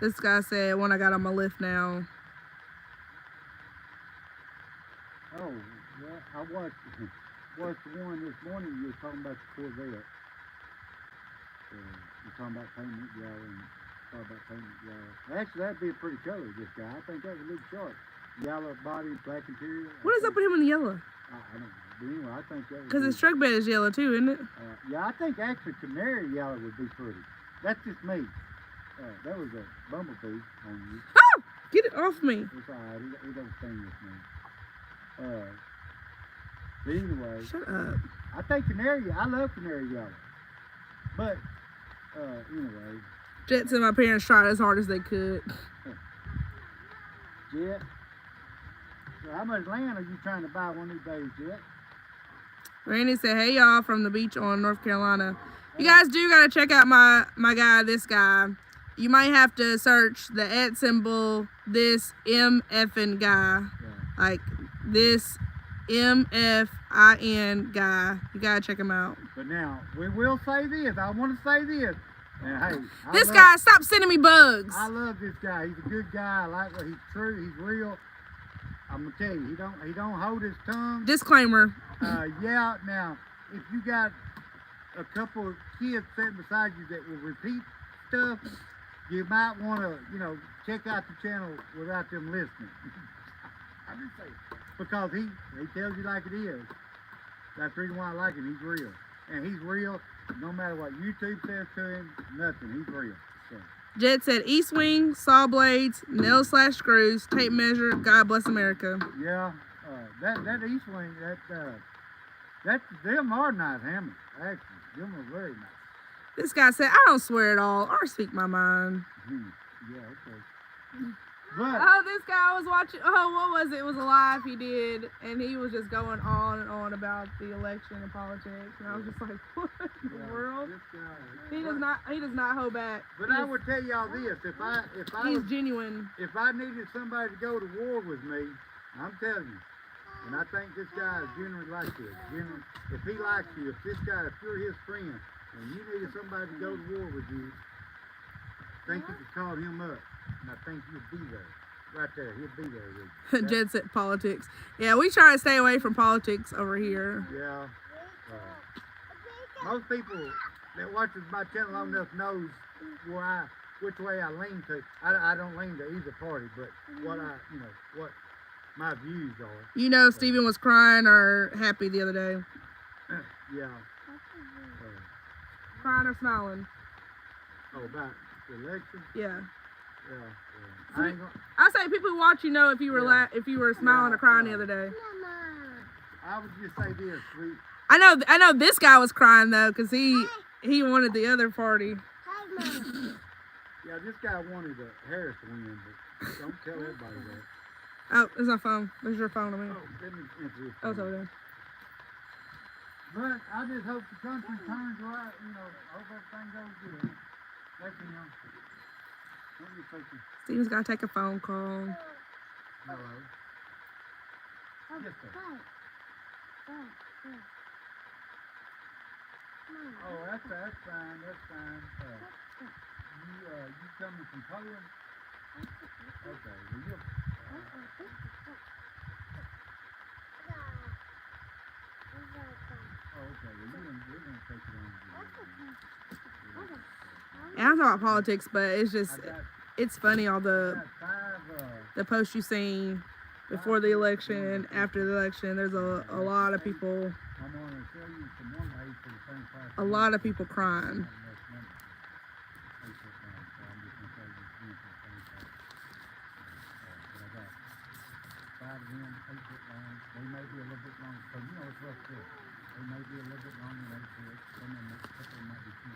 This guy said when I got on my lift now. Oh, well, I watched the one this morning. You were talking about the Corvette. You're talking about painting it yellow and talking about painting it yellow. Actually, that'd be a pretty color. This guy, I think that would look sharp. Yellow body, black interior. What is up with him in the yellow? I don't know. But anyway, I think that would Because his truck bed is yellow too, isn't it? Yeah, I think actually canary yellow would be pretty. That's just me. That was a bumblebee on you. Oh! Get it off me. It's alright. He don't sting this man. But anyway. Shut up. I think I love canary yellow. But, anyway. Jet said my parents tried as hard as they could. Jet, so how much land are you trying to buy one of these days, Jet? Randy said, hey y'all from the beach on North Carolina. You guys do gotta check out my guy, this guy. You might have to search the @ symbol, this MFN guy. Yeah. Like this MFIN guy. You gotta check him out. But now, we will say this. I want to say this. And hey, This guy, stop sending me bugs. I love this guy. He's a good guy. I like what he's true. He's real. I'm gonna tell you, he don't hold his tongue. Disclaimer. Yeah. Now, if you got a couple of kids sitting beside you that will repeat stuff, you might want to, check out the channel without them listening. I'm just saying, because he tells you like it is. That's the reason why I like him. He's real, and he's real. No matter what YouTube says to him, nothing. He's real. So. Jet said east wing, saw blades, nail/screws, tape measure. God bless America. Yeah, that east wing, them are nice hammers. Actually, them are very nice. This guy said, I don't swear at all or speak my mind. Yeah, okay. But Oh, this guy was watching. Oh, what was it? It was a live he did, and he was just going on and on about the election and politics, and I was just like, what in the world? This guy, He does not hold back. But I would tell y'all this: He's genuine. if I needed somebody to go to war with me, I'm telling you, and I think this guy is genuinely like this. Genuine. If he likes you, if you're his friend, and you needed somebody to go to war with you, think you could call him up. and I think he'll be there. Right there, he'll be there with you. Jed said politics. Yeah, we try to stay away from politics over here. Yeah. Most people that watches my channel long enough knows which way I lean to. I don't lean to either party, but what my views are. You know, Steven was crying or happy the other day. Yeah. Crying or smiling? Oh, about the election? Yeah. Yeah. I say people who watch you know if you were if you were smiling or crying the other day. I would just say this, sweet. I know this guy was crying though, cause he wanted the other party. Yeah, this guy wanted Harris to win, but don't tell everybody that. Oh, there's my phone. There's your phone to me. Oh, let me answer this. Oh, it's over there. But I just hope the country turns right, hope everything goes good. Thank you, Let me take you. Steven's gotta take a phone call. Hello. Yes, sir. Oh, that's fine. You coming from Poland? Okay, well you. Okay, well we're gonna take it on. Yeah, I'm talking about politics, but it's just it's funny all the posts you seen before the election, after the election. There's a lot of people. A lot of people crying. They may be a little bit long, so it's rough too. They may be a little bit longer than they should. Some of them might be too.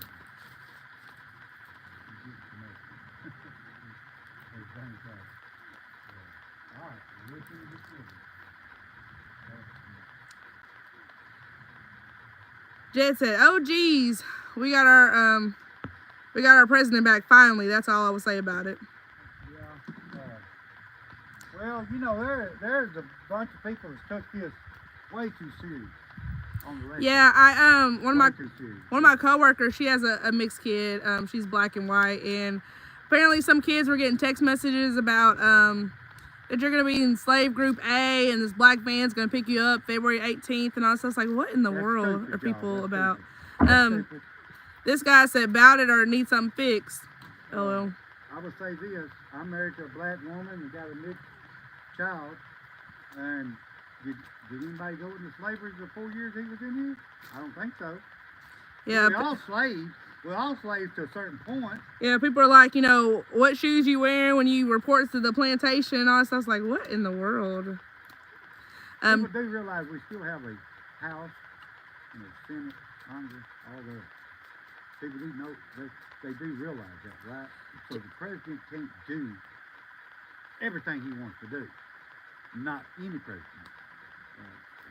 You get to know. It's dang tough. All right, we'll see you this evening. Jed said, "Oh geez, we got our president back finally." That's all I will say about it. Yeah. Well, there's a bunch of people that took this way too serious on the radio. Yeah, one of my coworkers, she has a mixed kid. She's black and white, and apparently some kids were getting text messages about that you're gonna be in slave group A, and this black van's gonna pick you up February 18th, and all this. I was like, what in the world are people about? This guy said, "About it or need something fixed." Oh well. I would say this: I'm married to a black woman and got a mixed child. And did anybody go into slavery the 4 years he was in here? I don't think so. Yeah. We're all slaves. We're all slaves to a certain point. Yeah, people are like, what shoes you wearing when you report to the plantation and all that stuff. I was like, what in the world? People do realize we still have a House, Senate, Congress, all the people do know, they do realize that, right? So the president can't do everything he wants to do. Not any president.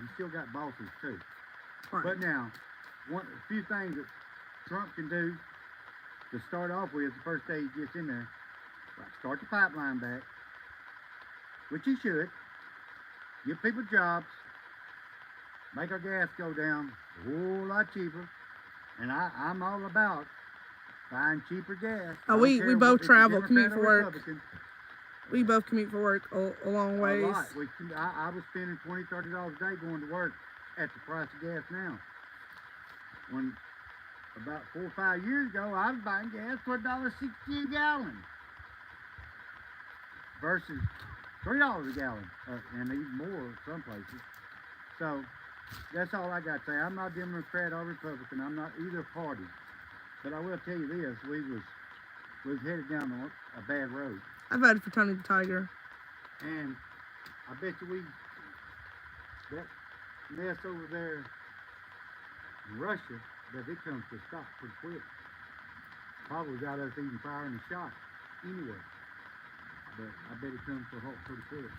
He's still got bosses too. Right. But now, a few things that Trump can do to start off with the first day he gets in there, like start the pipeline back, which he should. Give people jobs, make our gas go down a whole lot cheaper, and I'm all about buying cheaper gas. We both travel, commute for work. Republican. We both commute for work a long ways. A lot. I was spending $20, $30 a day going to work at the price of gas now. When about 4 or 5 years ago, I was buying gas for $1.60 a gallon versus $3 a gallon, and even more some places. So that's all I got to say. I'm not Democrat or Republican. I'm not either party. But I will tell you this: we was headed down a bad road. I voted for Tony the Tiger. And I bet you that mess over there in Russia, that it comes to a stop pretty quick. Probably got us even firing a shot anyway. But I bet it comes to a halt pretty quick.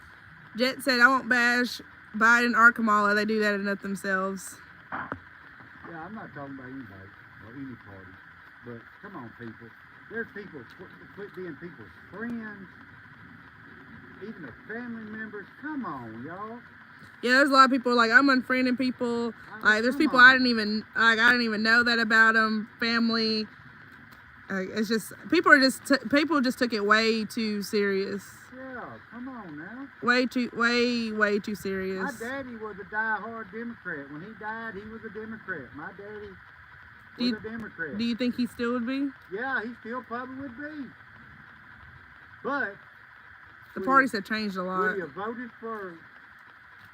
Jet said, "I won't bash Biden or Kamala. They do that enough themselves." Yeah, I'm not talking about anybody or any party. But come on, people. There's people quit being people's friends, even their family members. Come on, y'all. Yeah, there's a lot of people like, I'm unfriending people. Like, there's people I didn't even know that about them. Family. It's just people just took it way too serious. Yeah, come on now. Way too My serious. daddy was a die-hard Democrat. When he died, he was a Democrat. My daddy Do was you- a Democrat. Do you think he still would be? Yeah, he still probably would be. But The would parties he- have changed a lot. would he have voted for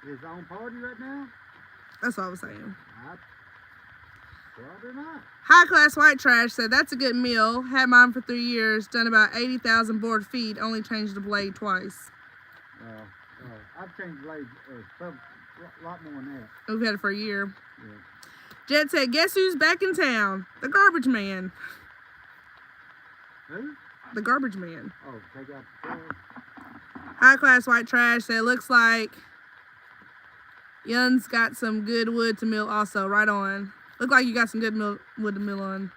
his own party right now? That's all I was saying. Probably not. High class white trash said that's a good meal. Had mine for 3 years. Done about 80,000 board feet. Only changed the blade twice. I've changed blades a lot more than that. We've had it for a year. Yeah. Jet said, guess who's back in town? The garbage man. Who? The garbage man. Oh, take out the trash. High class white trash said, looks like Yun's got some good wood to mill also. Right on. Look like you got some good wood to mill on.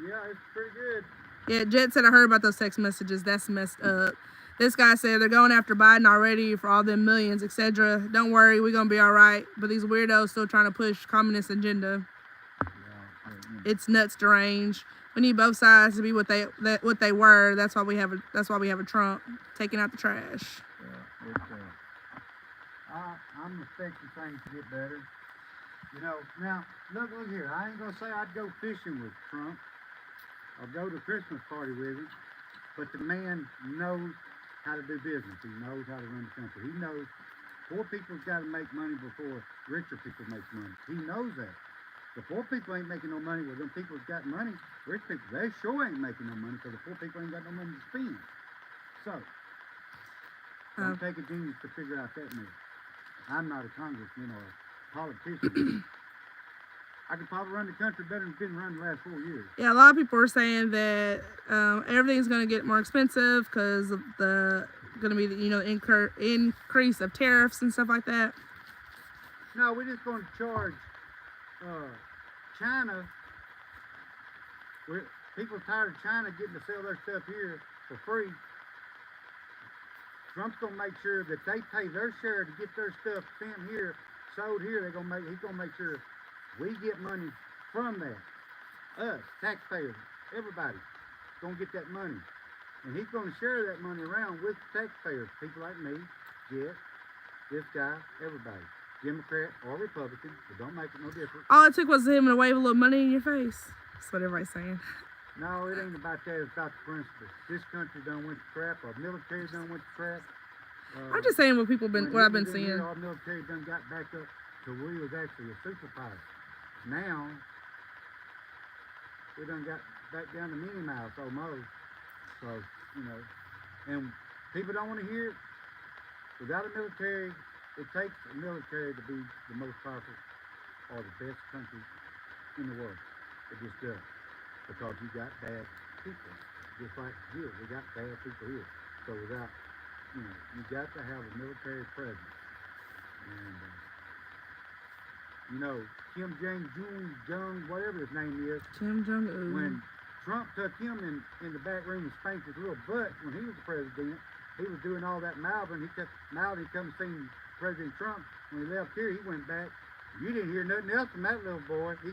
Yeah, it's pretty good. Yeah, Jet said, I heard about those text messages. That's messed up. This guy said they're going after Biden already for all them millions, etc. Don't worry, we're going to be all right. But these weirdos still trying to push communist agenda. It's nuts, deranged. We need both sides to be what they were. That's why we have a Trump taking out the trash. Yeah, I'm expecting things to get better. You know, now look here. I ain't gonna say I'd go fishing with Trump or go to a Christmas party with him, but the man knows how to do business. He knows how to run the country. He knows poor people's got to make money before richer people make money. He knows that. The poor people ain't making no money. Well, them people's got money. Rich people, they sure ain't making no money because the poor people ain't got no money to spend. So, don't take a genius to figure out that mess. I'm not a congressman or a politician. I could probably run the country better than it's been run the last 4 years. Yeah, a lot of people are saying that everything's going to get more expensive because of the going to be increase of tariffs and stuff like that. No, we're just going to charge China. People are tired of China getting to sell their stuff here for free. Trump's gonna make sure that they pay their share to get their stuff sent here, sold here. He's gonna make sure we get money from that. Us, taxpayers, everybody, gonna get that money, and he's gonna share that money around with taxpayers, people like me, Jet, this guy, everybody, Democrat or Republican. It don't make it no difference. All it took was him to wave a little money in your face. That's what everybody's saying. No, it ain't about that. It's about the principle. This country done went to crap. Our military done went to crap. I'm just saying what I've been seeing. Our military done got back up to where we was actually a superpower. Now, we done got back down to Minnie Mouse almost. So, you know, and people don't want to hear it. Without a military, it takes a military to be the most powerful or the best country in the world. It just does. Because you got bad people. Just like here, we got bad people here. So without, you got to have a military presence. And, Kim Jong, whatever his name is. Kim Jong-un. When Trump took him in the back room and spanked his little butt when he was the president, he was doing all that mouthing. He come see President Trump. When he left here, he went back. You didn't hear nothing else from that little boy. You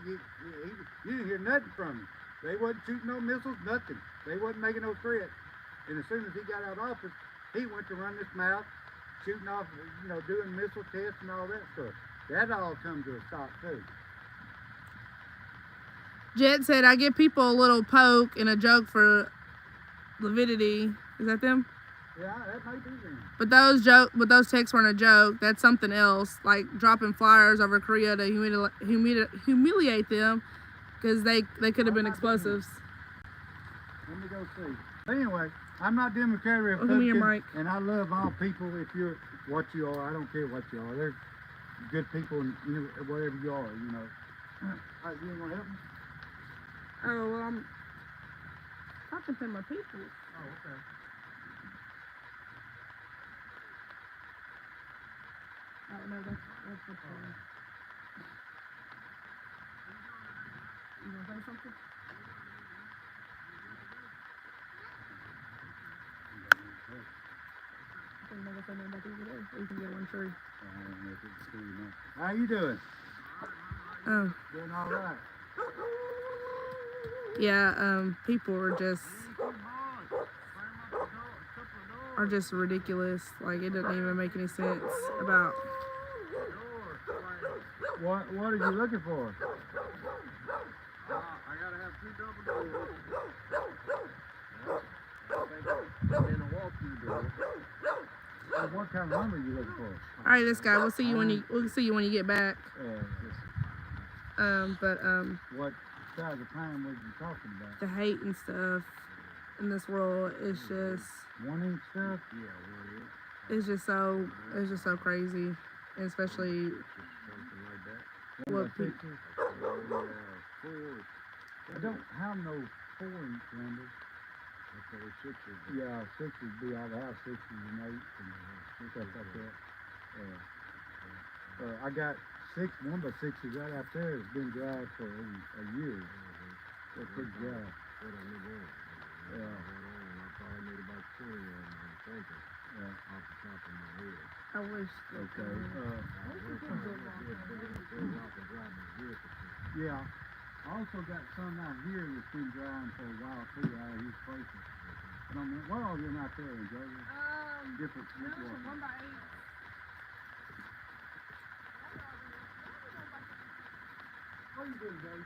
didn't hear nothing from him. They wasn't shooting no missiles, nothing. They wasn't making no threats. And as soon as he got out of office, he went to run his mouth, shooting off, doing missile tests and all that stuff. That all come to a stop too. Jet said, I give people a little poke and a joke for lividity. Is that them? Yeah, that might be them. But those texts weren't a joke. That's something else, like dropping flyers over Korea to humiliate them because they could have been explosives. Let me go see. But anyway, I'm not Democrat or Give me your Republican, mic. and I love all people. If you're what you are, I don't care what you are. They're good people, and whatever you are, you ain't gonna help me. Oh well, I'm talking to my people. Oh, okay. Oh no, that's what's going. You gonna say something? I think maybe say nothing about these today. Or you can get one tree. How you doing? Oh. Doing all right. Yeah, people are just ridiculous. Like it doesn't even make any sense about. What are you looking for? I gotta have 2 double doors. And a walk-through door. What kind of lumber are you looking for? All right, this guy. We'll see you when you get back. But What size of pine was you talking about? the hate and stuff in this world is just 1 inch stuff? Yeah, it's just so crazy, and especially something like that. what people. I don't have no 4 inch lumber. Okay, 6s. Yeah, 6s be all the house, 6s and 8s and stuff like that. I got 1 by 6s right out there. It's been dry for a year. It's pretty dry. Yeah. I probably need about 20 of them, I'm thinking. Yeah. Off the top of my head. I wish. Okay. Yeah. I also got some out here that's been drying for a while too out of his places. And I mean, what all of them out there in Georgia? Different. There's a 1 by 8. What are you doing, Dave?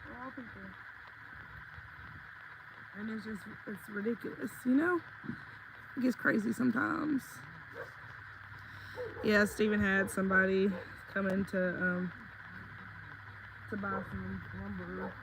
We're all people. And it's ridiculous, you know? It gets crazy sometimes. Yeah, Steven had somebody come in to buy some lumber.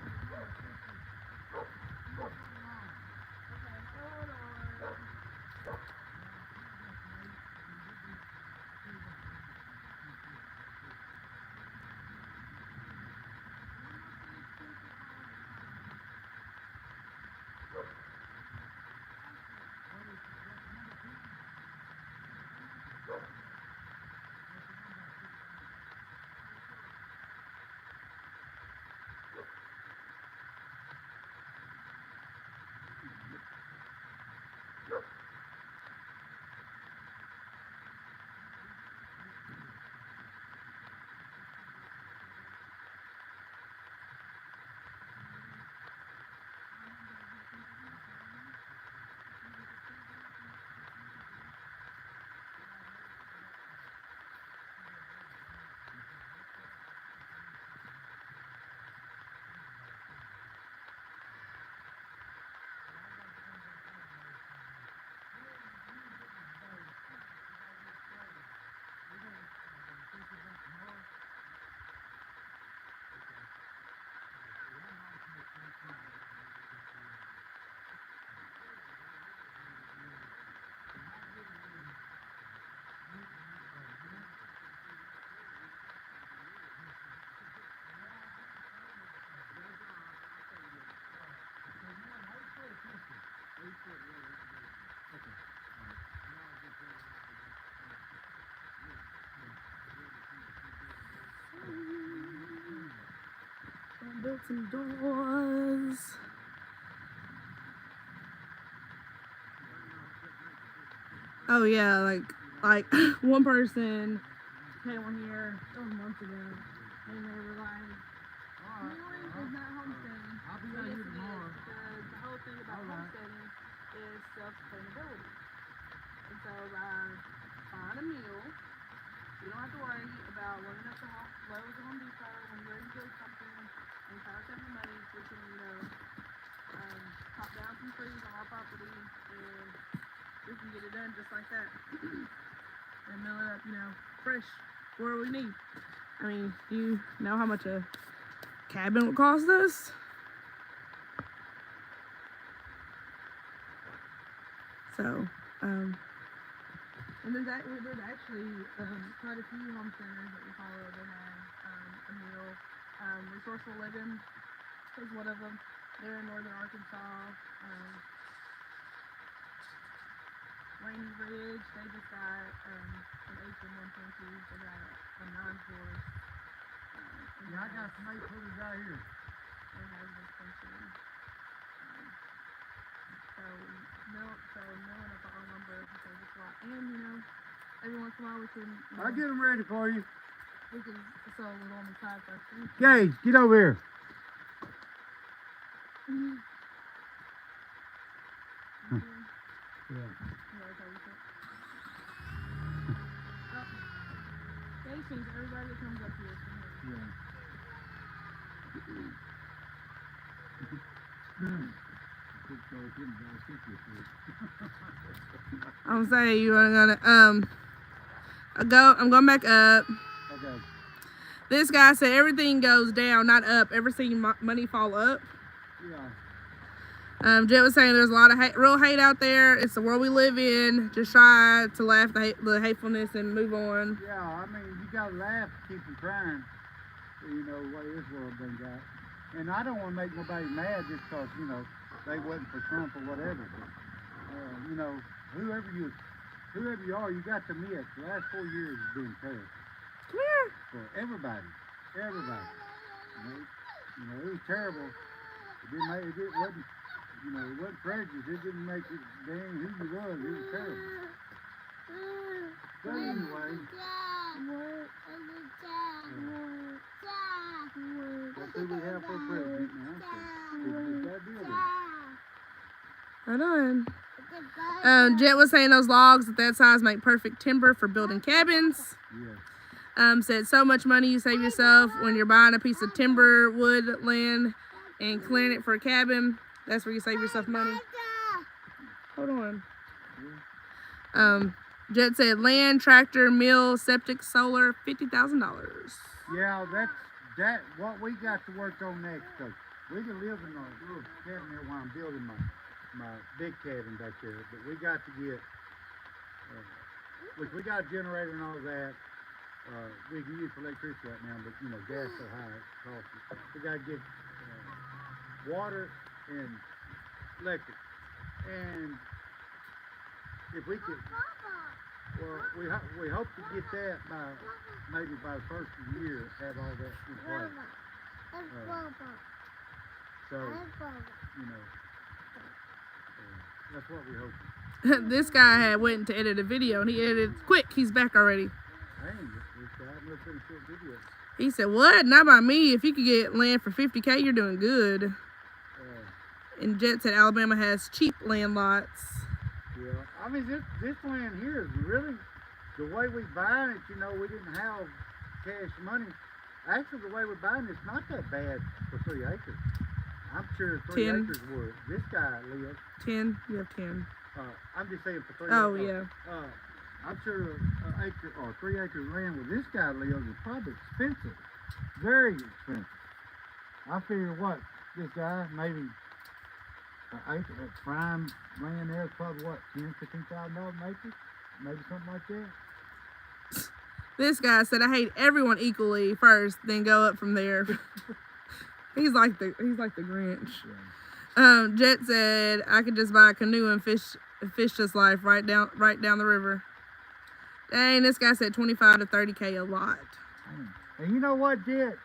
I built some doors. Oh yeah, like one person came on here, it was months ago, and they were like, "Healing is not homesteading." I'll be But out yes, here it is, tomorrow. because the whole thing about homesteading is self-sustainability. And so by buying a meal, you don't have to worry about running up to Lowe's or Home Depot when you're ready to build something and try to save your money. We can, chop down some trees on our property and we can get it done just like that. and mill it up, you know, fresh where we need. I mean, do you know how much a cabin would cost us? So, and there's actually quite a few homesteaders that we follow that have a meal. Resourceful Living is one of them. They're in northern Arkansas. Rainy Ridge, they just got an acre and 1.2. They got a 9-horse. Yeah, I got some 8-footers right here. They have this function. So milling up our own lumber can save us a lot. And, you know, every once in a while we can, I'll get them ready for you. we can sell a little on the side for our food. Gage, get over here. Yeah. Yeah. Gage thinks everybody that comes up here is from here. I'm saying you are gonna I'm going back up. Okay. This guy said everything goes down, not up. Ever seen money fall up? Yeah. Jet was saying there's a lot of real hate out there. It's the world we live in. Just try to laugh the hatefulness and move on. Yeah, I mean, you gotta laugh to keep from crying. You know, what this world done got. And I don't want to make nobody mad just because, you know, they wasn't for Trump or whatever. But, you know, whoever you are, you got to admit, the last 4 years has been terrible. Come here. For everybody. Everybody. You know, it was terrible. It wasn't, you know, it wasn't prejudice. It didn't make it dang who you was. It was terrible. But anyway. That's who we have for president now. So we got to deal with it. Right on. Jet was saying those logs at that size make perfect timber for building cabins. Yeah. Said so much money you save yourself when you're buying a piece of timber, wood, land, and clearing it for a cabin. That's where you save yourself money. Hold on. Jet said land, tractor, mill, septic, solar, $50,000. Yeah, that's what we got to work on next. Cause we can live in a little cabin here while I'm building my big cabin back there. But we got to get, which we got a generator and all that. We can use for electricity right now, but you know, gas so high it costs. We got to get water and electric. And if we could, well, we hope to get that maybe by the first of the year, have all that in place. So, you know, that's what we hope. This guy went to edit a video and he edited quick. He's back already. Dang, this guy must have been a short video. He said, "What? Not by me. If you could get land for $50K, you're doing good." And Jet said Alabama has cheap land lots. Yeah, I mean this land here is really the way we buy it. You know, we didn't have cash money. Actually, the way we're buying it's not that bad for 3 acres. I'm sure 3 10. acres worth. This guy lives. 10. You have 10. I'm just saying for 3 Oh acres. yeah. I'm sure an acre or 3 acres of land where this guy lives is probably expensive, very expensive. I figure what this guy maybe an acre at prime land there is probably what $10,000-$15,000 an acre, maybe something like that. This guy said, "I hate everyone equally first, then go up from there." he's like the Grinch. Yeah. Jet said, "I could just buy a canoe and fish this life right down the river." Dang, this guy said 25 to 30K a lot. And you know what, Jet?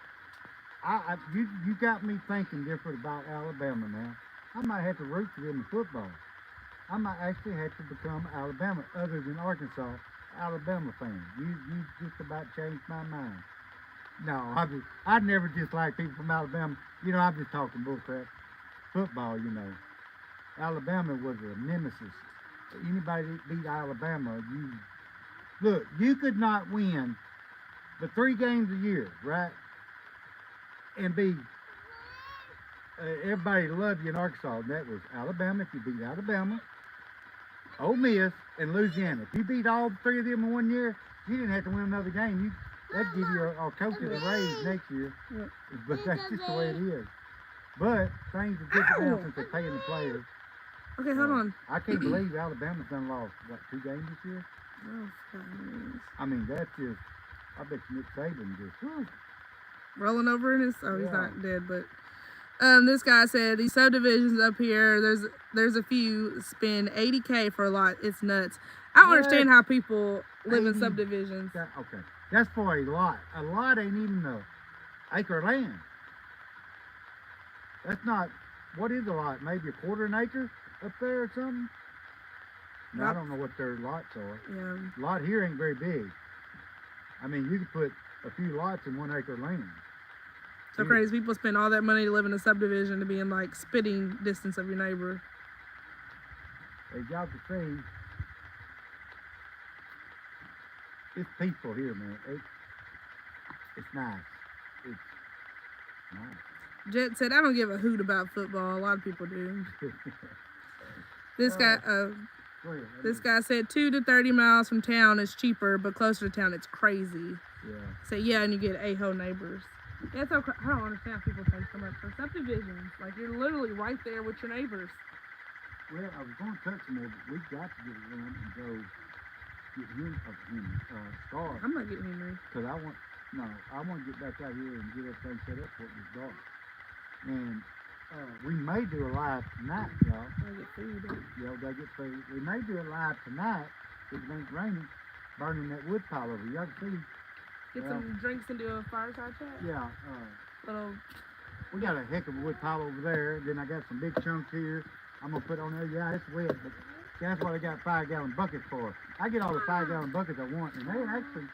You got me thinking different about Alabama now. I might have to root for them in football. I might actually have to become Alabama, other than Arkansas, Alabama fan. You just about changed my mind. No, I'd never dislike people from Alabama. You know, I'm just talking bullcrap. Football, you know. Alabama was a nemesis. Anybody that beat Alabama, you could not win the 3 games a year, right? And be everybody loved you in Arkansas. That was Alabama. If you beat Alabama, Ole Miss and Louisiana. If you beat all three of them in 1 year, you didn't have to win another game. That'd give you a coaches a raise next year. Yeah. But that's just the way it is. But things are different now since they're paying the players. Okay, hold on. I can't believe Alabama's done lost, what, 2 games this year? Oh, gosh. I mean, that's just, I bet you Nick Saban just, whew. Rolling over in his. Oh, he's Yeah. not dead, but. This guy said these subdivisions up here, there's a few spend $80K for a lot. It's nuts. I don't What? understand how people live in 80? subdivisions. Okay, that's for a lot. A lot ain't even an acre of land. That's not, what is a lot? Maybe a quarter an acre up there or something? No, I don't know what their lots are. Yeah. A lot here ain't very big. I mean, you could put a few lots in 1 acre of land. So crazy. People spend all that money to live in a subdivision to be in like spitting distance of your neighbor. As y'all can see, it's peaceful here, man. It's nice. It's nice. Jet said, I don't give a hoot about football. A lot of people do. This guy, Go ahead. this guy said 2 to 30 miles from town is cheaper, but closer to town it's crazy. Yeah. So yeah, and you get a-ho neighbors. Yeah, it's okay. I don't understand how people pay so much for subdivisions. Like you're literally right there with your neighbors. Well, I was going to touch some more, but we got to get a run and go get him Scar. I'm not getting Henry. Because I want to get back out here and get everything set up for it this dark. And we may do a live tonight, y'all. I get food. Y'all gotta get food. We may do it live tonight if it ain't raining, burning that wood pile over. Y'all can see. Get some drinks and do a fireside chat. Yeah. Little. We got a heck of a wood pile over there. Then I got some big chunks here. I'm gonna put on there. Yeah, it's wet, but that's what I got 5-gallon buckets for. I get all the 5-gallon buckets I want, and they actually,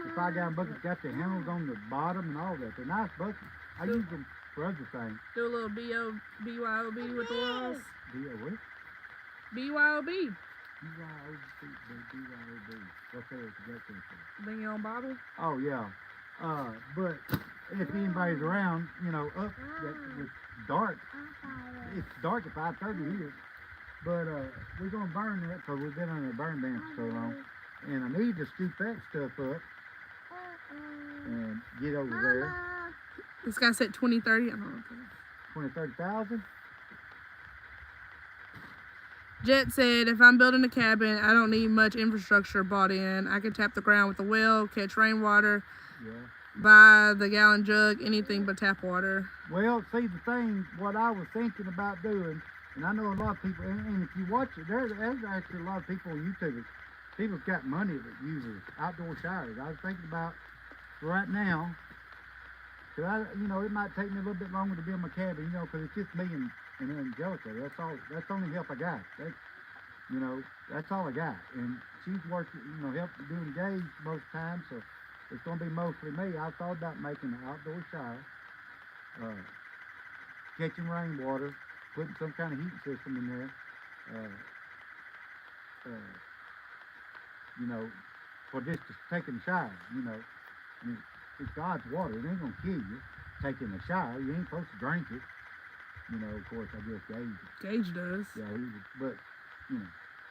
the 5-gallon buckets got the handles on the bottom and all that. They're nice buckets. I use them for other things. Do a little BYOB with the walls. What? BYOB. BYOB. What's that? Bring your own bottle. Oh yeah. But if anybody's around, up it's dark. It's dark at 5:30 here. But we're gonna burn that because we've been on a burn ban for so long. And I need to scoop that stuff up and get over there. This guy said 2030. I don't know. 20, 30,000. Jet said, if I'm building a cabin, I don't need much infrastructure bought in. I can tap the ground with a well, catch rainwater, buy the gallon jug, anything but tap water. Well, see, the thing, what I was thinking about doing, and I know a lot of people, and if you watch it, there's actually a lot of people on YouTube. People's got money that uses outdoor showers. I was thinking about, right now, because it might take me a little bit longer to build my cabin, because it's just me and Angelica. That's all. That's the only help I got. That's all I got. And she's working, helping doing days most times, so it's gonna be mostly me. I thought about making an outdoor shower, catching rainwater, putting some kind of heat system in there, for just taking a shower. I mean, it's God's water. It ain't gonna kill you. Taking a shower, you ain't supposed to drink it. Of course, I guess Gage does. Yeah, but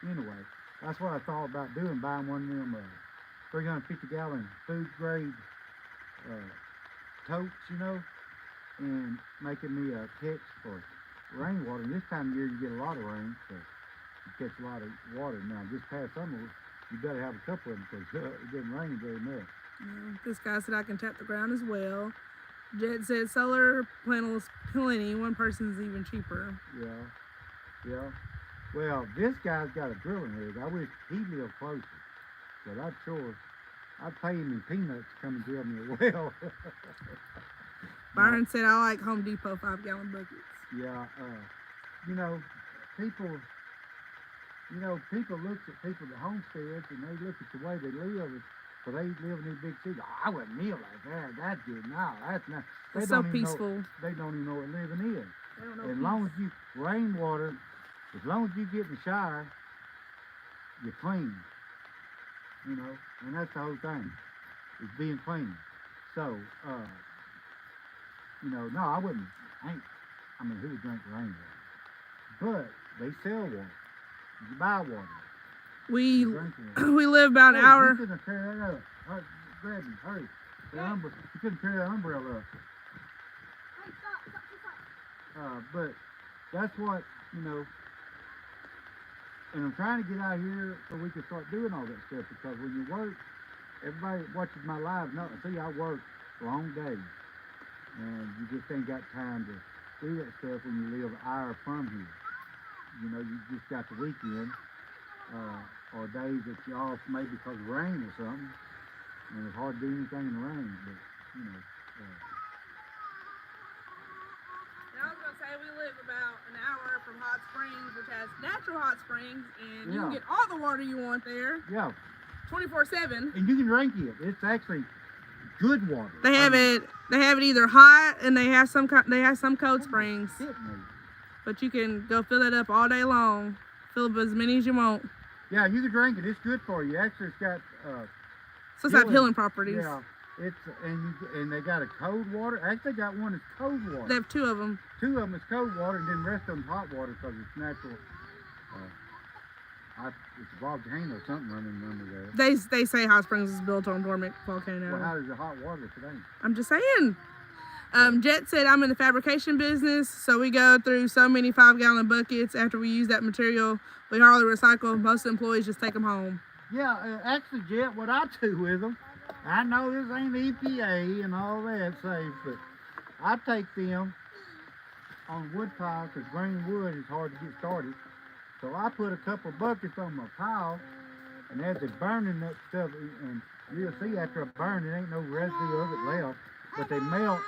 anyway, that's what I thought about doing, buying one of them 350-gallon food grade totes, and making me a catch for rainwater. And this time of year, you get a lot of rain, so you catch a lot of water. Now, this past summer, you better have a couple of them because it didn't rain very much. Yeah, this guy said I can tap the ground as well. Jet said solar panels plenty. One person's even cheaper. Yeah. Well, this guy's got a drilling rig. I wish he lived closer. But I'd pay him in peanuts to come and drill me a well. Byron said I like Home Depot 5-gallon buckets. Yeah, people look at people that homesteads and they look at the way they live. So they live in these big cities. I wouldn't live like that. That's good. No, that's not. It's so peaceful. They don't even know what living is. They don't know As long as you rainwater, as long as you get in the shower, you're clean. And that's the whole thing. Is being clean. So, no, I wouldn't. Who would drink rainwater? But they sell water. You can buy water. We Drinking it. we live about an Hey, hour. You couldn't have carried that up. Hurry, grab me, hurry. You couldn't carry that umbrella up. But that's what, you know, and I'm trying to get out here so we can start doing all that stuff, because when you work, everybody that watches my live know, see, I work long days, and you just ain't got time to do that stuff when you live an hour from here. You know, you just got the weekend, or days that you're off maybe because of rain or something, and it's hard to do anything in the rain, but, you know. And I was gonna say we live about an hour from Hot Springs, which has natural hot springs, and you can Yeah. get all the water you want there, Yeah, 24/7. and you can drink it. It's actually good water. They have it. They have it either hot, and they have some cold springs. Hit me. But you can go fill it up all day long. Fill up as many as you want. Yeah, you can drink it. It's good for you. Actually, it's got So it's have healing properties. Yeah, it's and they got a cold water. Actually, they got one that's cold water. They have 2 of them. 2 of them is cold water, and then the rest of them's hot water because it's natural. It's a volcano or something running under there. They say Hot Springs is built on dormant volcano. Well, how does the hot water today? I'm just saying. Jet said, I'm in the fabrication business, so we go through so many 5-gallon buckets. After we use that material, we hardly recycle. Most employees just take them home. Yeah, actually, Jet, what I do with them, I know this ain't EPA and all that safe, but I take them on wood pile because green wood is hard to get started. So I put a couple of buckets on my pile, and as they're burning that stuff, and you'll see after a burn, there ain't no residue of it left, but they melt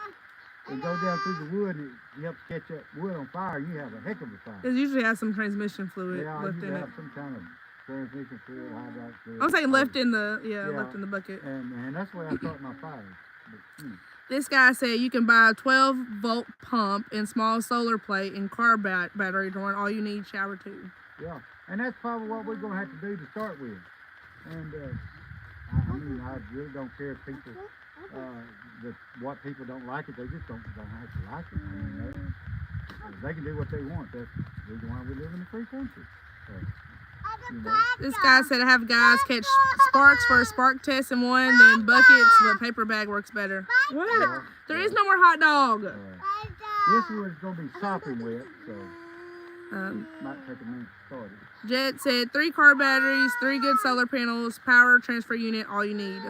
and go down through the wood, and it helps catch that wood on fire, and you have a heck of a fire. It usually has some transmission fluid Yeah, left you in it. have some kind of transmission fluid, hydraulic fluid. I'm saying left in the left in the bucket. And that's the way I start my fires. But, This guy said you can buy a 12-volt pump and small solar plate and car battery to run all you need shower too. yeah, and that's probably what we're going to have to do to start with. And I mean, I really don't care if people, what people don't like it, they just don't have to like it. I mean, they can do what they want. That's the reason why we live in a free country. So, you know. This guy said I have guys catch sparks for a spark test in one, then buckets, but paper bag works better. What? Yeah, There is no more hot dog. this one's going to be sopping wet, so might take a minute to start it. Jet said 3 car batteries, 3 good solar panels, power transfer unit, all you need.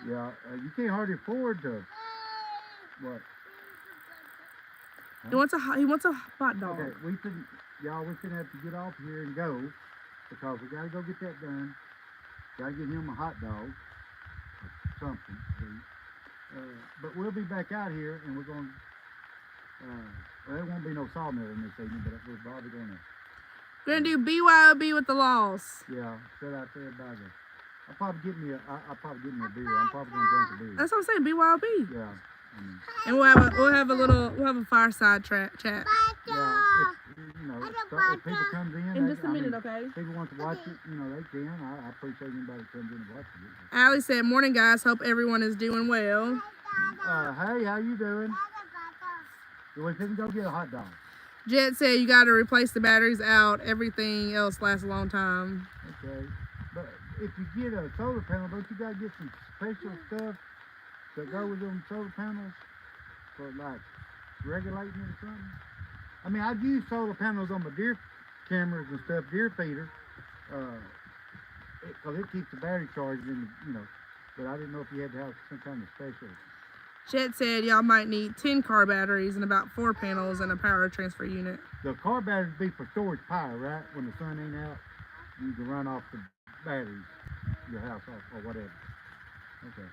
Yeah, you can't hardly afford to, what? He wants a hot dog. Okay, we can have to get off here and go, because we gotta go get that done. Gotta get him a hot dog, or something. But we'll be back out here, and we're going. Well, there won't be no sawmill in this evening, but we're probably gonna. We're gonna do BYOB with the loss. Yeah, sit out there by the. I'll probably get me a beer. I'm probably gonna drink a beer. That's what I'm saying, BYOB. Yeah. And we'll have a fireside chat. Yeah, you know, if people comes in just a minute, okay? People want to watch it, you know, they can. I appreciate anybody that comes in and watches it. Allie said, morning guys, hope everyone is doing well. Hey, how you doing? We can go get a hot dog. Jet said you got to replace the batteries out. Everything else lasts a long time. Okay, but if you get a solar panel, don't you got to get some special stuff that go with them solar panels for like regulating it or something? I mean, I've used solar panels on my deer cameras and stuff, deer feeder, because it keeps the battery charged in, but I didn't know if you had to have some kind of special. Jet said y'all might need 10 car batteries and about 4 panels and a power transfer unit. The car batteries be for storage power, right? When the sun ain't out, you can run off the batteries, your house off or whatever. Okay.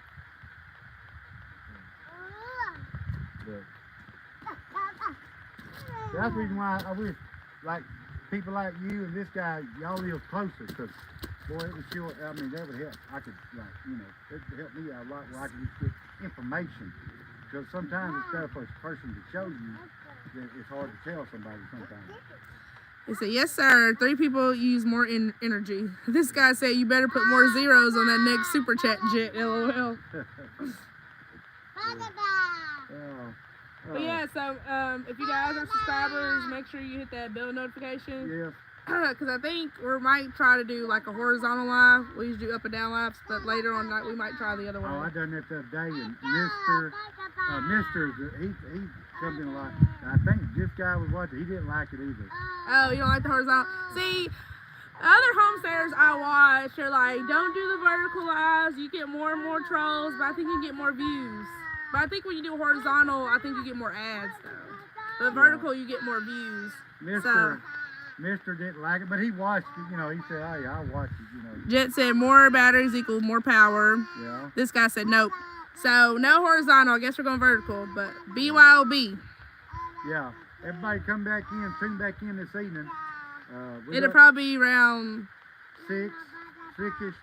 But that's the reason why I wish, like, people like you and this guy, y'all live closer, because, boy, it would sure, I mean, that would help. I could, like, it would help me out a lot where I could just get information. Because sometimes it's better for a person to show you that it's hard to tell somebody sometimes. He said, yes, sir. 3 people use more energy. This guy said you better put more zeros on that next super chat, Jet, LOL. But yeah, so if you guys are subscribers, make sure you hit that bell notification. Yeah, because I think we might try to do like a horizontal live. We usually do up and down lives, but later on night we might try the other way. Oh, I done that the other day, and Mister, he comes in a lot. I think this guy was watching. He didn't like it either. Oh, you don't like the horizontal? See, other homesteaders I watch are like, don't do the vertical lives. You get more and more trolls, but I think you get more views. But I think when you do horizontal, I think you get more ads though. But vertical, you get more views. Mister didn't like it, but he watched it. You know, he said, "Oh yeah, I'll watch it." You know. Jet said more batteries equal more power. Yeah. This guy said nope. So no horizontal. I guess we're going vertical, but BYOB. Yeah. Everybody come back in, tune back in this evening. It'll probably be around six-ish.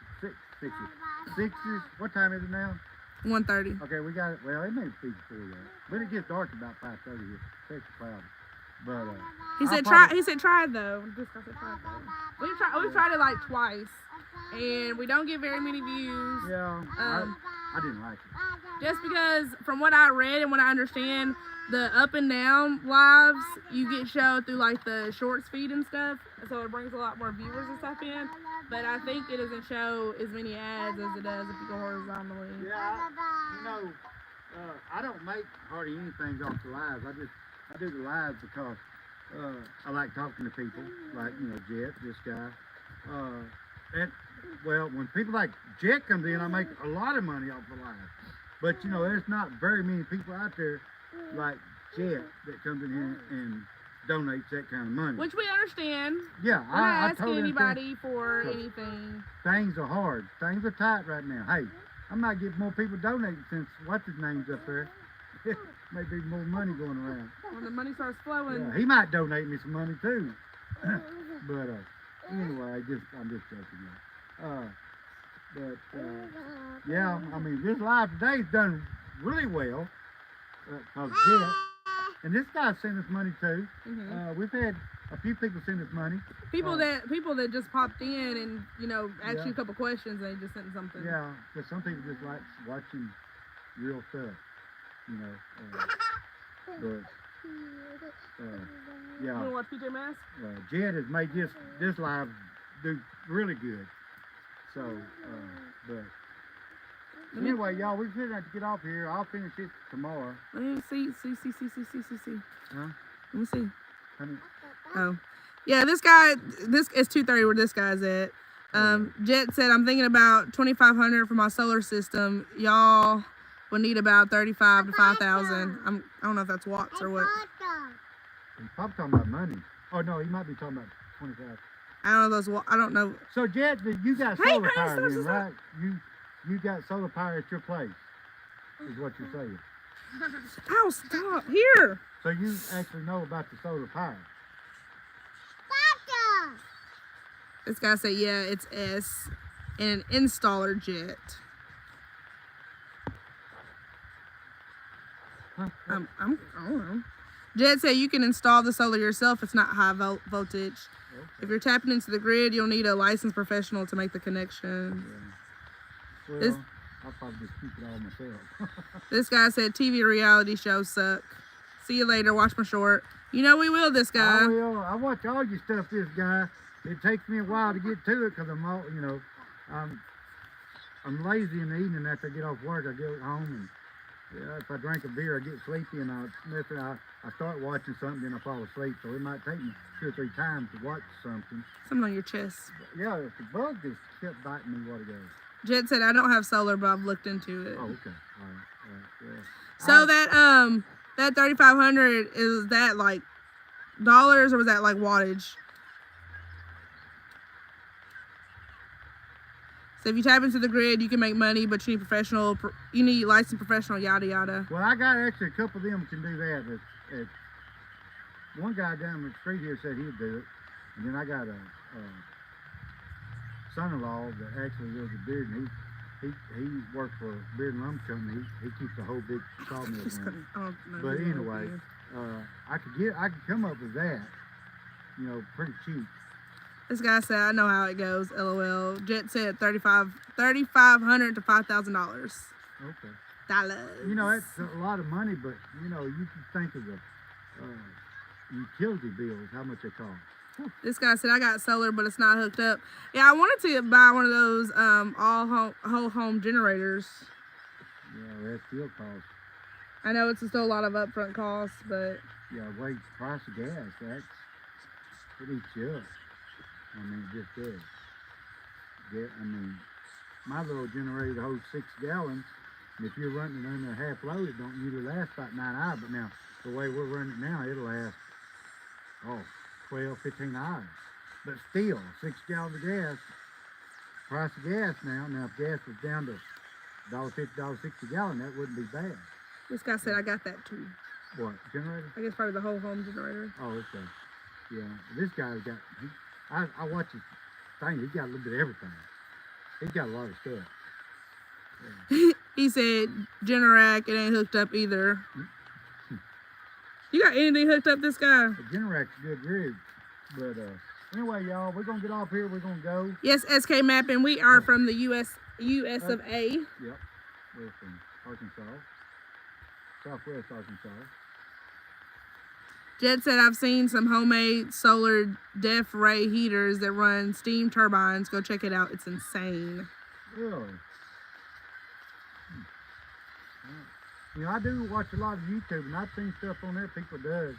What time is it now? 1:30. Okay, we got it. Well, it may be before that, but it gets dark about 5:30 here. It's cloudy. But he said try. He said try though. This guy said try though. We've tried it like twice, and we don't get very many views. Yeah. I didn't like it. Just because from what I read and what I understand, the up and down lives you get showed through like the shorts feed and stuff, so it brings a lot more viewers and stuff in. But I think it doesn't show as many ads as it does if you go horizontally. Yeah, I don't make hardly anything off the lives. I do the lives because I like talking to people, like, you know, Jet, this guy. And, well, when people like Jet comes in, I make a lot of money off the lives. But, you know, there's not very many people out there like Jet that comes in here and donates that kind of money. Which we understand. Yeah, We're not asking totally anybody understand. for anything. Things are hard. Things are tight right now. Hey, I might get more people donating since what's his name's up there. Maybe more money going around. When the money starts flowing. Yeah, he might donate me some money too. But anyway, I'm just joking. Yeah, I mean, this live today's done really well. Cause Jet, and this guy sent us money too. Mm-hmm. We've had a few people send us money. People that just popped in and, you know, asked you a couple questions and they just sent something. Yeah, because some people just like watching real stuff, you know. Yeah. You want to watch PJ Masks? Jed has made this live do really good. So, but anyway, y'all, we're going to have to get off here. I'll finish it tomorrow. Let me see. Huh? Let me see. Honey? Oh, yeah. This it's 2:30 where this guy's at. Jet said I'm thinking about 2,500 for my solar system. Y'all will need about 35 to 5,000. I don't know if that's watts or what. He's probably talking about money. Oh no, he might be talking about 25. I don't know those. I don't know. So Jet, you got solar power stop, then, stop. right? You got solar power at your place, is what you're saying. Ow! Stop here. So you actually know about the solar power. This guy said, yeah, it's S and an installer jet. Huh? I don't know. Jet said you can install the solar yourself. It's not high voltage. Okay. If you're tapping into the grid, you'll need a licensed professional to make the connection. Yeah. This- Well, I'll probably just keep it all myself. This guy said TV reality shows suck. See you later. Watch my short. You know we will. This guy. I watch all your stuff, this guy. It takes me a while to get to it because I'm all, you know, I'm lazy in the evening after I get off work. I get home and if I drink a beer, I get sleepy and I start watching something, then I fall asleep. So it might take me 2 or 3 times to watch something. Something on your chest. But yeah, the bug just kept biting me a while ago. Jet said I don't have solar, but I've looked into it. Oh, okay. All right. Yeah. So that 3,500 is that like dollars or was that like wattage? So if you tap into the grid, you can make money, but you need licensed professional, yada yada. Well, I got actually a couple of them can do that. One guy down the street here said he'd do it, and then I got a son-in-law that actually lives a beard, and he works for a beard and lumber company. He keeps a whole big sawmill going. But anyway, I could come up with that, you know, pretty cheap. This guy said, I know how it goes, LOL. Jet said $3,500 to $5,000. Okay. Dollars. You know, that's a lot of money, but, you know, you can think of the utility bills, how much they cost. This guy said I got solar, but it's not hooked up. Yeah, I wanted to buy one of those whole home generators. Yeah, that's still cost. I know it's still a lot of upfront costs, but Yeah, wait, price of gas, that's it eats you up. I mean, it just does. I mean, my little generator holds 6 gallons, and if you're running it under half load, it don't usually last about 9 hours. But now, the way we're running it now, it'll last 12, 15 hours. But still, 6 gallons of gas, price of gas now. Now, if gas was down to $1.50, $1.60 a gallon, that wouldn't be bad. this guy said I got that too. What, generator? I guess probably the whole home generator. Oh, okay. Yeah, this guy's got, I watch his thing, he's got a little bit of everything. He's got a lot of stuff. Yeah. He said Generac, it ain't hooked up either. You got anything hooked up, this guy? The Generac's a good rig. But anyway, y'all, we're gonna get off here. We're gonna go. Yes, SK Mapping. We are from the US of A. Yep. We're from Arkansas. Southwest Arkansas. Jed said I've seen some homemade solar def ray heaters that run steam turbines. Go check it out. It's insane. Really? You know, I do watch a lot of YouTube, and I've seen stuff on there people does.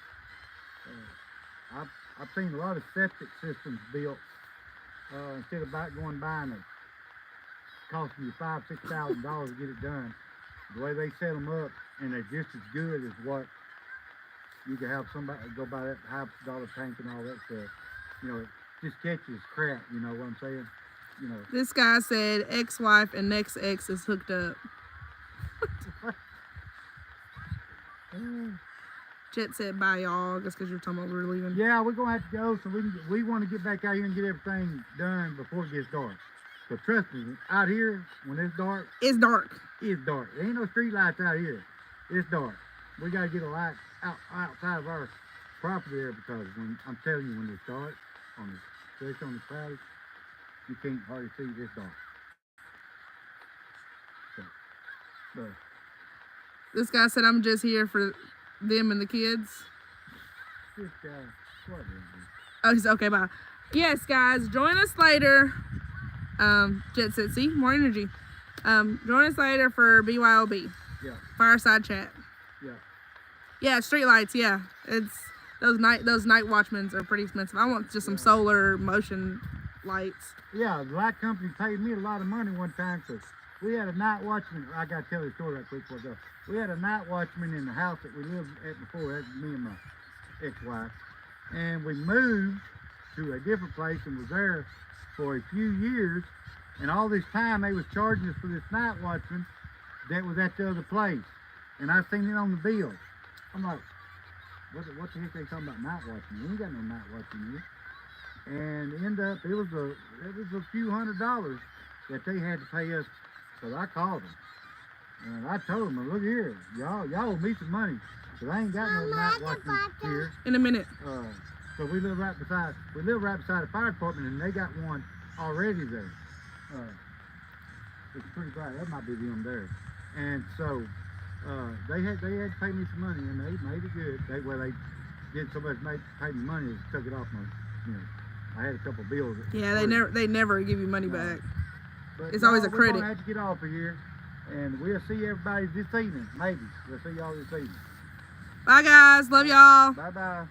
I've seen a lot of septic systems built instead of buying it, costing you $5,000-$6,000 to get it done. The way they set them up, and they're just as good as what you can have somebody go buy that $5 tank and all that stuff. You know, it just catches crap. You know what I'm saying? You know. This guy said ex-wife and next ex is hooked up. Jet said bye, y'all. Just because you're talking about we're leaving. Yeah, we're gonna have to go. So we want to get back out here and get everything done before it gets dark. So trust me, out here when it's dark, It's dark. it's dark. There ain't no street lights out here. It's dark. We gotta get a light outside of our property there, because when I'm telling you, when it's dark, especially on the clouds, you can't hardly see. It's dark. So, but This guy said I'm just here for them and the kids. this guy, what is this? Oh, he's okay. Bye. Yes, guys, join us later. Jet said, see, more energy. Join us later for BYOB. Yeah, Fireside chat. yeah. Yeah, street lights. Yeah, it's those night watchmen's are pretty expensive. I want just some solar motion lights. Yeah, the light company paid me a lot of money one time, because we had a night watchman. I got to tell you a story right quick before I go. We had a night watchman in the house that we lived at before. That was me and my ex-wife. And we moved to a different place and was there for a few years. And all this time they was charging us for this night watchman that was at the other place. And I seen it on the bill. I'm like, what the heck they talking about night watchman? We ain't got no night watchman here. And end up, it was a few $100s that they had to pay us. So I called them, and I told them, look here, y'all owe me some money, because I ain't got no night watchman here. In a minute. So we live right beside the fire department, and they got one already there. It's pretty bright. That might be them there. And so they had to pay me some money, and they made it good. They did so much pay me money, they took it off my, you know. I had a couple bills. Yeah, they never give you money back. But It's always a credit. We're gonna have to get off of here, and we'll see everybody this evening. Maybe we'll see y'all this evening. Bye, guys. Love y'all. Bye bye.